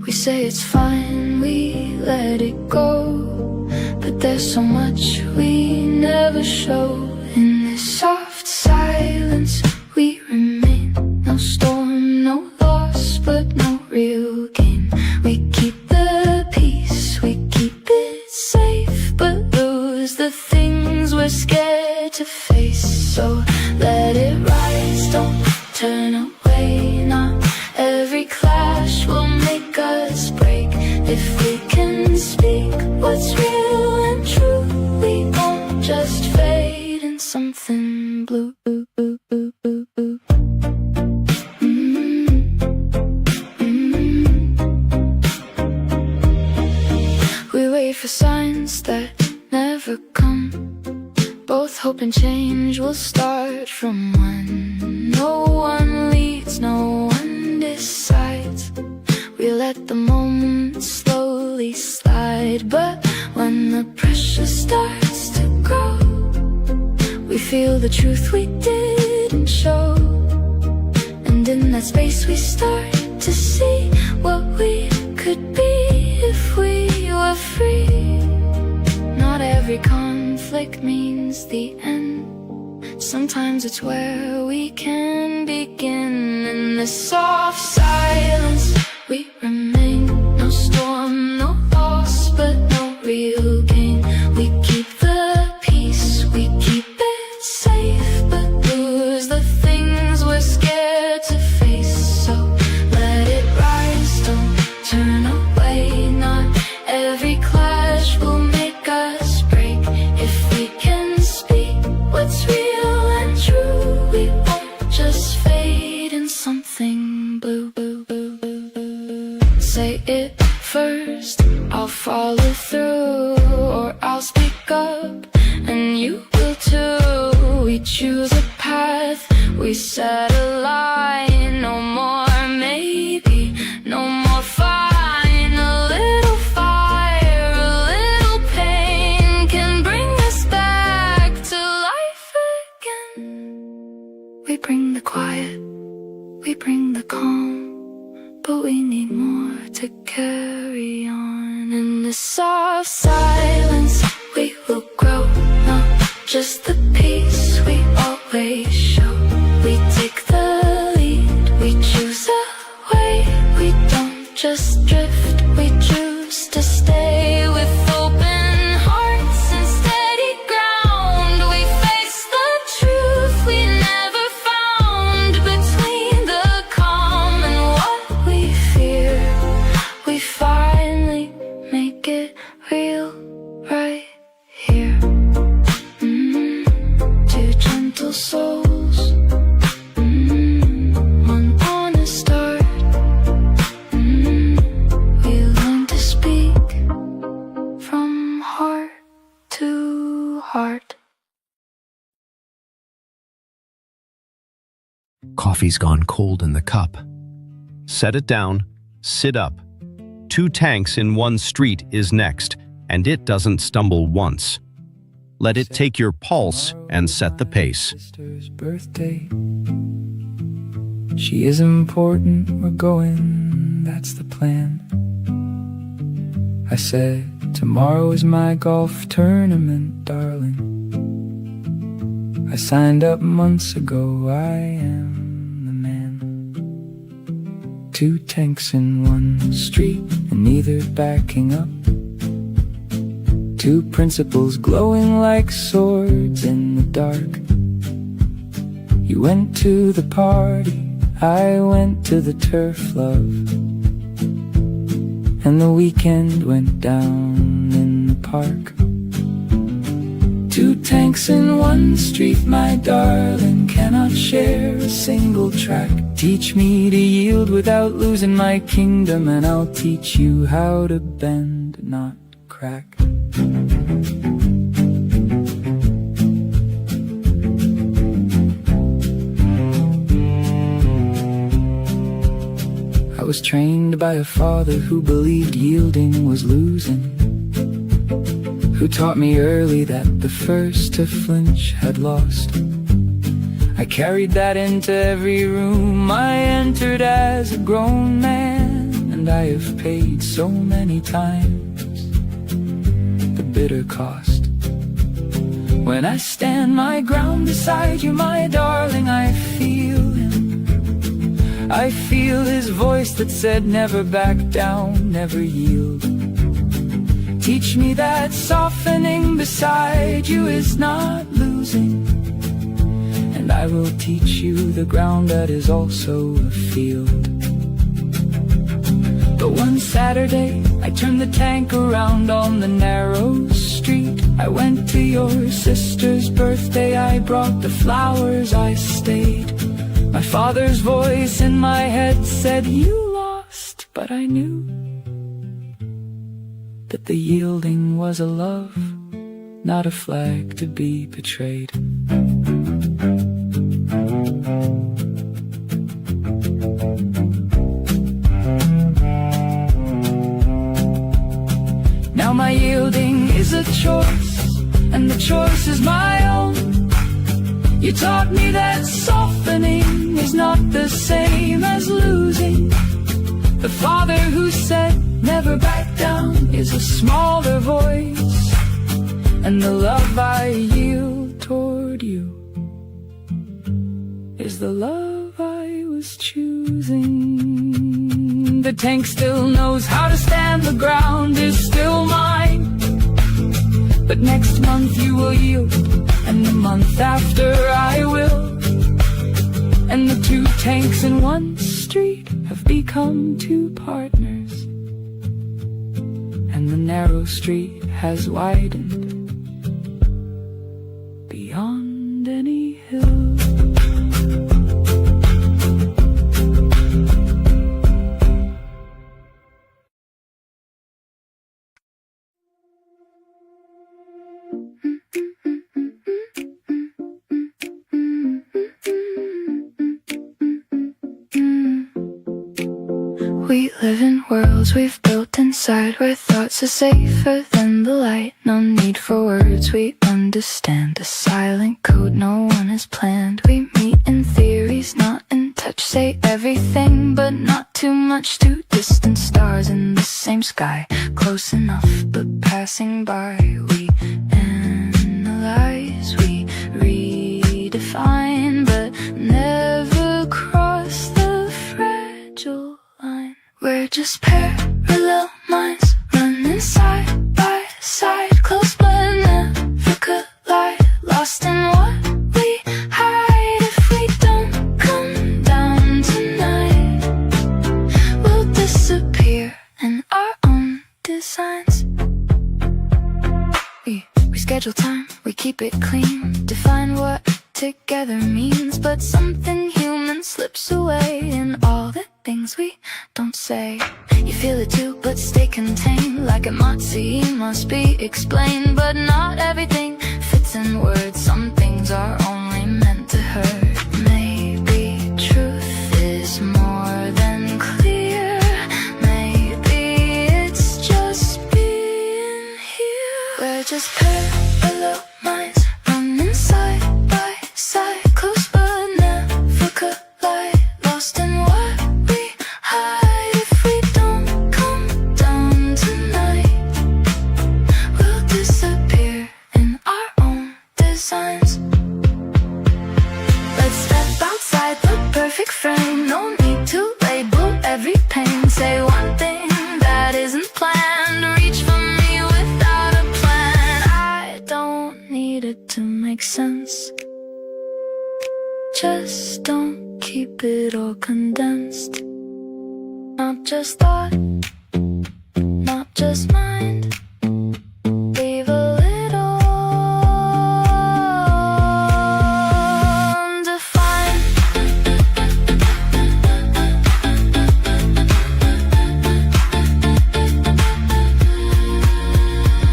Speaker 3: We say it's fine, we let it go, but there's so much we never show. In this soft silence we remain. No storm, no loss, but no real gain. We keep the peace, we keep it safe, but lose the things we're scared to face. So let it rise, don't turn away. Not every clash will make us break. If we can speak what's real and true, we won't just fade in something blue. We wait for signs that never come. Both hope and change will start from one. No one leads, no one decides. We let the moment slowly slide. But when the pressure starts to grow, we feel the truth we didn't show. And in that space we start to see what we could be if we were free. Not every conflict means the end. Sometimes it's where we can begin. In the soft silence we remain. No storm, no loss, but no real gain. We keep the peace, we keep it safe, but lose the things we're scared to face. So let it rise, don't turn away. Not every clash will make us break. If we can We set a line, no more maybe, no more fine. A little fire, a little pain can bring us back to life again. We bring the quiet, we bring the calm, but we need more to carry on. In the soft silence we will grow, not just the peace we always show. We take the lead, we choose a way. We don't just drift, we choose to stay with open hearts and steady ground. We face the truth we never found between the calm and what we fear. We finally make it real right here. Two gentle souls, one honest start. We learn to speak from heart to heart.
Speaker 2: Coffee's gone cold in the cup. Set it down, sit up. 2 tanks in 1 street is next, and it doesn't stumble once. Let it take your pulse and set the pace.
Speaker 1: Sister's birthday. She is important, we're going, that's the plan. I said, tomorrow is my golf tournament, darling. I signed up months ago, I am the man. 2 tanks in 1 street, and neither backing up. 2 principles glowing like swords in the dark. You went to the party, I went to the turf, love. And the weekend went down in the park. 2 tanks in 1 street, my darling, cannot share a single track. Teach me to yield without losing my kingdom, and I'll teach you how to bend, not crack. I was trained by a father who believed yielding was losing, who taught me early that the first to flinch had lost. I carried that into every room I entered as a grown man, and I have paid so many times the bitter cost. When I stand my ground beside you, my darling, I feel him. I feel his voice that said never back down, never yield. Teach me that softening beside you is not losing, and I will teach you the ground that is also a field. But one Saturday, I turned the tank around on the narrow street. I went to your sister's birthday, I brought the flowers, I stayed. My father's voice in my head said, you lost, but I knew that the yielding was a love, not a flag to be betrayed. Now my yielding is a choice, and the choice is my own. You taught me that softening is not the same as losing. The father who said never back down is a smaller voice, and the love I yield toward you is the love I was choosing. The tank still knows how to stand, the ground is still mine. But next month you will yield, and the month after I will. And the 2 tanks in 1 street have become 2 partners, and the narrow street has widened beyond any hill.
Speaker 3: We live in worlds we've built inside, where thoughts are safer than the light. No need for words, we understand a silent code no one has planned. We meet in theories, not in touch. Say everything, but not too much. Two distant stars in the same sky, close enough but passing by. We analyze, we redefine, but never cross the fragile line. We're just parallel minds running side by side, close but never collide. Lost in what we hide. If we don't come down tonight, we'll disappear in our own designs. We schedule time, we keep it clean, define what together means, but something human slips away in all the things we don't say. You feel it too, but stay contained, like a motsy must be explained. But not everything fits in words, some things are only meant to hurt. Maybe truth is more than clear, maybe it's just being here. We're just parallel minds running side by side, close but never collide. Lost in what we hide. If we don't come down tonight, we'll disappear in our own designs. Let's step outside the perfect frame, no need to label every pain. Say one thing that isn't planned, reach for me without a plan. I don't need it to make sense, just don't keep it all condensed. Not just thought, not just mind, leave a little undefined.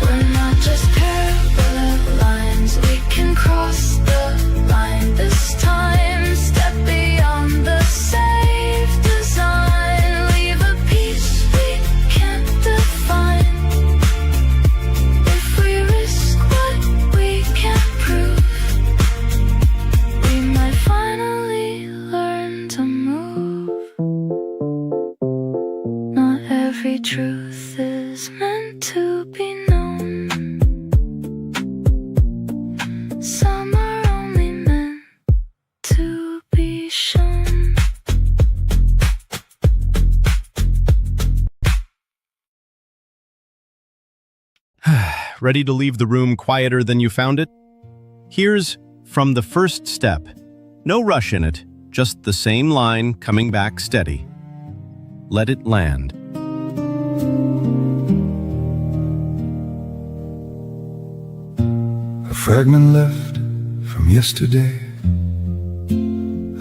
Speaker 3: We're not just parallel lines, we can cross the line this time. Step beyond the safe design, leave a piece we can't define. If we risk what we can't prove, we might finally learn to move. Not every truth is meant to be known, some are only meant to be shown.
Speaker 4: Ready to leave the room quieter than you found it? Here's From the First Step. No rush in it, just the same line coming back steady. Let it land.
Speaker 1: A fragment left from yesterday,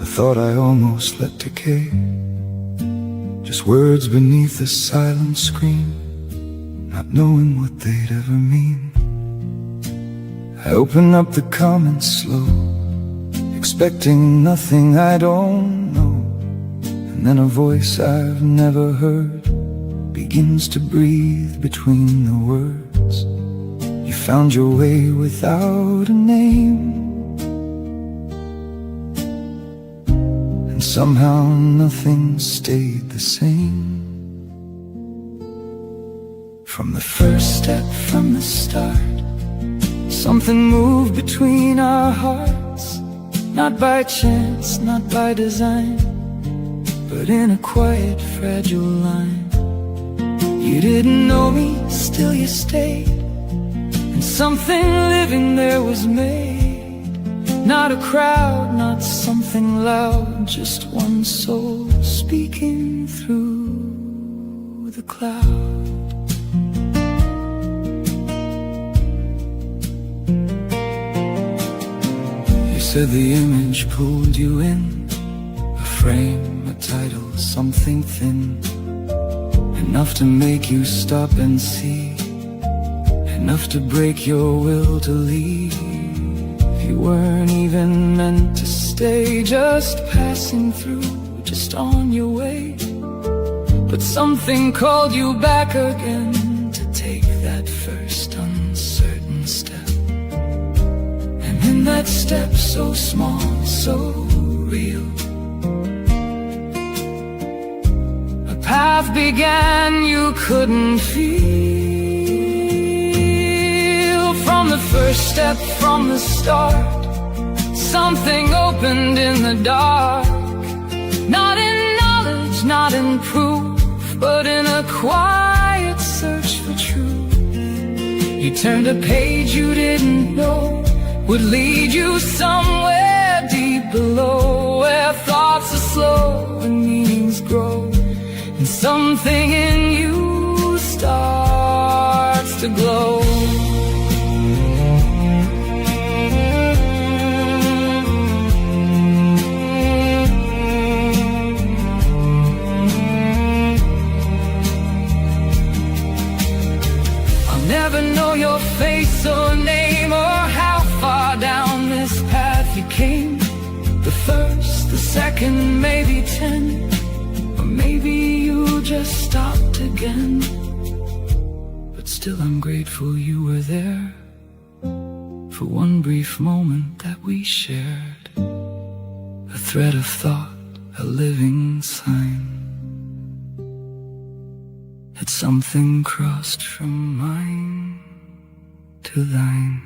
Speaker 1: a thought I almost let decay. Just words beneath the silent screen, not knowing what they'd ever mean. I open up the comments slow, expecting nothing I don't know. And then a voice I've never heard begins to breathe between the words. You found your way without a name, and somehow nothing stayed the same. From the first step, from the start, something moved between our hearts. Not by chance, not by design, but in a quiet, fragile line. You didn't know me, still you stayed, and something living there was made. Not a crowd, not something loud, just one soul speaking through the cloud. You said the image pulled you in, a frame, a title, something thin, enough to make you stop and see, enough to break your will to leave. You weren't even meant to stay, just passing through, just on your way. but something called you back again to take that first uncertain step. And in that step so small, so real, a path began you couldn't feel. From the first step, from the start, something opened in the dark. Not in knowledge, not in proof, but in a quiet search for truth. You turned a page you didn't know would lead you somewhere deep below, where thoughts are slow and meanings grow, and something in you starts to glow. Never know your face or name or how far down this path you came. The first, the second, maybe 10, or maybe you just stopped again. But still I'm grateful you were there for one brief moment that we shared. A thread of thought, a living sign that something crossed from mine to thine.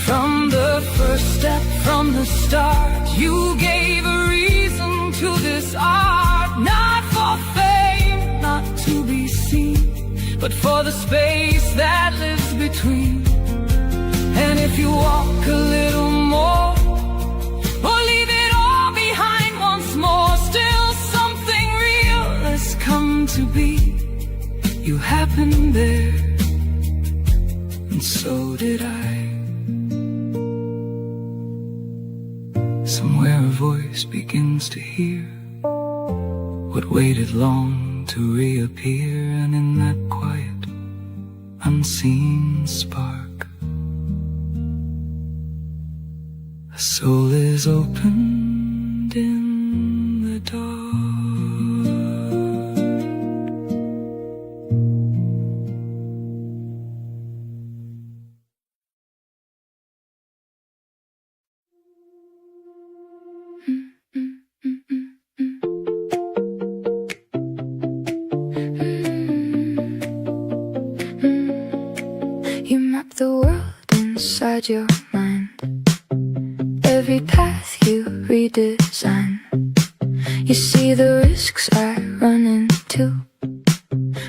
Speaker 1: From the first step, from the start, you gave a reason to this art. Not for fame, not to be seen, but for the space that lives between. And if you walk a little more, or leave it all behind once more, still something real has come to be. You happened there, and so did I. Somewhere a voice begins to hear what waited long to reappear, and in that quiet, unseen spark, a soul is opened in the dark.
Speaker 3: You map the world inside your mind. Every path you redesign. You see the risks I run into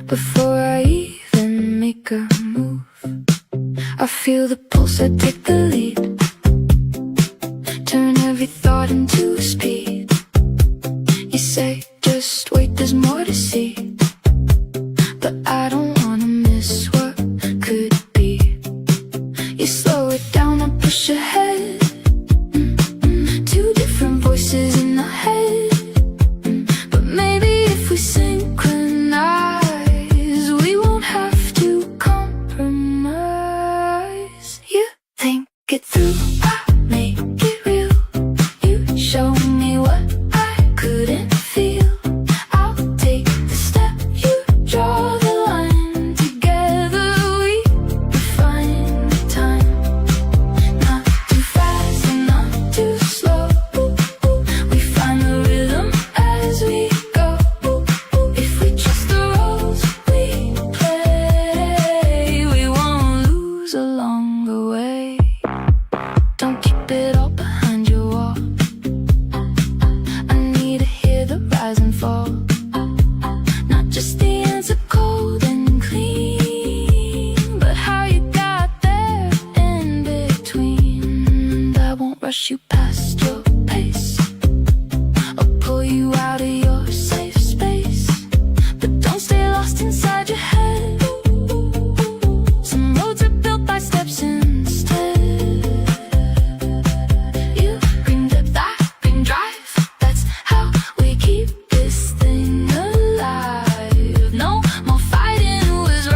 Speaker 3: before I even make a move. I feel the pulse, I take the lead. Turn every thought into speed. You say, just wait, there's more to see. But I don't wanna miss what could be. You slow it down, I push ahead. Two different voices in the head. But maybe if we synchronize, we won't have to compromise. You think it through, I make it real. You show me what I couldn't feel. I'll take the step, you draw the line. Together we refine the time. Not too fast and not too slow. We find the rhythm as we go. If we trust the roles we play, we won't lose along the way. Don't keep it all behind your wall. I need to hear the rise and fall. Not just the answer cold and clean, but how you got there in between. And I won't rush you past your pace, or pull you out of your safe space. But don't stay lost inside your head. Some roads are built by steps instead. You bring depth, I bring drive. That's how we keep this thing alive. No more fighting who is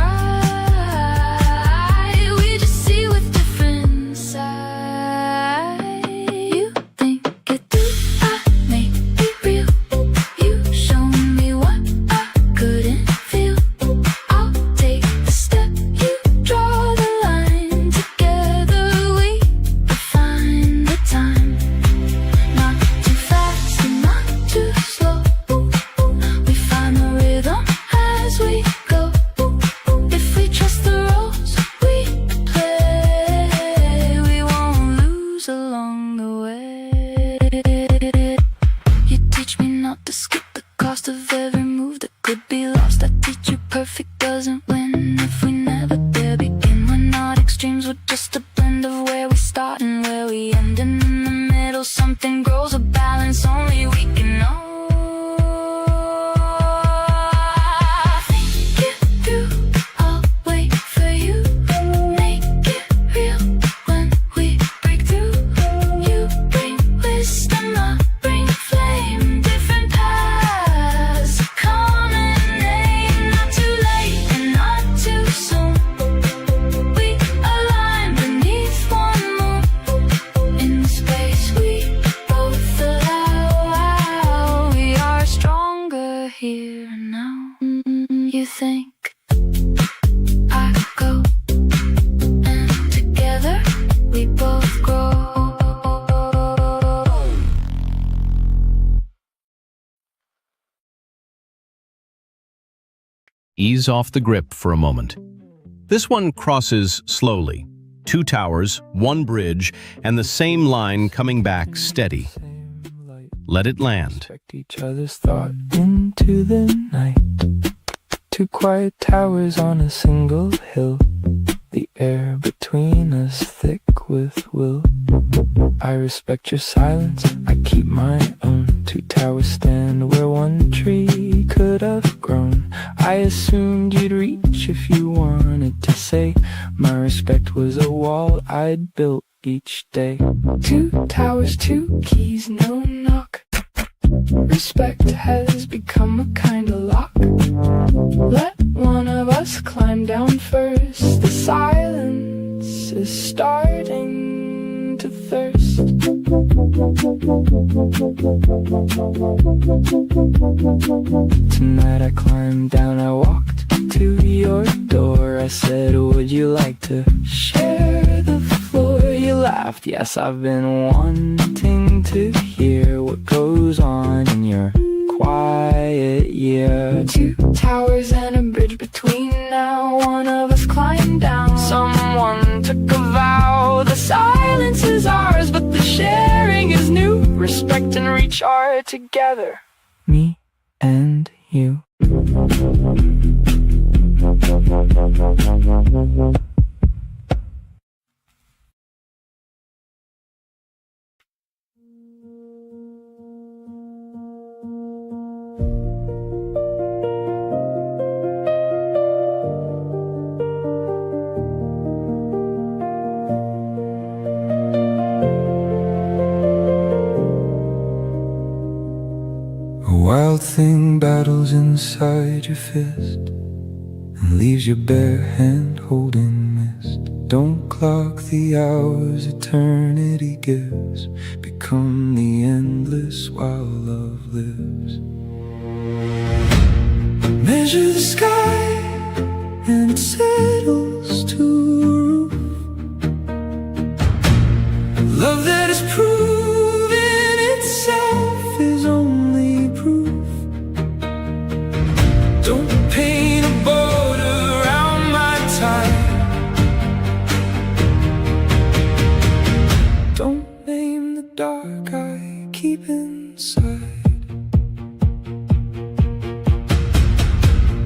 Speaker 3: right. We just see with different sight. You cost of every move that could be lost. I teach you perfect doesn't win if we never dare begin. We're not extremes, we're just a blend of where we start and where we end. And in the middle something grows, a balance only we can know. Here and now, you think I go, and together we both grow.
Speaker 4: Ease off the grip for a moment. This one crosses slowly. 2 towers, 1 bridge, and the same line coming back steady. Let it land.
Speaker 1: Respect each other's thought into the night. 2 quiet towers on a single hill. The air between us thick with will. I respect your silence, I keep my own. 2 towers stand where 1 tree could have grown. I assumed you'd reach if you wanted to say. My respect was a wall I'd built each day. 2 towers, 2 keys, no knock. Respect has become a kind of lock. Let one of us climb down first. The silence is starting to thirst. Tonight I climbed down, I walked to your door. I said, would you like to share the floor? You laughed, yes, I've been wanting to hear what goes on in your quiet year. 2 towers and a bridge between now. One of us climbed down, someone took a vow. The silence is ours, but the sharing is new. Respect and reach are together, me and you. Wild thing battles inside your fist and leaves your bare hand holding mist. Don't clock the hours eternity gives. Become the endless while love lives. Measure the sky and it settles to a roof. Love that is proven itself is only proof. Don't paint a boat around my time. Don't name the dark I keep inside.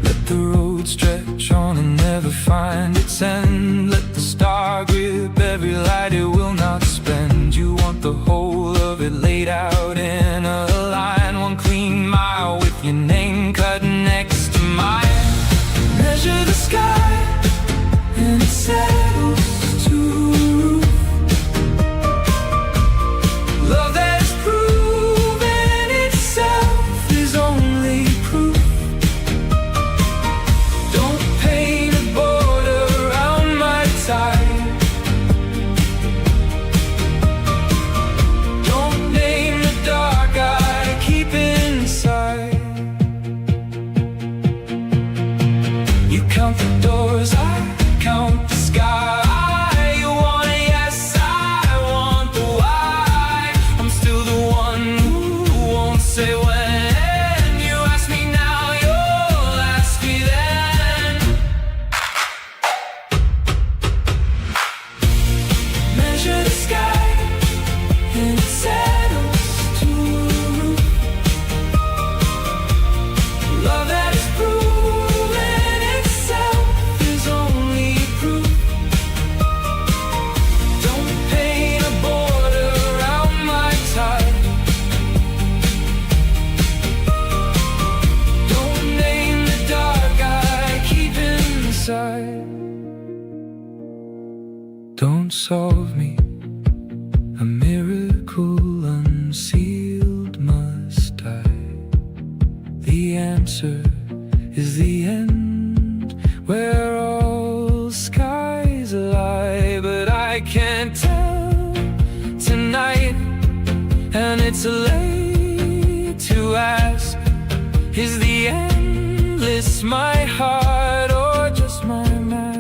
Speaker 1: Let the road stretch on and never find its end. Let the star grip every light it will not spend. You want the a miracle unsealed must I. The answer is the end, where all skies lie. But I can't tell tonight, and it's late to ask, is the endless my heart or just my mask?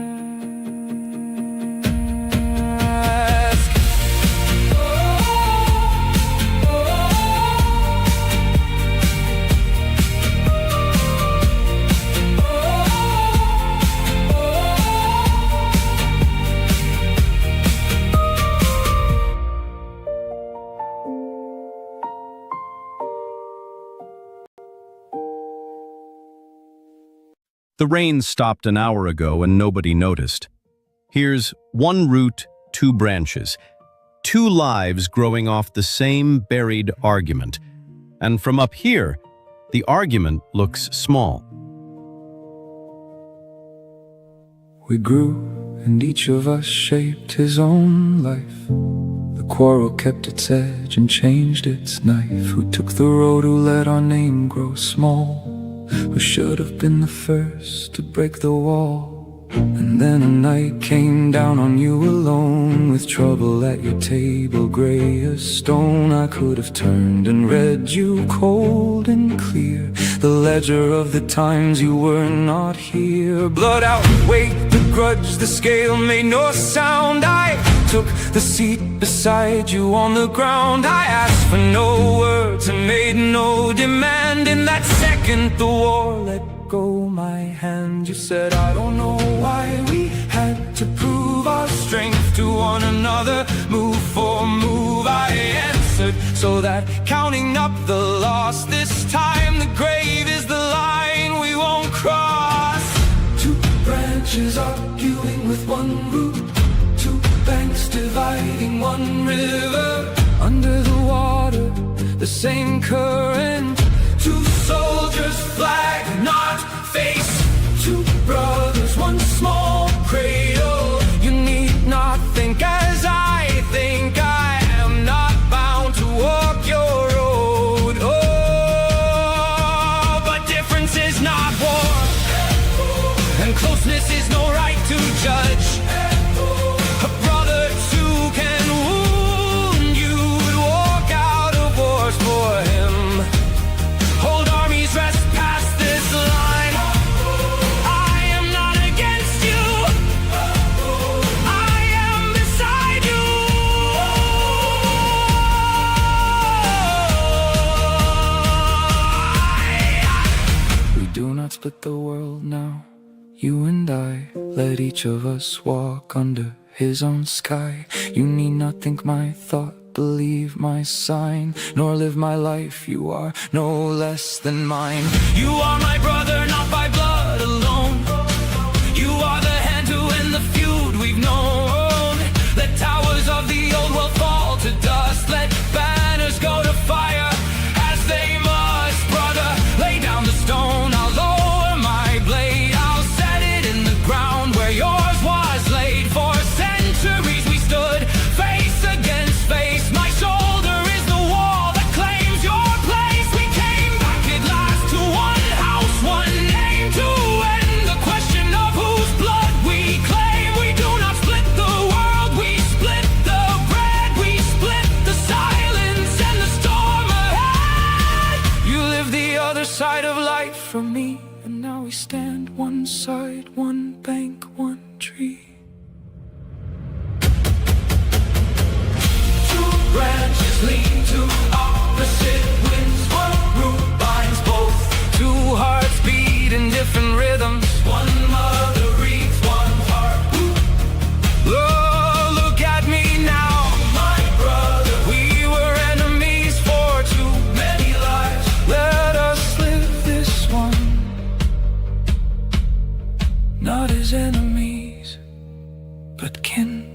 Speaker 4: The rain stopped an hour ago and nobody noticed. Here's one root, two branches, two lives growing off the same buried argument. And from up here, the argument looks small.
Speaker 1: We grew, and each of us shaped his own life. The quarrel kept its edge and changed its knife. Who took the road, who let our name grow small? Who should have been the first to break the wall? And then a night came down on you alone, with trouble at your table, gray as stone. I could have turned and read you cold and clear, the ledger of the times you were not here. Blood outweighed the grudge, the scale made no sound. I took the seat beside you on the ground. I asked for no words and made no demand. In that second the war let go my hand. You said, I don't know why we had to prove our strength to one another, move for move. I answered, so that counting up the loss, this time the grave is the line we won't cross. Two branches arguing with one root, two banks dividing one river. Under the water, the same current. Two soldiers, flag not face. Two brothers, one small cradle. You need not think as I think. I am not bound to walk your road. Oh, but difference is not war, and closeness is no right to judge. A brother too can wound you, would walk out of wars for him. Hold armies, rest past this line. I am not against you, I am beside you. We do not split the world now, you and I. Let each of us walk under his own sky. You need not think my thought, believe my sign, nor live my life. You are no less than mine. You are my brother, not by blood alone. You are the hand to end the feud we've known. Let towers of the old world fall to dust. Let banners go to fire as they must. Brother, lay down the stone. I'll lower my blade. I'll set it in the ground where yours was laid. For centuries we stood face against face. My shoulder is the wall that claims your place. We came back at last to one house, one name, to end the question of whose blood we claim. We do not split the world, we split the bread. We split the silence and the storm ahead. You live the other side of life from me, and now we stand one side, one bank, one tree. Two branches lean to opposite winds. One root binds both. Two hearts beat in different rhythms. One mother reads, one heart. Oh, look at me now, my brother. We were enemies for too many lives. Let us live this one, not as enemies, but kin.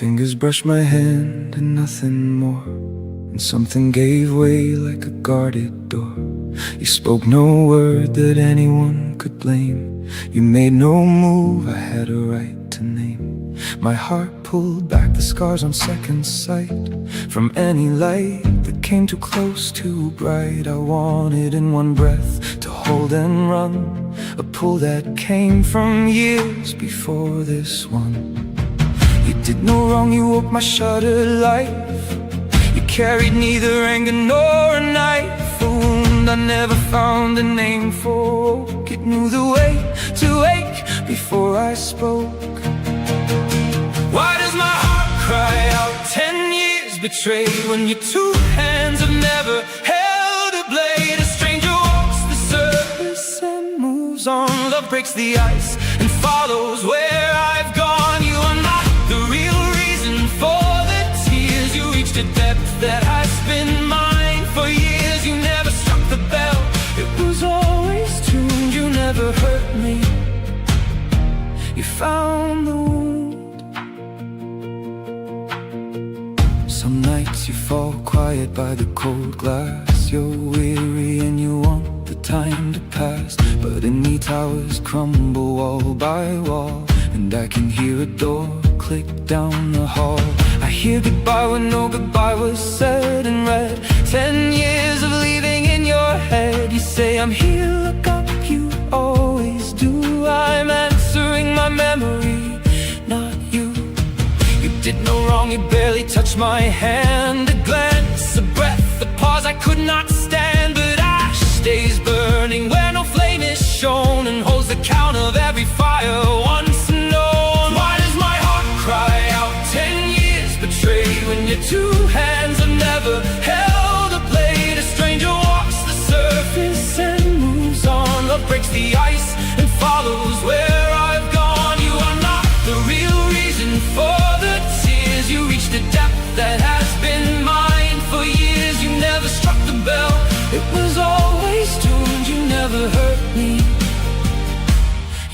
Speaker 1: fingers brushed my hand and nothing more, and something gave way like a guarded door. You spoke no word that anyone could blame. You made no move I had a right to name. My heart pulled back the scars on second sight from any light that came too close, too bright. I wanted in one breath to hold and run, a pull that came from years before this one. You did no wrong, you woke my shuttered life. You carried neither anger nor a knife, a wound I never found a name for. It knew the way to ache before I spoke. Why does my heart cry out 10 years betrayed, when your two hands have never held a blade? A stranger walks the surface and moves on. Love breaks the ice and follows where I've gone. You are not the real reason for the tears. You reached a depth that has been mine for years. You never struck the bell, it was always tuned. You never hurt me, you found the wound. Some nights you fall quiet by the cold glass. You're weary and you want the time to pass, but in me towers crumble wall by wall, and I can hear a door click down the hall. I hear goodbye when no goodbye was said and read. 10 years of leaving in your head. You say I'm here, look up, you always do. I'm answering my memory, not you. You did no wrong, you barely touched my hand. A glance, a breath, a pause I could not stand. But ash stays burning where no flame is shown, and holds the count of every fire once known. Why does my heart cry out 10 years betrayed, when your two hands have never held a blade? A stranger walks the surface and moves on. Love breaks the ice and follows where I've gone. You are not the real reason for the tears. You reached a depth that has been mine for years. You never struck the bell, it was always tuned. You never hurt me,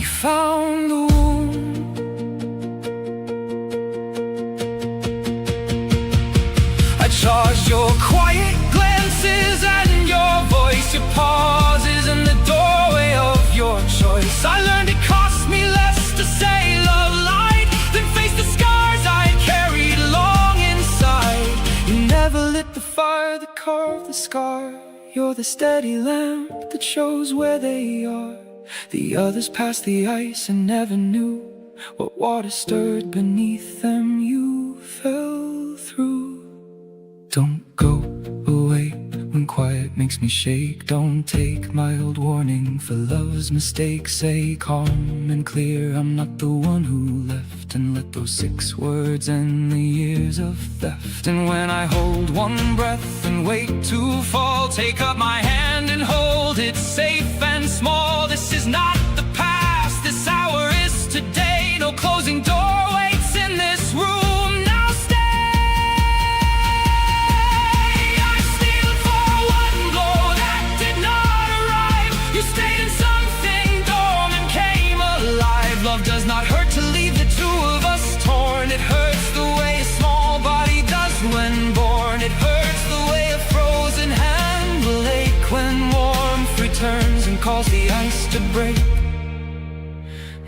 Speaker 1: you found the wound. I charged your quiet glances and your voice, your pauses and the doorway of your choice. I learned it cost me less to say love light than face the scars I carried long inside. You never lit the fire that carved the scar. You're the steady lamp that shows where they are. The others passed the ice and never knew what water stirred beneath them. You fell through. Don't go away when quiet makes me shake. Don't take my old warning for love's mistake. Say calm and clear, I'm not the one who left, and let those 6 words end the years of theft. And when I hold one breath and wait to fall, take up my hand and hold it safe and small. This is not the past, this hour is today. No closing door waits in this room. Love does not hurt to leave the two of us torn. It hurts the way a small body does when born. It hurts the way a frozen hand will ache when warmth returns and calls the ice to break.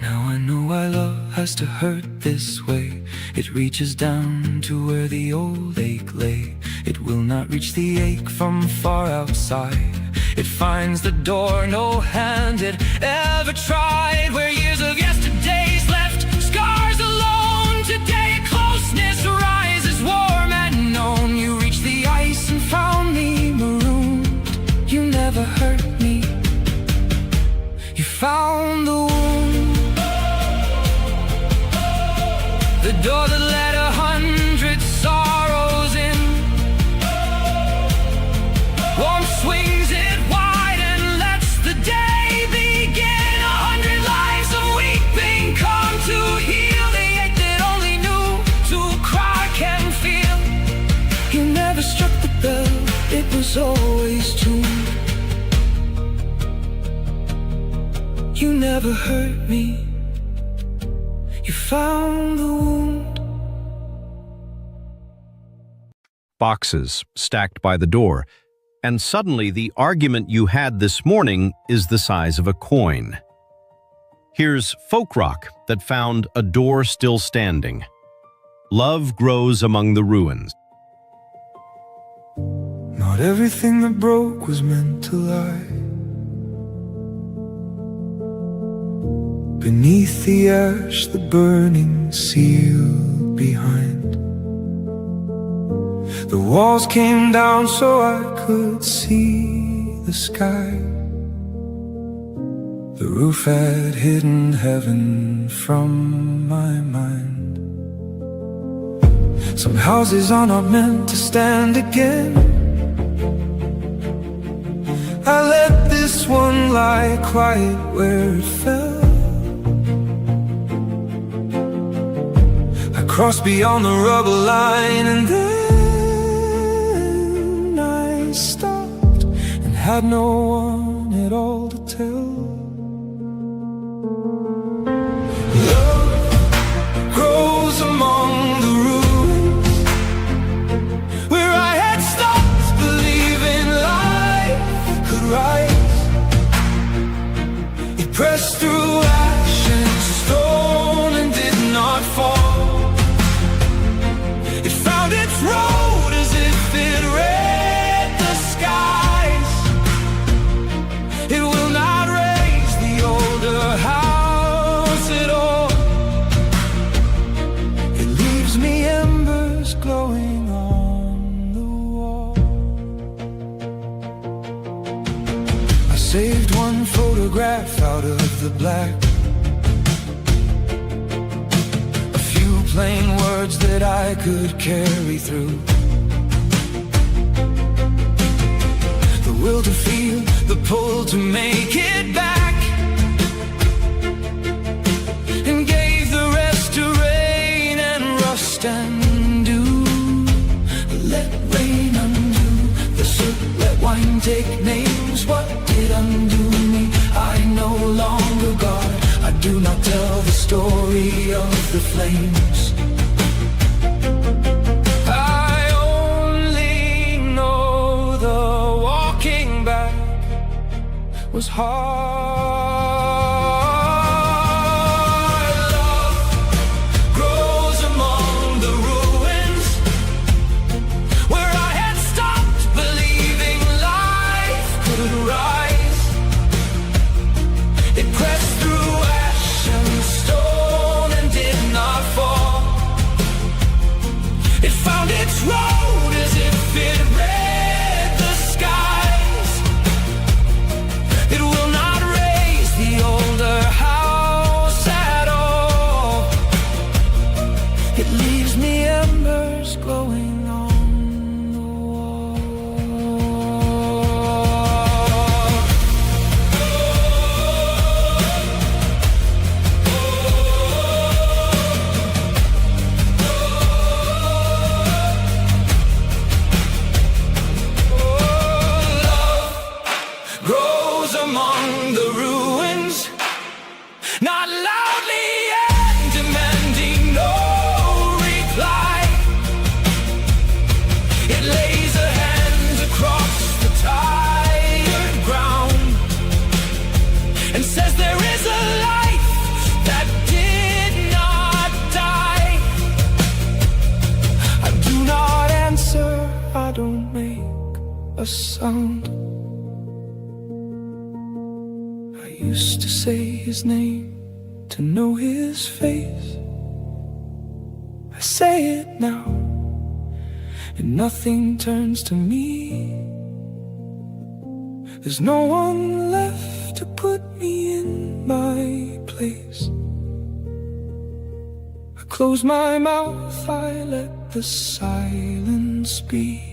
Speaker 1: Now I know why love has to hurt this way. It reaches down to where the old ache lay. It will not reach the ache from far outside. It finds the door no hand had ever tried. Where years of yesterdays left scars alone, today closeness rises warm and known. You reached the ice and found me marooned. You never hurt me, you found the wound. The door that let 100 sorrows in. Warmth swings it wide and lets the day begin. 100 lives of weeping come to heal the ache that only knew to cry can feel. You never struck the bell, it was always tuned. You never hurt me, you found the wound.
Speaker 4: boxes stacked by the door, and suddenly the argument you had this morning is the size of a coin. Here's folk rock that found a door still standing. Love grows among the ruins.
Speaker 1: Not everything that broke was meant to lie. Beneath the ash, the burning seal behind. The walls came down so I could see the sky. The roof had hidden heaven from my mind. Some houses are not meant to stand again. I let this one lie quiet where it fell. I crossed beyond the rubber line, and then I stopped and had no one at all to tell. Love grows among the ruins, where I had stopped believing life could rise. It pressed through ash and stone and did not fall. It found its road as if it read the skies. It will not raise the older house at all. It leaves me embers glowing on the wall. I saved one photograph out of the black. Plain words that I could carry through. The will to feel, the pull to make it back, and gave the rest to rain and rust and dew. Let rain undo the soot, let wine take names. What did undo me? I no longer guard. I do not tell the story of the flames. I only know the walking back was hard. Love grows among the ruins, where I had stopped believing life could rise. It pressed through stone and did not fall. It found its road as if it read the skies. It will not raise the older house at all. It leaves me embers glowing on the wall. Among the ruins, not loudly and demanding no reply. It lays a hand across the tired ground and says there is a life that did not die. I do not answer, I don't make a sound. Used to say his name, to know his face. I say it now, and nothing turns to me. There's no one left to put me in my place. I close my mouth, I let the silence speak.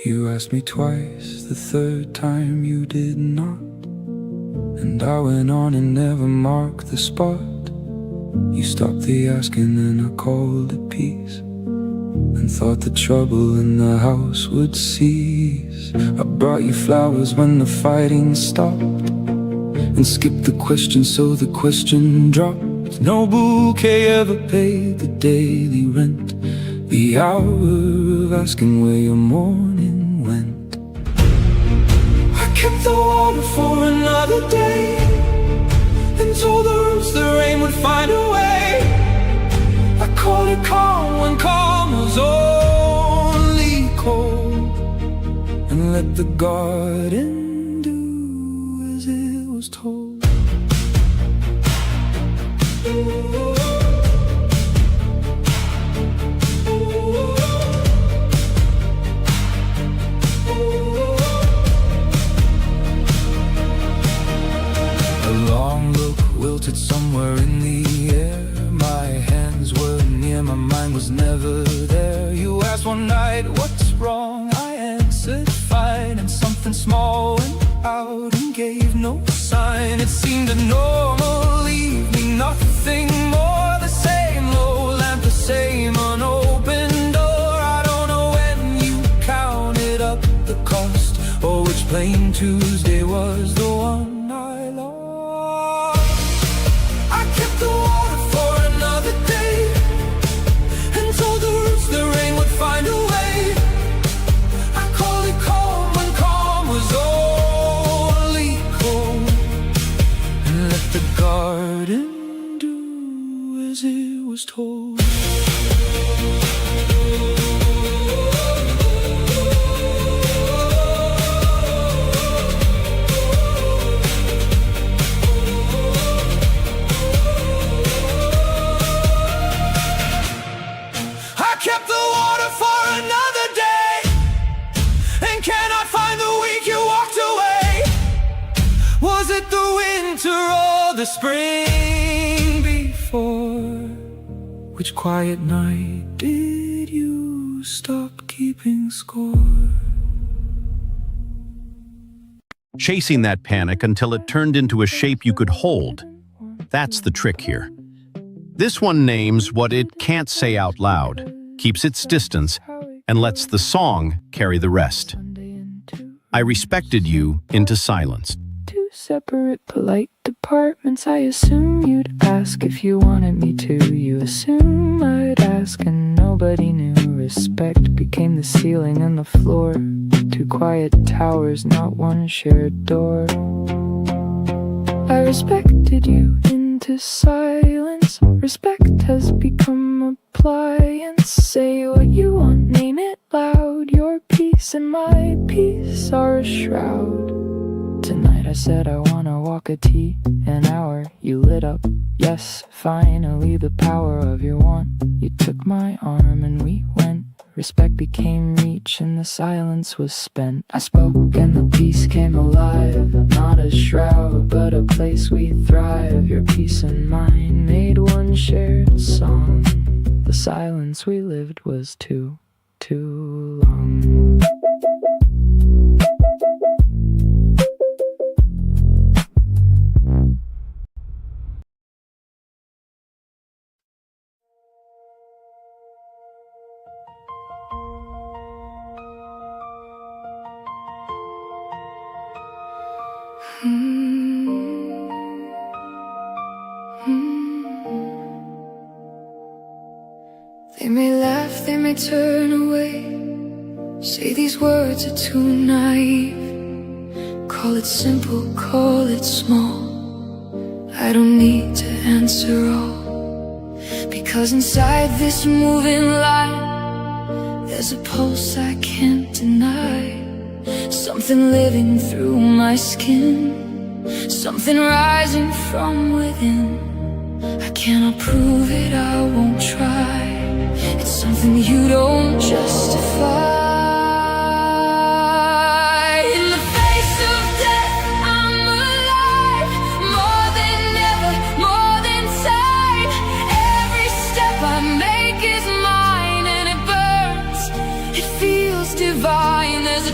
Speaker 1: You asked me twice, the third time you did not. And I went on and never marked the spot. You stopped the asking and I called it peace, and thought the trouble in the house would cease. I brought you flowers when the fighting stopped, and skipped the question so the question dropped. No bouquet ever paid the daily rent, the hour of asking where your morning went. I kept the water for another day, and told the roots the rain would find a way. I called it calm when calm was only cold, and let the garden do as it was told. A long look wilted somewhere in the air. My hands were near, my mind was never there. You asked one night, what's wrong? I answered, fine. And something small went out and gave no sign. It seemed a normal evening, nothing more. The same low lamp, the same unopened door. I don't know when you counted up the cost, or which plain Tuesday was the one I lost. I kept the water for another day, and told the roots the rain would find a way. I called it calm when calm was only cold, and let the garden do as it was told. Kept the water for another day, and cannot find the week you walked away. Was it the winter or the spring before? Which quiet night did you stop keeping score?
Speaker 4: Chasing that panic until it turned into a shape you could hold. That's the trick here. This one names what it can't say out loud, keeps its distance, and lets the song carry the rest. I respected you into silence.
Speaker 3: Two separate polite departments. I assume you'd ask if you wanted me to. You assume I'd ask, and nobody knew. Respect became the ceiling and the floor. Two quiet towers, not one shared door. I respected you into silence. Respect has become appliance. Say what you want, name it loud. Your peace and my peace are a shroud. Tonight I said I wanna walk a T, an hour. You lit up, yes, finally the power of your want. You took my arm and we went. Respect became reach and the silence was spent. I spoke and the peace came alive. Not a shroud, but a place we thrive. Your peace and mine made one shared song. The silence we lived was too long. They may laugh, they may turn away, say these words are too naive. Call it simple, call it small, I don't need to answer all. Because inside this moving light, there's a pulse I can't deny. Something living through my skin, something rising from within. I cannot prove it, I won't try. It's something you don't justify. In the face of death, I'm alive. More than ever, more than time. Every step I make is mine, and it burns, it feels divine. There's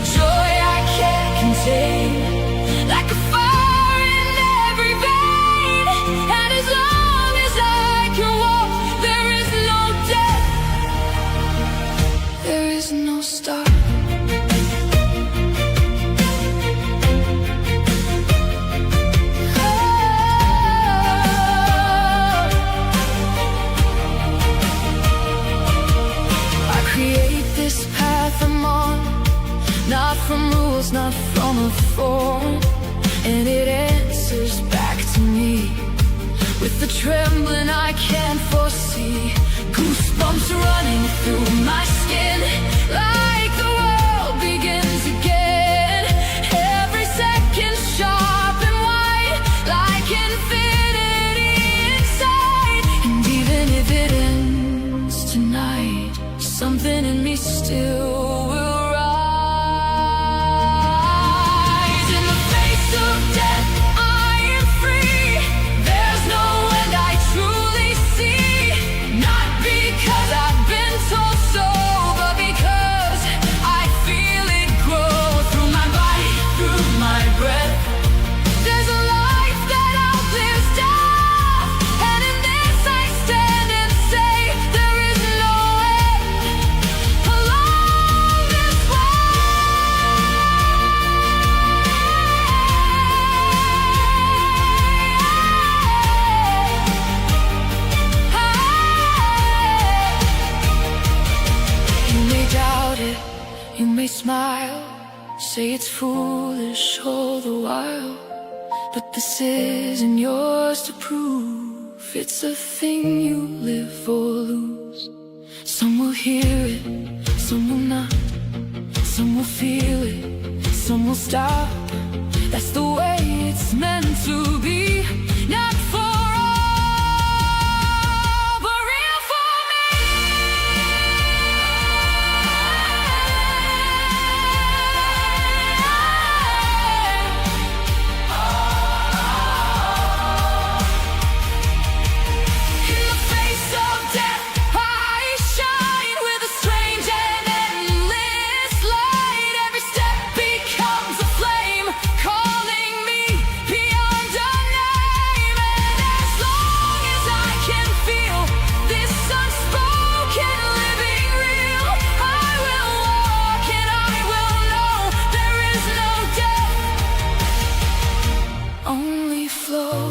Speaker 3: with the trembling I can't foresee. Goosebumps running through my skin, like the world begins again. Every second sharp and wide, like infinity inside. And even if it ends tonight, something in me still will rise. In the face of death, I am free. There's no end I truly see. Not because I've been told so, but because I feel it grow through my body, through my breath. There's a life that outlives death, and in this I stand and say there is no end along this way. You may doubt it, you may smile, say it's foolish all the while, but this isn't yours to prove. It's a thing you live or lose. Some will hear it, some will not. Some will feel it, some will stop. That's the way it's meant to be. Not for all, but real for me. In the face of death, I shine with a strange and endless light. Every step becomes a flame, calling me beyond a name. And as long as I can feel this unspoken living real, I will walk and I will know there is no death, only flow.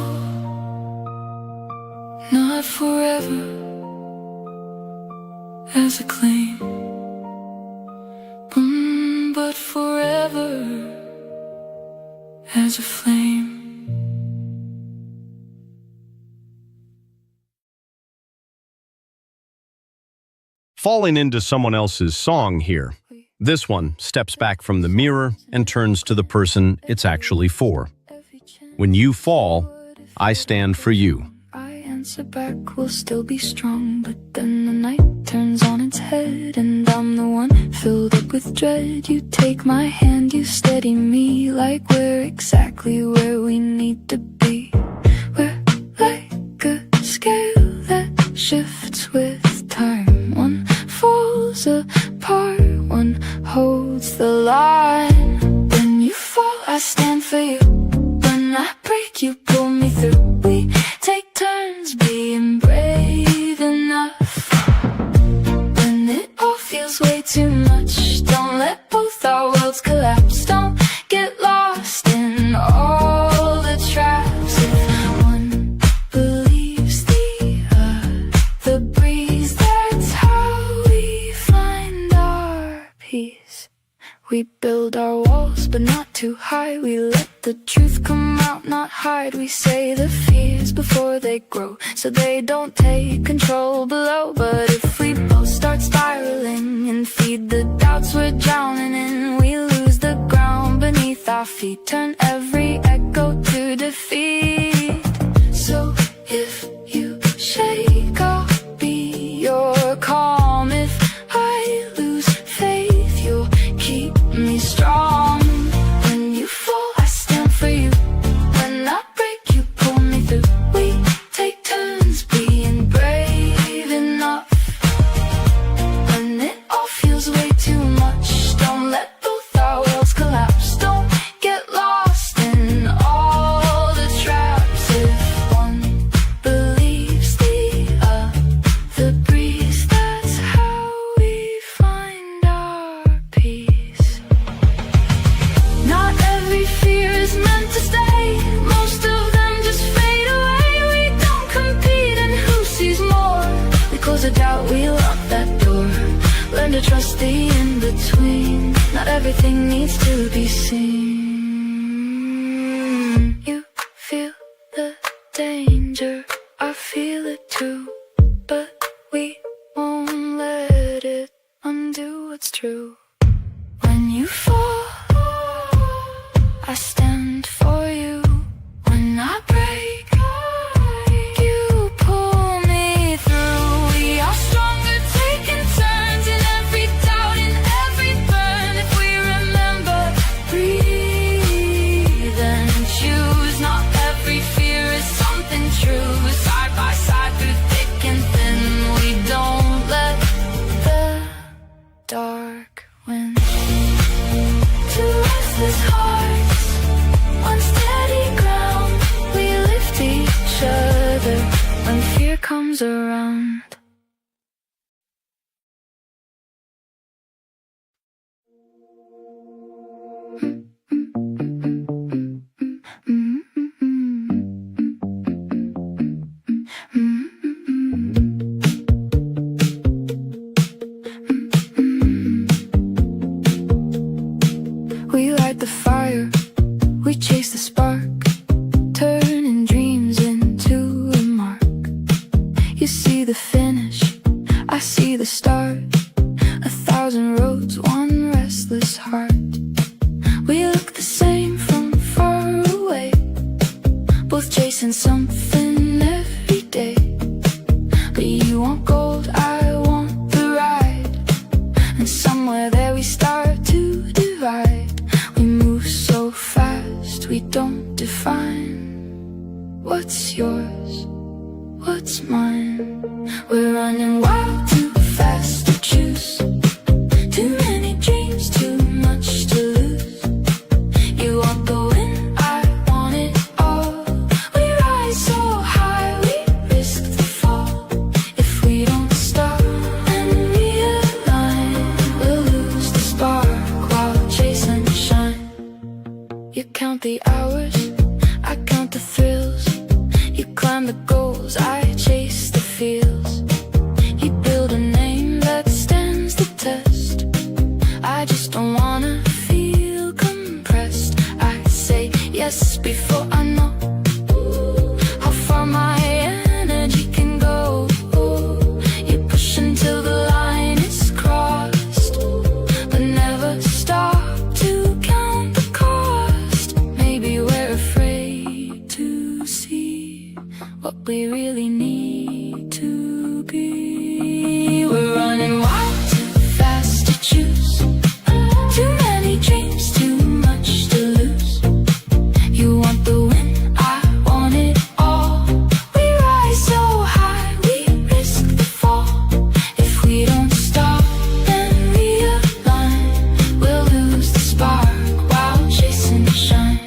Speaker 3: Not forever as a claim, but forever as a flame.
Speaker 4: Falling into someone else's song here. This one steps back from the mirror and turns to the person it's actually for. When you fall, I stand for you.
Speaker 3: I answer back, we'll still be strong. But then the night turns on its head, and I'm the one filled up with dread. You take my hand, you steady me, like we're exactly where we need to be. We're like a scale that shifts with time. One falls apart, one holds the line. When you fall, I stand for you. When I break, you pull me through. We take turns being brave enough. When it all feels way too much, don't let both our worlds collapse. Don't get lost in all the traps. If one believes the other breeze, that's how we find our peace. We build our walls, but not too high. We let the truth come out, not hide. We say the fears before they grow, so they don't take control below. But if we both start spiraling and feed the doubts we're drowning in, we lose the ground beneath our feet, turn every echo to defeat. So if you shake, I'll be your calm. If I lose faith, you'll keep me strong. When you fall, I stand for you. When I break, you pull me through. We take turns being brave enough. When it all feels way too much, don't let both our worlds collapse. Don't get lost in all the traps. If one believes the other breeze, that's how we find our peace. Not every fear is meant to stay. Most of them just fade away. We don't compete in who sees more. We close the doubt, we lock that door. Learn to trust the in-between. Not everything needs to be seen. You feel the danger, I feel it too, but we won't let it undo what's true. When you fall, I stand for you. When I break, you pull me through. We are stronger, taking turns in every doubt, in every burn. If we remember, breathe and choose. Not every fear is something true. Side by side through thick and thin, we don't let the dark win. Two restless hearts, on steady ground, we lift each other when fear comes around. We light the fire, we chase the spark, turning dreams into a mark. You see the finish, I see the start. 1,000 roads, one restless heart. We look the same from far away, both chasing something every day. But you want gold, I want the ride, and somewhere there we start to divide. We move so fast, we don't define what's yours, what's mine. We're running wild, too fast to choose. Too many dreams, too much to lose. You want the win, I want it all. We rise so high, we risk the fall. If we don't stop and realign, we'll lose the spark while chasing the shine. You count the hours, I count the thrills. You climb the goals, I chase the feels. You build a name that stands the test. I just don't wanna feel compressed. I say yes before I know how far my energy can go. You push until the line is crossed, but never stop to count the cost. Maybe we're afraid to see what we really need to be. We're running wild, too fast to choose. Too many dreams, too much to lose. You want the win, I want it all. We rise so high, we risk the fall. If we don't stop and realign, we'll lose the spark while chasing the shine.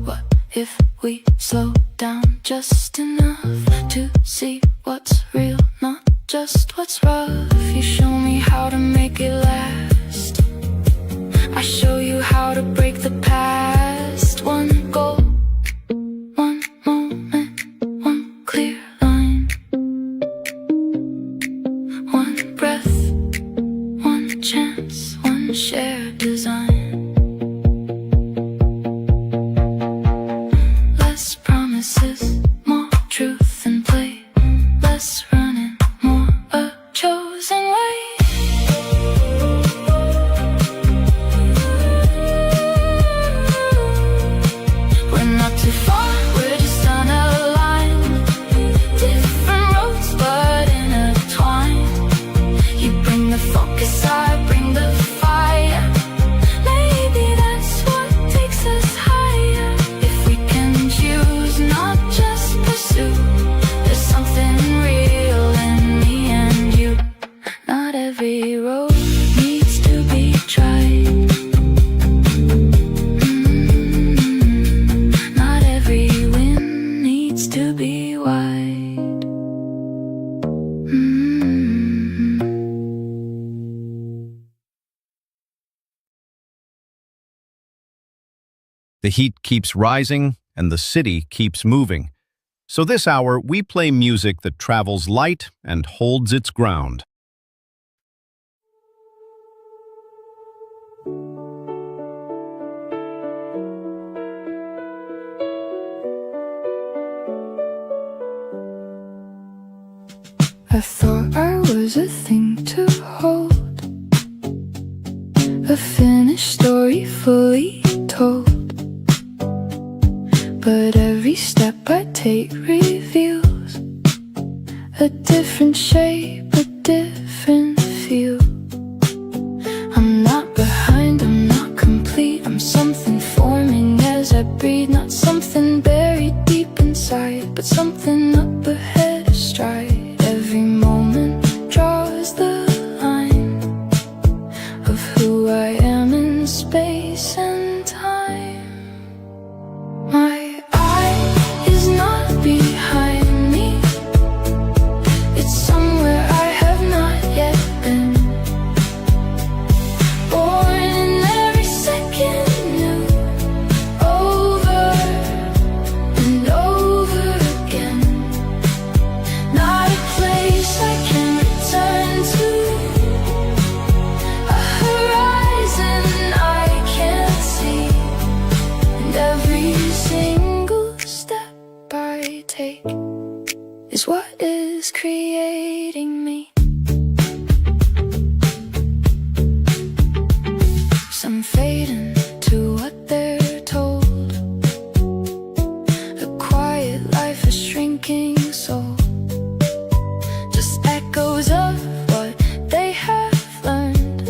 Speaker 3: What if we slow down just enough to see what's real, not just what's rough? You show me how to make it last, I show you how to break the past. One goal, one moment, one clear line. One breath, one chance, one shared design. Less promises, more truth and play. Less running, more a chosen way. We're not too far, we're just on a line. Different roads but intertwined. You bring the focus, I bring the fire. Maybe that's what takes us higher. If we can choose, not just pursue, there's something real in me and you. Not every road needs to be tried. Not every win needs to be wide.
Speaker 2: The heat keeps rising and the city keeps moving. So this hour, we play music that travels light and holds its ground.
Speaker 3: I thought I was a thing to hold, a finished story fully told. But every step I take reveals a different shape, a different feel. I'm not behind, I'm not complete, I'm something forming as I breathe. Not something buried deep inside, but something up ahead astride. Every moment draws the line of who I am in space and time. My eye is not behind me, it's somewhere I have not yet been. Born in every second new, over and over again. Not a place I can return to, a horizon I can't see. And every single step I take is what is creating me. Some fade into what they're told, a quiet life, a shrinking soul, just echoes of what they have learned.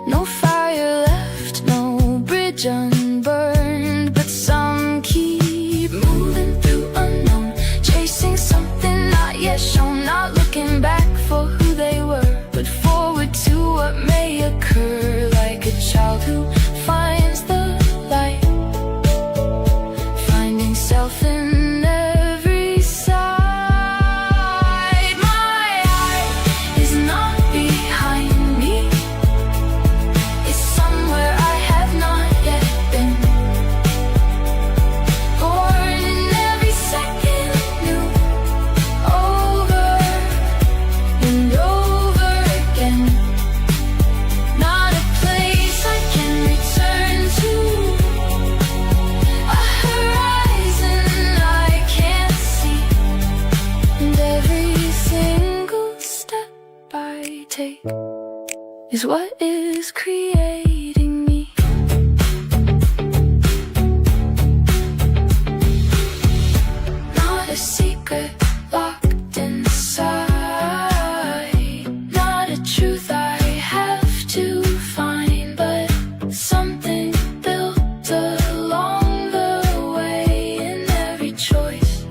Speaker 3: No fire left, no bridge unburned, but some keep moving through unknown, chasing something not yet shown. Not looking back for who they were, but forward to what may occur. Like a child who finds the light, finding self in every side. My eye is not behind me, it's somewhere I have not yet been. Born in every second new, over and over again. Not a place I can return to, a horizon I can't see. And every single step I take is what is creating me. Not a secret locked inside, not a truth I have to find, but something built along the way. In every choice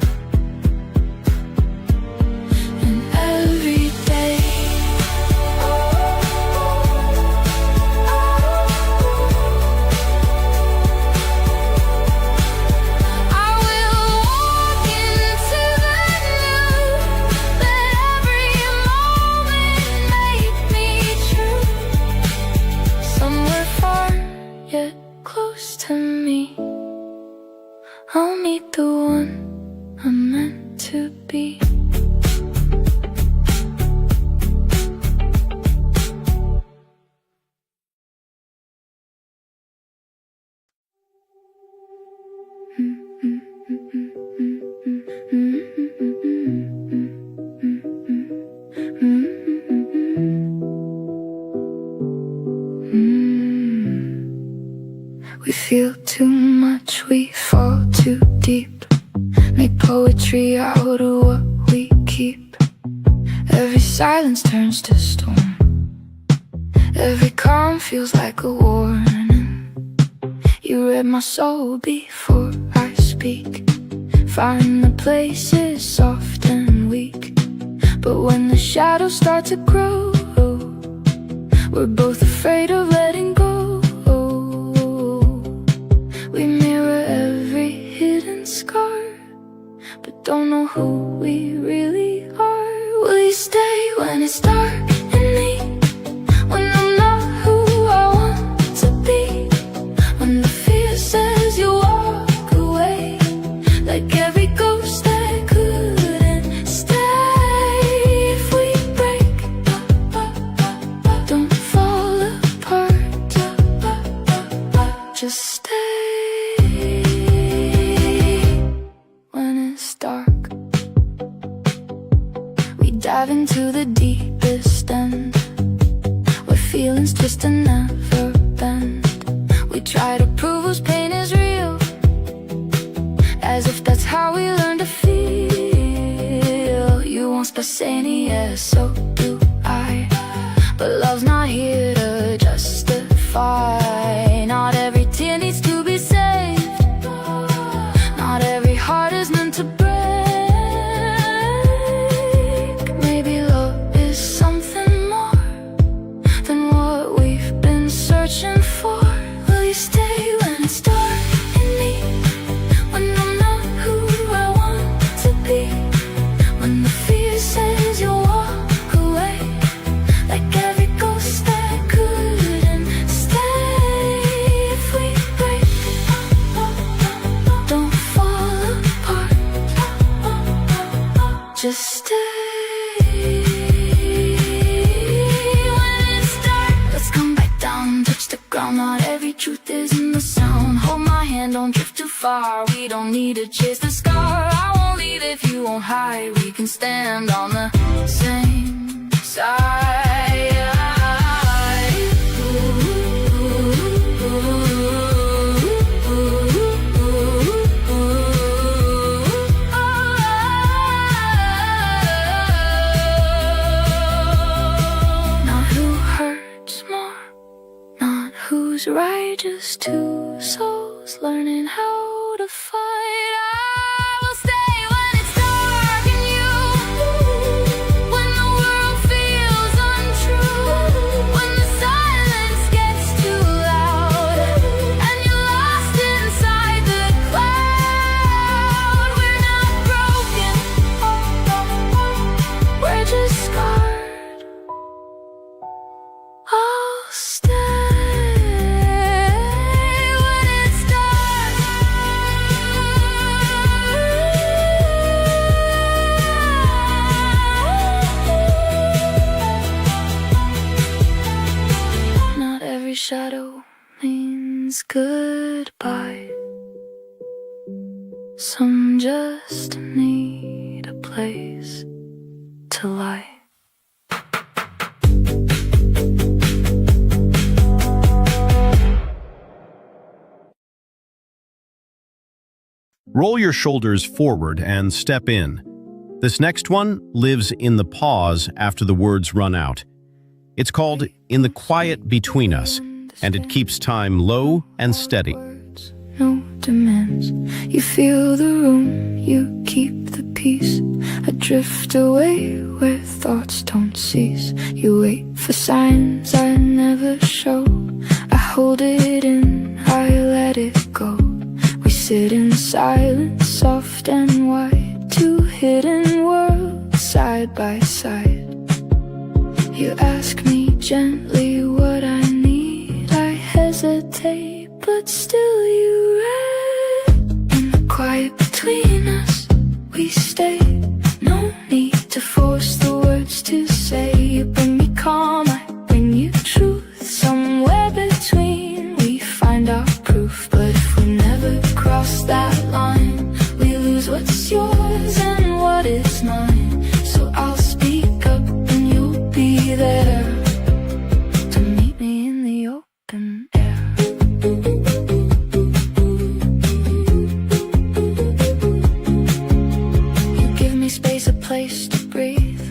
Speaker 3: and every day. I will walk into the new, let every moment make me true. Somewhere far yet close to me, I'll meet the one I'm meant to be. We feel too much, we fall too deep, make poetry out of what we keep. Every silence turns to storm, every calm feels like a warning. You read my soul before I speak, find the places soft and weak. But when the shadows start to grow, we're both afraid of letting go. We mirror every hidden scar, but don't know who we really are. Will you stay when it's dark in me, when I'm not who I want to be, when the fear says you walk away, like every ghost that couldn't stay? If we break, don't fall apart, just stay when it's dark. We diving to the deepest end, where feelings twist and never bend. We try to prove whose pain is real, as if that's how we learn to feel. You want Spasani, yeah, so do I. But love's not here to justify. Not every tear needs to be saved. Not every heart is meant to break. Maybe love is something more than what we've been searching for. Will you stay when it's dark in me? When I'm not who I want to be? When the fear says you'll walk away, like every ghost that couldn't stay. If we break, don't fall apart, just stay. When it's dark, let's come back down, touch the ground. Not every truth is in the sound. Hold my hand, don't drift too far. We don't need to chase the scar. I won't leave if you won't hide. We can stand on the same side. Not who hurts more, not who's right, just two souls learning how to fight. I will stay when it's dark in you, when the world feels untrue, when the silence gets too loud and you're lost inside the cloud. We're not broken, we're just scarred. I'll stay when it's dark. Not every shadow means goodbye. Some just need a place to lie.
Speaker 4: Roll your shoulders forward and step in. This next one lives in the pause after the words run out. It's called In the Quiet Between Us, and it keeps time low and steady.
Speaker 3: No demands. You feel the room, you keep the peace. I drift away where thoughts don't cease. You wait for signs I never show. I hold it in, I let it go. We sit in silence, soft and wide, two hidden worlds side by side. You ask me gently what I need. I hesitate, but still you read. In the quiet between us, we stay. No need to force the words to say. You bring me calm, I bring you truth. Somewhere between we find our proof. But if we never cross that line, we lose what's yours and what is mine. So I'll speak up and you'll be there to meet me in the open air. You give me space, a place to breathe,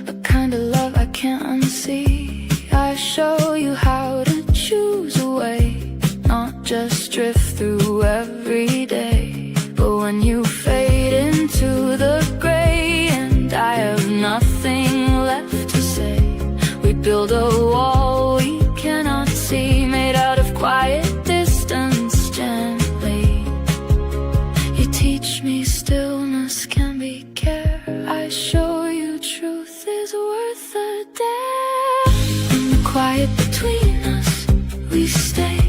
Speaker 3: a kind of love I can't unsee. I show you how to choose a way, not just drift through every day. But when you fade into the gray and I have nothing left to say, we build a wall we cannot see, made out of quiet distance gently. You teach me stillness can be care. I show you truth is worth a dare. In the quiet between us, we stay.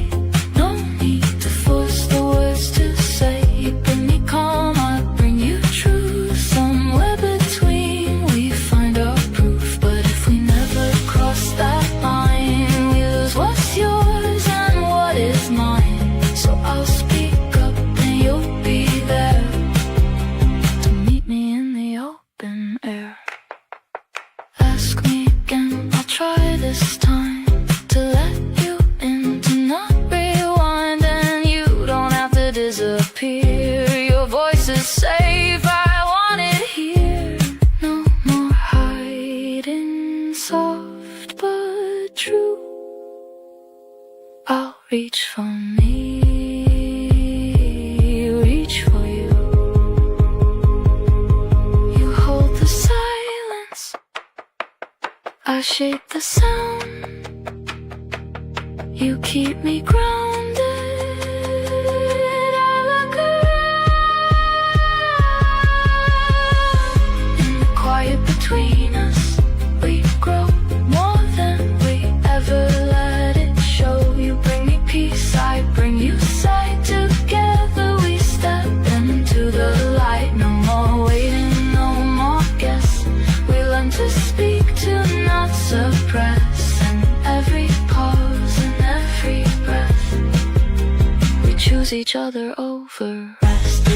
Speaker 3: No need to force the words to say. You bring me calm, I bring you truth. Somewhere between we find our proof. But if we never cross that line, we lose what's yours and what is mine. So I'll speak up and you'll be there to meet if I want it here. No more hiding, soft but true. I'll reach for me, reach for you. You hold the silence, I shape the sound. You keep me grounded. I look around. In the quiet between us, we grow more than we ever let it show. You bring me peace, I bring you sight. Together we step into the light. No more waiting, no more guess. We learn to speak, to not suppress. And every pause and every breath, we choose each other over rest.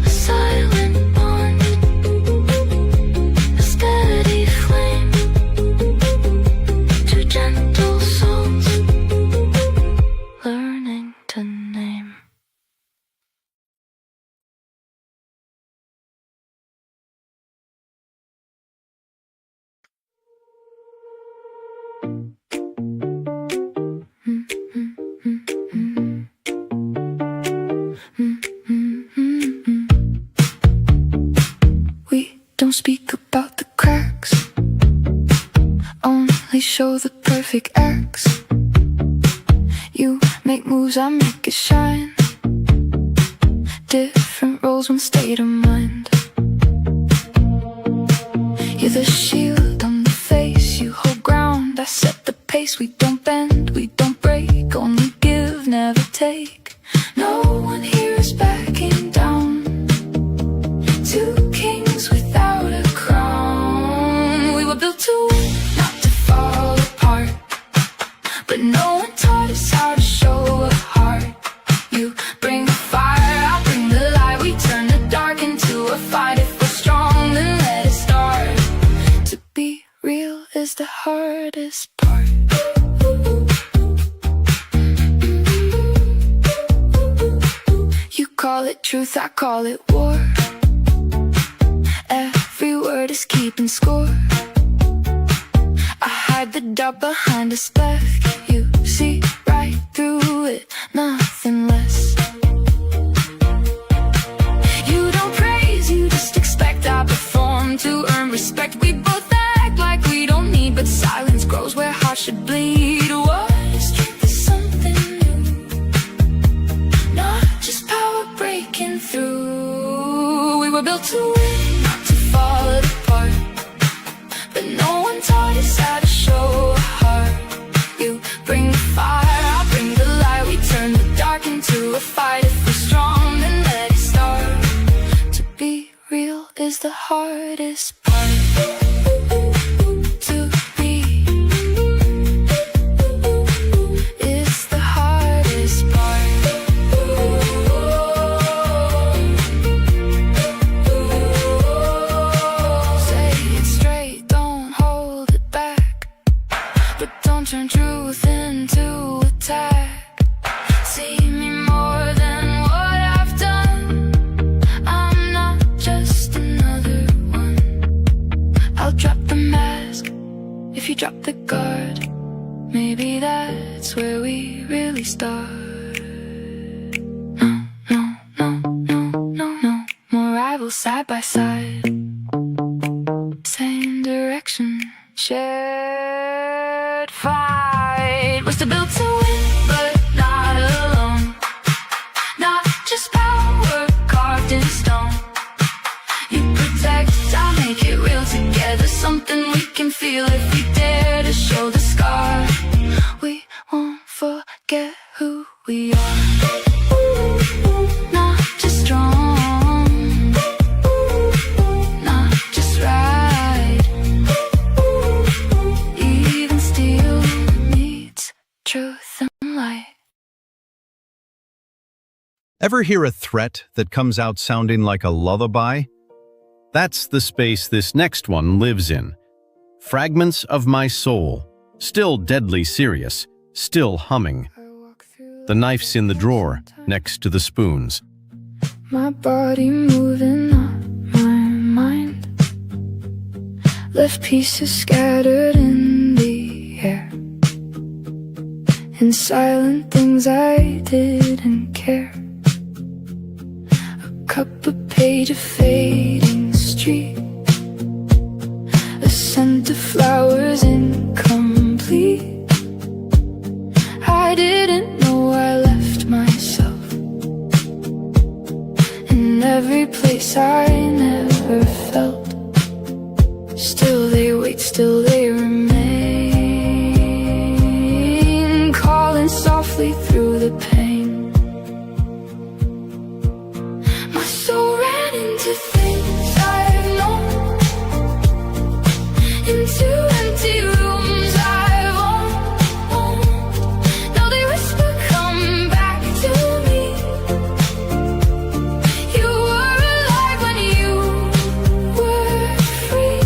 Speaker 3: A silent bond, a steady flame, two gentle souls learning to name. We don't speak about the cracks, only show the perfect acts. You make moves, I make it shine. Different roles, one state of mind. You're the shield, I'm the face. You hold ground, I set the pace. We don't bend, we don't break, only give, never take. No one here is backing down. Two kings without a crown. We were built to win, not to fall apart. But no one taught us how to show a heart. You bring the fire, I bring the light. We turn the dark into a fight. If we're strong, then let it start. To be real is the hardest part. You call it truth, I call it war. Every word is keeping score. I hide the doubt behind a speck. You see right through it, nothing less. You don't praise, you just expect. I perform to earn respect. We both act like we don't need, but silence grows where hearts should bleed. What is truth is something new, not just power breaking through. We were built to win, not to fall apart. But no one taught us how to show a heart. You bring the fire, I bring the light. We turn the dark into a fight. If we're strong, then let it start. To be real is the hardest part. To be is the hardest part. Say it straight, don't hold it back. But don't turn truth into attack. See me more than what I've done. I'm not just another one. I'll drop the mask if you drop the guard. Maybe that's where we really start. No, no, no, no, no, no more rivals side by side. Same direction, shared fight. We're still built to win, but not alone. Not just power carved in stone. You protect, I'll make it real together. Something we can feel if we dare to show the scar. We won't forget who we are. Not just strong, not just right. Even steel needs truth and light.
Speaker 4: Ever hear a threat that comes out sounding like a lullaby? That's the space this next one lives in. Fragments of My Soul. Still deadly serious, still humming. The knife's in the drawer, next to the spoons.
Speaker 3: My body moving, not my mind. Left pieces scattered in the air, in silent things I didn't care. A cup, a page, a fading street, a scent of flowers incomplete. I didn't know I left myself in every place I never felt. Still they wait, still they remain, calling softly through the pain. My soul ran into things I've known, into empty rooms I've owned. Now they whisper, come back to me. You were alive when you were free.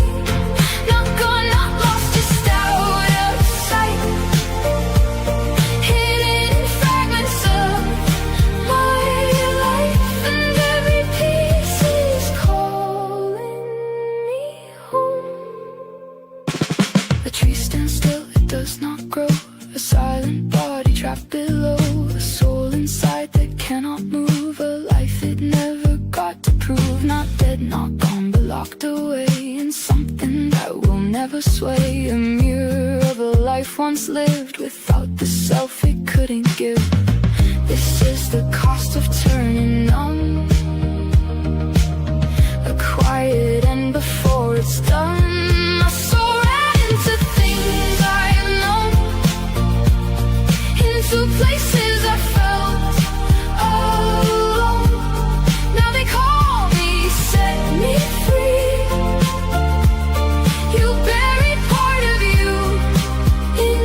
Speaker 3: Not gone, not lost, just out of sight, hidden in fragments of my life. And every piece is calling me home. The tree stands still, it does not grow. A silent body trapped below, a soul inside that cannot move. A life it never got to prove. Not dead, not gone, but locked away in something that will never sway. A mirror of a life once lived without the self it couldn't give. This is the cost of turning numb, a quiet end before it's done. My soul ran into things I've known, into places I felt alone. Now they call me, set me free. You buried part of you in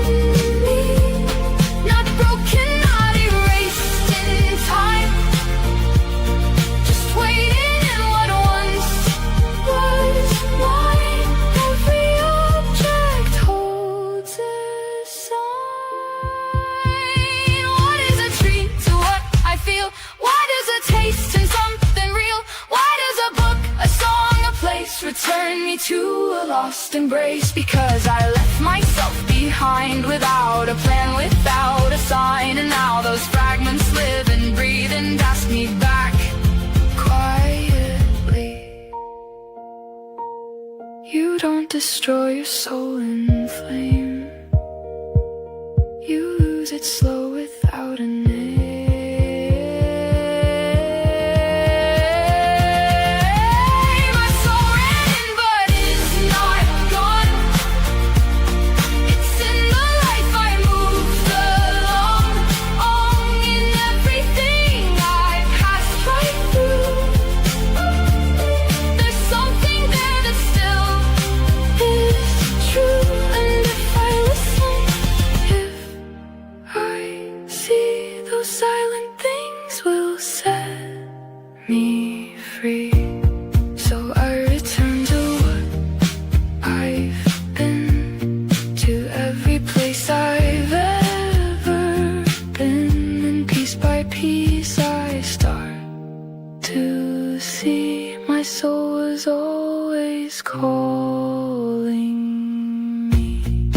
Speaker 3: me, not broken, not erased in time, just waiting in what once was mine. Every object holds a sign. What is a tree to what I feel? Why does a taste in something real? Why does a book, a song, a place return me to a lost embrace? Because I left myself behind without a plan, without a sign. And now those fragments live and breathe and ask me back quietly. You don't destroy your soul in flame, you lose it slow without a name. My soul ran in but is not gone. It's in the life I moved along, in everything I passed right through. There's something there that still is true. And if I listen, if I see, those silent things will set me free. So I return to what I've been, to every place I've ever been. And piece by piece I start to see my soul was always calling me.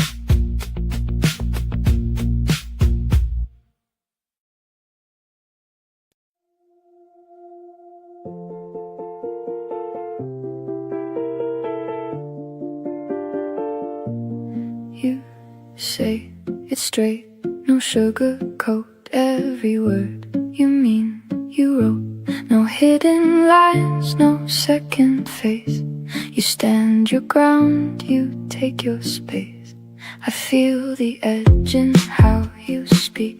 Speaker 3: You say it's straight, no sugarcoat. Every word you mean, you wrote. No hidden lines, no second face. You stand your ground, you take your space. I feel the edge in how you speak,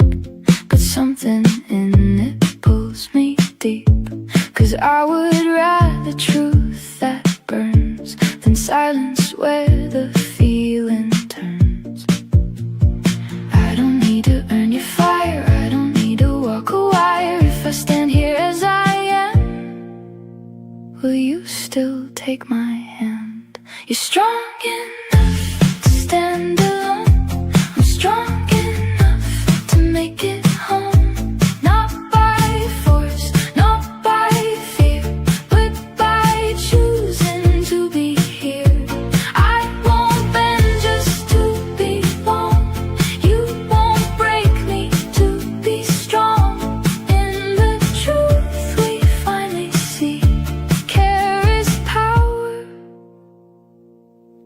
Speaker 3: but something in it pulls me deep. 'Cause I would rather truth that burns than silence where the feeling turns. I don't need to earn your fire, I don't need to walk a wire. If I stand here as I am, will you still take my hand? You're strong enough to stand alone, I'm strong enough to make it home. Not by force, not by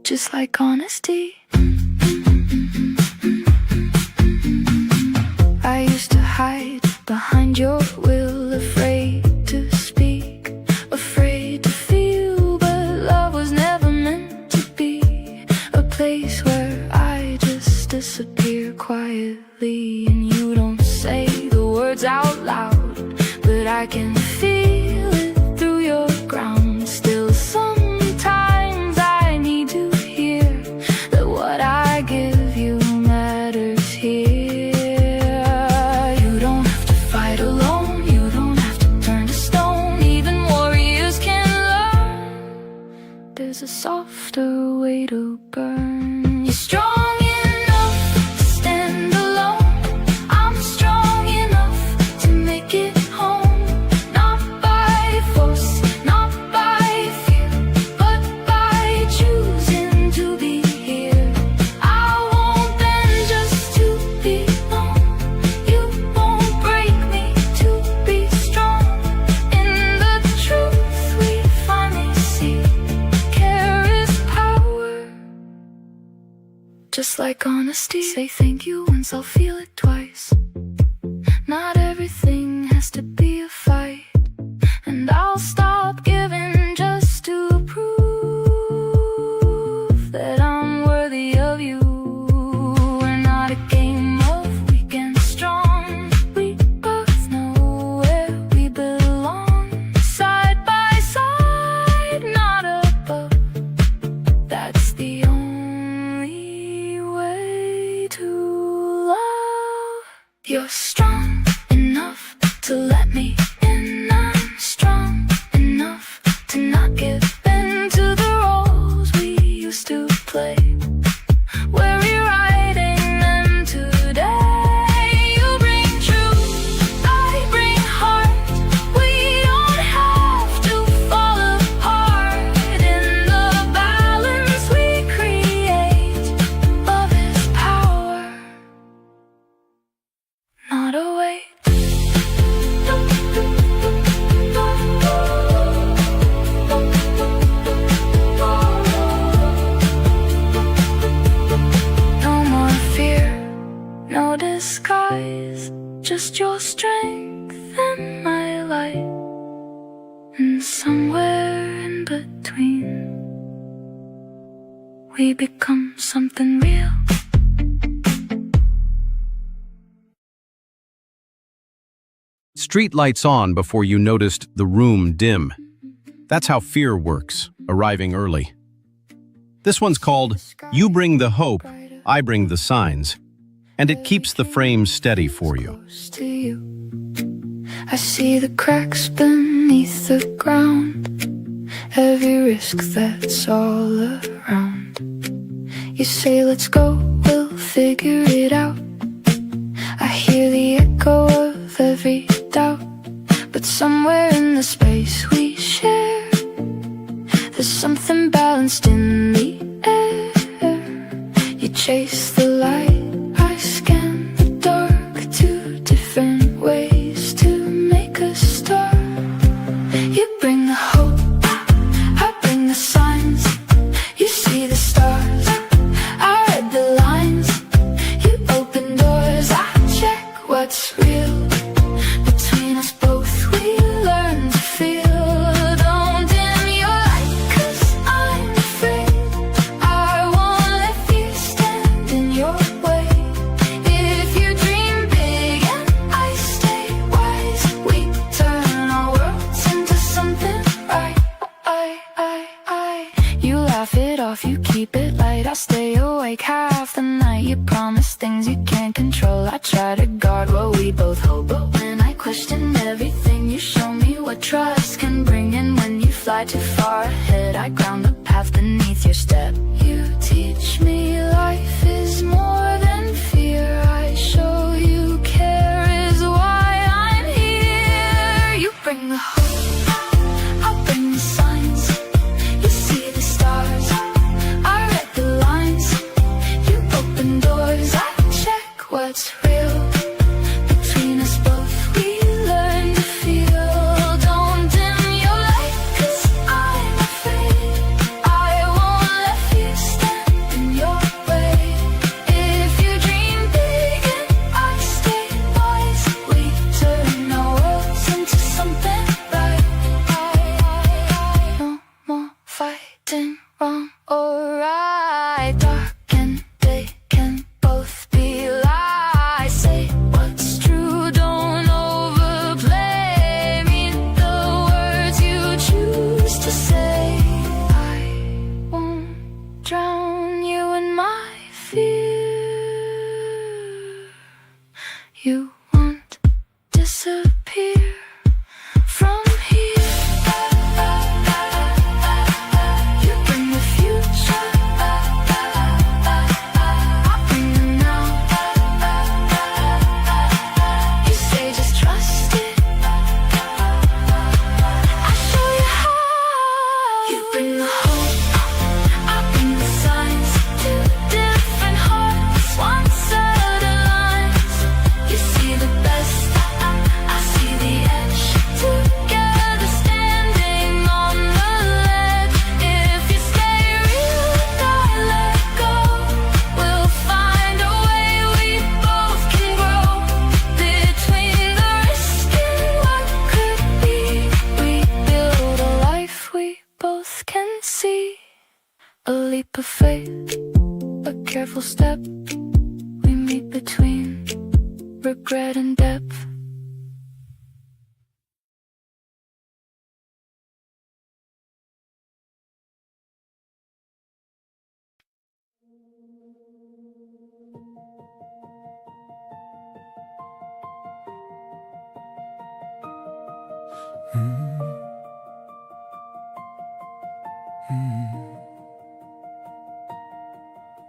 Speaker 3: just like honesty. I used to hide behind your will, afraid to speak, afraid to feel, but love was never meant to be a place where I just disappear quietly. And you don't say the words out loud, but I can feel it through your ground. Still sometimes I need to hear that what I give you matters here. You don't have to fight alone, you don't have to turn to stone. Even warriors can learn. There's a softer way to burn. You're strong enough to stand alone. I'm strong enough to make it home. Not by force, not by fear, but by choosing to be here. I won't bend just to be known. You won't break me to be strong. In the truth we finally see, care is power, just like honesty. Say thank you once, I'll feel it twice. Not everything has to be a fight, and I'll stop giving just to prove that I'm worthy of you. We're not a game of weak and strong. We both know where we belong. Side by side, not above. That's the only way to love. You're strong enough to let me in. I'm strong enough to not give in to the roles we used to play. We're rewriting them today. You bring truth, I bring heart. We don't have to fall apart. In the balance we create, love is power, not a weight. No more fear, no disguise, just your strength and my light. And somewhere in between, we become something real.
Speaker 4: Street lights on before you noticed the room dim. That's how fear works, arriving early. This one's called You Bring the Hope, I Bring the Signs, and it keeps the frame steady for you.
Speaker 3: Close to you, I see the cracks beneath the ground, every risk that's all around. You say let's go, we'll figure it out. I hear the echo of every doubt, but somewhere in the space we share, there's something balanced in the air. You chase the light, I scan the dark, two different ways to make a start. You bring the hope, I bring the signs. You see the stars, I read the lines. You open doors, I check what's real. Between us both we learn to feel. Don't dim your light, 'cause I'm afraid I won't let fear stand in your way. If you dream big and I stay wise, we turn our worlds into something right. You laugh it off, you keep it light. I stay awake half the night. You promise things you can't control. I try to guard what we both hold, but when I question everything, you show me what trust can bring. And when you fly too far ahead, I ground the path beneath your step. You teach me life is more than fear. I show you care is why I'm here. You bring the hope, I bring the signs. You see the stars, I read the lines. You open doors, I check what's real. Between us both we learn to feel. Don't dim your light, 'cause I'm afraid I won't let fear stay. A leap of faith, a careful step. We meet between regret and depth.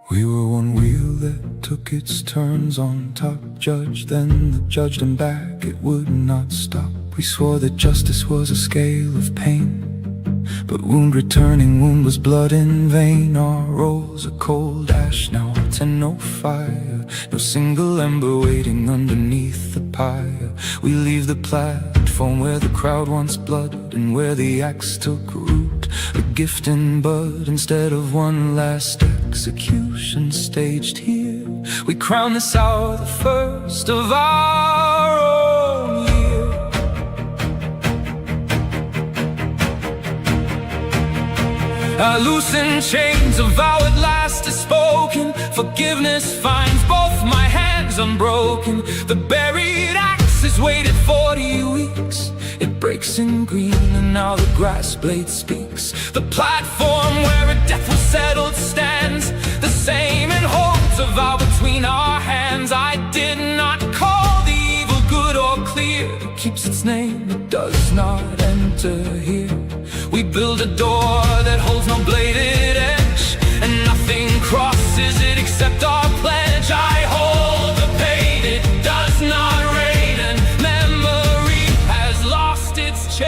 Speaker 1: We were one wheel that took its turns on top. Judge then that judged him back, it would not stop. We swore that justice was a scale of pain, but wound returning wound was blood in vein. Our roles a cold ash now, and no fire, no single ember waiting underneath the pyre. We leave the platform where the crowd wants blood, and where the axe took root, a gift in bud instead of one last execution staged here. We crown this hour the first of our own year. I loosen chains, a vow at last is spoken. Forgiveness finds both my hands unbroken. The buried axe has waited 40 weeks. It breaks in green and now the grass blade speaks. The platform where a death was settled stands, the same and holds a vow between our hands. I did not call the evil good or clear. It keeps its name, it does not enter here. We build a door that holds no bladed edge, and nothing crosses it except our pledge. I hold the pain, it does not rain, and memory has lost its chain.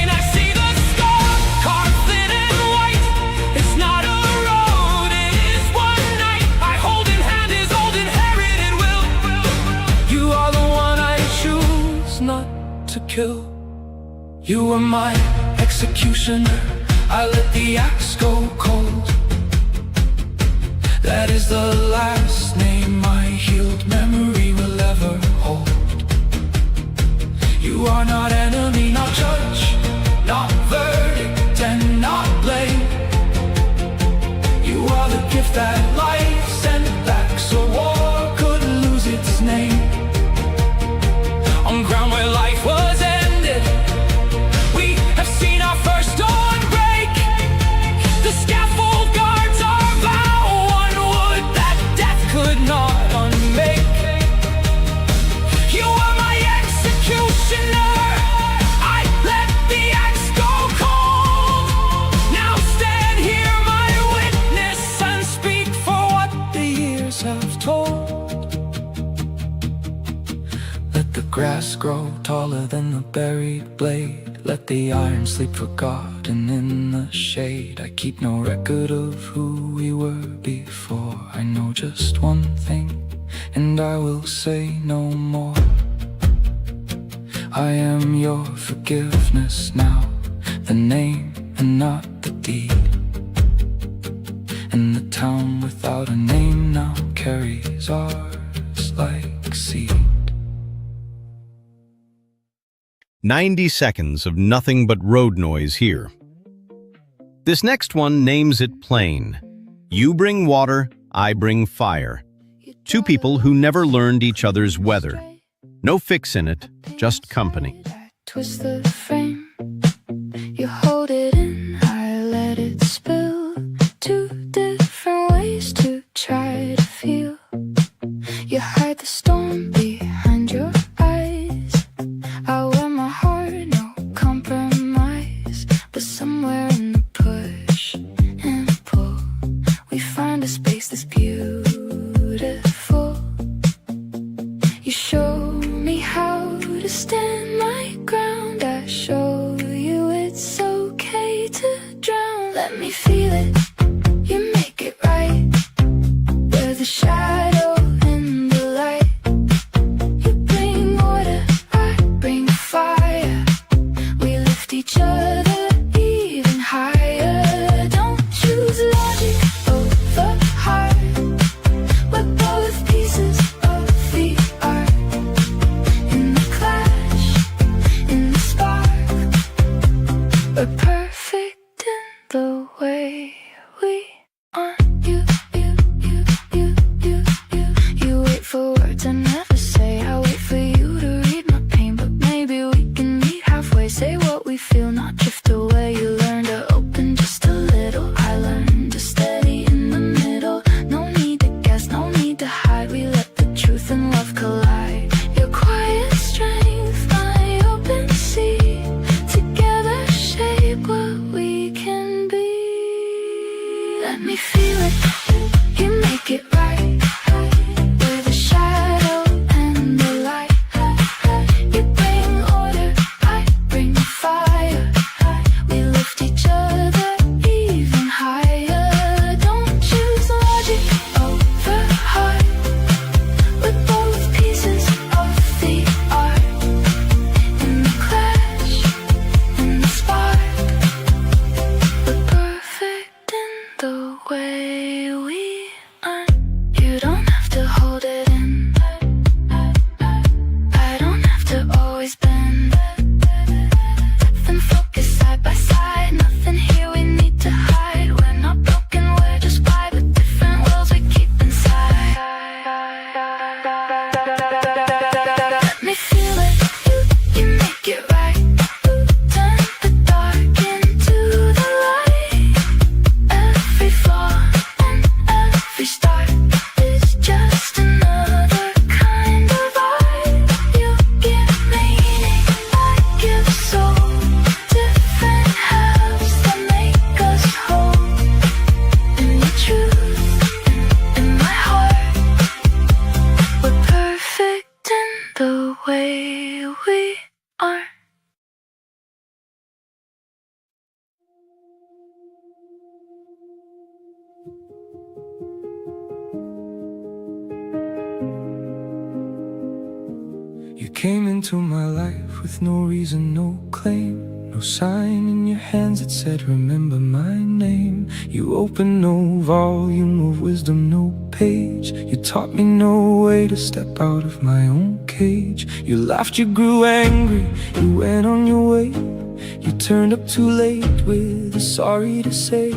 Speaker 1: I see the scar carved thin and white. It's not a road, it is one night. I hold in hand his old inherited will. You are the one I choose not to kill. You were my executioner, I let the axe go cold. That is the last name my healed memory will ever hold. You are not enemy, not judge, not verdict and not blame. You are the gift that life sent back so war could lose its name. On ground where life was ended, we have seen our first dawn break. The scaffold guards our vow, one wood that death could not unmake. You were my executioner, I let the axe go cold. Now stand here my witness and speak for what the years have told. Let the grass grow taller than the buried blade. Let the iron sleep forgotten in the shade. I keep no record of who we were before. I know just one thing, and I will say no more. I am your forgiveness now, the name and not the deed. And the town without a name now carries ours like seed.
Speaker 2: 90 seconds of nothing but road noise here. This next one names it plain. You bring water, I bring fire. Two people who never learned each other's weather. No fix in it, just company.
Speaker 3: Twist the frame, you hold it in, I let it spill. Two different ways to try to feel. You hide the storm behind your eyes. I wear my heart, no compromise. But somewhere in the push and pull, we find a space that's beautiful. You show me how to stand my ground. I show you it's okay to drown. Let me feel it, you make it right. Where the shadow and the light. You bring water, I bring fire. We lift each other even higher. Don't choose logic over heart. We're both pieces of the art. In the clash, in the spark, we're perfect in the we feel, not drift away. You learn to open just a little. I learned to steady in the middle. No need to guess, no need to hide. We let the truth and love collide. Your quiet strength, my open sea. Together shape what we can be. Let me feel it, you make it right. We're the shadow and the light. You bring order, I bring fire. We lift each other even higher. Don't choose logic over heart. We're both pieces of the art. In the clash, in the spark. We're perfect in the way we are. You don't have to hold it in. I don't have to always bend. Depth and focus side by side. Nothing here we need to hide. We're not broken, we're just vibe with different worlds we keep inside. Let me feel it, you make it right. Turn the dark into the light. Every flaw and every start is just another kind of art. You give meaning, I give soul. Different halves that make us whole. In the truth, in my heart. We're perfect in the way we are.
Speaker 1: You came into my life with no reason, no claim. No sign in your hands that said remember my name. You opened no volume of wisdom, no page. You taught me no way to step out of my own cage. You laughed, you grew angry, you went on your way. You turned up too late with a sorry to say.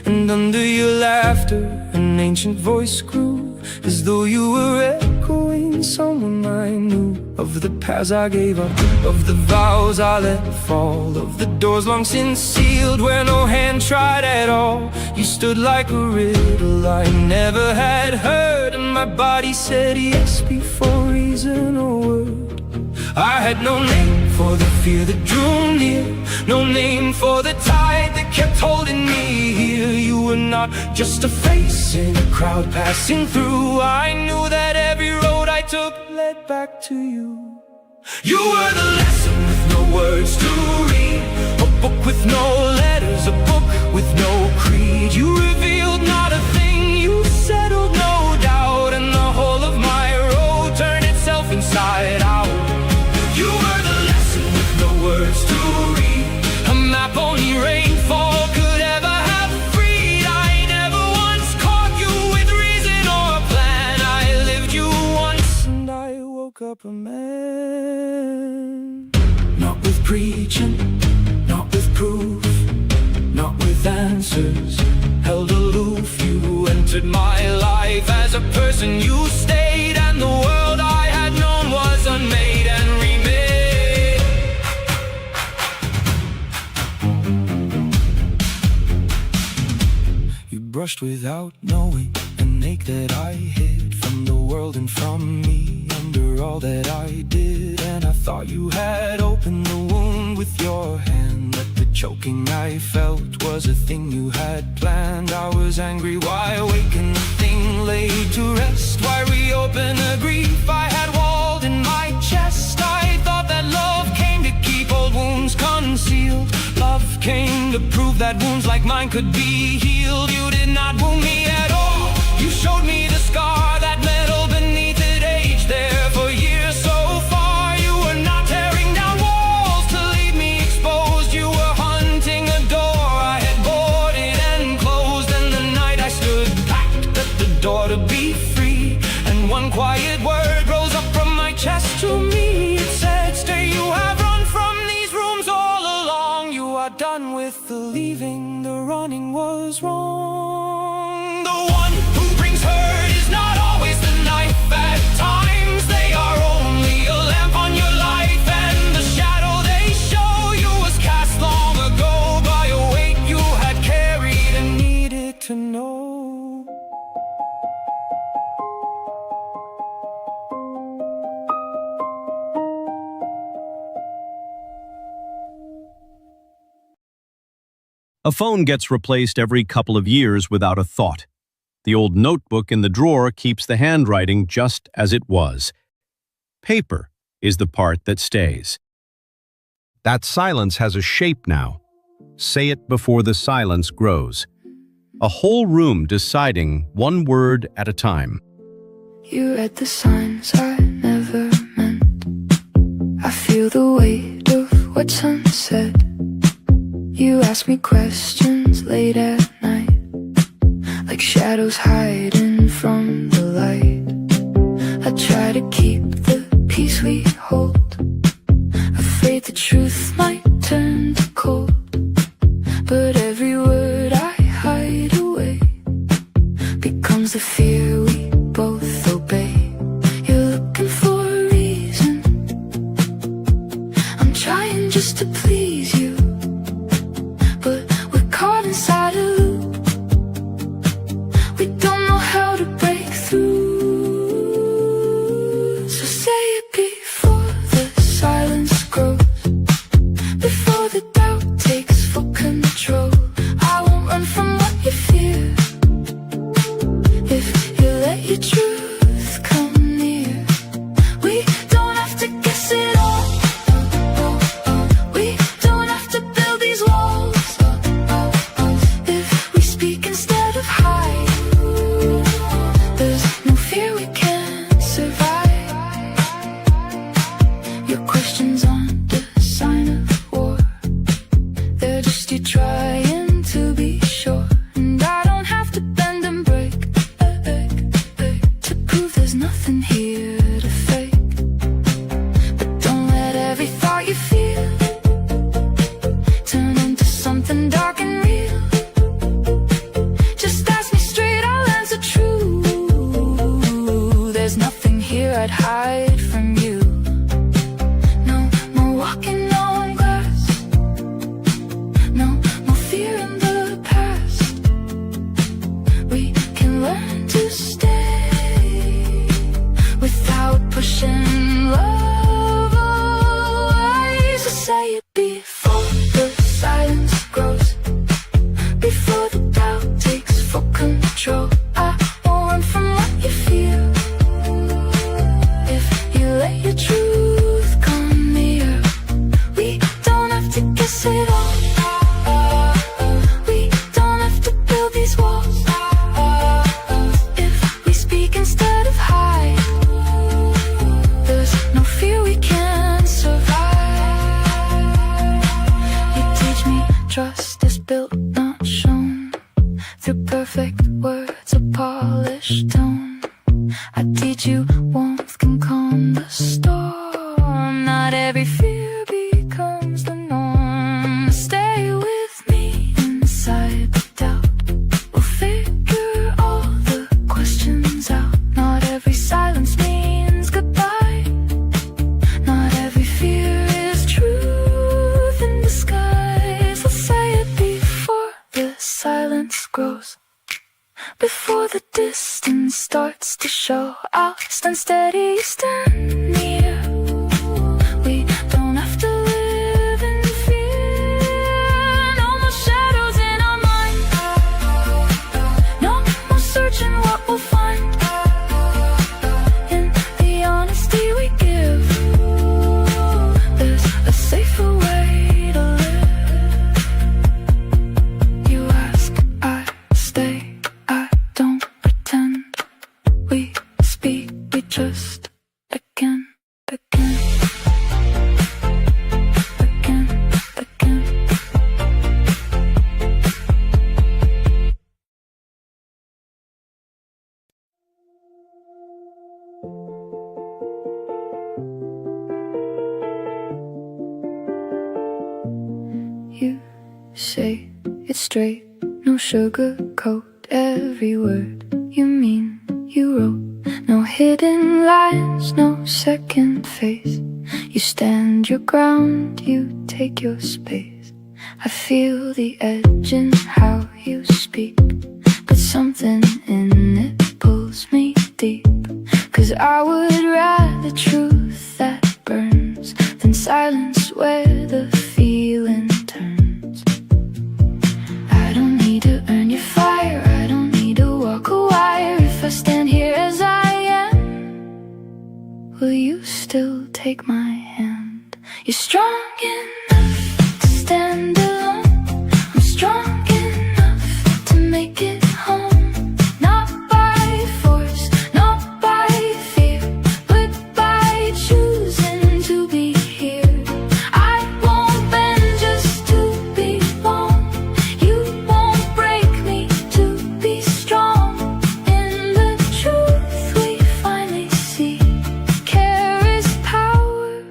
Speaker 1: And under your laughter an ancient voice grew, as though you were echoing someone I knew. Of the paths I gave up, of the vows I let fall, of the doors long since sealed where no hand tried at all. You stood like a riddle I never had heard, and my body said yes before reason or word. I had no name for the fear that drew near, no name for the tide that kept holding me here. You were not just a face in a crowd passing through. I knew that every road I took led back to you. You were the lesson with no words to read, a book with no letters, a book with no creed. You revealed not a thing, you settled no doubt, and the whole of my road turned itself inside out. You were the lesson with no words to read, a map only rainfall could ever have freed. I never once caught you with reason or a plan. I lived you once and I woke up a man. Not with preaching, not with proof, not with answers, held aloof. You entered my life as a person, you stayed, and the world I had known was unmade and remade. You brushed without knowing an ache that I hid from the world and from me under all that I did. And I thought you had opened the wound with your hand, that the choking I felt was a thing you had planned. I was angry, why awaken the thing laid to rest? Why reopen a grief I had walled in my chest? I thought that love came to keep old wounds concealed. Love came to prove that wounds like mine could be healed. You did not wound me at all, you showed me the scar, that metal beneath it aged there for years so far. You were not tearing down walls to leave me exposed, you were hunting a door I had boarded and closed. And the night I stood packed at the door to be free, and one quiet word rose up from my chest to me. It said, stay, you have run from these rooms all along. You are done with the leaving, the running was wrong. The one who brings hurt is not always the knife. At times they are only a lamp on your life, and the shadow they show you was cast
Speaker 2: A phone gets replaced every couple of years without a thought. The old notebook in the drawer keeps the handwriting just as it was. Paper is the part that stays. That silence has a shape now. Say it before the silence grows. A whole room deciding one word at a time.
Speaker 3: You read the signs I never meant. I feel the weight of what's unsaid. You ask me questions late at night, like shadows hiding from the light. I try to keep the peace we hold, afraid the truth might turn to cold. But every word I hide away becomes the fear we both obey. You're looking for a reason, I'm trying just to please you, but we're caught inside a loop. We don't know how to break through. So say it before the silence grows, before the doubt takes full control. I won't run from what you fear, if you let your truth come near. We don't have to guess it all, we don't have to build these walls. If we speak instead of hide, there's no fear we can't survive. Your questions aren't a sign of war, they're just you trying to be sure. And I don't have to bend and break to prove there's nothing here to fake. But don't let every thought you feel turn into something dark and real. Just ask me straight, I'll answer true. There's nothing here I'd hide from you. No more walking on glass, no more fear in the past. We can learn to stay without pushing love away. So say it before the silence grows, before the doubt takes full control. I won't run from what you feel, if you let your truth come near. We don't have to guess it all, we don't have to build these walls. If we speak instead of hide, there's no fear we can't survive. You teach me trust is built, not shown, through perfect words, a polished tone. I teach you warmth can calm the storm. Not every fear becomes the norm. Stay with me inside the doubt, we'll figure all the questions out. Not every silence means goodbye, not every fear is truth in disguise. Let's say it before the silence grows, before the distance starts to show. I'll stand steady, stand near. We don't have to live in fear. No more shadows in our mind, no more searching what we'll find. In the honesty we give, there's a safer way to live. You ask, I stay, I don't pretend. We speak, we trust again, again, again, again. You say it straight, no sugarcoat. Every word you mean, you wrote. No hidden lines, no second face. You stand your ground, you take your space. I feel the edge in how you speak, but something in it pulls me deep. 'Cause I would rather truth that burns than silence where the feeling turns. will you still take my hand? You're strong enough to stand alone. I'm strong enough to make it home. Not by force, not by fear, but by choosing to be here. I won't bend just to belong. You won't break me to be strong. In the truth we finally see, care is power,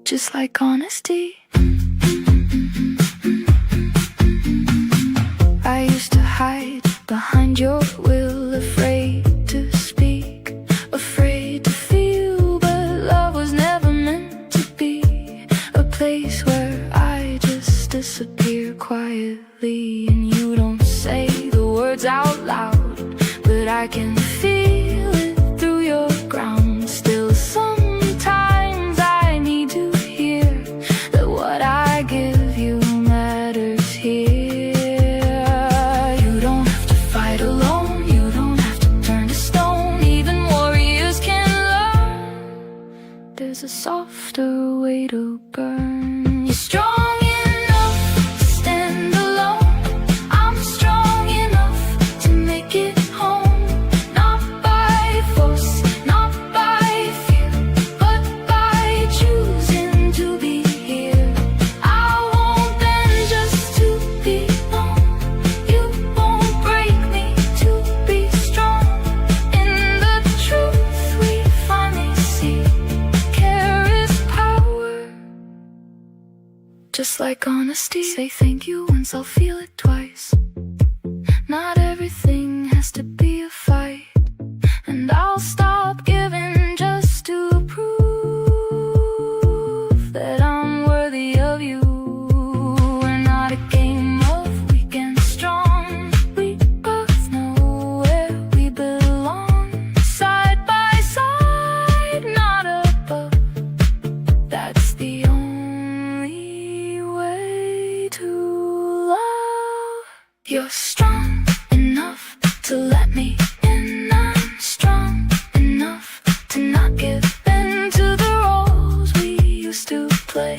Speaker 3: just like honesty. I used to hide behind your will, afraid to speak, afraid to feel, but love was never meant to be a place where I just disappear quietly. And you don't say the words out loud, but I can feel it through your ground. Still sometimes I need to hear that what I give you matters here. You don't have to fight alone, you don't have to turn to stone. Even warriors can learn, there's a softer way to burn. You're strong enough to stand alone. I'm strong enough to make it home. Not by force, not by fear, but by choosing to be here. I won't bend just to belong. You won't break me to be strong. In the truth we finally see, care is power, just like honesty. Say thank you once, I'll feel it twice. Not everything has to be a fight, and I'll stop giving just to prove that I'm worthy of you. We're not a game of weak and strong. We both know where we belong. Side by side, not above. That's the only way to love. You're strong enough to let me in. I'm strong enough to not give in to the roles we used to play.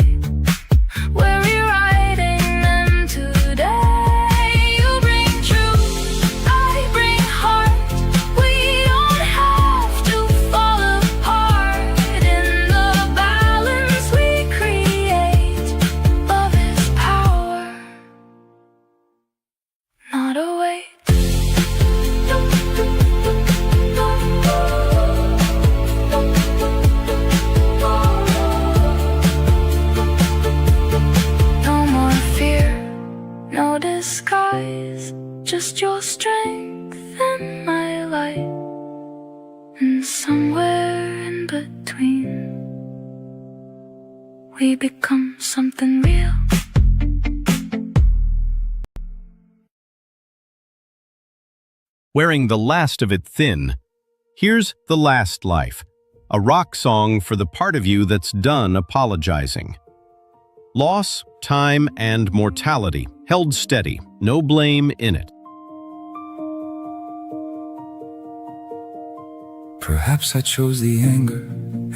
Speaker 3: We're rewriting them today. You bring truth, I bring heart. We don't have to fall apart. In the balance we create, love is power, not a weight. No more fear, no disguise, just your strength and my light. And somewhere in between, we become something real.
Speaker 4: Wearing the last of it thin, here's The Last Life, a rock song for the part of you that's done apologizing. Loss, time, and mortality held steady, no blame in it.
Speaker 1: Perhaps I chose the anger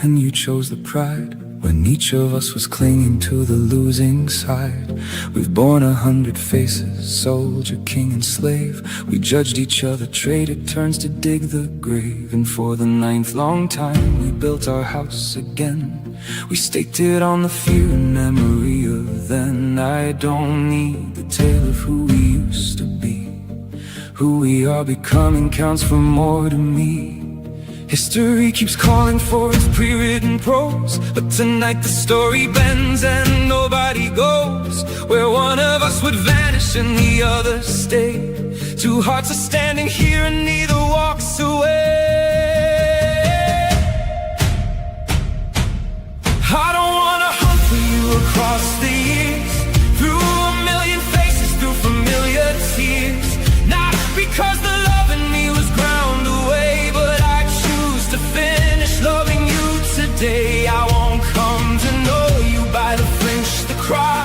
Speaker 1: and you chose the pride, when each of us was clinging to the losing side. We've borne 100 faces, soldier, king, and slave. We judged each other, traded turns to dig the grave. And for the 9th long time we built our house again. We staked it on the fear and memory of then. I don't need the tale of who we used to be. Who we are becoming counts for more to me. History keeps calling for its pre-written prose, but tonight the story bends and nobody goes. Where one of us would vanish and the other stay. Two hearts are standing here and neither walks away. I don't wanna hunt for you across the years, through a million faces, through familiar tears. Not because the love in me was ground away, but I choose to finish loving you today. I won't come to know you by the flinch, the cry,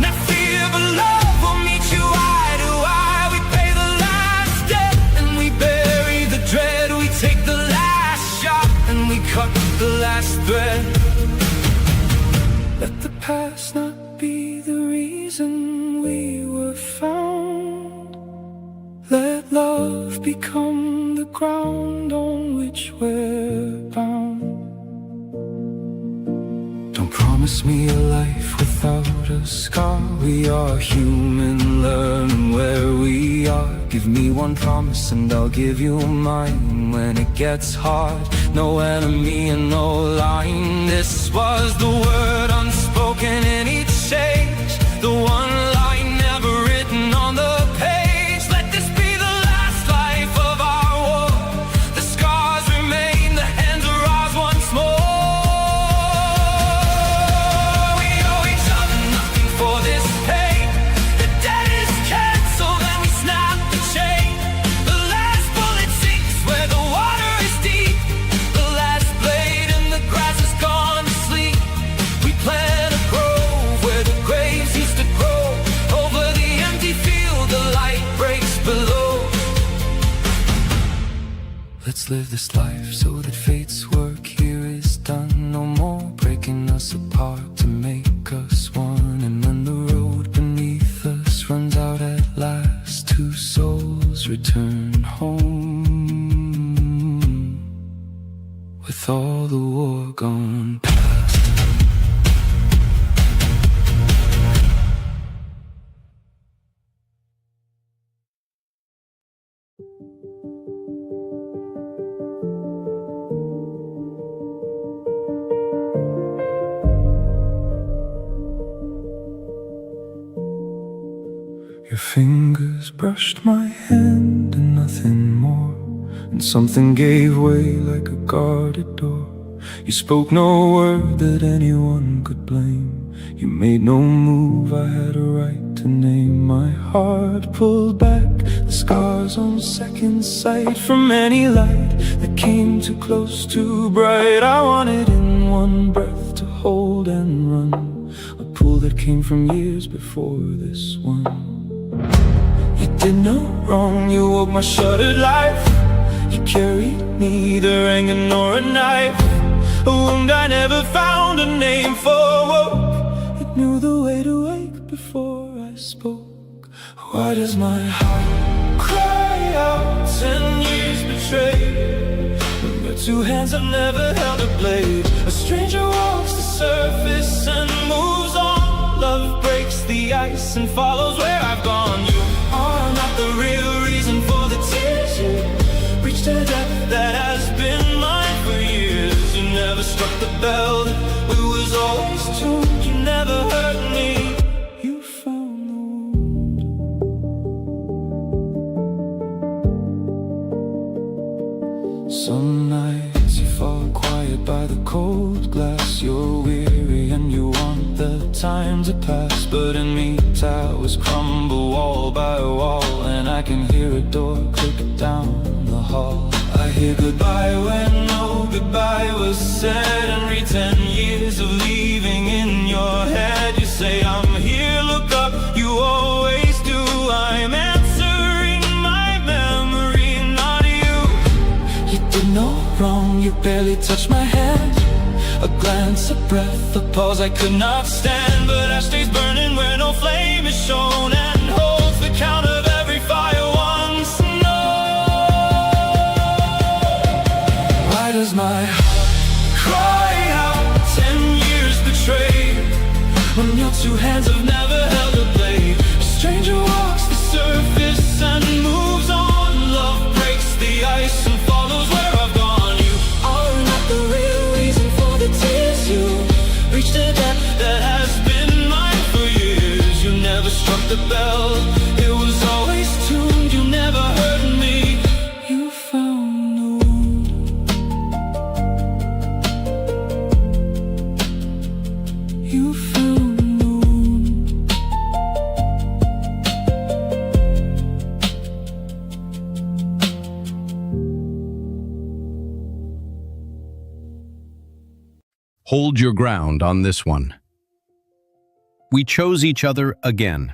Speaker 1: not fear but love will meet you eye to eye. We pay the last debt and we bury the dread. We take the last shot and we reason we were found. Let love become the ground on which we're bound. Don't promise me a life without a scar. We are human, learn where we are. Give me one promise and I'll give you mine. When it gets hard, no enemy and no line. This was the word unspoken in each page, the one line never written on the page. Let this be the last life of our war. The scars remain, the hands are ours once more. We owe each other nothing for this pain. The debt is cancelled and we snap the chain. The last bullet sinks where the water is deep. The last blade in the grass has gone to sleep. We plant a grove where the graves used to grow. Over the empty field the light breaks below. Let's live this life so that fate's work here is done. No more breaking us apart to make us one. And when the road beneath us runs out at last, two souls return home with all the war gone past. Your fingers brushed my hand and nothing more, and something gave way like a guarded door. You spoke no word that anyone could blame. You made no move I had a right to name. My heart pulled back, the scars on second sight from any light that came too close, too bright. I wanted in one breath to hold and run, a pull that came from years before this one. You did no wrong, you woke my shuttered life. You carried neither anger nor a knife, a wound I never found a name for. Woke, it knew the way to wake before I spoke. Why does my heart cry out? 10 years betrayed, when your two hands have never held a blade. A stranger walks the surface and moves on. Love breaks the ice and follows where I've gone. You are not the real reason for the tears. You reached a depth that has been mine for years. You never struck the bell that was always tuned. You never hurt me. You found the wound. Some nights you fall quiet by the cold glass. You're weary and you want the time to pass, but in me towers crumble wall by wall, and I can hear a door click down the hall. I hear goodbye when no goodbye was said, and read 10 years of leaving in your head. You say I'm here, look up, you always do. I'm answering my memory, not you. You did no wrong, you barely touched my hand. A glance, a breath, a pause I could not stand. But ash stays burning where no flame is shown, and holds the count of every fire once known. Why does my heart cry out? 10 years betrayed, when your two hands have never held a blade. A stranger walks the surface and moves on. Love breaks the ice and follows where I've gone. You are not the real reason for the tears. You reached a depth that has been mine for years. You never struck the bell, it was always tuned. You never hurt me. You found the wound. You found the wound.
Speaker 4: Hold your ground on this one. We chose each other again.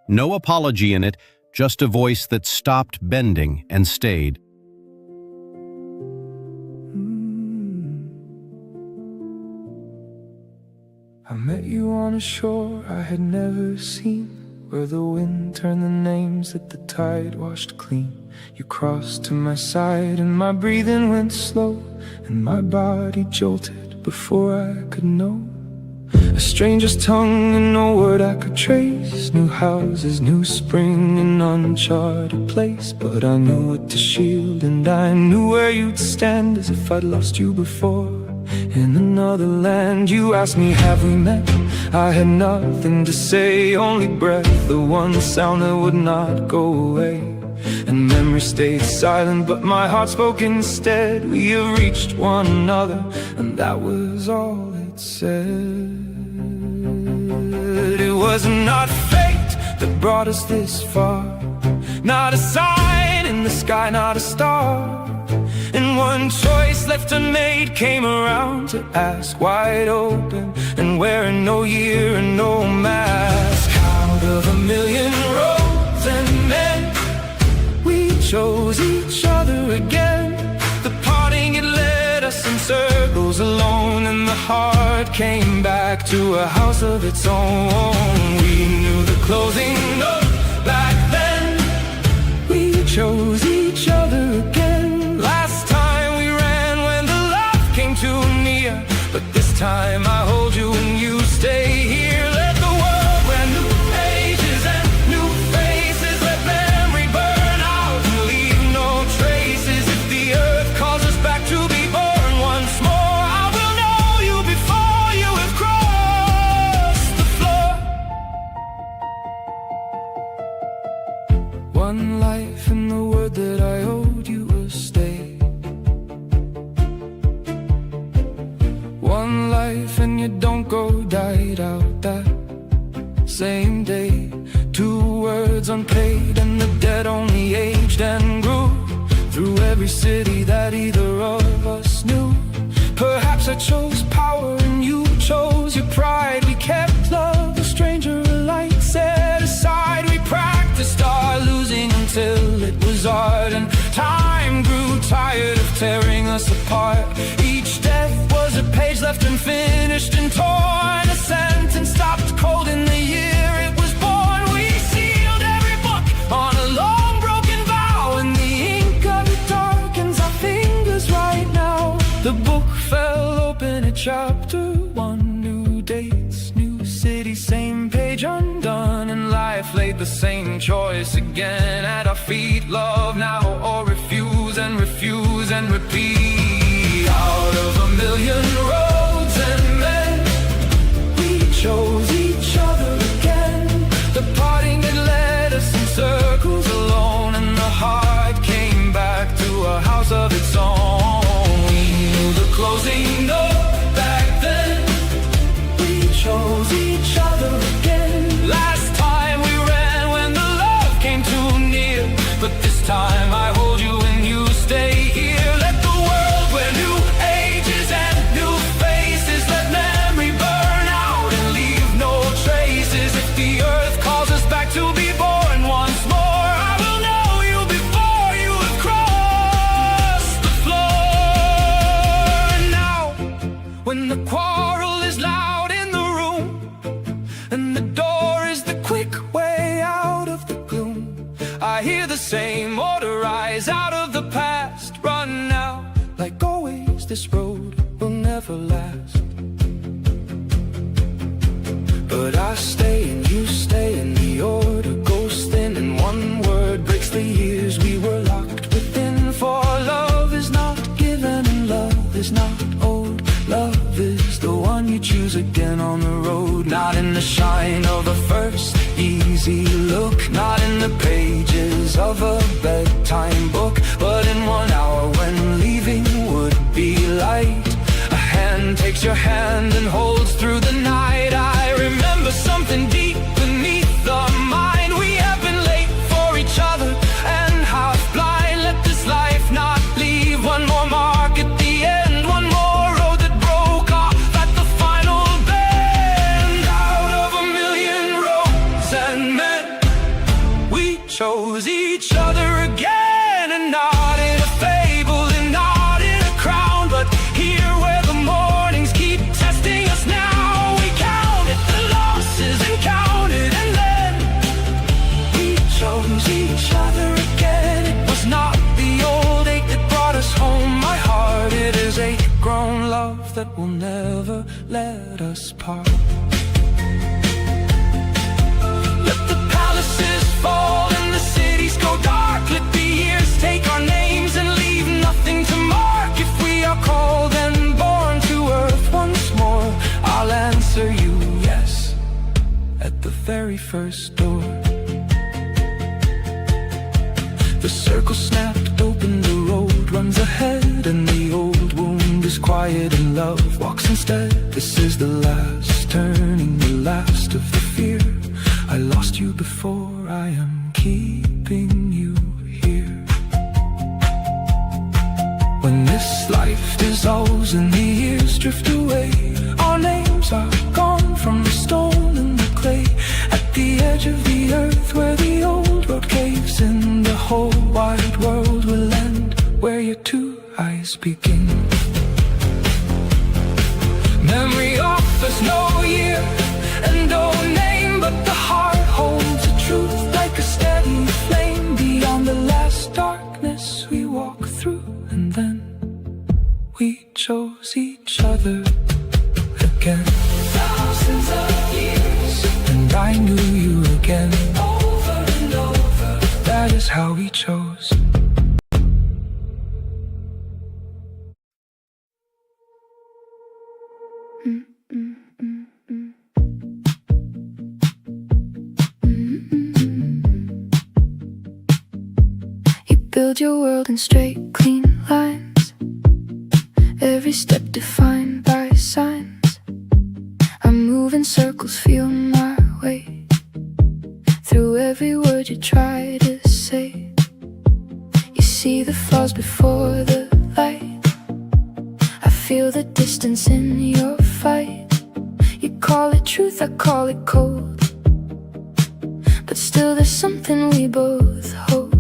Speaker 4: No apology in it, just a voice that stopped bending and stayed.
Speaker 1: I met you on a shore I had never seen, where the wind turned the names that the tide washed clean. You crossed to my side and my breathing went slow, and my body jolted before I could know. A stranger's tongue and no word I could trace, new houses, new spring, an uncharted place. But I knew what to shield and I knew where you'd stand, as if I'd lost you before in another land. You asked me, have we met? I had nothing to say, only breath, the one sound that would not go away. And memory stayed silent, but my heart spoke instead. We have reached one another, and that was all it said. It was not fate that brought us this far, not a sign in the sky, not a star. And one choice left unmade came around to ask, wide open and wearing no year and no mask. Out of a million roads and men, we chose each other again. The parting, it led us in circles alone, and the heart came back to a house of its own. We knew the closing note back then. We chose each other again. Last time we ran when the love came too near, but this time I hold you and you stay here. Let the world wear new pages and new faces. Let memory burn out and leave no traces. If the earth calls us back to be born once more, I will know you before you have crossed the floor. One life and the word that I owed you will stay. One life and you don't go, died out that same day. Two words unpaid and the debt only aged and grew through every city that either of us knew. Perhaps I chose power and you chose your pride. We kept love, a stranger alike set aside. We practiced our losing until it was art, and time grew tired of tearing us apart. Each death was a page left unfinished and torn, a sentence stopped cold in the year it was born. We sealed every book on a long broken vow, and the ink of it darkens our fingers right now. The book fell open at chapter one, new dates, new city, same page undone, and life laid the same choice again at our feet. Love now or refuse and refuse and repeat. Out of a million roads and men, we chose each other again. The parting that led us in circles alone, and the heart came back to a house of its own. We knew the closing note back then. We chose each other again. Last time we ran when the love came too near, but this time I hold you and you stay here. Let the world wear new ages and new faces. Let memory burn out and leave no traces. If the earth calls us back to be born once more, I will know you before you have crossed the floor. Now, when the quarrel is loud in the room and the door is the quick way out of the gloom, I hear the same order rise out of the past. Run now, like always, this road will never last. But I stay and you stay, and the order goes thin, and one word breaks the years we were locked within. For love is not given and love is not owed. Love is the one you choose again on the road. Not in the shine of a first easy look, not in the pages of a bedtime book, but in 1 hour when leaving would be light. A hand takes your hand and holds through the night. I remember something deep beneath the mind. We have been late for each other and half blind. Let this life not leave one more mark at the end, one more road that broke off at the final bend. Out of a million roads and men, we chose each other again, and not in a fable and not in a crown, but here where the mornings keep testing us now. We count it apart. Let the palaces fall and the cities go dark. Let the years take our names and leave nothing to mark. If we are called and born to earth once more, I'll answer you yes at the very first door. The circle snapped open, the road runs ahead, and the old wound is quiet and love walks instead. This is the last turning, the last of the fear. I lost you before, I am keeping you here. When this life dissolves and the years drift away, our names are gone from the stone and the clay. At the edge of the earth where the old road caves in, the whole wide world will end where your two eyes begin. Memory offers no year and no name, but the heart holds a truth like a steady flame. Beyond the last darkness we walk through, and then we chose each other again. Thousands of years, and I knew you again. Over and over, that is how we chose.
Speaker 3: You build your world in straight, clean lines, every step defined by signs. I move in circles, feel my way through every word you try to say. You see the flaws before the light, I feel the distance in your fight. You call it truth, I call it cold, but still there's something we both hold.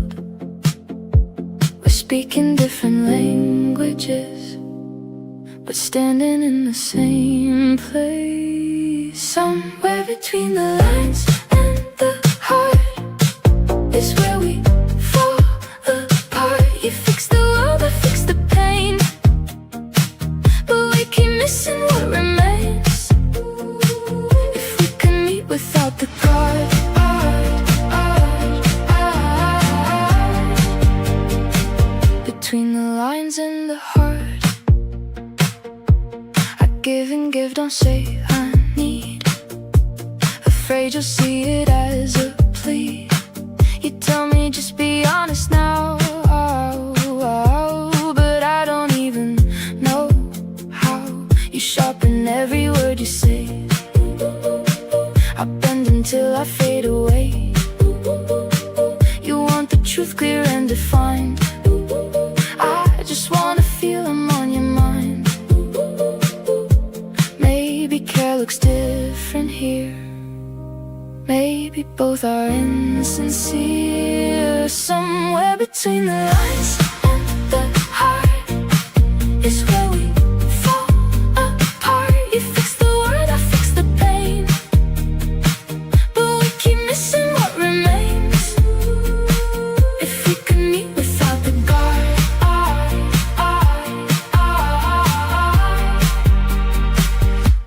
Speaker 3: We're speaking different languages, but standing in the same place. Somewhere between the lines and the heart is where we fall apart. You fix the world, I fix the pain, but we keep missing what remains. If we can meet without the guard, between the lines and the heart, I give and give, don't say I need. Afraid you'll see it as a plea. You tell me just be honest now, but I don't even know how. You sharpen every word you say, I bend until I fade away. You want the truth clear and defined, I just wanna feel I'm on your mind. Maybe care looks different here, maybe both are insincere. Somewhere between the lines and the heart is where we fall apart. You fix the word, I fix the pain, but we keep missing what remains. If we can meet without the guard,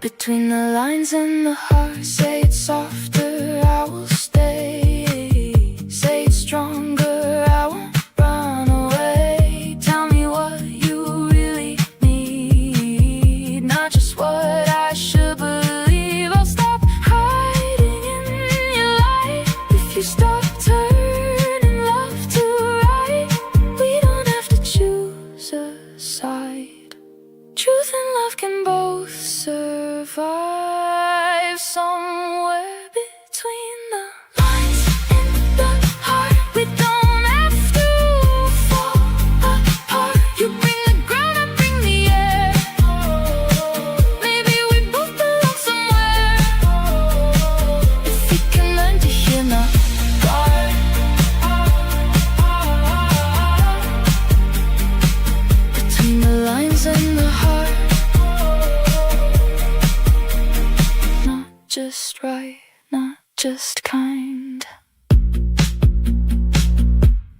Speaker 3: between the lines and the heart. Say it softer, I will stay. Say it stronger, I won't run away. Tell me what you really need, not just what I should believe. I'll stop hiding in your light if you stop turning love to right. We don't have to choose a side, truth and love can both survive. Somewhere between the lines and the heart, we don't have to fall apart. You bring the ground, I bring the air. Maybe we both belong somewhere, if we can learn to hear not guard. Between the lines and the heart, not just right, not just kind.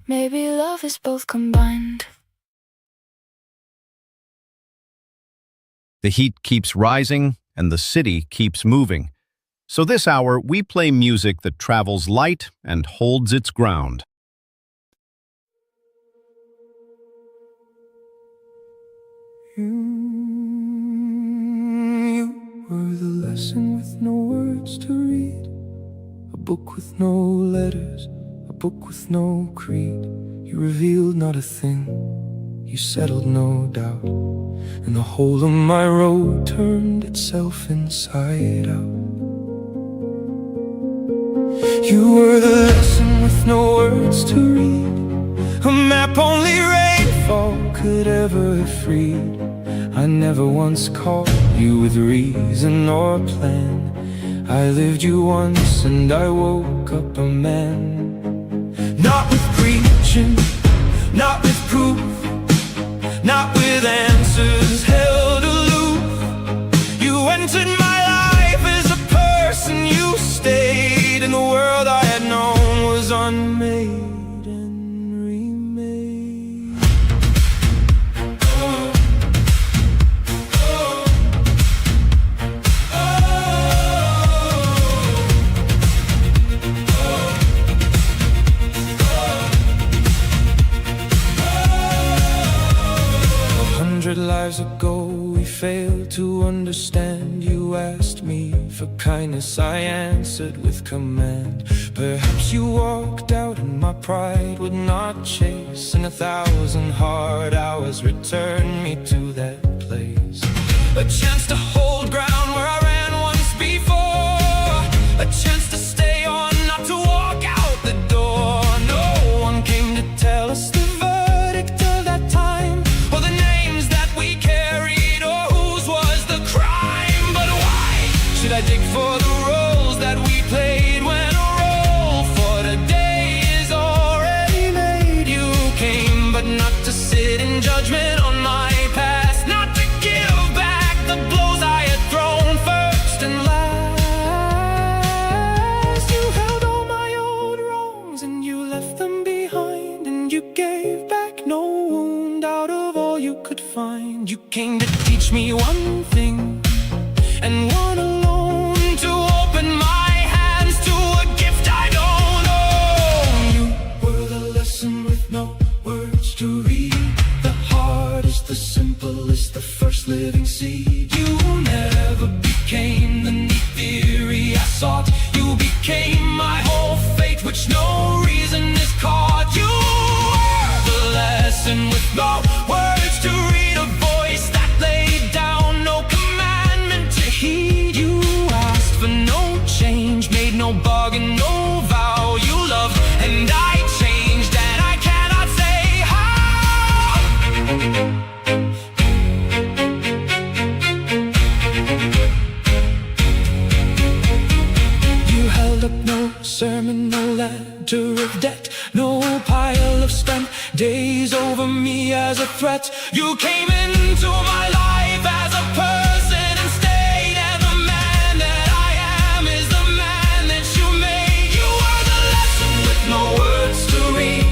Speaker 3: Maybe love is both combined.
Speaker 2: The heat keeps rising, and the city keeps moving. So this hour, we play music that travels light and holds its ground.
Speaker 1: You were the lesson with no words to read, a book with no letters, a book with no creed. You revealed not a thing, you settled no doubt, and the whole of my road turned itself inside out. You were the lesson with no words to read, a map only rainfall could ever have freed. I never once called you with reason or plan. I lived you once and I woke up a man. Not with preaching, not with proof, not with answers held aloof. You entered my life as a person, you stayed, and the world I had known was unmade and remade. Oh, oh, lives ago we failed to understand. You asked me for kindness, I answered with command. Perhaps you walked out and my pride would not chase, and 1,000 hard hours returned me to that place. A chance to hold ground where I ran once before, a chance to stay on, not to walk out the door. No one came to tell us the verdict of that time, or the names that we carried, or whose was the crime. But why should I dig for the roles that we played when a role for today is already made? You came, but not to sit in judgment on my past, not to give back the blows I had thrown first and last. You held all my old wrongs and you left them behind, and you gave back no wound out of all you could find. You came to teach me one thing, and one alone, to open my hands to a gift I don't own. You were the lesson with no words to read, the hardest, the simplest, the first living seed. You never became the neat theory I sought. You became my whole fate, which no reason is caught. You were the lesson with no words to read, a voice that laid down no commandment to heed. You asked for no change, made no bargain, no vow. You loved and I changed, and I cannot say how. You held up no sermon, no ladder of debt, no pile of spent days over me as a threat. You came into my life as a person and stayed, and the man that I am is the man that you made. You were the lesson with no words to read,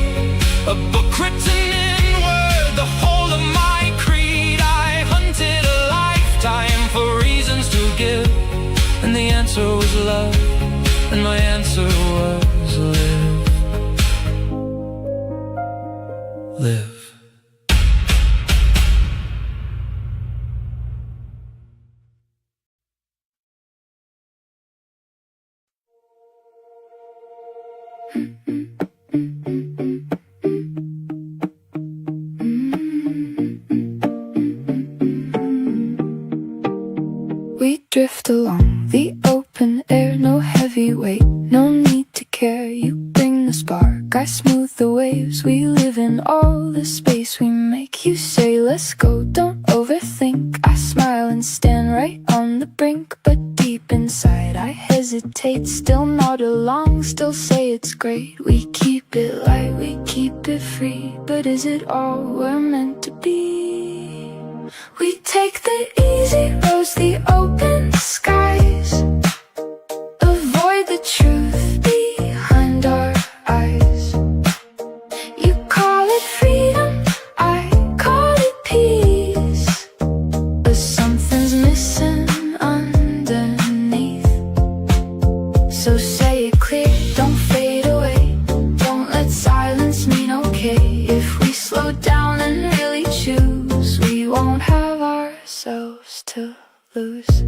Speaker 1: a book written in word, the whole of my creed. I hunted a lifetime for reasons to give, and the answer was love, and my answer was live. Live.
Speaker 3: We drift along the open air, no heavy weight, no need to care. You bring the spark, I smooth the waves. We live in all the space we make. You say let's go, don't overthink. I smile and stand right on the brink, but deep inside I hesitate. Still nod along, still say it's great. We keep it light, we keep it free, but is it all we're meant to be? We take the easy roads, the open skies, avoid the truth behind our eyes. You call it freedom, I call it peace, but something's missing underneath. lose.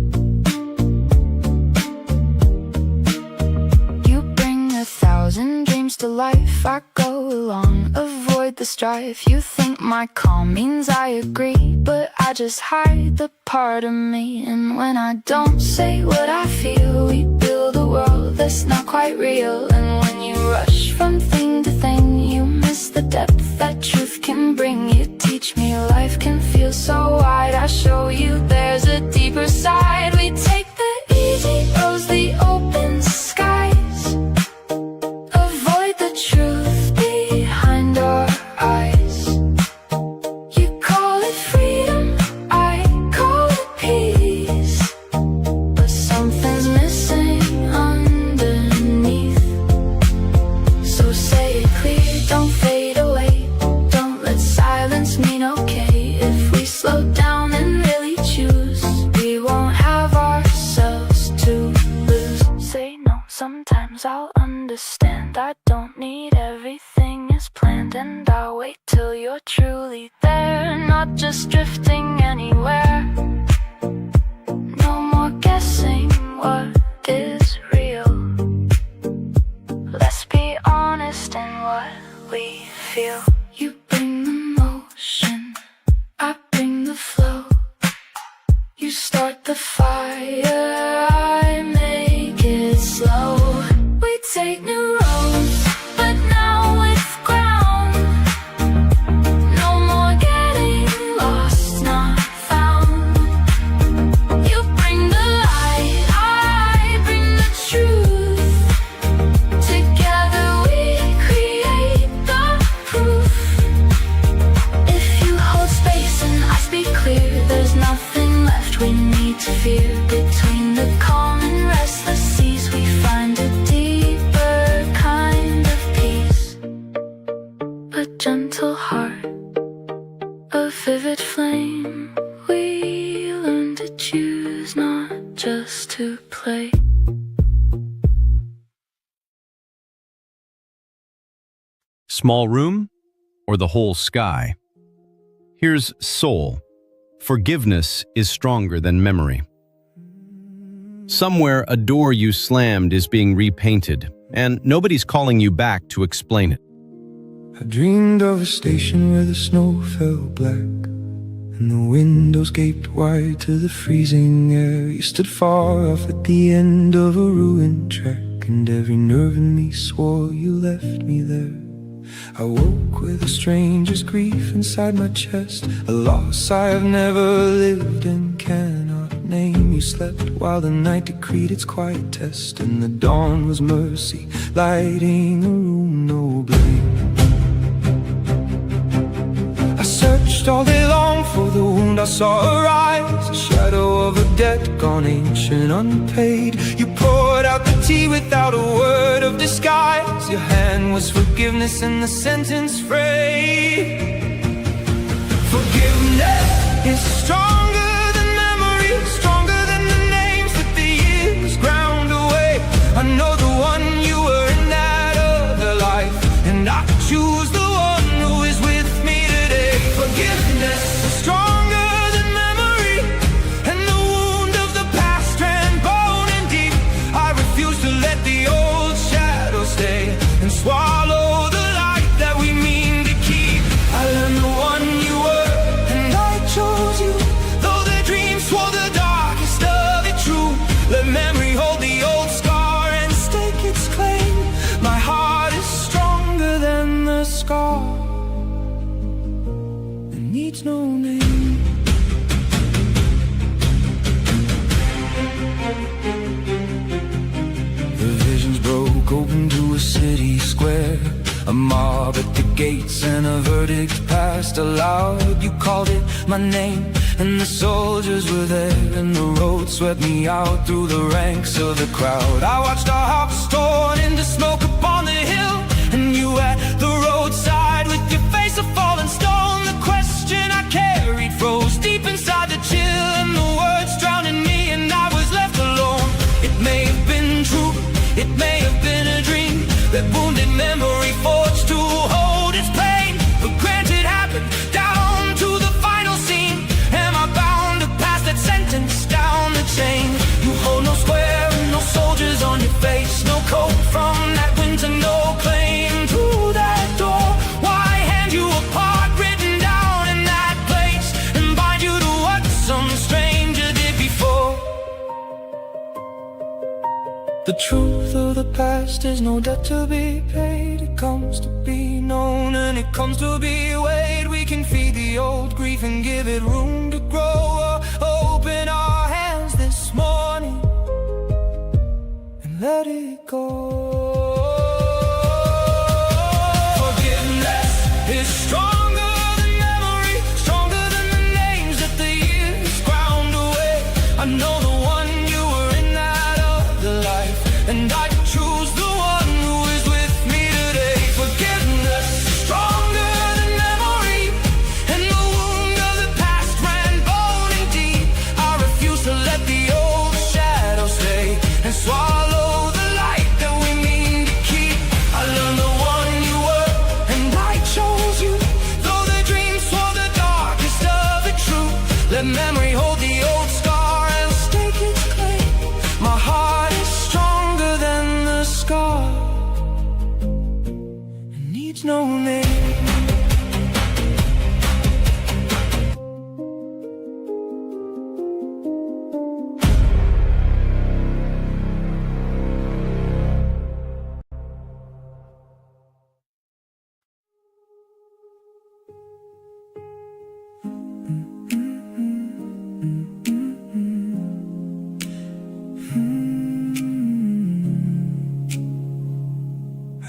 Speaker 3: You bring 1,000 dreams to life. I go along, avoid the strife. You think my calm means I agree, but I just hide the part of me. And when I don't say what I feel, we build a world that's not quite real. And when you rush from thing to thing, you miss the depth that truth can bring. You teach me life can feel so wide. I show you there's a deeper side. We take the easy roads, the open skies, avoid the truth behind our eyes. You call it freedom, I call it peace, but something's missing underneath. So say it clear, don't fade away. Don't let silence mean okay. If we slow down and really choose, we won't have ourselves to lose. Say no, sometimes I'll understand. I don't need everything is planned, and I'll wait till you're truly there, not just drifting anywhere. No more guessing what is real. Let's be honest in what we feel. You bring the motion, I bring the flow. You start the fire, I make it slow. We take new roads, but now with ground. No more getting lost, not found. You bring the light, I bring the truth. Together we create the proof. If you hold space and I speak clear, there's nothing left we need to fear. Between the calm and restless seas, we find a deeper kind of peace. A gentle heart, a vivid flame. We learn to choose, not just to play.
Speaker 4: Small room or the whole sky? Here's soul. Forgiveness is stronger than memory. Somewhere a door you slammed is being repainted, and nobody's calling you back to explain it.
Speaker 1: I dreamed of a station where the snow fell black, and the windows gaped wide to the freezing air. You stood far off at the end of a ruined track, and every nerve in me swore you left me there. I woke with a stranger's grief inside my chest, a loss I have never lived and cannot name. You slept while the night decreed its quiet test, and the dawn was mercy, lighting a room, no blame. I searched all day long for the wound I saw arise, a shadow of a debt gone ancient, unpaid. You poured out the tea without a word of disguise. Your hand was forgiveness and the sentence frayed. Forgiveness is stronger than memory, stronger than the names that the years ground away. I know the one you were in that other life, and I choose the one who is with me today. Forgiveness is stronger than memory, and the wound of the past ran bone and deep. I refuse to let the old shadows stay and swallow the light that we mean to keep. I learned the one you were, and I chose you, though the dreams swore the darkest of it true. Let memory hold the old scar and stake its claim. My heart is stronger than the scar, it needs no name. The visions broke open to a city square, a mob at the gates and a verdict passed aloud. You called it my name and the soldiers were there, and the road swept me out through the ranks of the crowd. I watched our hearts torn into smoke upon the hill, and you at the roadside with your face a fallen stone. The question I carried froze deep inside the chill, and the words drowned in me and I was left alone. It may have been true, it may have been a dream, that wounded memory forged to hold its pain. But granted happened down to the final scene. Am I bound to pass that sentence down The truth of the past is no debt to be paid. It comes to be known and it comes to be weighed. We can feed the old grief and give it room to grow. Open our hands this morning and let it go. Forgiveness is stronger than memory, stronger than the names that the years ground away. I know the one you were in that other life, and I choose the one who is with me today. Forgiveness is stronger than memory, and the wound of the past ran bone and deep. I refuse to let the old shadows stay and swallow the light that we mean to keep. I learned the one you were, and I chose you. Though the dreams swore the darkest of the truth, let memory hold the old scar and stake its claim. My heart is stronger than the scar, it needs no name.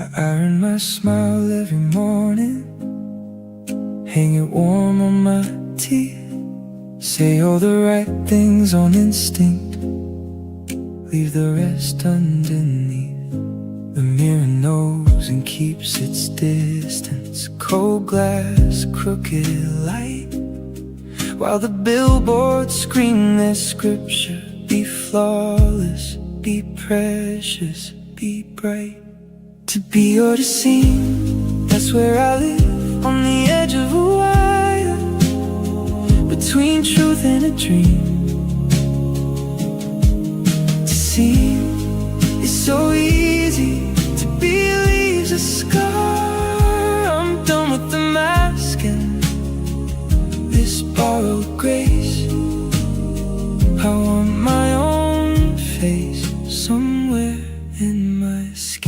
Speaker 1: I iron my smile every morning, hang it warm on my teeth, say all the right things on instinct, leave the rest underneath. The mirror knows and keeps its distance, cold glass, crooked light, while the billboards scream their scripture. Be flawless, be precious, be bright. To be or to seem, that's where I live, on the edge of a wire, between truth and a dream. To seem is so easy, to be leaves a scar. I'm done with the masking, this borrowed grace. I want my own face somewhere in my skin.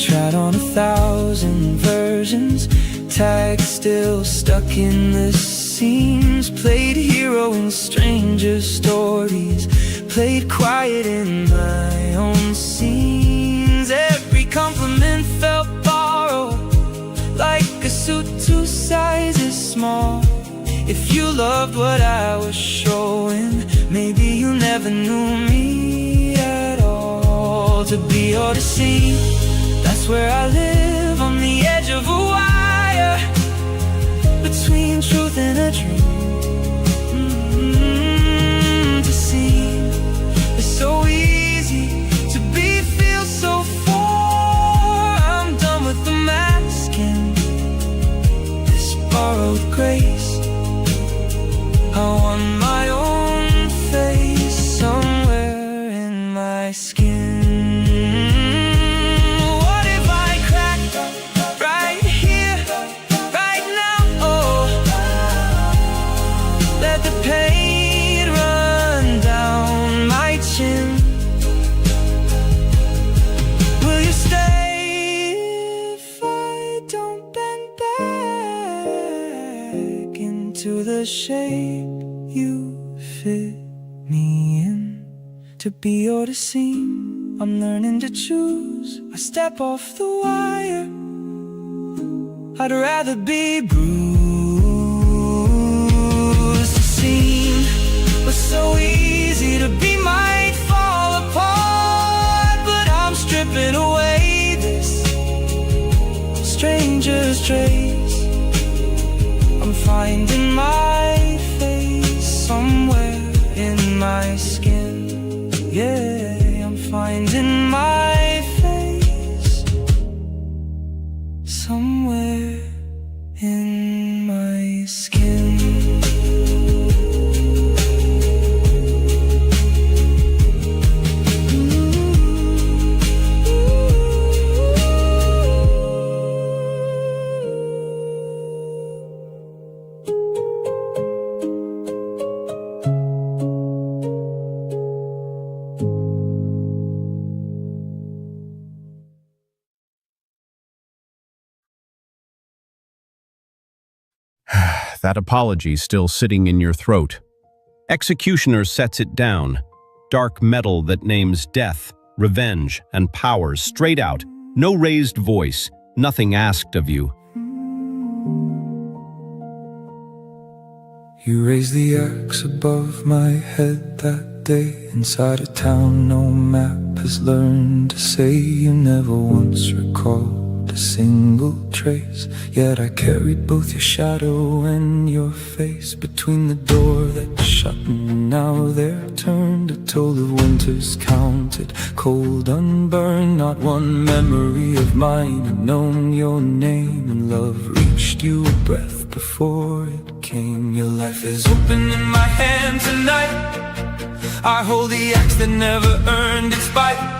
Speaker 1: Tried on 1,000 versions, tags still stuck in the seams. Played hero in stranger stories, played quiet in my own scenes. Every compliment felt borrowed, like a suit 2 sizes small. If you loved what I was showing, maybe you never knew me at all. To be or to see, that's where I live, on the edge of a wire, between truth and a dream. To see is so easy, to be feels so far. I'm done with the masking, this borrowed grace. I want my own face somewhere in my skin. The shape you fit me in. To be or to seem, I'm learning to choose. I step off the wire, I'd rather be bruised. To seem was so easy, to be might fall apart, but I'm stripping away this stranger's trace. I'm finding my face somewhere in my skin. Yeah, I'm finding my face somewhere in my skin.
Speaker 4: that apology still sitting in your throat. Executioner sets it down. Dark metal that names death, revenge, and power straight out. No raised voice, nothing asked of you.
Speaker 1: You raised the axe above my head that day. Inside a town no map has learned to say. You never once recalled a single trace. Yet I carried both your shadow and your face between the door that shut and now they're turned. A toll of winters counted, cold unburned. Not one memory of mine had known your name, and love reached you a breath before it came. Your life is open in my hand tonight. I hold the axe that never earned its bite.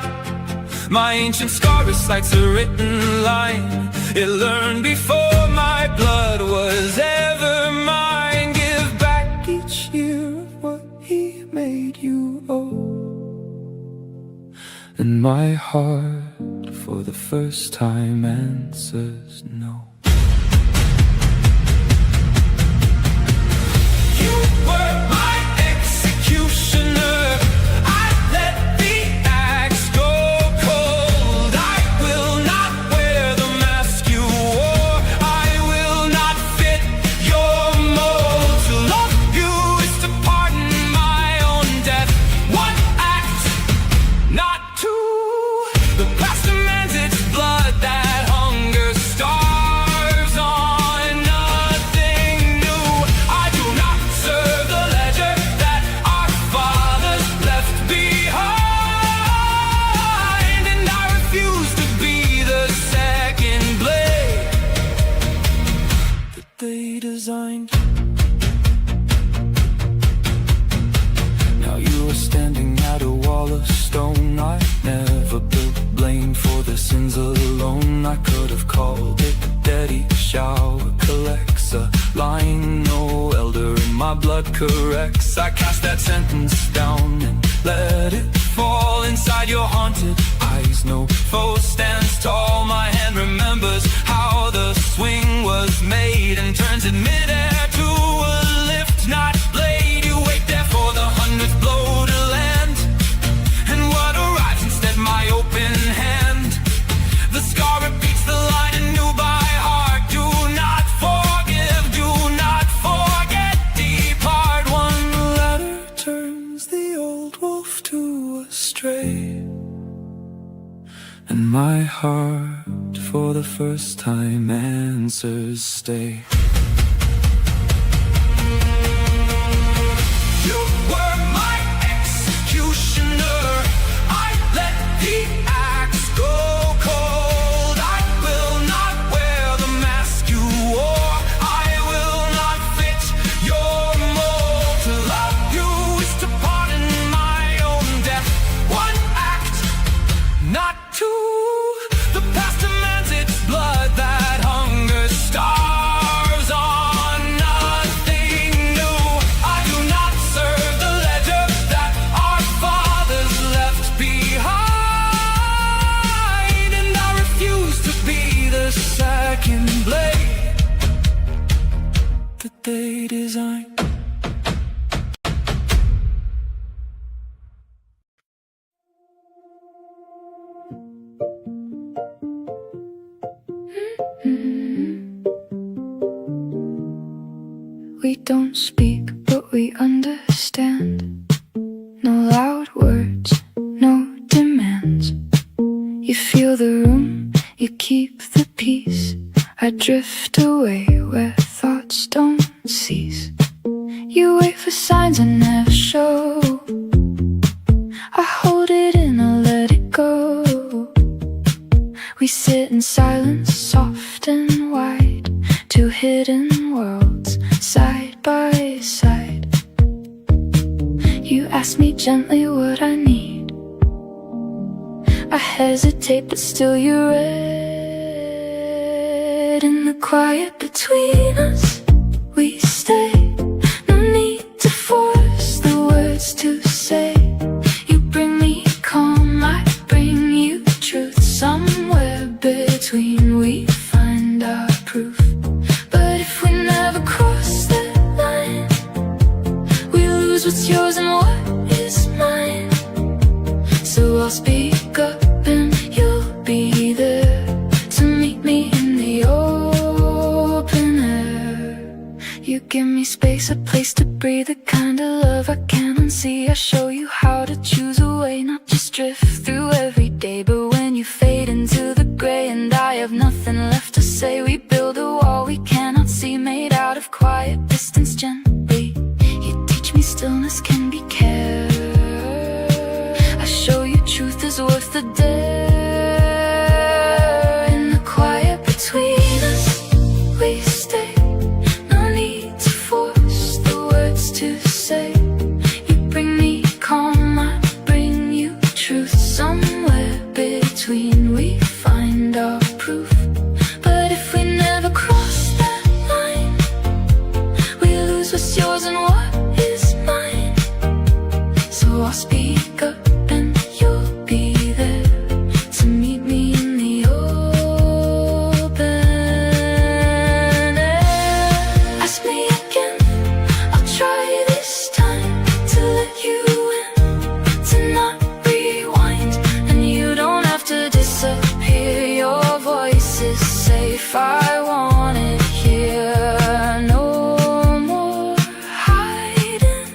Speaker 1: My ancient scar recites a written line. It learned before my blood was ever mine. Give back each year of what he made you owe, and my heart for the first time answers no. You were my executioner. I let the axe go cold. I will not wear the mask you wore. I will not fit your mold. To love you is to pardon my own death. One act, not two. The past demands its blood that hunger starves on. Nothing new. I do not serve the ledger that our fathers left behind, and I refuse to be the second blade that they designed. Now you are standing at a wall of stone. I never built blame for the sins alone. I could have called it dead. Each shower collects a line no elder in my blood corrects. I cast that sentence down and let it fall inside your haunted eyes. No foe stands tall. My hand remembers how the swing was made and turns it midair to a lift, not blade. You wait there for the 100th blow to land, and what arrives instead? My open hand. The scar repeats the line anew by heart. Do not forgive, do not forget. Depart. One letter turns the old wolf to a stray, and my heart for the first time answers stay. You were my executioner. I let the axe go cold. I will not wear the mask you wore. I will not fit your mold. To love you is to pardon my own death. One act, not two. The past demands its blood that hunger starves on. Nothing new. I do not serve the ledger that our fathers left behind, and I refuse to be the second blade that they designed.
Speaker 3: We don't speak, but we understand. No loud words, no demands. You feel the room, you keep the peace. I drift away where thoughts don't cease. You wait for signs I never show. I hold it in, I let it go. We sit in silence, soft and wide. Two hidden worlds, side by side. You ask me gently what I need. I hesitate, but still you're red. In the quiet between us, we stay. No need to force the words to say. You bring me calm, I bring you truth. Somewhere between we find our proof. But if we never cross the I'll speak up and you'll be there to meet me in the open air. You give me space, a place to breathe, the kind of love I can't unsee. I show you how to choose a way, not just drift through every day. But when you fade into the gray and I have nothing left to say, we build a wall we cannot see, made out of quiet distance gently. You teach me stillness can be care. I show you truth is worth the dare. In the quiet between us, we stay. No need to force the words to say. You bring me calm, I bring you truth. Somewhere between we find our proof. But if we never cross that line, we lose what's yours and what is mine. So I'll speak up and you'll be there to meet me in the open air. Ask me again, I'll try this time to let you in, to not rewind. And you don't have to disappear, your voice is safe, I want it here. No more hiding,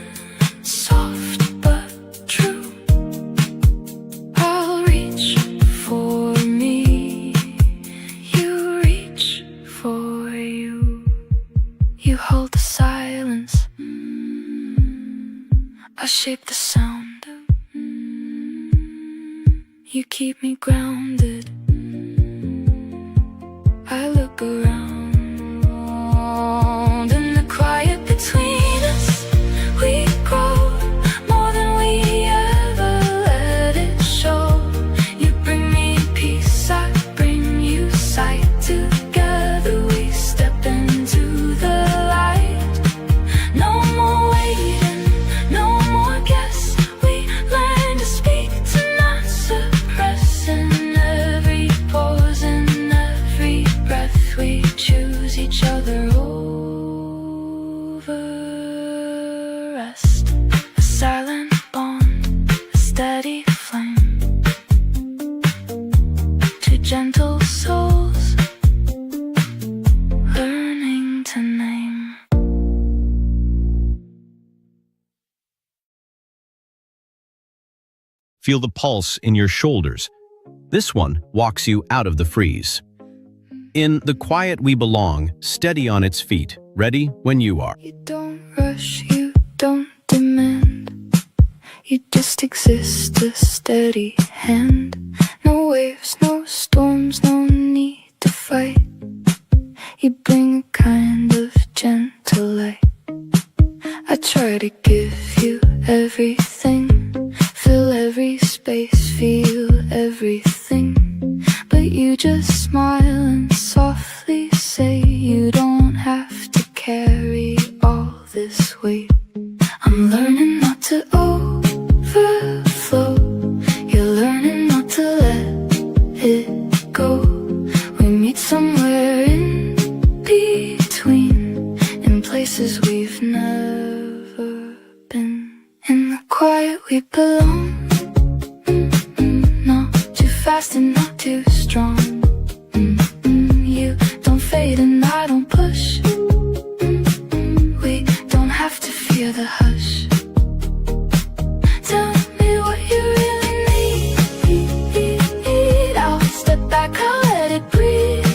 Speaker 3: soft but true. I'll reach for me, you reach for you. You hold the silence, I shape the sound. You keep me grounded, I look around. In the quiet between us, we grow more than we ever let it show. You bring me peace, I bring you sight. Together we step into the light. No more waiting, no more guess. We learn to speak, to not suppress. In every pause, in every breath, we choose each other over rest. A silent bond, a steady flame. Two gentle souls, learning to name.
Speaker 4: Feel the pulse in your shoulders. This one walks you out of the freeze. In the quiet we belong, steady on its feet, ready when you are.
Speaker 3: You don't rush, you don't demand. You just exist, a steady hand. No waves, no storms, no need to fight. You bring a kind of gentle light. I try to give you everything, fill every space, feel everything. But you just smile and softly say you don't have to carry all this weight. I'm learning not to overflow. You're learning not to let it go. We meet somewhere in between, in places we've never been. In the quiet we belong. Not too fast and not too strong. You don't fade and I don't push. We don't have to fear the hush. Tell me what you really need. I'll step back, I'll let it breathe.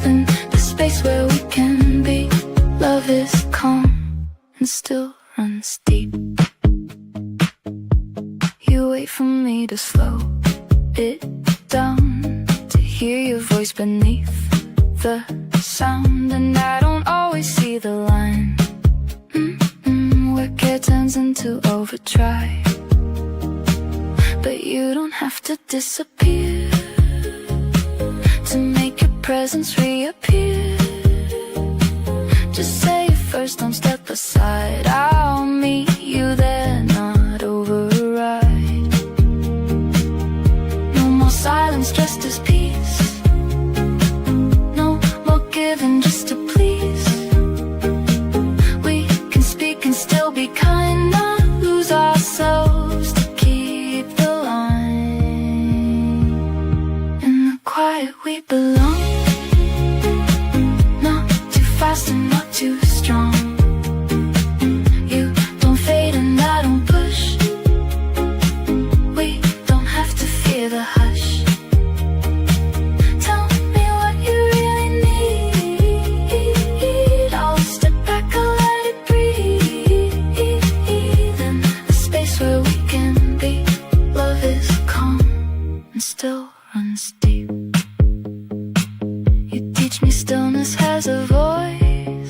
Speaker 3: In the space where we can be. Love is calm and still runs deep. You wait for me to slow it down, to hear your voice beneath the sound. And I don't always see the line where care turns into overdrive. But you don't have to disappear to make your presence reappear. Just say it first, don't step aside. I'll meet you there, not override. No more silence, just as peace. No more giving just to please. We can speak and still be kind, not lose ourselves to keep the runs deep. You teach me stillness has a voice,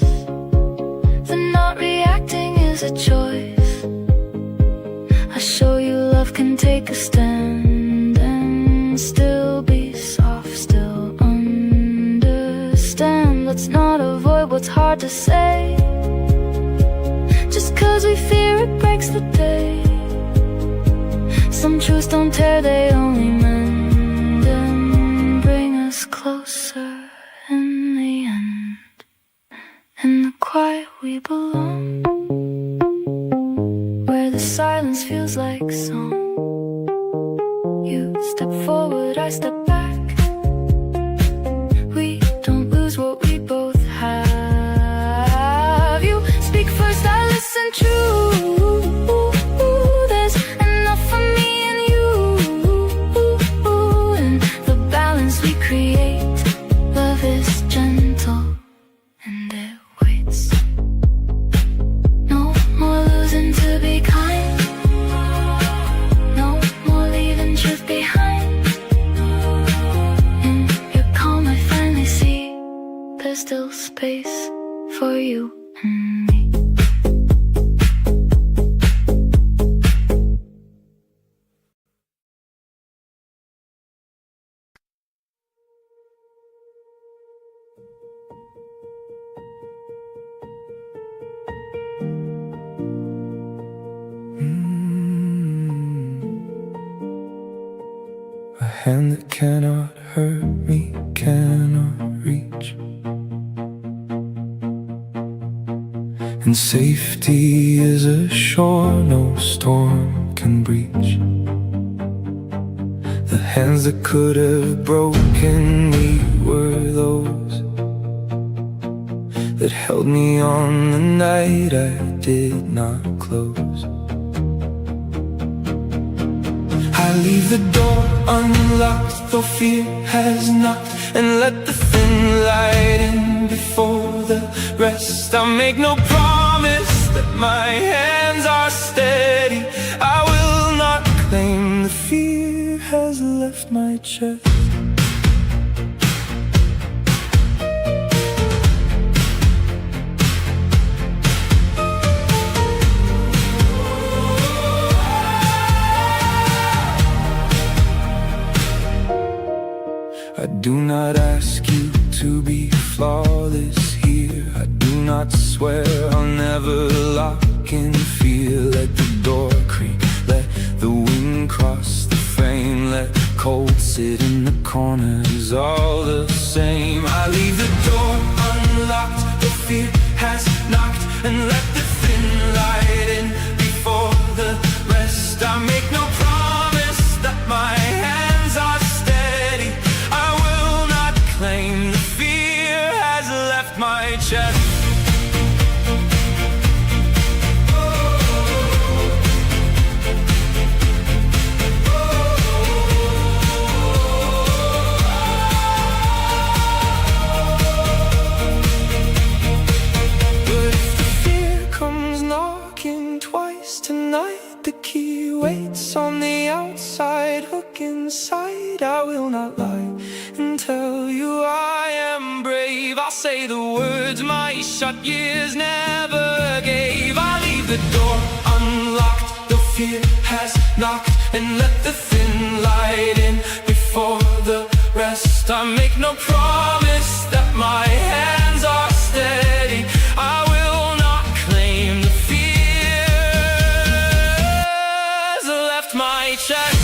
Speaker 3: that not reacting is a choice. I show you love can take a stand and still be soft, still understand. Let's not avoid what's hard to say, just cause we fear it breaks the day. Some truths don't tear, they only mend and bring us closer in the end. In the quiet we belong, where the silence feels like song. You step forward, I step back. We don't lose what we both have. You speak first, I listen true. There's enough for me and you, and the balance we create. Love is gentle and it waits. No more losing to be kind, no more leaving truth behind. In your calm I finally see there's still space for you and me.
Speaker 1: A hand that cannot hurt me, cannot reach, and safety is a shore no storm can breach. The hands that could have broken me were those that held me on the night I did not close. I leave the door unlocked, though fear has knocked, and let the thin light in before the rest. I make no promise that my hands are steady. I will not claim the fear has left my chest. I do not ask you to be flawless here. I do not swear I'll never lock in fear. Let the door creak, let the wind cross the frame, let cold sit in the corners all the same. I leave the door unlocked, the fear has knocked, and let the thin light in before the rest. I make no promise that my hands are steady. I will not claim the fear has left my chest. But if the fear comes knocking twice tonight, the key waits on the outside, hook inside. I will not lie and tell you I am brave. I'll say the words my shut years never gave. I leave the door unlocked, the fear has knocked, and let the thin light in before the rest. I make no promise that my hands are steady. I will not claim the fear has left my chest.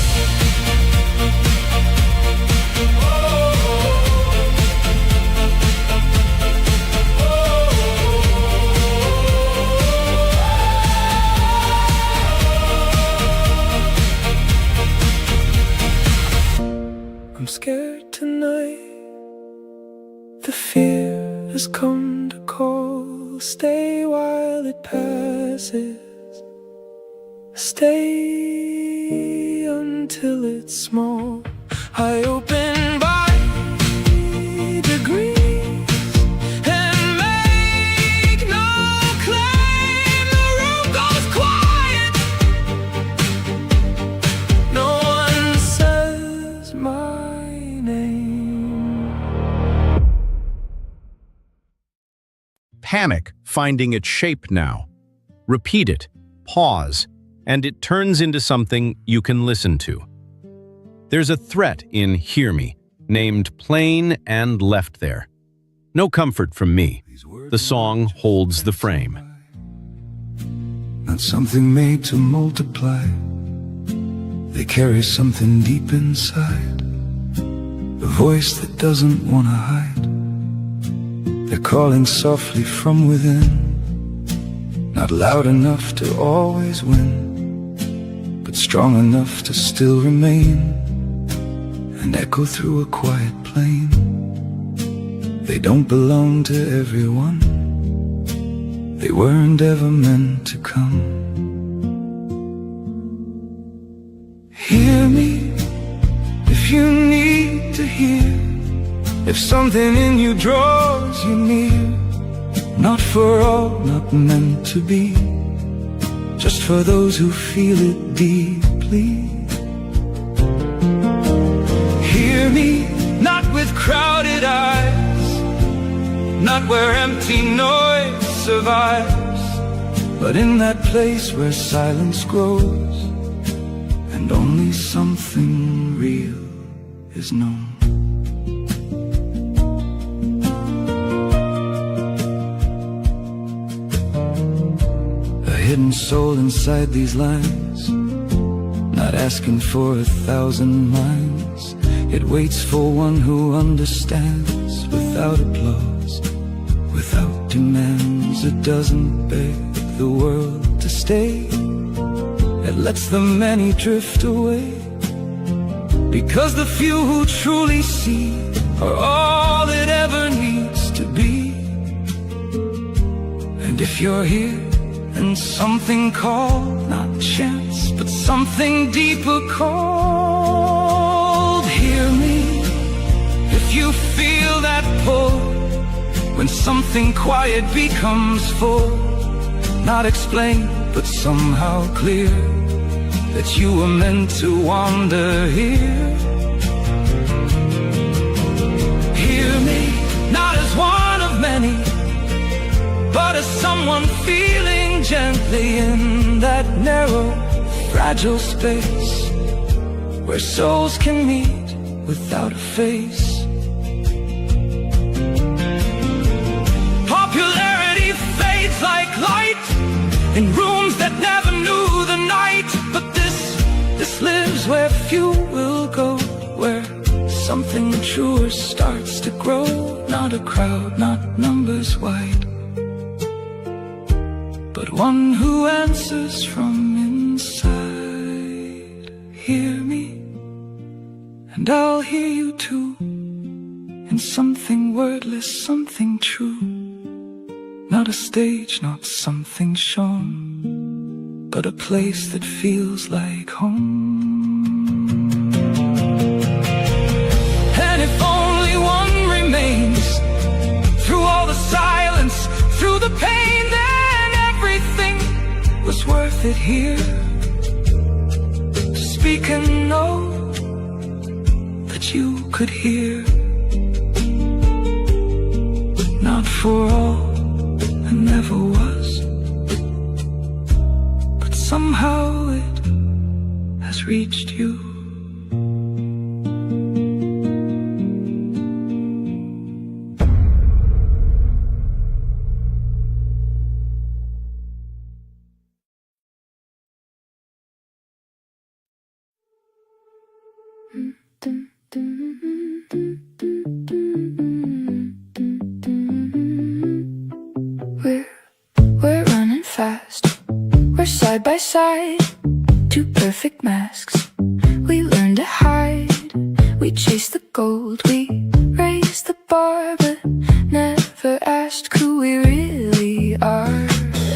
Speaker 1: I'm scared tonight. The fear has come to call. Stay while it passes. Stay until it's small. I open by degrees and make no claim. The room goes quiet. No one says my
Speaker 4: panic finding its shape now. Repeat it, pause, and it turns into something you can listen to. There's a threat in Hear Me, named plain and left there. No comfort from me. The song holds the frame.
Speaker 1: Not something made to multiply. They carry something deep inside, a voice that doesn't want to hide. They're calling softly from within, not loud enough to always win, but strong enough to still remain and echo through a quiet plain. They don't belong to everyone. They weren't ever meant to come. Hear me if you need to hear, if something in you draws you near. Not for all, not meant to be, just for those who feel it deeply. Hear me, not with crowded eyes, not where empty noise survives, but in that place where silence grows and only something real is known. A hidden soul inside these lines, not asking for 1,000 minds. It waits for one who understands, without applause, without demands. It doesn't beg the world to stay. It lets the many drift away, because the few who truly see are all it ever needs to be. And if you're here and something called, not chance, but something deeper called, hear me if you feel that pull, when something quiet becomes full, not explained but somehow clear, that you were meant to wander here. Hear me, not as one of many, but as someone feeling gently in that narrow, fragile space where souls can meet without a face. Popularity fades like light in rooms that never knew the night, but this lives where few will go, where something truer starts to grow. Not a crowd, not numbers wide, but one who answers from inside. Hear me, and I'll hear you too, in something wordless, something true. Not a stage, not something shown, but a place that feels like home. And if only one remains, through all the silence, through the pain, then everything was worth it here. To speak and know that you could hear. Not for all, and never was, but somehow it has reached you.
Speaker 3: We're running fast. We're side by side, two perfect masks. We learn to hide. We chase the gold. We raise the bar, but never asked who we really are.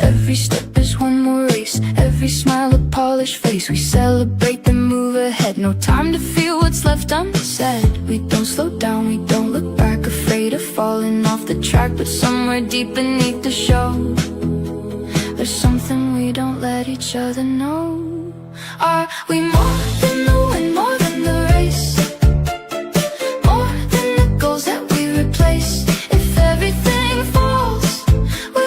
Speaker 3: Every step is one more race. Every smile a polished face. We celebrate then move ahead. No time to feel what's left unsaid. We don't slow down, we don't look back, afraid of falling off the track. But somewhere deep beneath the show, there's something we don't let each other know. Are we more than the win, more than the race? More than the goals that we replace? If everything falls, we're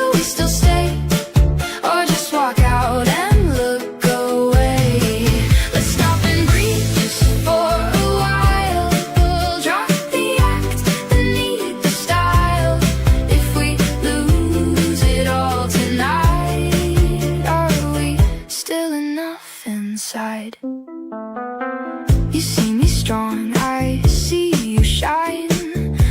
Speaker 3: You see me strong, I see you shine,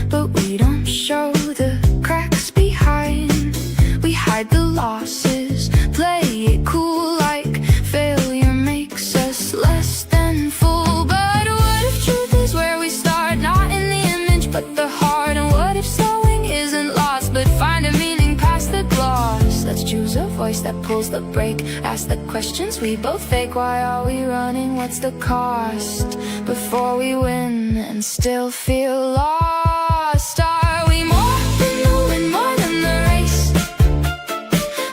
Speaker 3: but we don't show the cracks behind. We hide the losses, play it cool like failure makes us less than full. But what if truth is where we start, not in the image but the heart? And what if slowing isn't lost, but find a meaning past the gloss? Let's choose a voice that pulls the brake, ask the questions we both fake. Why are we running? What's the cost? Before we win and still feel lost. Are we more than the win, more than the race?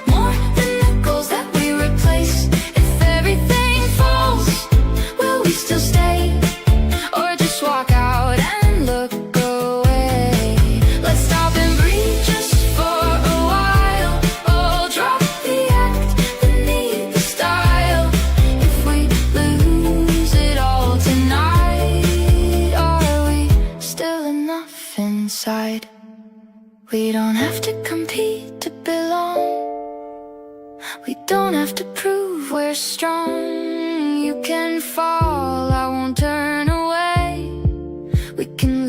Speaker 3: More than the goals that we replace? If everything falls, will we still stay? Or just walk out and look away? Let's stop and breathe just for a while. Oh, drop the act and need the style. If we lose it all tonight, are we still enough inside? We don't have to compete to belong. We don't have to prove we're strong. You can fall, I won't turn away. We can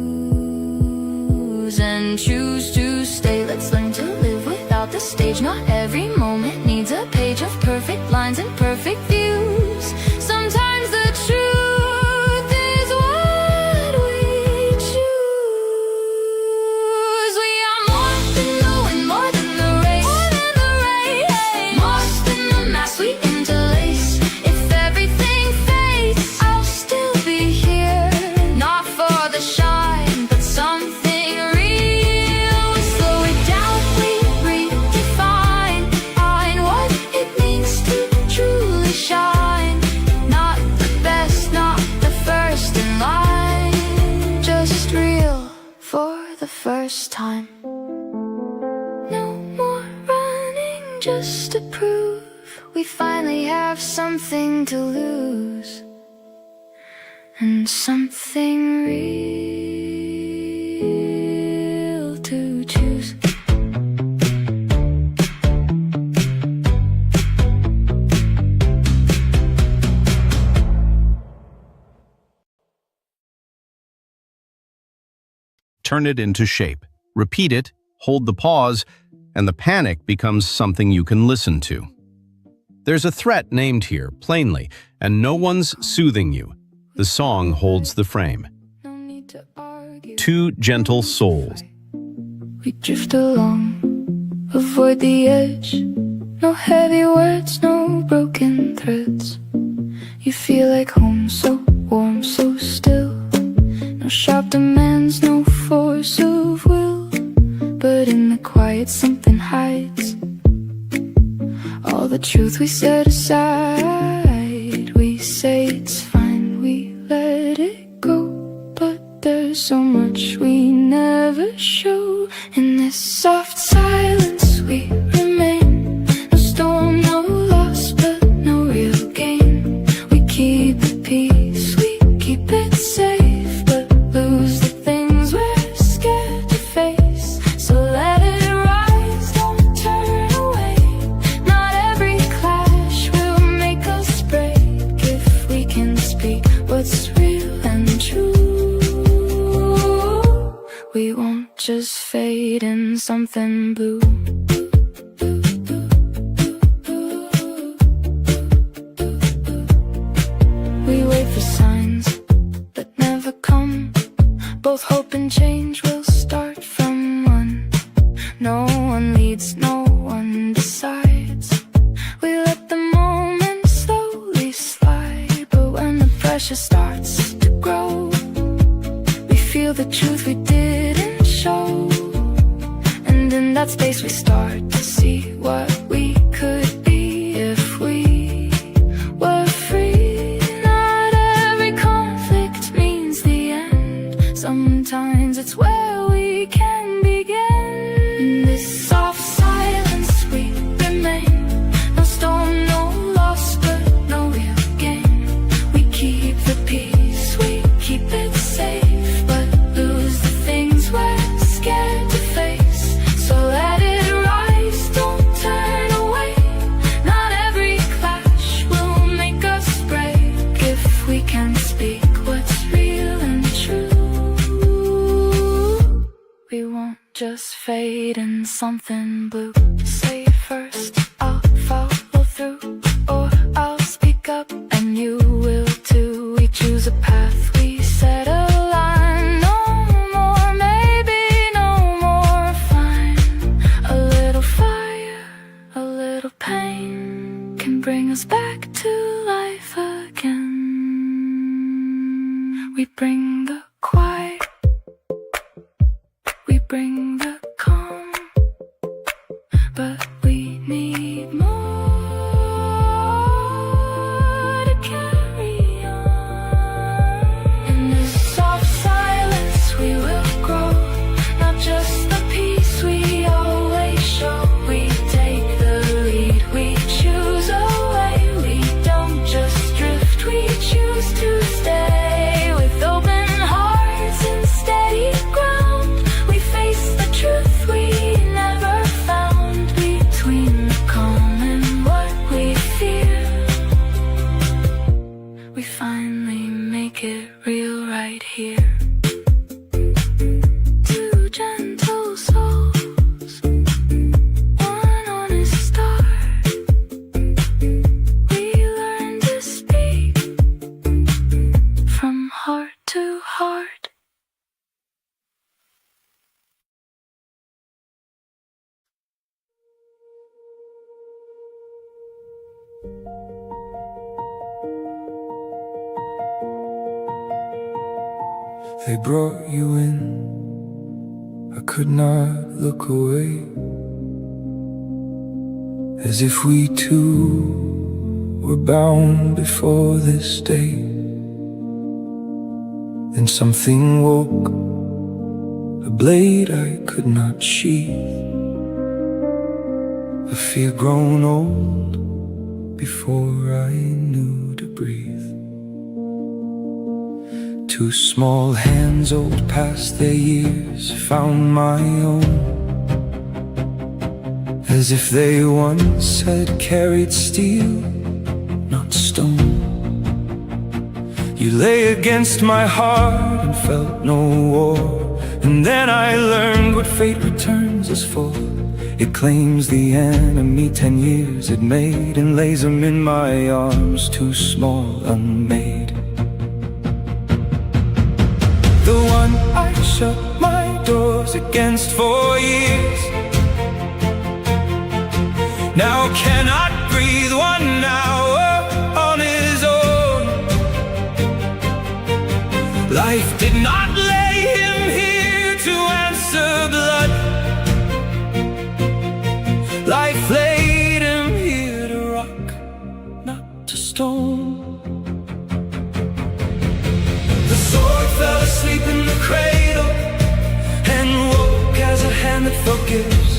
Speaker 3: lose and choose to stay. Let's learn to live without the stage. Not every moment needs a page of perfect lines and perfect views. Sometimes the truth is what we choose. We are more than the win, more than the race. More than the race. More than the mask we interlace. If everything fades, I'll still be here. Not for the shine, but something real. We slow it down, we redefine what it means to truly shine. Not the best, not the first in line, just real for the first time. No more running just to prove we finally have something to lose and something real to choose.
Speaker 4: Turn it into shape. Repeat it, hold the pause, and the panic becomes something you can listen to. There's a threat named here, plainly, and no one's soothing you. The song holds the frame.
Speaker 3: No need to argue.
Speaker 4: Two gentle souls.
Speaker 3: We drift along, avoid the edge. No heavy words, no broken threads. You feel like home, so warm, so still. No sharp demands, no force of will. But in the quiet something hides. All the truth we set aside. We say it's fine, we let it go. But there's so much we never show. In this soft silence we remain. No storm, no loss, but no real gain. We keep the peace, we keep it safe, but lose the things we're scared to face. So let it rise, don't turn away. Not every clash will make us break. If we can speak what's real and true, we won't just fade in something blue. We wait for signs that never come. Both hope and change will start from one. No one leads, no one decides. We let the moment slowly slide. But when the pressure starts to grow, we feel the truth we didn't show. And in that space we start to see what we could be if we were free. Not every conflict means the end. Sometimes it's where we can begin. In this soft silence we remain. No storm, no loss, but no real gain. We keep the peace, we keep it safe, but lose the things we're scared to face. So let it rise, don't turn fade in something blue. Say it first, I'll follow through, or I'll speak up and you will too. We choose a path, we set a line. No more, maybe no more. Fine, a little fire, a little pain can bring us back to life again. We bring the quiet, we bring the calm, but we need more to carry on. In this soft silence we will grow, not just the peace we always show. We take the lead, we choose a way. We don't just drift, we choose to stay. With open hearts and steady ground, we face the truth we never found. Between the calm and what we fear, we finally make it real right here. Two gentle souls, one honest start. We learn to speak from heart to heart.
Speaker 1: They brought you in, I could not look away, as if we two were bound before this day. Then something woke, a blade I could not sheath, a fear grown old before I knew to breathe. Two small hands, old past their years, found my own, as if they once had carried steel, not stone. You lay against my heart and felt no war, and then I learned what fate returns us for. It claims the enemy 10 years it made, and lays them in my arms, too small, unmade. The one I shut my doors against for years now cannot breathe 1 hour on his own. Life did not lay him here to answer blood. Life laid him here to rock, not to stone. The sword fell asleep in the cradle and woke as a hand that forgives.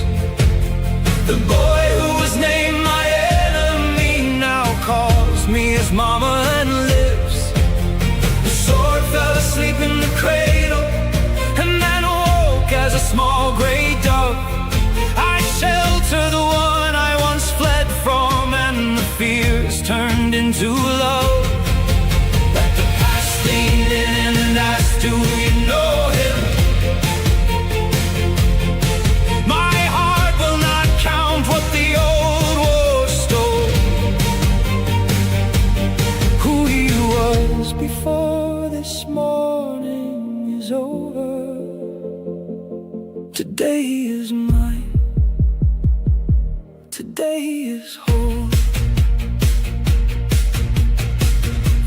Speaker 1: The boy who was named my enemy now calls me his mama and lives. The sword fell asleep in the cradle and then woke as a small gray dove. I shelter the one I once fled from, and the fears turned into love. Let the past lean in and ask, do you know him? My heart will not count what the old war stole. Who he was before this morning is over, today is mine, today is whole.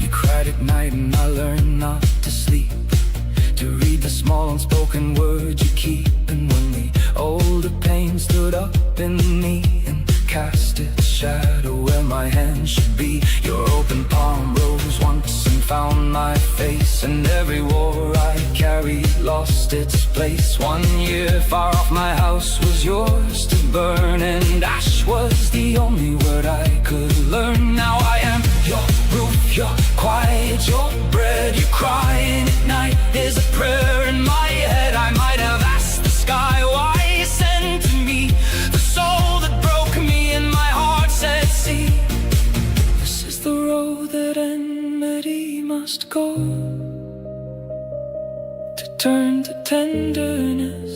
Speaker 1: You cried at night and I learned not to sleep, to read the small unspoken words you keep. And when the older pain stood up in me and cast its shadow where my hand should be, your open palm rose once and found my face, and every war I carried lost its place. 1 year far off my house was yours to burn, and ash was the only word I could learn. Now I am your roof, your quiet, your bread. Your crying at night is a prayer in my head. I might have asked the sky why send to me the soul that broke me, and my heart said, see, this is the road that enmity must go, to turn to tenderness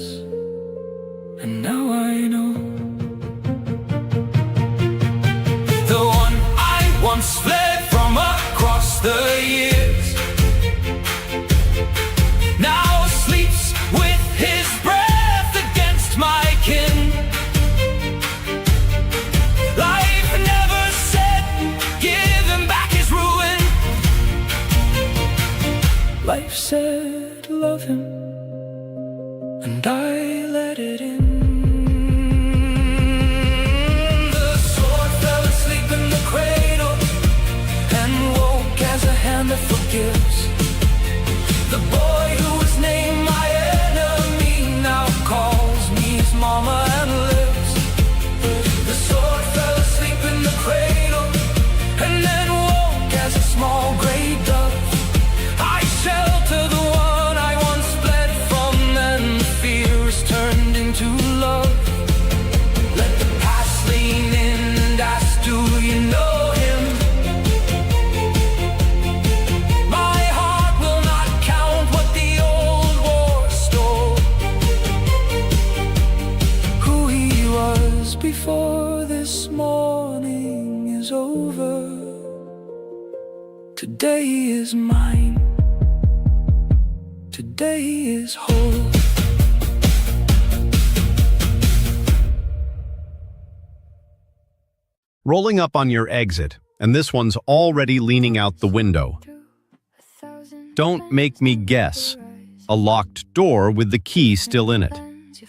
Speaker 1: and now I know. The one I once fled from across the years now sleeps with his breath against my kin. Life never said give him back his ruin. Life said love him, and I let it in. The sword fell asleep in the cradle and woke as a hand that forgives. The boy who was named my enemy now calls me his mama and lives. The sword fell asleep in the cradle and then woke as a small gray dove. I shelter the one I once fled from, and fears turned into love. Let the past lean in and ask, do you know him? My heart will not count what the old war stole. Who he was before this morning is over. Today is mine. Today is whole.
Speaker 4: Rolling up on your exit, and this one's already leaning out the window. Don't make me guess. A locked door with the key still in it.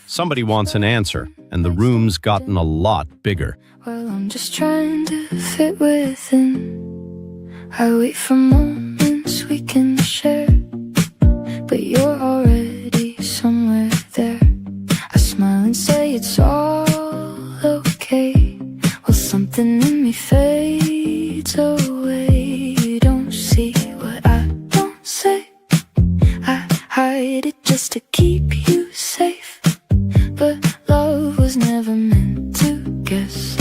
Speaker 4: Somebody wants an answer, and the room's gotten a lot bigger.
Speaker 3: Well, I'm just trying to fit within. I wait for moments we can share, but you're already somewhere there. I smile and say it's all okay, while something in me fades away. You don't see what I don't say. I hide it just to keep you safe, but love was never meant to guess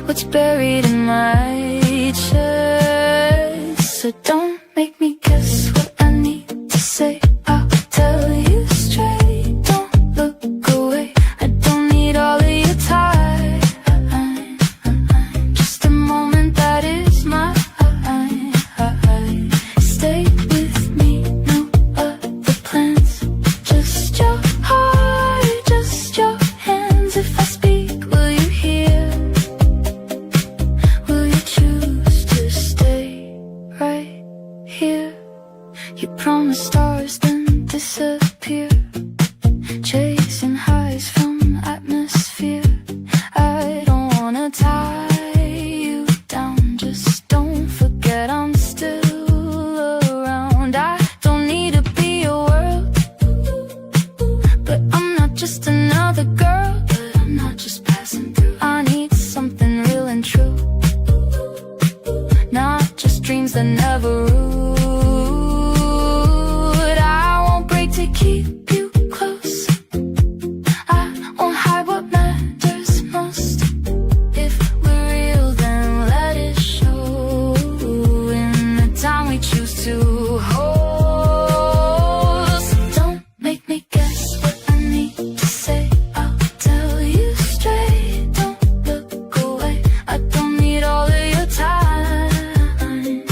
Speaker 3: what's buried in my chest. So don't make me guess what I need to say. I'll tell you straight, don't look away. I don't need all of your time, just a moment that is mine. Stay with me, no other plans, just your heart, just your hands. If I speak, will you hear? Will you choose to stay right here? You promise stars, then disappear, chasing highs from atmosphere. I don't wanna tie you down, just don't forget I'm still around. I don't need to be a world, but I'm not just another girl. But I'm not just passing through. I need something real and true, not just dreams that never root. I won't break to keep you close. I won't hide what matters most. If we're real, then let it show in the time we choose to hold. So don't make me guess what I need to say. I'll tell you straight, don't look away. I don't need all of your time,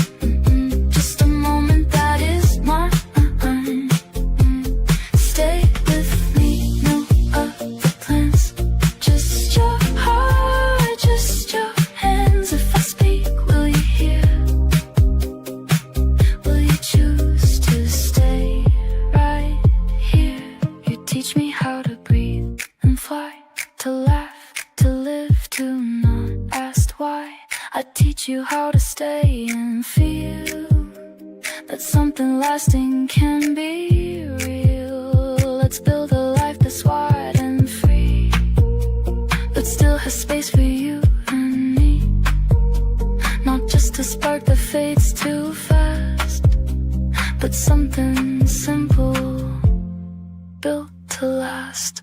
Speaker 3: just a moment that is mine. Stay with me, no other plans, just your heart, just your hands. If I speak, will you hear? Will you choose to stay right here? You teach me how to breathe and fly, to laugh, to live, to not ask why. I teach you how to stay and feel that something lasting can be real. Let's build a life that's wide and free, but still has space for you and me. Not just a spark that fades too fast, but something simple, built to last.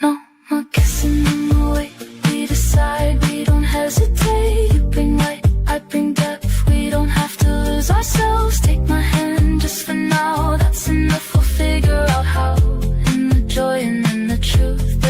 Speaker 3: No more kissing on the way. We decide, we don't hesitate. You bring light, I bring depth. We don't have to lose ourselves. Take my hand just for now, that's enough. We'll figure out how, in the joy and in the truth.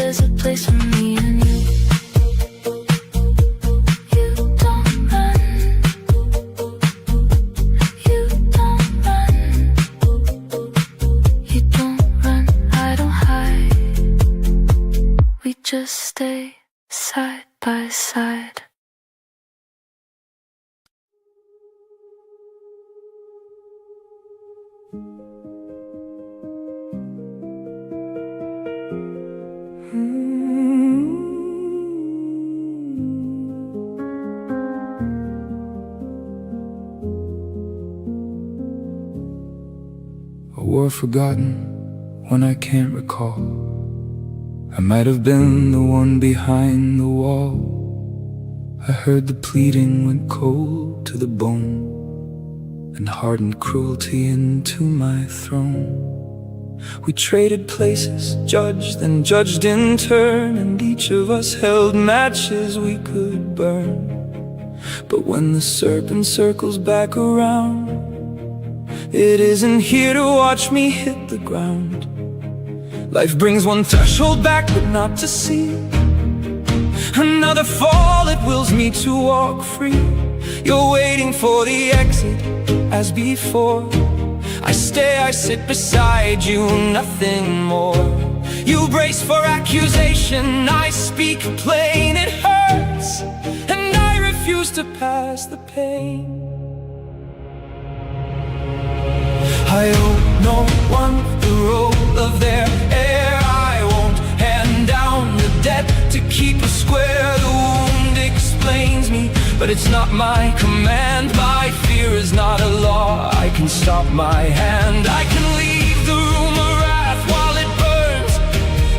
Speaker 1: were forgotten when I can't recall. I might have been the one behind the wall. I heard the pleading went cold to the bone and hardened cruelty into my throne. We traded places, judged and judged in turn, and each of us held matches we could burn. But when the serpent circles back around, it isn't here to watch me hit the ground. Life brings one threshold back, but not to see another fall. It wills me to walk free. You're waiting for the exit as before. I stay, I sit beside you, nothing more. You brace for accusation, I speak plain. It hurts, and I refuse to pass the pain. I owe no one the role of their heir. I won't hand down the debt to keep us square. The wound explains me, but it's not my command. My fear is not a law, I can stop my hand. I can leave the room of wrath while it burns,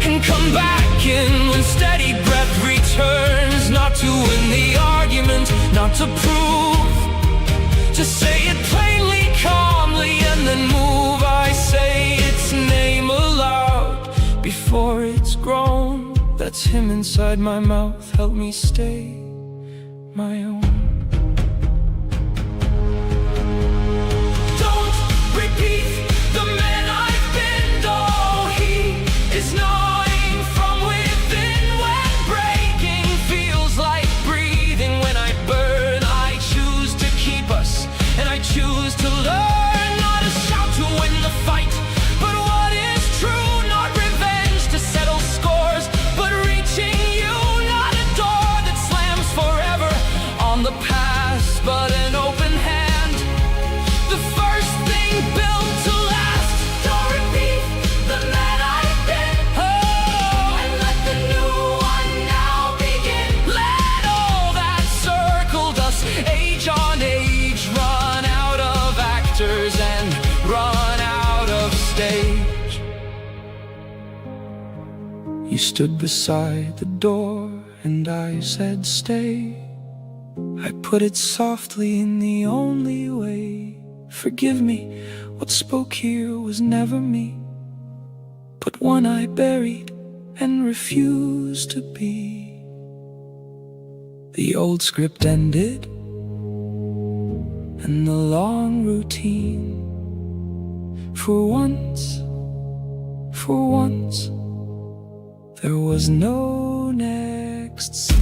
Speaker 1: and come back in when steady breath returns. Not to win the argument, not to prove, to say it plainly, calmly, and then move. I say its name aloud before it's grown. That's him inside my mouth, help me stay my own. Don't repeat the man I've been, though he is gnawing from within. When breaking feels like breathing, when I burn, I choose to keep us, and I choose to learn. Not a shout to win the fight, but what is true. Not revenge to settle scores, but reaching you. Not a door that slams forever on the past, but an open hand, the first thing built to last. Don't repeat the man I've been, oh, and let the new one now begin. Let all that circled us, age on age, run out of actors and run out of stage. You stood beside the door and I said stay. I put it softly in the only way. Forgive me, what spoke here was never me, but one I buried and refused to be. The old script ended, and the long routine. For once, there was no next scene.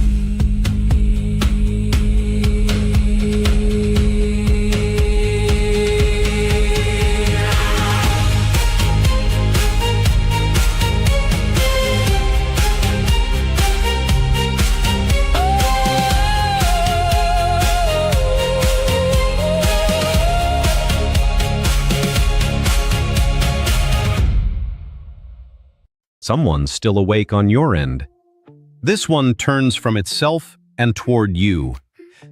Speaker 2: Someone's still awake on your end. This one turns from itself and toward you.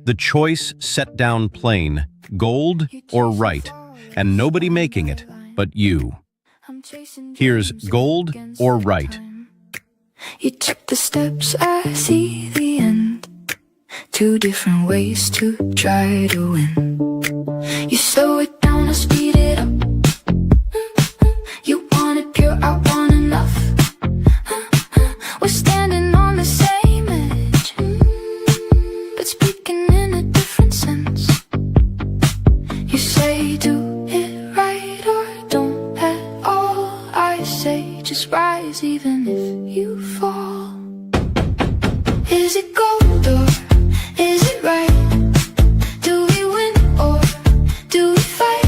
Speaker 2: The choice set down plain, gold or right, and nobody making it but you. Here's gold or right.
Speaker 3: You took the steps, I see the end. Two different ways to try to win. You slow it down, I speed it up. You want it pure, I want enough. We're standing on the same edge, but speaking in a different sense. You say do it right or don't at all. I say just rise even if you fall. Is it gold or is it right? Do we win or do we fight?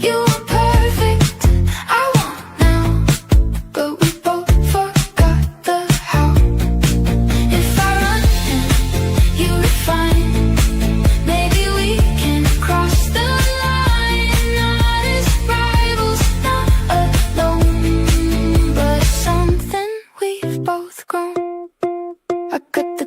Speaker 3: You want perfect, I want now, but we both forgot the how. If I run and you refine, maybe we can cross the line. Not as rivals, not alone, but something we've both grown. I cut the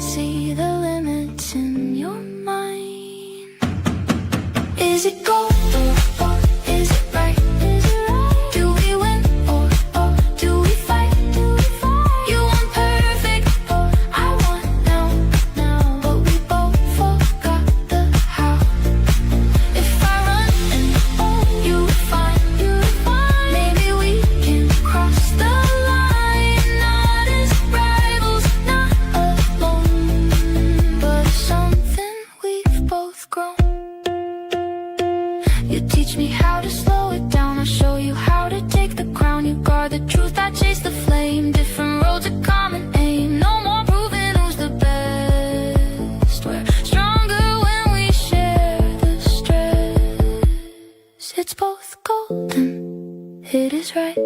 Speaker 3: see the limits in your mind. Is it gold or is it right? Do we win or do we fight? You want perfect, I want now, but we both forgot the how. If I run and you find, maybe we can cross the line. Not as rivals, not alone, but something we've both grown. You teach me how to slow it down, I'll show you how to take the crown. You guard the truth, I chase the flame. Different roads, a common aim. No more proving who's the best. We're stronger when we share the stress. It's both golden, it is right.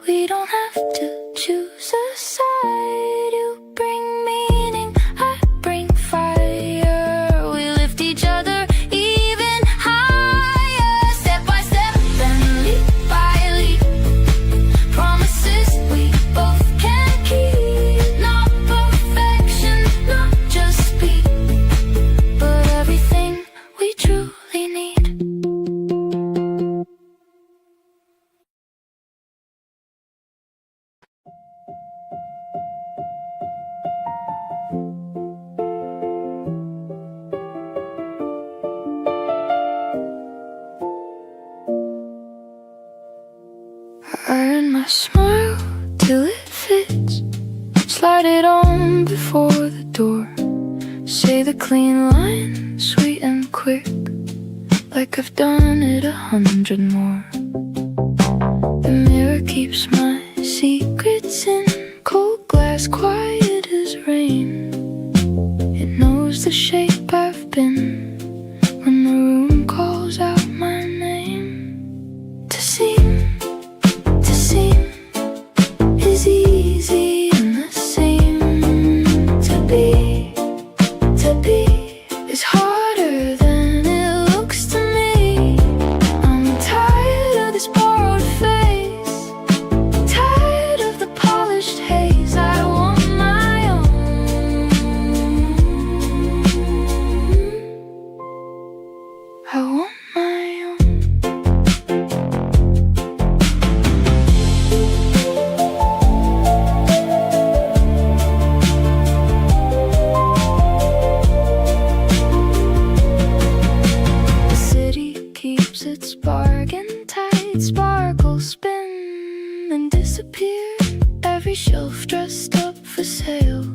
Speaker 3: We don't have to choose a side. You bring meaning, I bring fire. We lift each other even higher. Step by step and leap by leap. Promises we both can keep. Not perfection, not just speed, but everything we truly need. I earn my smile till it fits. Slide it on before the door. Say the clean line, sweet and quick, like I've done it 100 more. The mirror keeps my secrets in cold glass, quiet as rain. It knows the shape I've been when the room calls out my name. To seem is easy and the same. To be is harder than it looks to me. I'm tired of this borrowed face, tired of the polished haze. I want my own. I want my own. The city keeps its bargain tight. Sparkles spin and disappear. Every shelf dressed up for sale.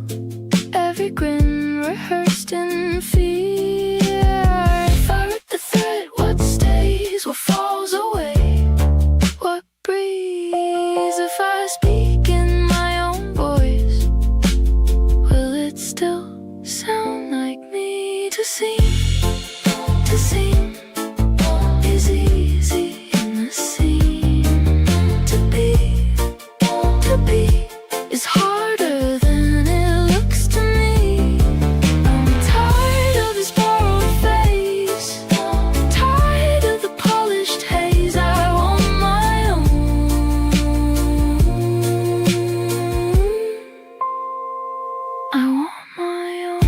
Speaker 3: Every grin rehearsed in fear. If I rip the thread, what stays? What falls away? What breathes? If I speak in my own voice, will it still sound like me? To seem is easy in the same. To be is harder than it looks to me. I'm tired of this borrowed face, tired of the polished haze. I want my own. I want my own.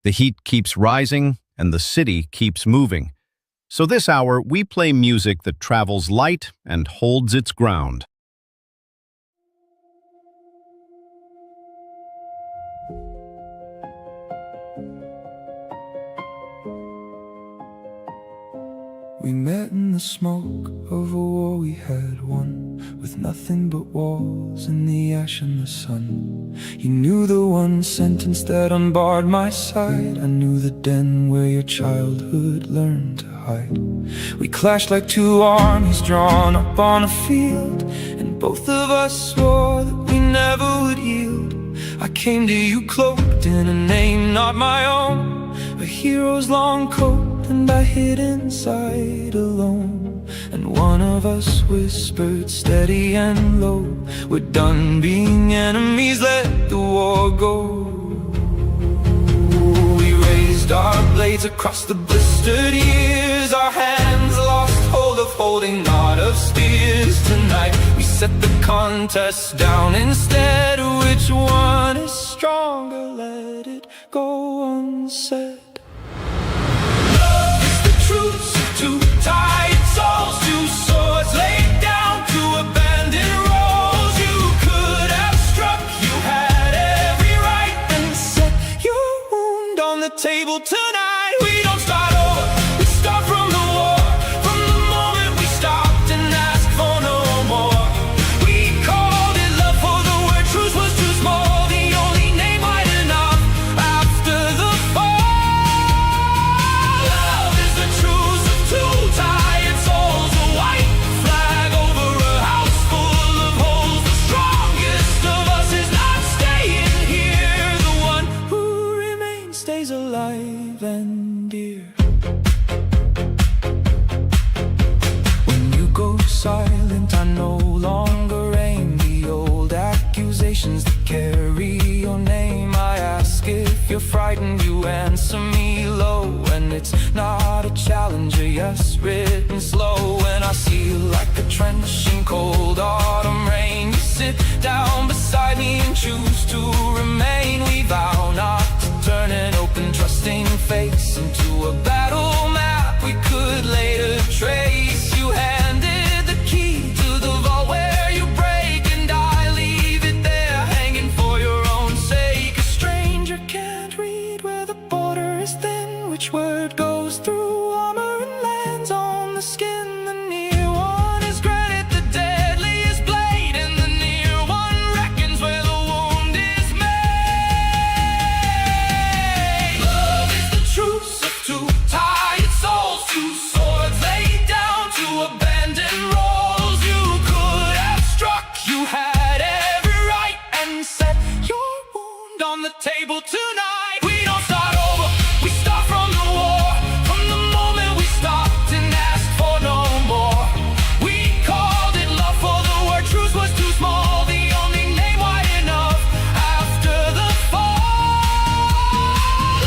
Speaker 2: The heat keeps rising and the city keeps moving. So this hour, we play music that travels light and holds its ground.
Speaker 1: We met in the smoke of a war we had won, with nothing but walls and the ash and the sun. You knew the one sentence that unbarred my side. I knew the den where your childhood learned to hide. We clashed like two armies drawn up on a field, and both of us swore that we never would yield. I came to you cloaked in a name not my own, a hero's long coat and I hid inside alone. And one of us whispered steady and low, we're done being enemies, let the war go. We raised our blades across the blistered years, our hands lost hold of holding knot of spears. Tonight we set the contest down instead, which one is stronger, let it go unsaid. Love is the truce of two tied souls, two swords laid down to abandon roles. You could have struck, you had every right, and set your wound on the table tonight. We don't start over, we start from the war. From the moment we stopped and asked for no more. We called it love, for the word truce was too small, the only name wide enough after the fall. Love is the truce of two tired souls, a white flag over a house full of holes. The strongest of us is not staying here, the one who remains stays alive and dear. When you go silent, I no longer aim the old accusations that carry your name. I ask if you're frightened, you answer me low, and it's not a challenge, a yes written slow. When I see you like a trenching cold autumn rain, you sit down beside me and choose to remain. We vow not to turn an open, trusting face into a battle map we could later trace. You handed the key to the vault where you break, and I leave it there hanging for your own sake. A stranger can't read where the border is thin, which word goes through armor and lands on the skin. The near one is granted the deadliest blade, and the near one reckons where the wound is made. Love is the truce of two tired souls, two swords laid down to abandon roles. You could have struck, you had every right, and set your wound on the table tonight. We don't start over, we start from the war. From the moment we stopped and asked for no more. We called it love, for the word truce was too small, the only name wide enough after the fall.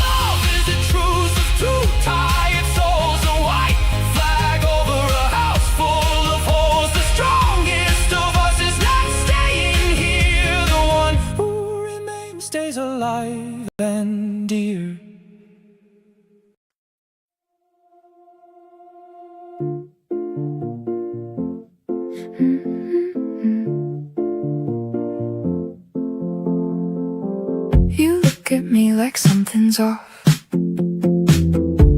Speaker 1: Love is the truce of two tired souls, a white flag over a house full of holes. The strongest of us is not staying here, the one who remains stays alive and dear.
Speaker 3: You look at me like something's off,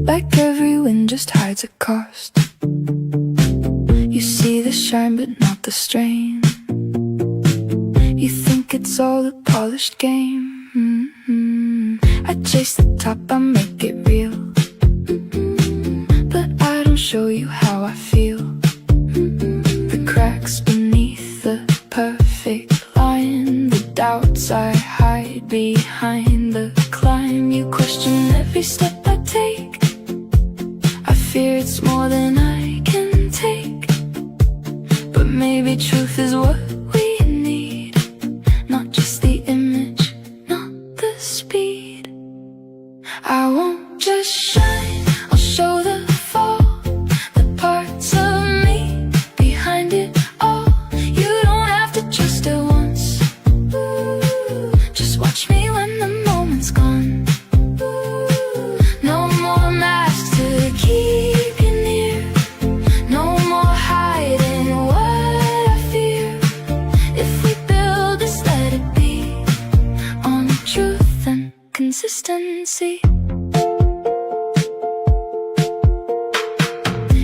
Speaker 3: like every win just hides a cost. You see the shine but not the strain. You think it's all a polished game. I chase the top, I make it real, but I don't show you how I feel. The cracks beneath the perfect line, the doubts I hide behind the climb. You question every step I take, I fear it's more than I can take. But maybe truth is what we need, not just the image, not the speed. I won't just shine, I'll show the fall, the parts of me behind it all. You don't have to trust it once, just watch me when the moment's gone. No more masks to keep you near, no more hiding what I fear. If we build this, let it be on truth and consistency.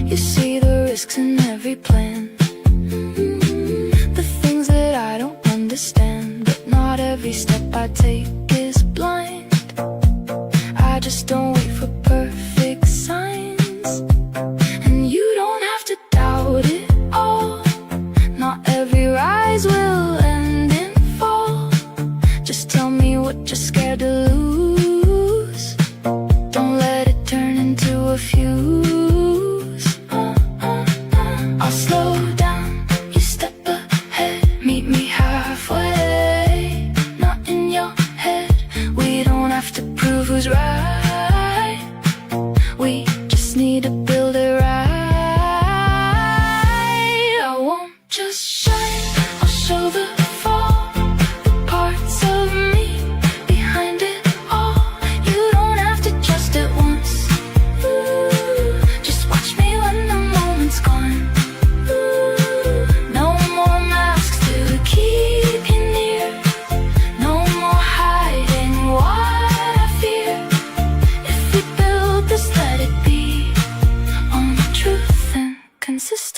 Speaker 3: You see the risks in every plan, the things that I don't understand. But not every step I take is blind, I just don't wait for perfect signs. And you don't have to doubt it all, not every rise will end in fall. Just tell me what you're scared to lose, don't let it turn into a few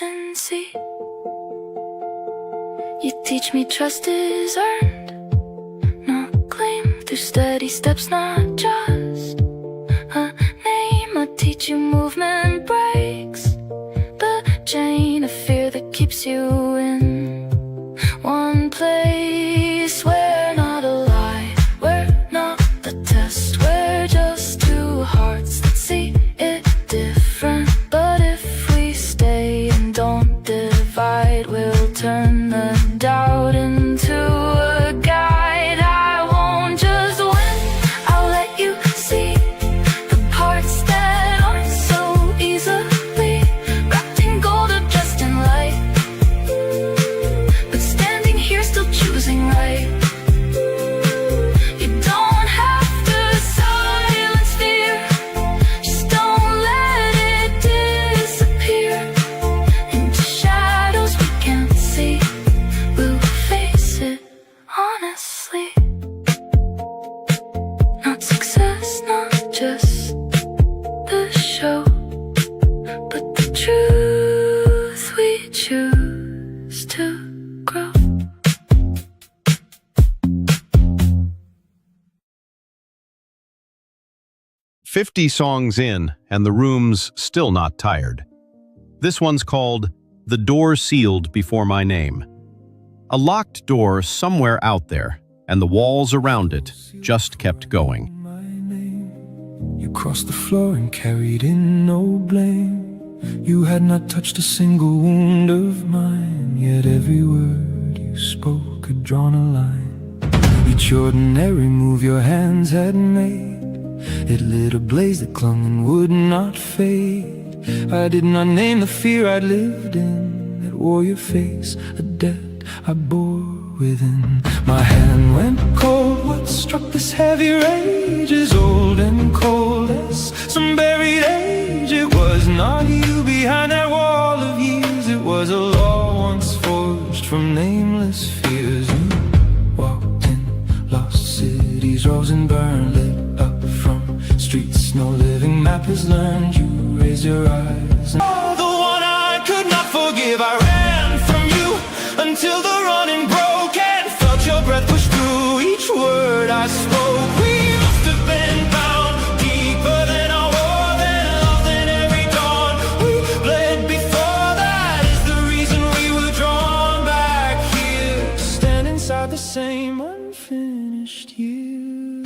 Speaker 3: and see. You teach me trust is earned, not claimed, through steady steps, not just a name. I teach you movement breaks the chain of fear that keeps you in one place. We're not a lie, we're not the test, we're just two hearts that see it different. But if we stay and don't divide, we'll turn the doubt into a guide. I won't just win, I'll let you see the parts that aren't so easily wrapped in gold or dressed in light, but standing here still choosing right. You don't have to silence fear, just don't let it disappear into shadows we can't see. We'll face it honestly. Not success, not just the show, but the truth we choose to grow.
Speaker 4: "50 songs in, and the room's still not tired." This one's called "The Door Sealed Before My Name." A locked door somewhere out there, and the walls around it just kept going.
Speaker 1: My name. You crossed the floor and carried in no blame. You had not touched a single wound of mine, yet every word you spoke had drawn a line. Each ordinary move your hands had made, it lit a blaze that clung and would not fade. I did not name the fear I'd lived in, that wore your face, a debt I bore within. My hand went cold, what struck this heavy rage is old and cold as some buried age. It was not you behind that wall of years, it was a law once forged from nameless fears. You walked in lost cities, rose and burned, lit up from streets no living map has learned. You raised your eyes and the one I could not forgive. I ran from you until the running broke and felt your breath push through each word I spoke. We must have been bound deeper than our war, than love than every dawn. We bled before, that is the reason we were drawn back here, stand inside the same unfinished year.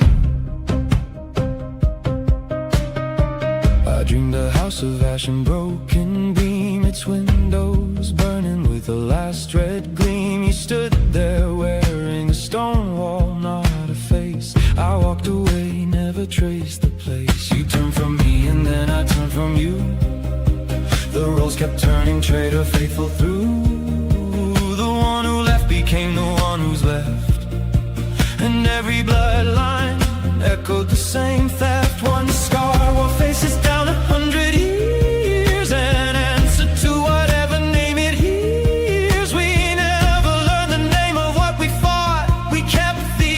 Speaker 1: I dreamed a house of ash and broken beam, its windows burning with the last red gleam. You stood there wearing a stone wall, not a face. I walked away, never traced the place. You turned from me and then I turned from you. The roles kept turning, traitor faithful through. The one who left became the one who's left, and every bloodline echoed the same theft. One scar will face us down 100 years, an answer to whatever name it hears. We never learned the name of what we fought. We kept the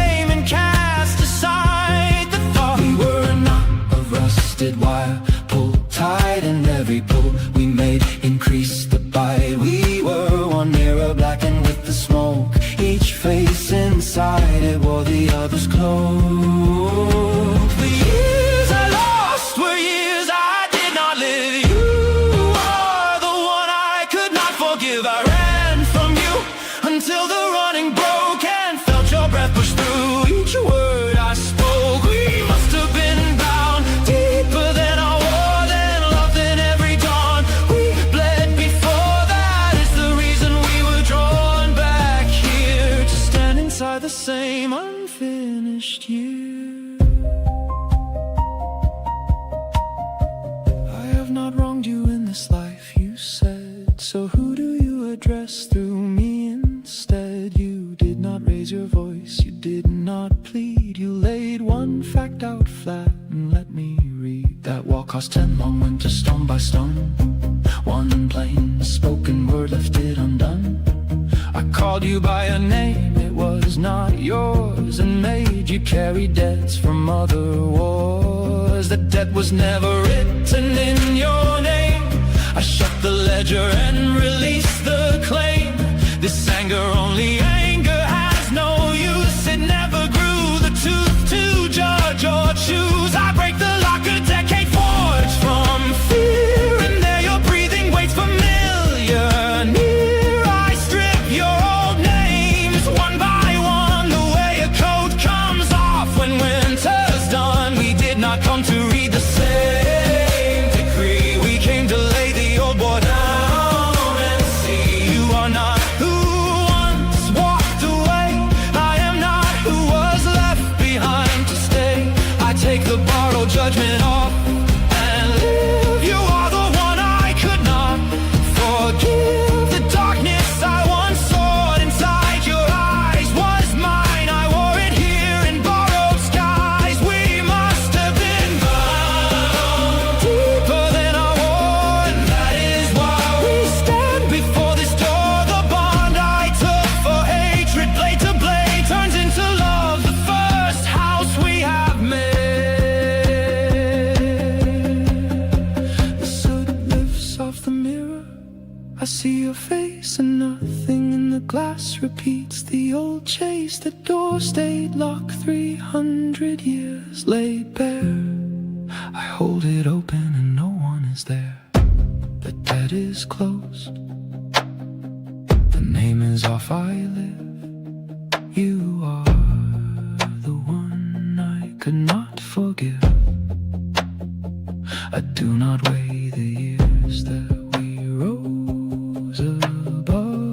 Speaker 1: aim and cast aside the thought. We were not a rusted wire, pulled tight, and every pull we made increased the bite. We were one mirror blackened with the smoke, each face inside it wore the other's cloak. The years I lost were years I did not live. You are the one I could not forgive. I ran from you until the running broke and felt your breath push through each word I spoke. We must have been bound deeper than our war, than love than every dawn. We bled before, that is the reason we were drawn back here, to stand inside the same unfinished year. I have not wronged you in this life, you said, so who do you address through me instead? You did not raise your voice, you did not plead. You laid one fact out flat and let me read. That wall cost 10 long winters, stone by stone. One plain spoken word left it undone. I called you by a name, it was not yours, and made you carry debts from other wars. The debt was never written in your name. I shut the letter ledger and release the claim. This anger, only anger, has no use. It never grew the tooth to judge or choose. I break the lock, a decade forged from fear, and there your breathing waits familiar near. I strip your old names one by one, the way a coat comes off when winter's done. We did not come to read the same decree. We came to lay the old boy down and see. You are not who once walked away. I am not who was left behind to stay. I take the borrowed judgment off and live. You are the one I could not forgive. The darkness I once saw inside your eyes was mine. I wore it here in borrowed skies. We must have been bound deeper than our war, and that is why we stand before this door. The bond I took for hatred, blade to blade, turns into love, the first house we have made. The soot lifts off the mirror. I see your face and nothing in the glass repeats the old chase. The door stayed locked 300 years laid bare. I hold it open and no one is there. The dead is closed. The name is off, I live. You are the one I could not forgive. I do not weigh the years that we rose above.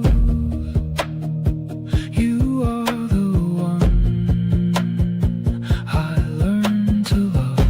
Speaker 1: You are the one I learned to love.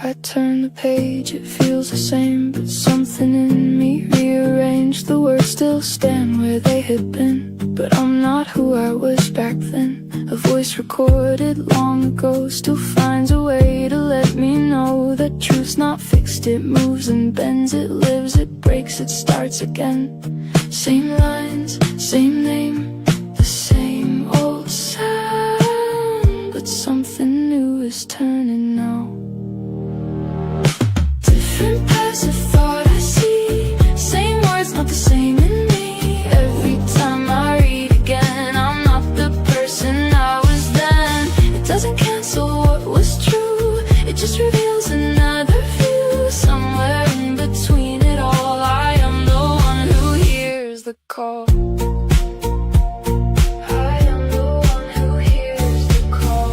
Speaker 1: I turn the page, it feels the same, but something in me rearranged. The words still stand where they had been, but I'm not who I was back then. A voice recorded long ago still finds a way to let me know that truth's not fixed. It moves and bends, it lives, it breaks, it starts again. Same lines, same name, the same old sound, but something new is turning now. Different paths of thought I see, same words, not the same in me. Every time I read again, I'm not the person I was then. It doesn't cancel what was true, it just reveals another view. Somewhere in between it all, I am the one who hears the call. I am the one who hears the call.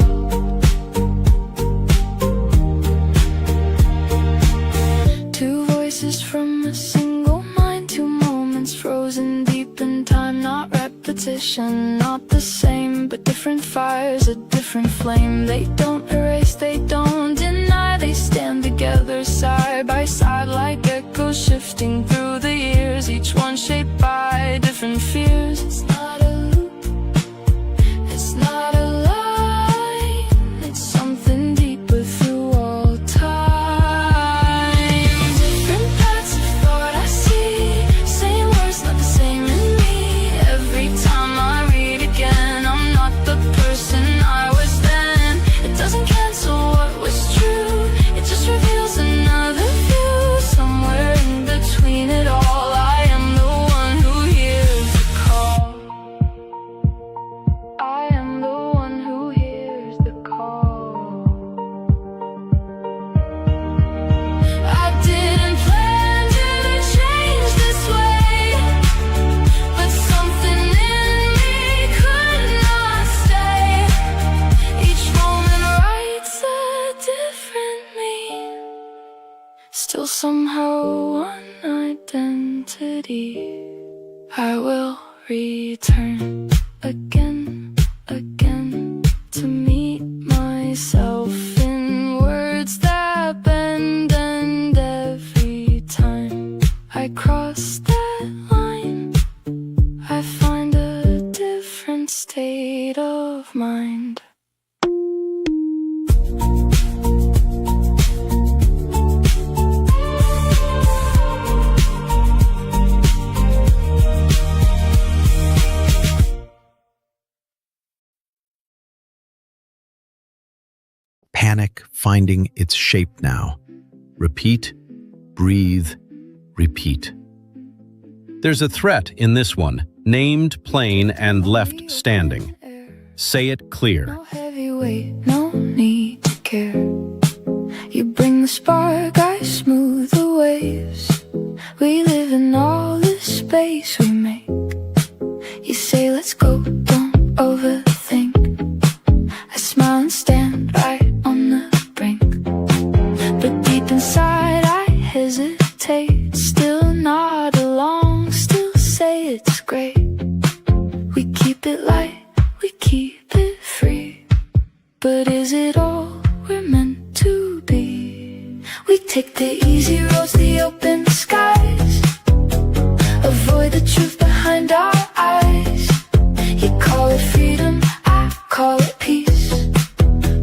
Speaker 1: Two voices from a single mind, two moments frozen deep in time. Not repetition, not the same, but different fires, a different flame. They don't erase, they don't deny, they stand together side by side like echoes shifting through the years, each one shaped by different fears. It's not a loop, it's not a line, it's something deeper through all time. Different paths of thought I see, same words, not the same in me. Every time I read again, I'm not the person I was then. It doesn't cancel what was true, it just reveals another view. Somewhere in between it all, I am the one who hears the call. I am the one who hears the call. I didn't plan to change this way, but something in me could not stay. Each moment writes a different me, still somehow one identity. I will return again, again, to meet myself in words that bend, and every time I cross
Speaker 3: cross that line, I find a different state of mind.
Speaker 2: Panic finding its shape now. Repeat, breathe, repeat. There's a threat in this one, named plain and left standing. Say it clear.
Speaker 3: No heavyweight, no need to care. You bring the spark, I smooth the waves. We live in all the space we make. You say let's go, don't overthink. I smile and stand right on the brink, but deep inside I hesitate. Still nod along, still say it's great. We keep it light, we keep it free. But is it all we're meant to be? We take the easy roads, the open skies. Avoid the truth behind our eyes. You call it freedom, I call it peace.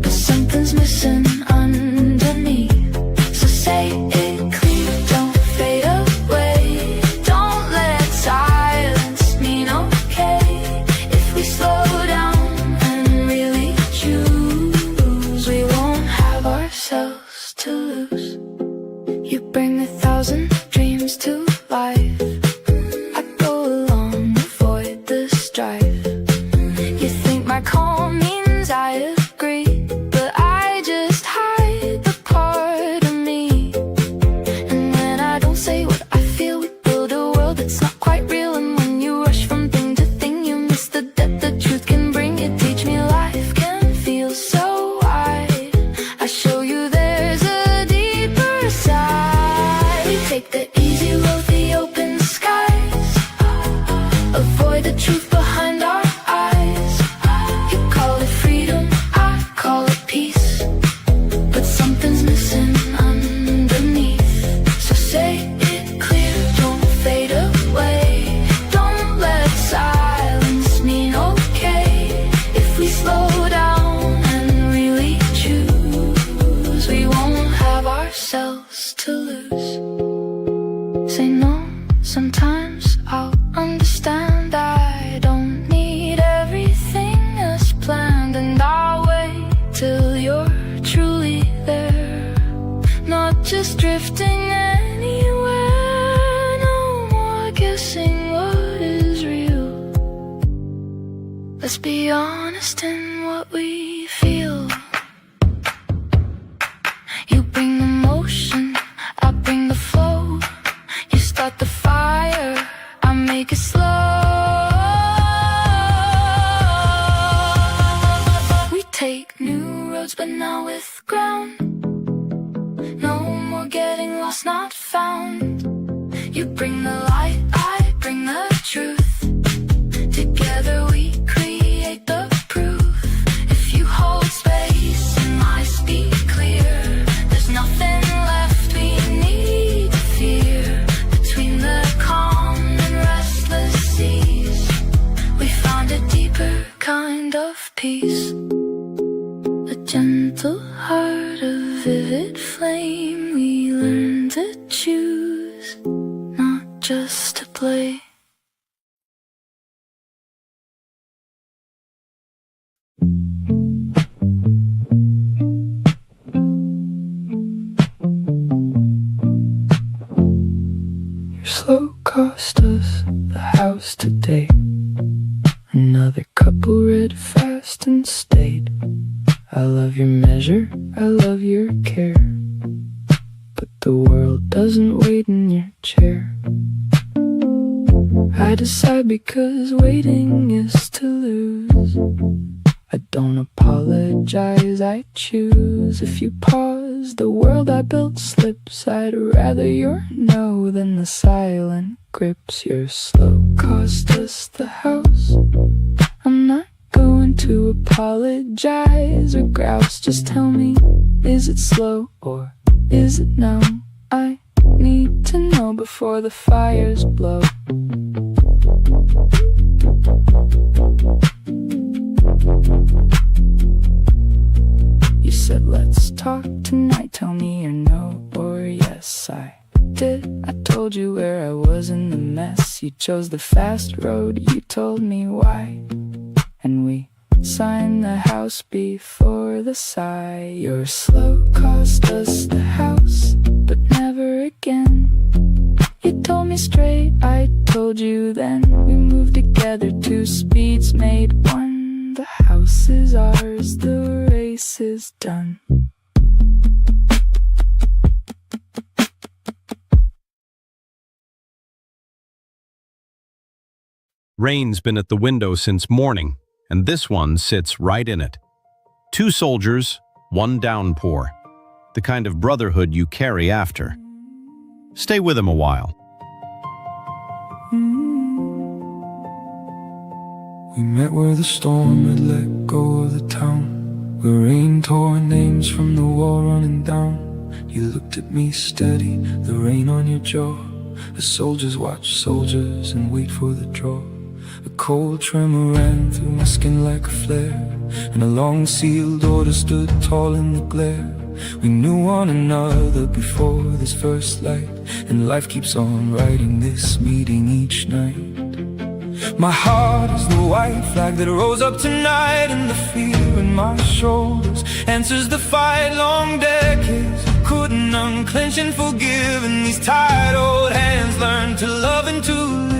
Speaker 3: But something's missing underneath. So say it clear, don't fade away. Don't let silence mean okay. If we slow down and really choose, we won't have ourselves to lose. You bring 1,000 dreams to life. I go along, avoid the strife. You think my calm means I agree, but I just hide the part of me. And when I don't say what I feel, we build a world that's not quite real. And when you rush from thing to thing, you miss the depth the truth can bring. You teach me life can feel so wide. I show you there's a deeper side. We take the easy road, the open skies. Avoid the truth behind our eyes. You call it freedom, I call it peace. But something's missing underneath. So say it clear, don't fade away. Don't let silence mean okay. If we slow down and really choose, we won't have ourselves to lose. Say no, sometimes I'll understand. I don't need everything as planned, and I'll wait till you're truly there. Not just drifting anywhere, no more guessing what is real. Let's be honest in what we feel. You bring the motion, I bring the flow. You start the fire, I make it slow. We take new roads, but now with ground. No more getting lost, not found. You bring the light, I bring the truth. Together we create the proof. If you hold space and I speak clear, there's nothing left we need to fear. Between the calm and restless seas, we found a deeper kind of peace. A gentle heart, a vivid flame. We learn to choose, not just to play. Your slow cost us the house today. Another couple read fast and stayed. I love your measure, I love your care, but the world doesn't wait in your chair. I decide because waiting is to lose. I don't apologize, I choose. If you pause, the world I built slips. I'd rather your no than the silent grips. Your slow cost us the house. I'm not going to apologize or grouse. Just tell me, is it slow or is it no? I need to know before the fires blow. You said let's talk tonight, tell me your no or yes. I did, I told you where I was in the mess. You chose the fast road, you told me why. And we signed the house before the sigh. Your slow cost us the house, but never again. You told me straight, I told you then. We moved together, 2 speeds made 1. The house is ours, the race is done.
Speaker 4: Rain's been at the window since morning, and this one sits right in it. 2 soldiers, 1 downpour. The kind of brotherhood you carry after. Stay with him a while.
Speaker 1: We met where the storm had let go of the town, where rain tore names from the wall running down. You looked at me steady, the rain on your jaw. The soldiers watch soldiers and wait for the draw. A cold tremor ran through my skin like a flare, and a long sealed order stood tall in the glare. We knew one another before this first light, and life keeps on writing this meeting each night. My heart is the white flag that rose up tonight, and the fear in my shoulders answers the fight. Long decades couldn't unclench and forgive, and these tired old hands learn to love and to live.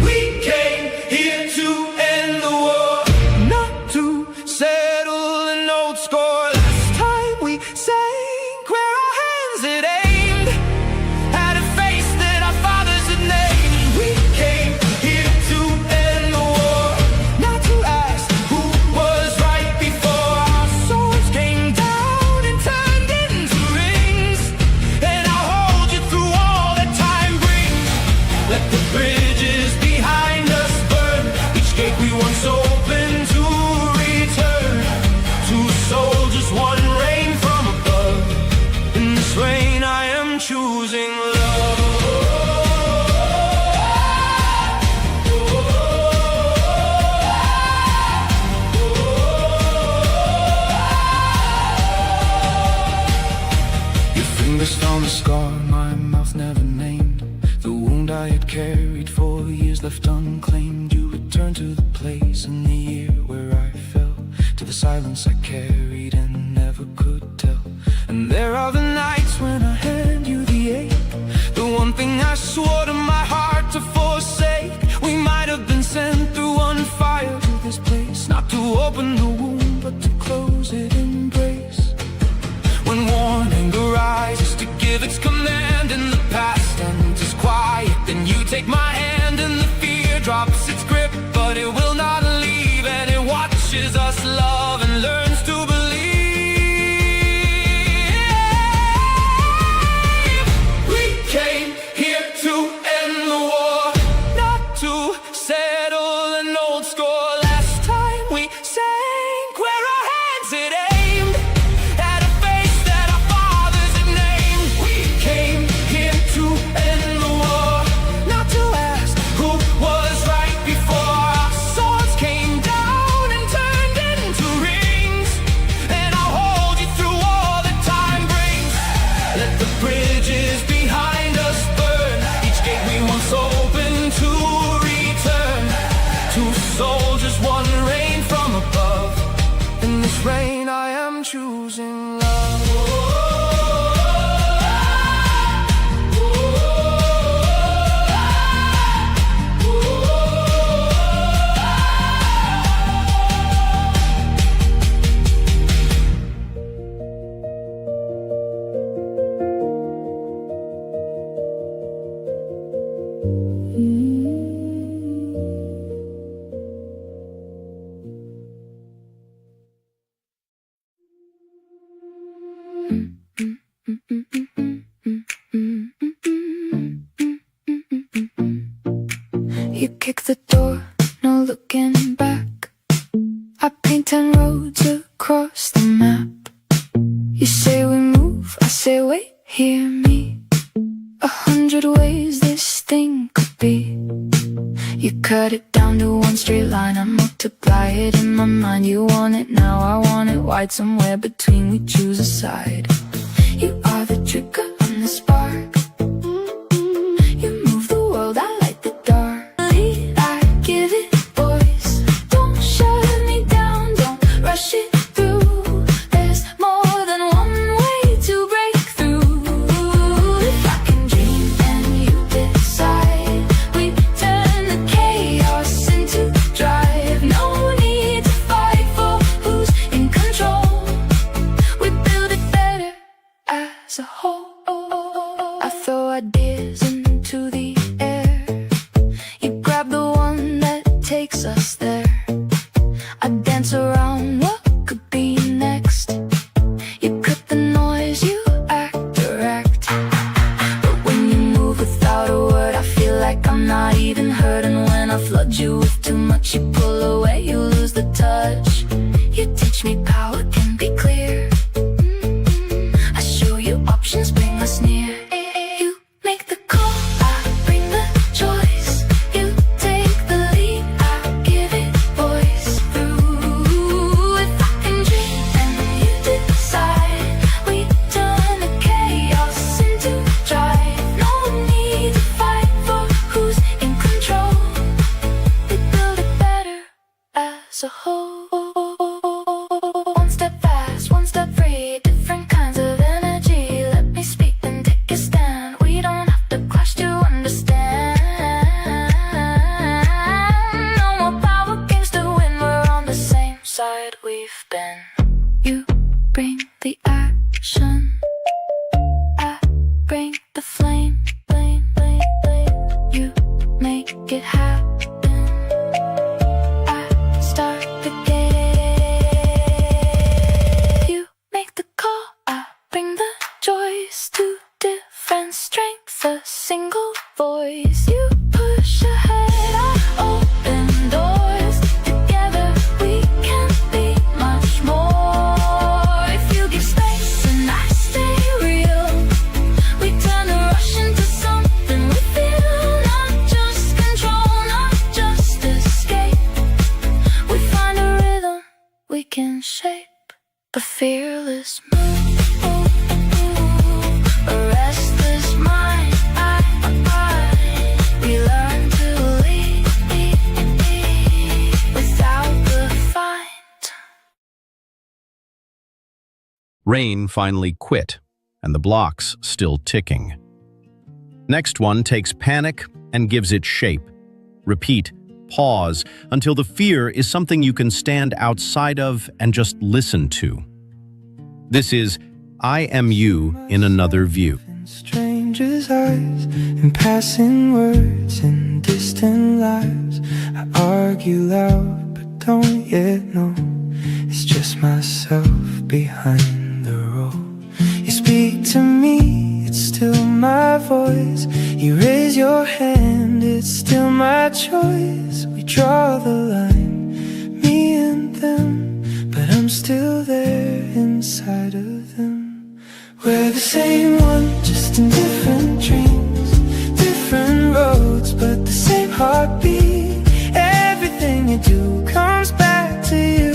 Speaker 1: We came here to end the war, not to settle an old score. Last time we sank where our hands had aimed, had a face that our fathers had named. We came here to end the war, not to ask who was right before. Our swords came down and turned into rings, and I'll hold you through all that time brings. Let the bridges behind us burn, each gate we once opened to return. 2 soldiers, 1 rain from above. In this rain I am choosing love. Your fingers found the scar my mouth never named, the wound I had carried for years left unclaimed. You returned to the place in the year where I fell, to the silence I carried and never could tell. And there are the nights when I hand you the ache, the one thing I swore to my heart to forsake. We might have been sent through on fire to this place, not to open the wound but to close it in embrace. When warning arises to give its command, in the past and is quiet, then you take my hand and the fear drops its grip, but it will not leave, and it watches us love and learns to believe. We came here to end the war, not to settle an old score. Last time we sank where our hands had aimed, had a face that our fathers had named. We came here to end the war, not to ask who was right before. Our swords came down and turned into rings, and I'll hold you through all that time brings. Let the bridges behind us burn, each gate we once opened to return. 2 soldiers, 1 rain from above. In this rain I am choosing love.
Speaker 3: You kick the door, no looking back. I paint 10 roads across the map. hear me. 100 ways this thing could be. You cut it down to one straight line, I multiply it in my mind. You want it now, I want it wide. Somewhere between we choose a side. You are the trigger, I'm the spark. You move the world, I light the dark. I give it voice. Don't shut me down, don't rush it through. There's more than one way to break through. If I can dream and you decide, we turn the chaos into drive. No need to fight for who's in control. We build it better as a whole. I throw ideas into the air. You grab the one that takes us there. I dance around what could be next. You cut the noise, you act direct. But when you move without a word, I feel like I'm not even heard. And when I flood you with too much, you pull away, you lose the touch. You teach me power can be clear. I show you options, bring us near. You make the call, I bring the choice. You take the lead, I give it voice. Through, if I can dream and you decide, we turn the chaos into drive. No need to fight for who's in control. We build it better as a whole. One step fast, one step free, different kinds of energy. Let me speak, then take a stand. We don't have to clash to understand. No more power games to win, we're on the same side we've been. You bring the action, I bring the flame. You make it happen, I start the game. You make the call, I bring the choice. Two different strengths, a single voice. You push ahead, I open doors. Together we can be much more. If you give space and I stay real, we turn the rush into something we feel. Not just control, not just escape. We find a rhythm we can shape. A fearless move, a restless mind. We learn to lead without the fight.
Speaker 4: Rain finally quit, and the block's still ticking. Next one takes panic and gives it shape. Repeat, pause, until the fear is something you can stand outside of and just listen to. This is I Am You in Another View.
Speaker 1: In strangers' eyes, in passing words, in distant lives, I argue loud but don't yet know. It's just myself behind the role. You speak to me, it's still my voice. You raise your hand, it's still my choice. We draw the line, me and them, but I'm still there inside of them. We're the same one, just in different dreams, different roads, but the same heartbeat. Everything you do comes back to you,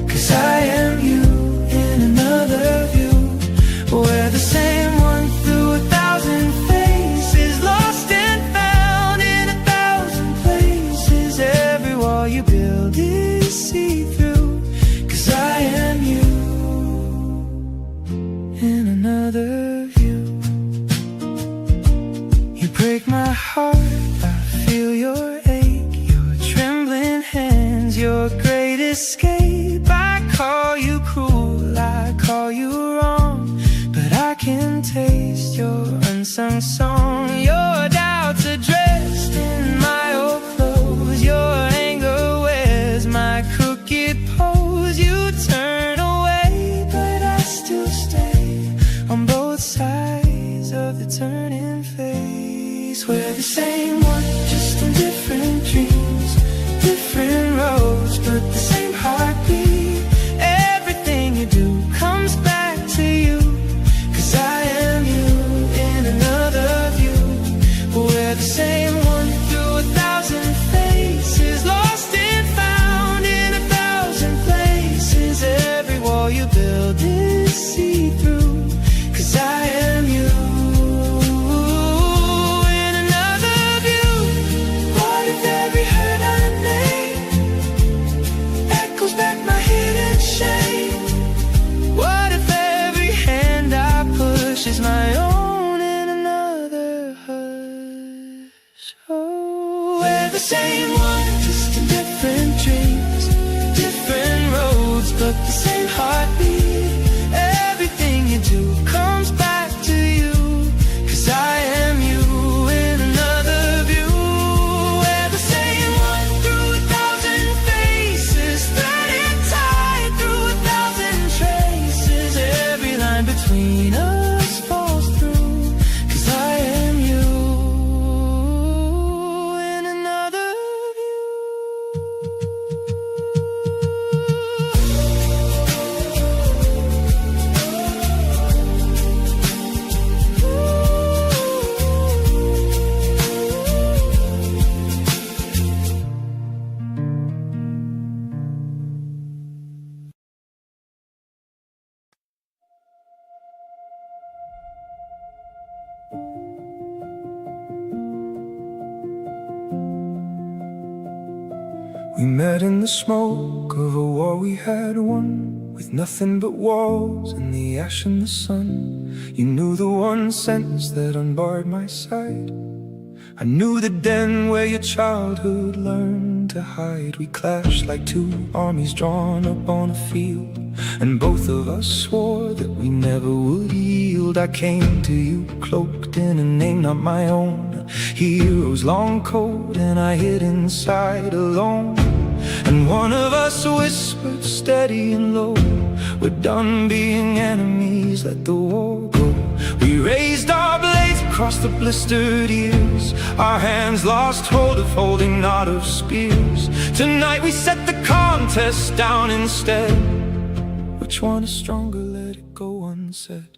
Speaker 1: 'cause I am you in another view. We're the same one through 1,000 faces, lost and found in 1,000 places. Every wall you build is see-through, 'cause I am you in another view. You break my heart, I feel your ache, your trembling hands, your great escape. I call you cruel, I call you wrong, but I can taste your unsung song. Your doubts are dressed in my old clothes, your anger wears my crooked pose. You turn away, but I still stay on both sides of the turning face. We're the same one, just in different dreams, different roads, but the same heartbeat. Everything you do comes back to you, 'cause I am you my own in another hush. Oh, we're the same one, just in different dreams, different roads, but the same heartbeat. Everything you do comes back to you, 'cause I am you in another view. We're the same one through 1,000 faces, threaded tied through 1,000 traces. Every line between us falls through, 'cause I am you in another view. We met in the smoke of a war we had won, with nothing but walls and the ash and the sun. You knew the one sentence that unbarred my side. I knew the den where your childhood learned to hide. We clashed like two armies drawn up on a field, and both of us swore that we never would yield. I came to you cloaked in a name not my own, a hero's long coat, and I hid inside alone. And one of us whispered steady and low, we're done being enemies, let the war go. We raised our blades across the blistered ears, our hands lost hold of holding knot of spears. Tonight we set the contest down instead. Which one is stronger? Let it go unsaid.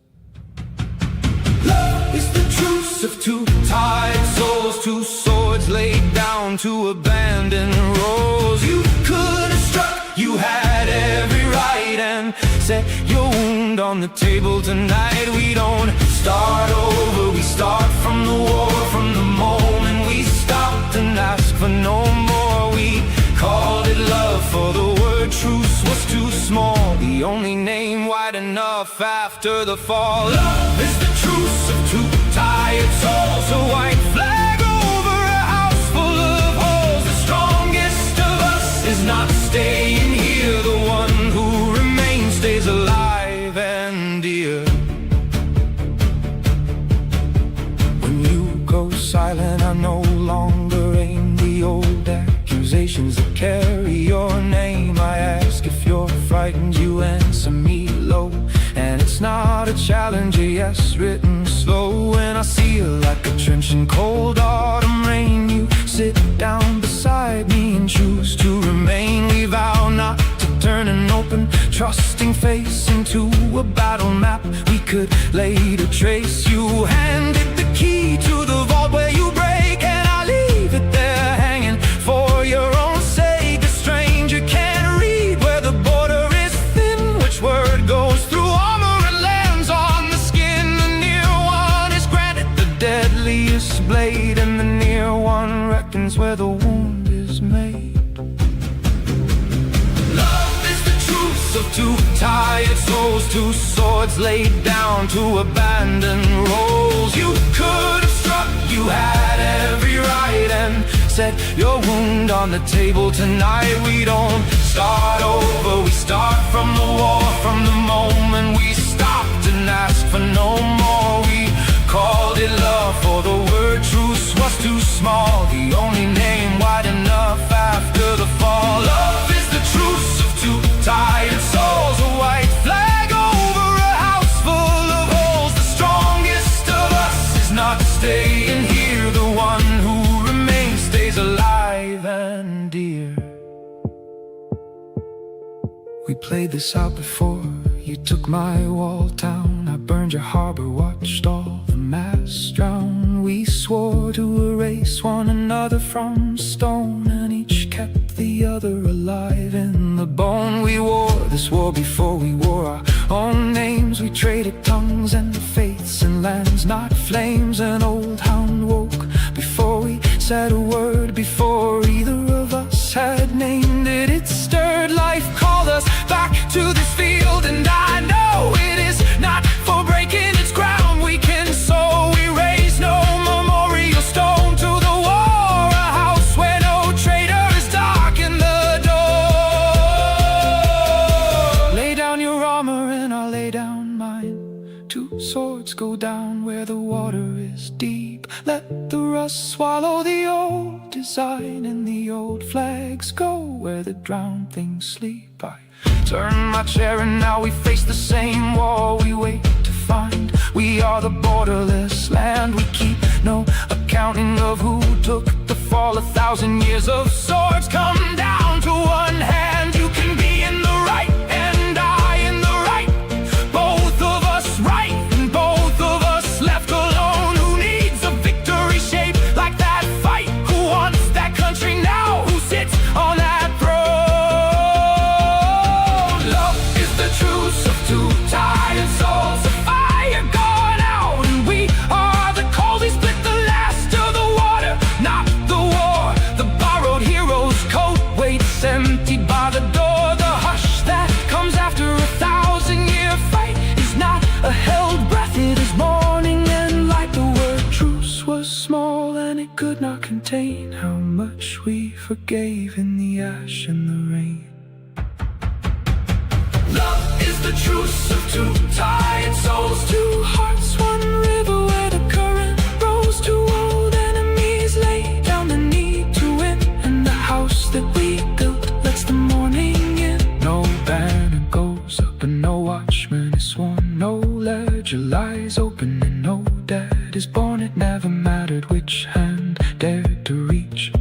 Speaker 1: Love is the truce of two tied souls, two swords laid down to abandon roles. You could have struck, you had every right, and set your wound on the table tonight. We don't start over, we start from the war. From the moment we stopped and asked for no more, we called it love, for the word truce was too small, the only name wide enough after the fall. Love is the truce of two tired souls, a white flag over a house full of holes. The strongest of us is not staying here, the one who remains stays alive and dear. When you go silent, I no longer aim the old accusations that carry your name. I ask if you're frightened, you answer me low, and it's not a challenge, a yes written slow. When I see you like a trench in cold autumn rain, you sit down beside me and choose to remain. We vow not to turn an open, trusting face into a battle map we could later trace. You handed the key to the vault where you break, and I leave it there hanging for your own sake. A stranger can't read where the border is thin, which word goes through armor and lands on the skin. The near one is granted the deadliest blade, and the near one reckons where the wound is made. Love is the truce of two tired souls, two swords laid down to abandon roles. You could have struck, you had every right, and set your wound on the table tonight. We don't start over, we start from the war. From the moment we stopped and asked for no more, we called it love, for the word truce was too small, the only name wide enough after the fall. Love is the truce of two tired souls, a white flag over a house full of holes. The strongest of us is not staying here, the one who remains stays alive and dear. We played this out before, you took my wall town, I burned your harbor, watched all the masts drown. We swore to erase one another from stone, and each kept the other alive in the bone. We wore this war before we wore our own names. We traded tongues and faiths and lands, not flames. An old hound woke before we said a word, before either of us had named it. It stirred, life called us back to this field, and I know it is not for breaking its ground. We go down where the water is deep. Let the rust swallow the old design, and the old flags go where the drowned things sleep. I turn my chair and now we face the same wall we wait to find. We are the borderless land. We keep no accounting of who took the fall. 1,000 years of swords come down to one hand. You can be in the right and I in the right, both of us right and both of us left alone. Who needs a victory shaped like that fight? Who wants that country now? Who sits on that throne? Love is the truce of two tired souls. A fire gone out and we are the cold. We split the last of the water, not the war. The borrowed hero's coat waits empty by the door. The hush that comes after 1,000-year fight is not a held breath, it is morning and light. The word truce was small and it could not contain how much we forgave in the ash and the rain. Love is the truce of two tired souls, two hearts, one river where the current rolls. Two old enemies lay down the need to win, and the house that we built lets the morning in. No banner goes up and no watchman is sworn. No ledger lies open and no dead is born. It never mattered which hand dared to reach,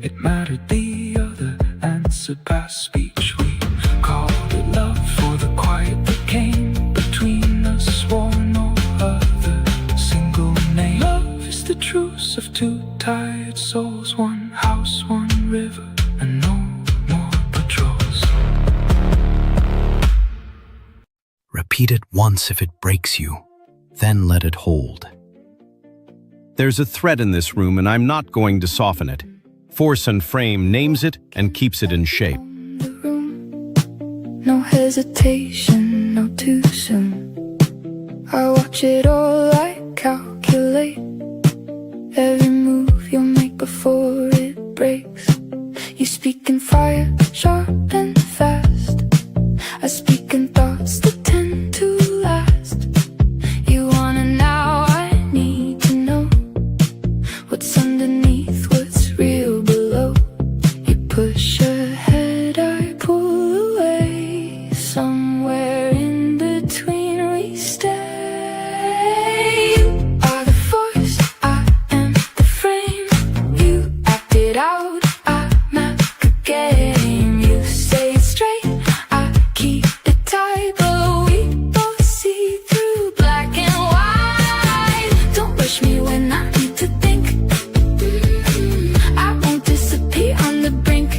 Speaker 1: it mattered the other answered past speech. We called it love for the quiet that came between us, swore no other single name. Love is the truce of two tired souls, one house, one river, and no more patrols.
Speaker 2: Repeat it once if it breaks you, then let it hold. There's a thread in this room and I'm not going to soften it. Force and frame names it and keeps it in shape.
Speaker 3: The room, no hesitation, no too soon. I watch it all, I calculate every move you'll make before it breaks. You speak in fire, sharp and fast. I speak in thoughts that tend to last. You wanna now, I need to know what's underneath, what's real below. You push ahead, I pull away. Somewhere in between we stay. You are the force, I am the frame. You act it out, I map the game. You say it straight, I keep it tight, but we both see through black and white. Don't rush me when I need to think. I won't disappear on the brink.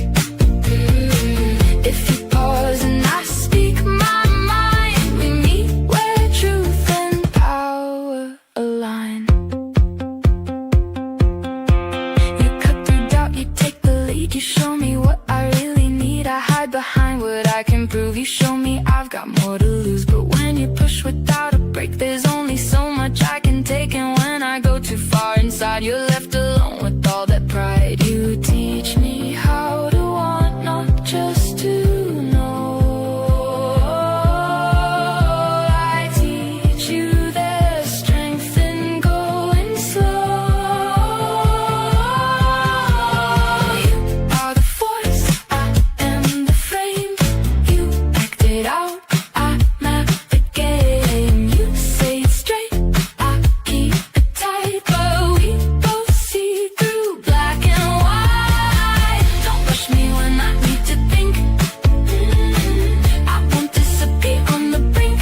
Speaker 3: If you pause and I speak my mind, we meet where truth and power align. You cut through doubt, you take the lead. You show me what I really need. I hide behind what I can prove. You show me I've got more to lose. But when you push without a break, there's only so much I can take. And when I go too far inside, you're left alone with all that pride. You teach me how to want, not just to know. I teach you there's strength in going slow. You are the force, I am the frame. You act it out, I map the game. You say it straight, I keep it tight, but we both see through black and white. Don't rush me when I need to think. I won't disappear on the brink.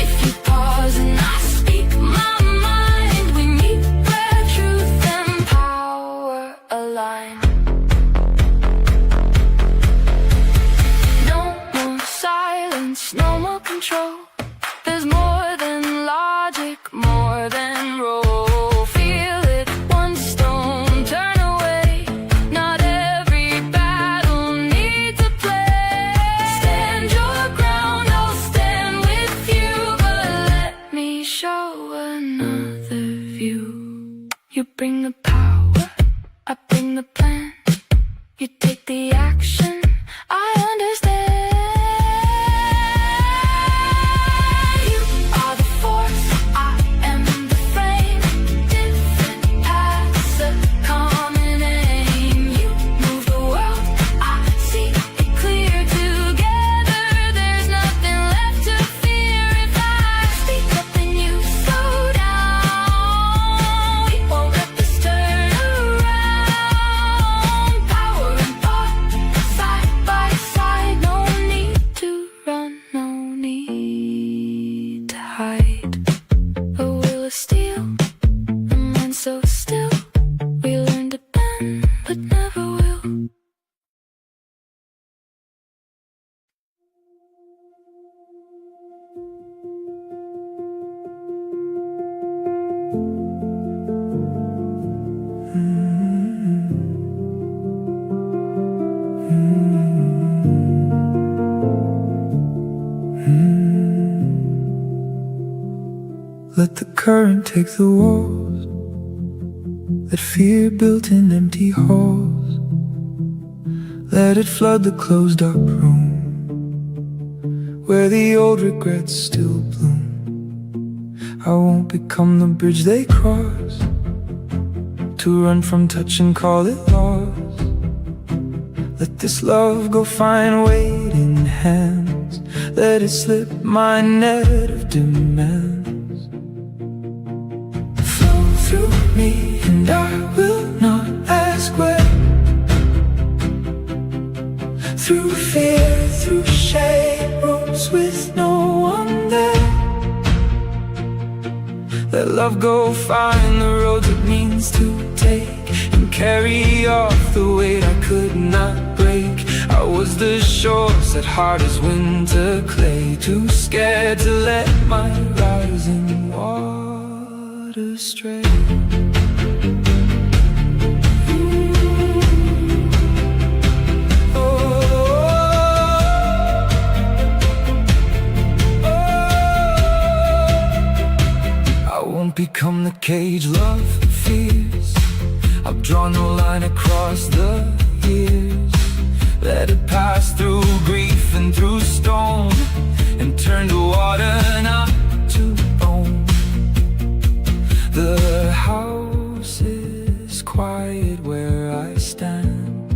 Speaker 3: If you pause and I speak my mind, we meet where truth and power align. No more silence, no more control. There's more than logic, more than roll. Feel it, once don't turn away. Not every battle needs a play. Stand your ground, I'll stand with you, but let me show another view. You bring the power, I bring the plan. You take the action, I understand. You are the force,
Speaker 1: Let the current take the walls that fear built in empty halls. Let it flood the closed up room where the old regrets still bloom. I won't become the bridge they cross to run from touch and call it lost. Let this love go find waiting hands. Let it slip my net of demands. Flow through me and I will not ask where. Through fear, through shade, rooms with no one there. Let love go find the roads it means to take, and carry off the weight I could not break. I was the shores at hard as winter clay, too scared to let my rising water stray. Become the cage love fears. I've drawn no line across the years. Let it pass through grief and through stone, and turn to water, not to bone. The house is quiet where I stand,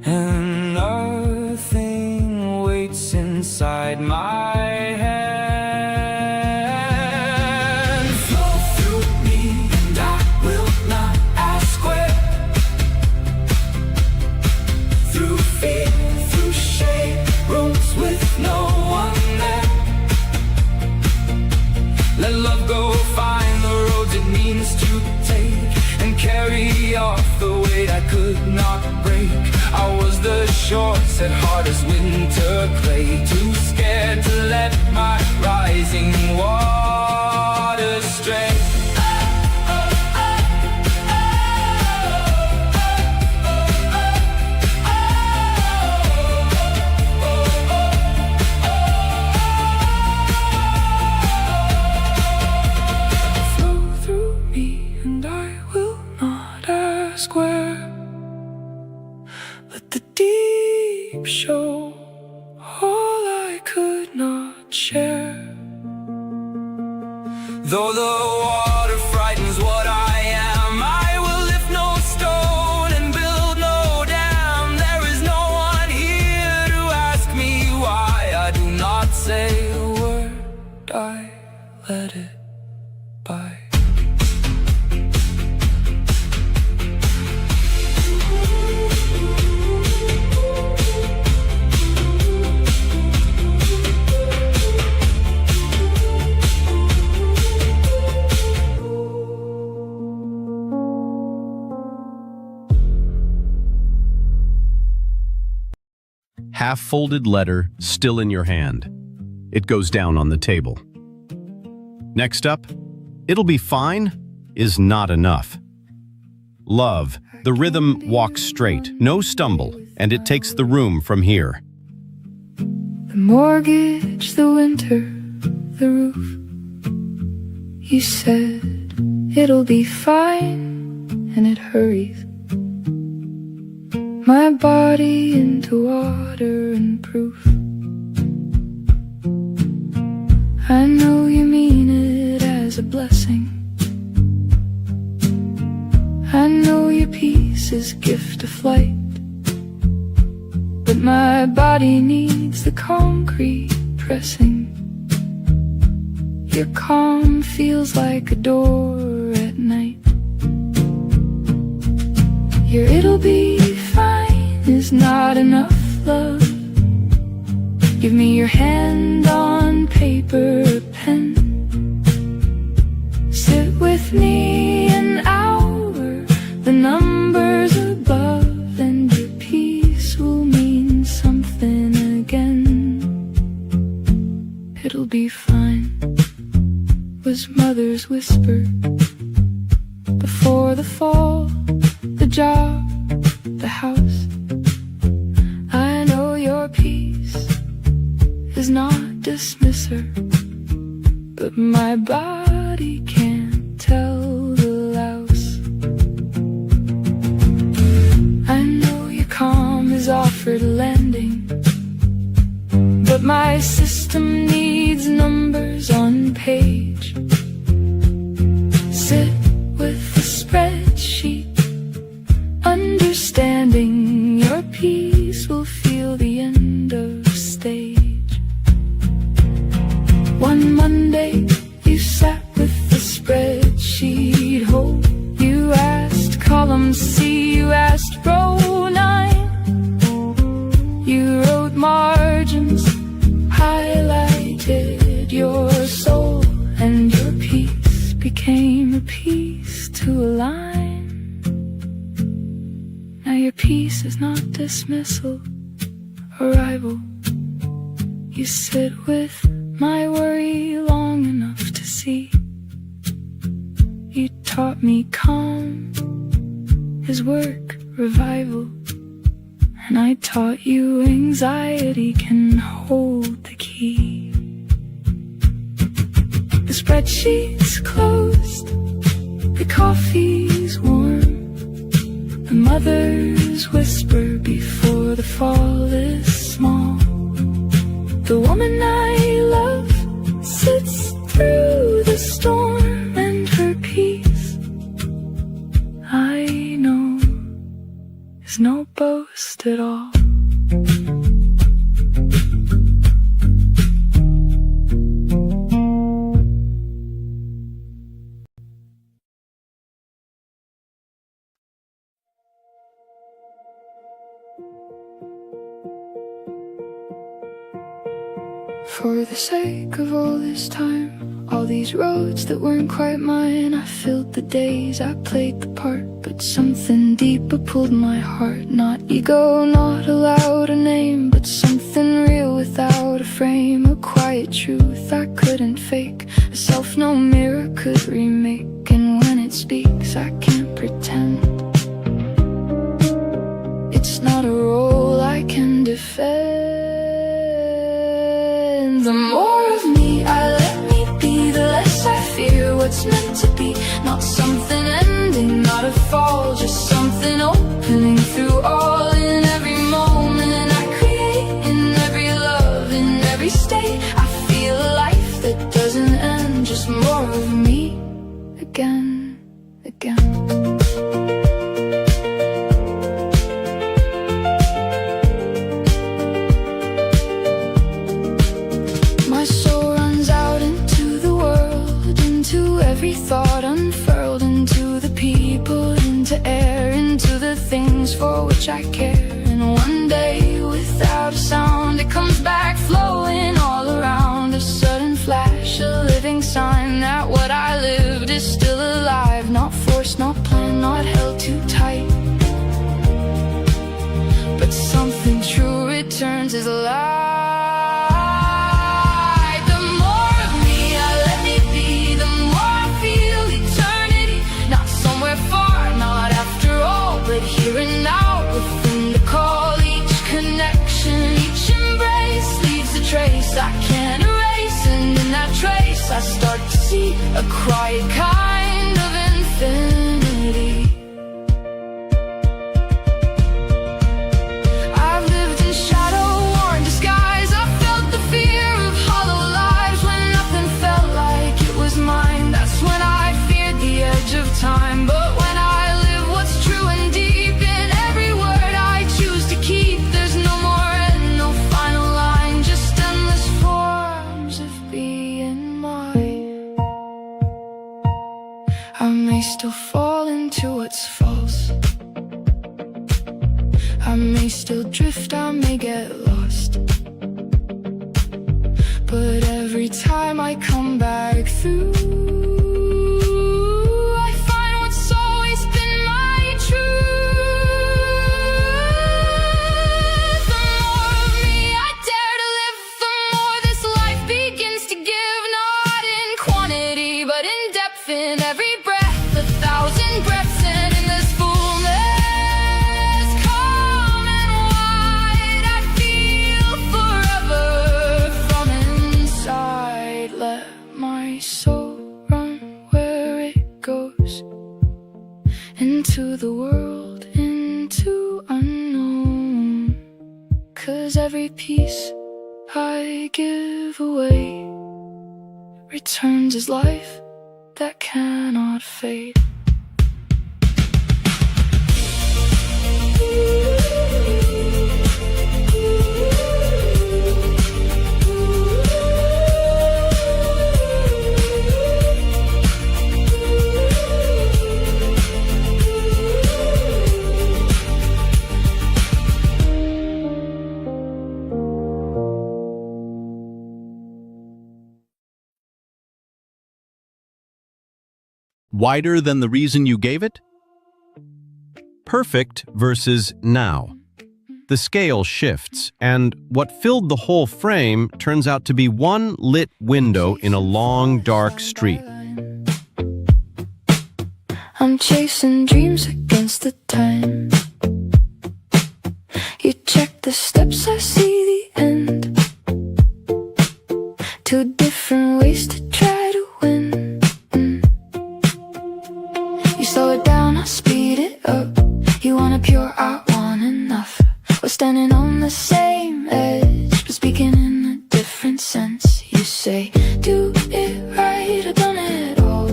Speaker 1: and nothing waits inside my head. Let love go find the roads it means to take, and carry off the weight I could not break. I was the short set hard as winter clay, too scared to let my rising water stray. Let the deep show all I could not share. Though the water frightens what I am, I will lift no stone and build no dam. There is no one here to ask me why I do not say a word. I let it by.
Speaker 4: Half-folded letter still in your hand. It goes down on the table. Next up, it'll be fine is not enough. Love, the rhythm walks straight, no stumble, and it takes the room from here.
Speaker 3: The mortgage, the winter, the roof. You said it'll be fine, and it hurries. My body into water and proof. I know you mean it as a blessing. I know your peace is gift of flight, but my body needs the concrete pressing. Your calm feels like a door at night. Your it'll be fine is not enough, love. Give me your hand on paper, pen. Sit with me an hour, the numbers above, and your peace will mean something again. It'll be fine, was mother's whisper. Before the fall, the job, the house. I know your peace is not dismiss her. but my body can't tell the louse. I know your calm is offered landing, but my system needs numbers on page. Sit with the spreadsheet, understanding your peace will feel the end of stage. One Monday you sat with the spreadsheet whole. You asked column C, you asked row 9. You wrote margins, highlighted your soul, and your peace became a piece to align. Now your peace is not dismissal, arrival. You sit with my worry long enough to see. You taught me calm is work, revival. And I taught you anxiety can hold the key. The spreadsheet's closed, the coffee's warm, the mother's whisper before the fall is small. The woman I love sits through the storm, and her peace, I know, is no boast at all. For the sake of all this time, all these roads that weren't quite mine, I filled the days, I played the part, but something deeper pulled my heart. Not ego, not allowed a name, but something real without a frame. A quiet truth I couldn't fake, a self no mirror could remake. And when it speaks, I can't pretend. It's not a role I can defend. The more of me I let me be, the less I fear what's meant to be. Not something ending, not a fall, just something opening through all. In every moment I create, in every love, in every state, I feel a life that doesn't end. Just more of me, again, again. Every thought unfurled into the people, into air, into the things for which I care. And one day, without a sound, it comes back flowing all around. A sudden flash, a living sign that what I lived is still alive. Not forced, not planned, not held too tight, but something true returns as light. But here and now, within the call, each connection, each embrace leaves a trace I can't erase. And in that trace I start to see a quiet kind of infinity. I've lived in shadow, worn disguise. I felt the fear of hollow lives when nothing felt like it was mine. That's when I feared the edge of time. But when I live what's true and deep in every word I choose to keep, there's no more end, no final line, just endless forms of being mine. I may still fall into what's false, I may still drift, I may get lost, but every time I come back through, in every breath, 1,000 breaths, and in this fullness, calm and wide, I feel forever from inside. Let my my soul run where it goes, into the world, into unknown. 'Cause every piece I give away returns as life that cannot fade.
Speaker 4: Wider than the reason you gave it? Perfect versus now. The scale shifts, and what filled the whole frame turns out to be one lit window in a long, dark street.
Speaker 3: I'm chasing dreams against the time. You check the steps, I see the end. Two different ways to try to win. You slow it down, I speed it up. You want a pure, I want enough. We're standing on the same edge, but speaking in a different sense. You say, do it right, I've done it all.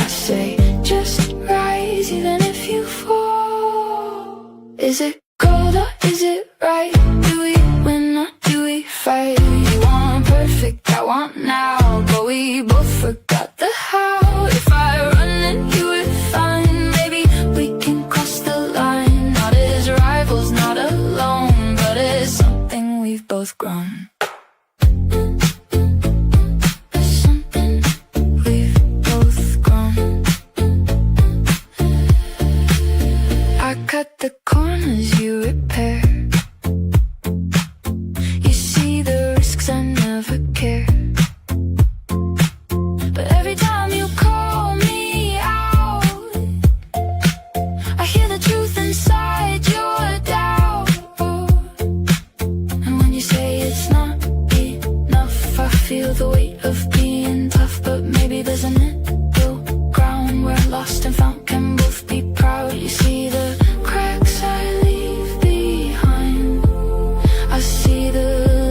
Speaker 3: I say, just rise even if you fall. Is it gold or is it right? Do we win or do we fight? You want perfect, I want now, but we both forgot the how. If I run and you were fine, maybe we can cross the line. Not as rivals, not alone, but as something we've both grown. As something we've both grown. I cut the corners, you repair. You see the risks, I never care. But every time you call me out, I hear the truth inside your doubt. And when you say it's not enough, I feel the weight of being tough. But maybe there's a middle ground where lost and found can both be proud. You see the cracks I leave behind, I see the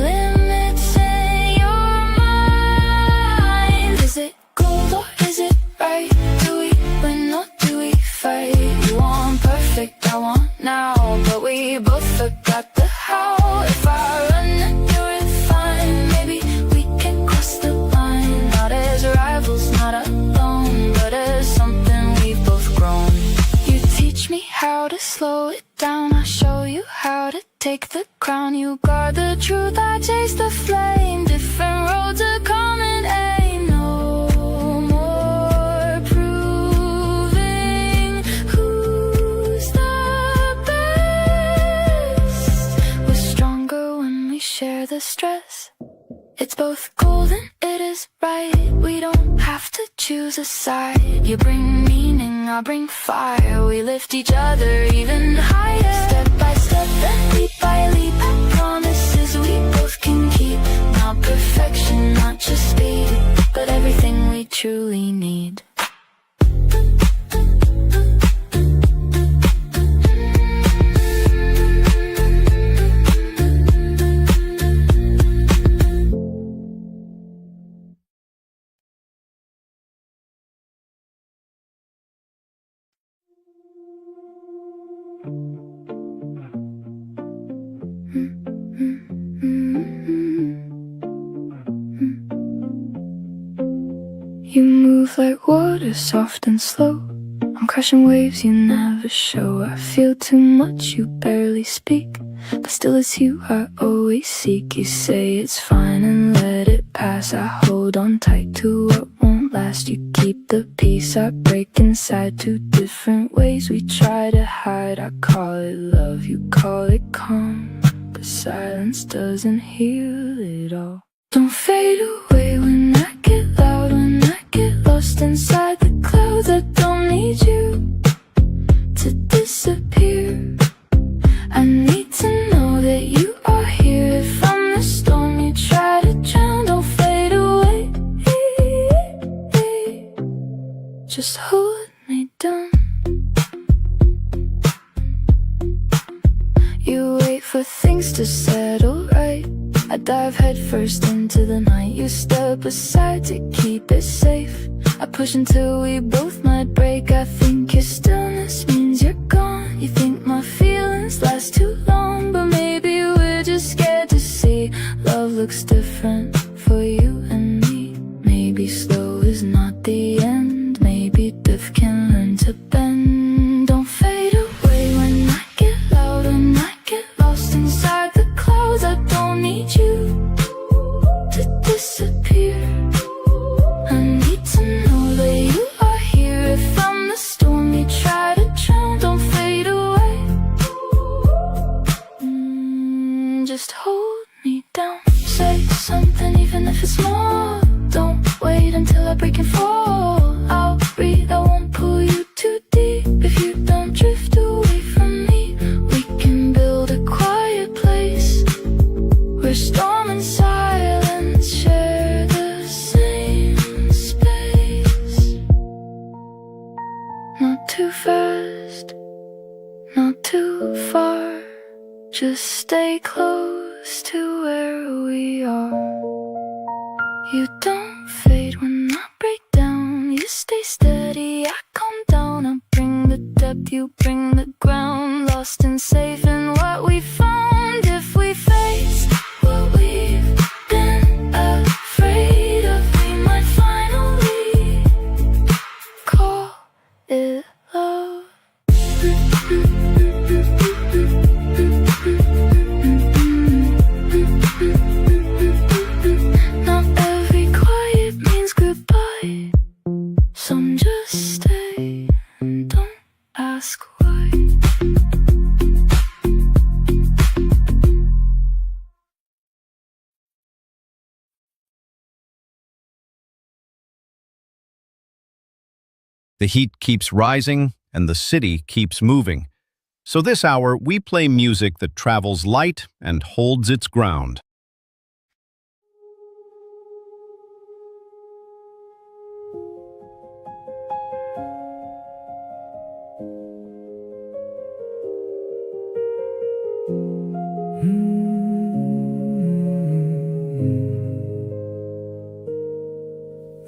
Speaker 3: limits in your mind. Is it gold or is it right? Do we win or do we fight? You want perfect, I want now, but we both forgot the how. If I run and you're fine, maybe we can cross the line. Not as rivals, not alone, but as something we've both grown. You teach me how to slow it down, I show you how to take the crown. You guard the truth, I chase the flame. Different roads, a common aim. No more proving who's the best. We're stronger when we share the stress. It's both gold and it is right. We don't have to choose a side. You bring meaning, I bring fire. We lift each other even higher. Step by step and leap by leap, promises we both can keep. Not perfection, not just speed, but everything we truly need. You move like water, soft and slow. I'm crushing waves you never show. I feel too much, you barely speak, but still it's you I always seek. You say it's fine and let it pass. I hold on tight to what won't last. You keep the peace, I break inside. Two different ways we try to hide. I call it love, you call it calm, but silence doesn't heal it all. Don't fade away when I get loud, when I get lost inside the clouds. I don't need you to disappear. I need to know that you are here. If I'm the storm you try to drown, don't fade away. just hold me down. You wait for things to settle right. I dive headfirst into the night. You step aside to keep it safe. I push until we both might break. I think your stillness means you're gone. You think my feelings last too long, but maybe we're just scared to see love looks different for you and me. Maybe slow is not the end. Maybe death can learn to bend. Don't fade away when I get loud and I get lost inside the clouds. I don't need you to disappear. I need to know that you are here. If I'm the storm you try to drown, don't fade away. Just hold me down. Say something even if it's small. Don't wait until I break and fall. I'll breathe, I won't pull you too deep. If you don't drift away from me, we can build a quiet place where storm and silence share the same space. Not too fast, not too far. Just stay close to where we are. You don't fade when I break down. You stay steady, I calm down. I bring the depth, you bring the ground. Lost and safe in what we found. If we face what we've been afraid of, we might finally call it love. Not every quiet means goodbye. Some just stay and don't ask why.
Speaker 2: The heat keeps rising and the city keeps moving. So this hour, we play music that travels light and holds its ground.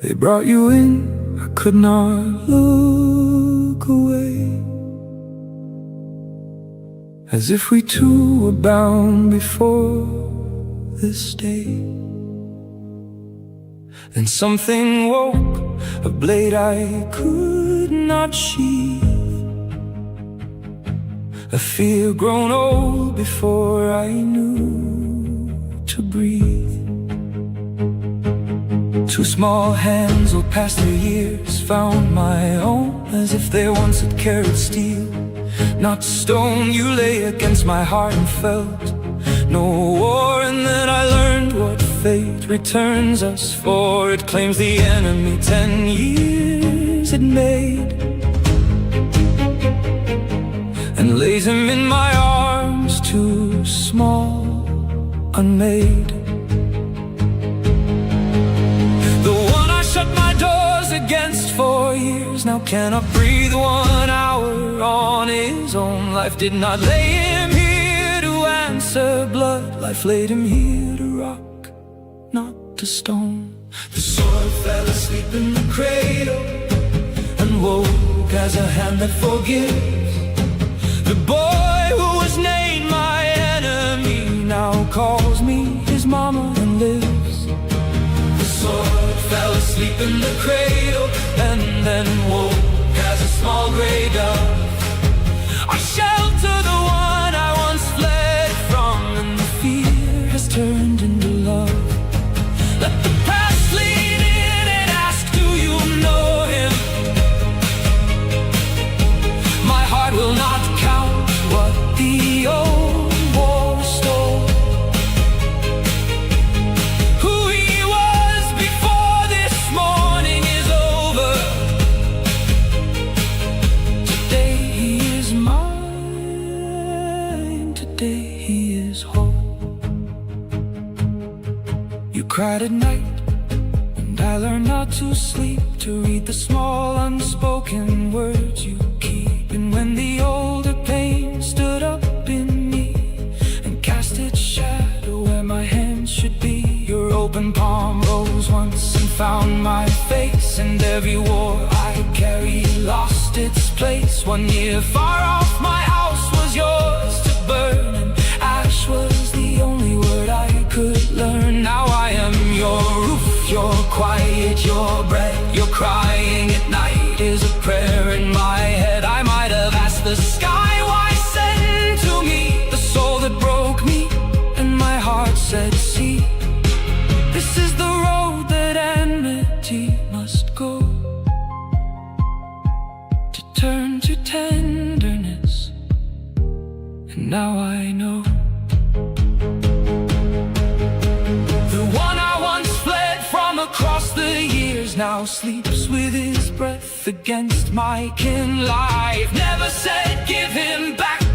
Speaker 1: They brought you in, I could not look away. As if we two were bound before this day. Then something woke, a blade I could not sheath. A fear grown old before I knew to breathe. Two small hands all past their years found my own, as if they once had carried steel, not stone. You lay against my heart and felt no war. And then I learned what fate returns us for. It claims the enemy 10 years it made, and lays him in my arms, too small, unmade. Shut my doors against for years, now cannot breathe 1 hour on his own. Life did not lay him here to answer blood. Life laid him here to rock, not to stone. The sword fell asleep in the cradle and woke as a hand that forgives. The boy who was named my enemy now calls me his mama and lives. The sword fell asleep in the cradle and then woke as a small gray dove. I shelter the one I once fled from, and the fear has turned into love. Let the past lean in and ask, do you know him? My heart will not count what the old war stole. Cried at night and I learned not to sleep, to read the small unspoken words you keep. And when the older pain stood up in me and cast its shadow where my hands should be, your open palm rose once and found my face. And every war I carried lost its place. 1 year far off, my house was yours to burn, and ash was the only word I could learn. Now I am your roof, your quiet, your bread. Your crying at night is a prayer in my head. I might have asked the sky why send to me the soul that broke me, and my heart said, see, this is the road that enmity must go, to turn to tenderness. And now I know. The one I once fled from across the years now sleeps with his breath against my kin. Life never said give him back.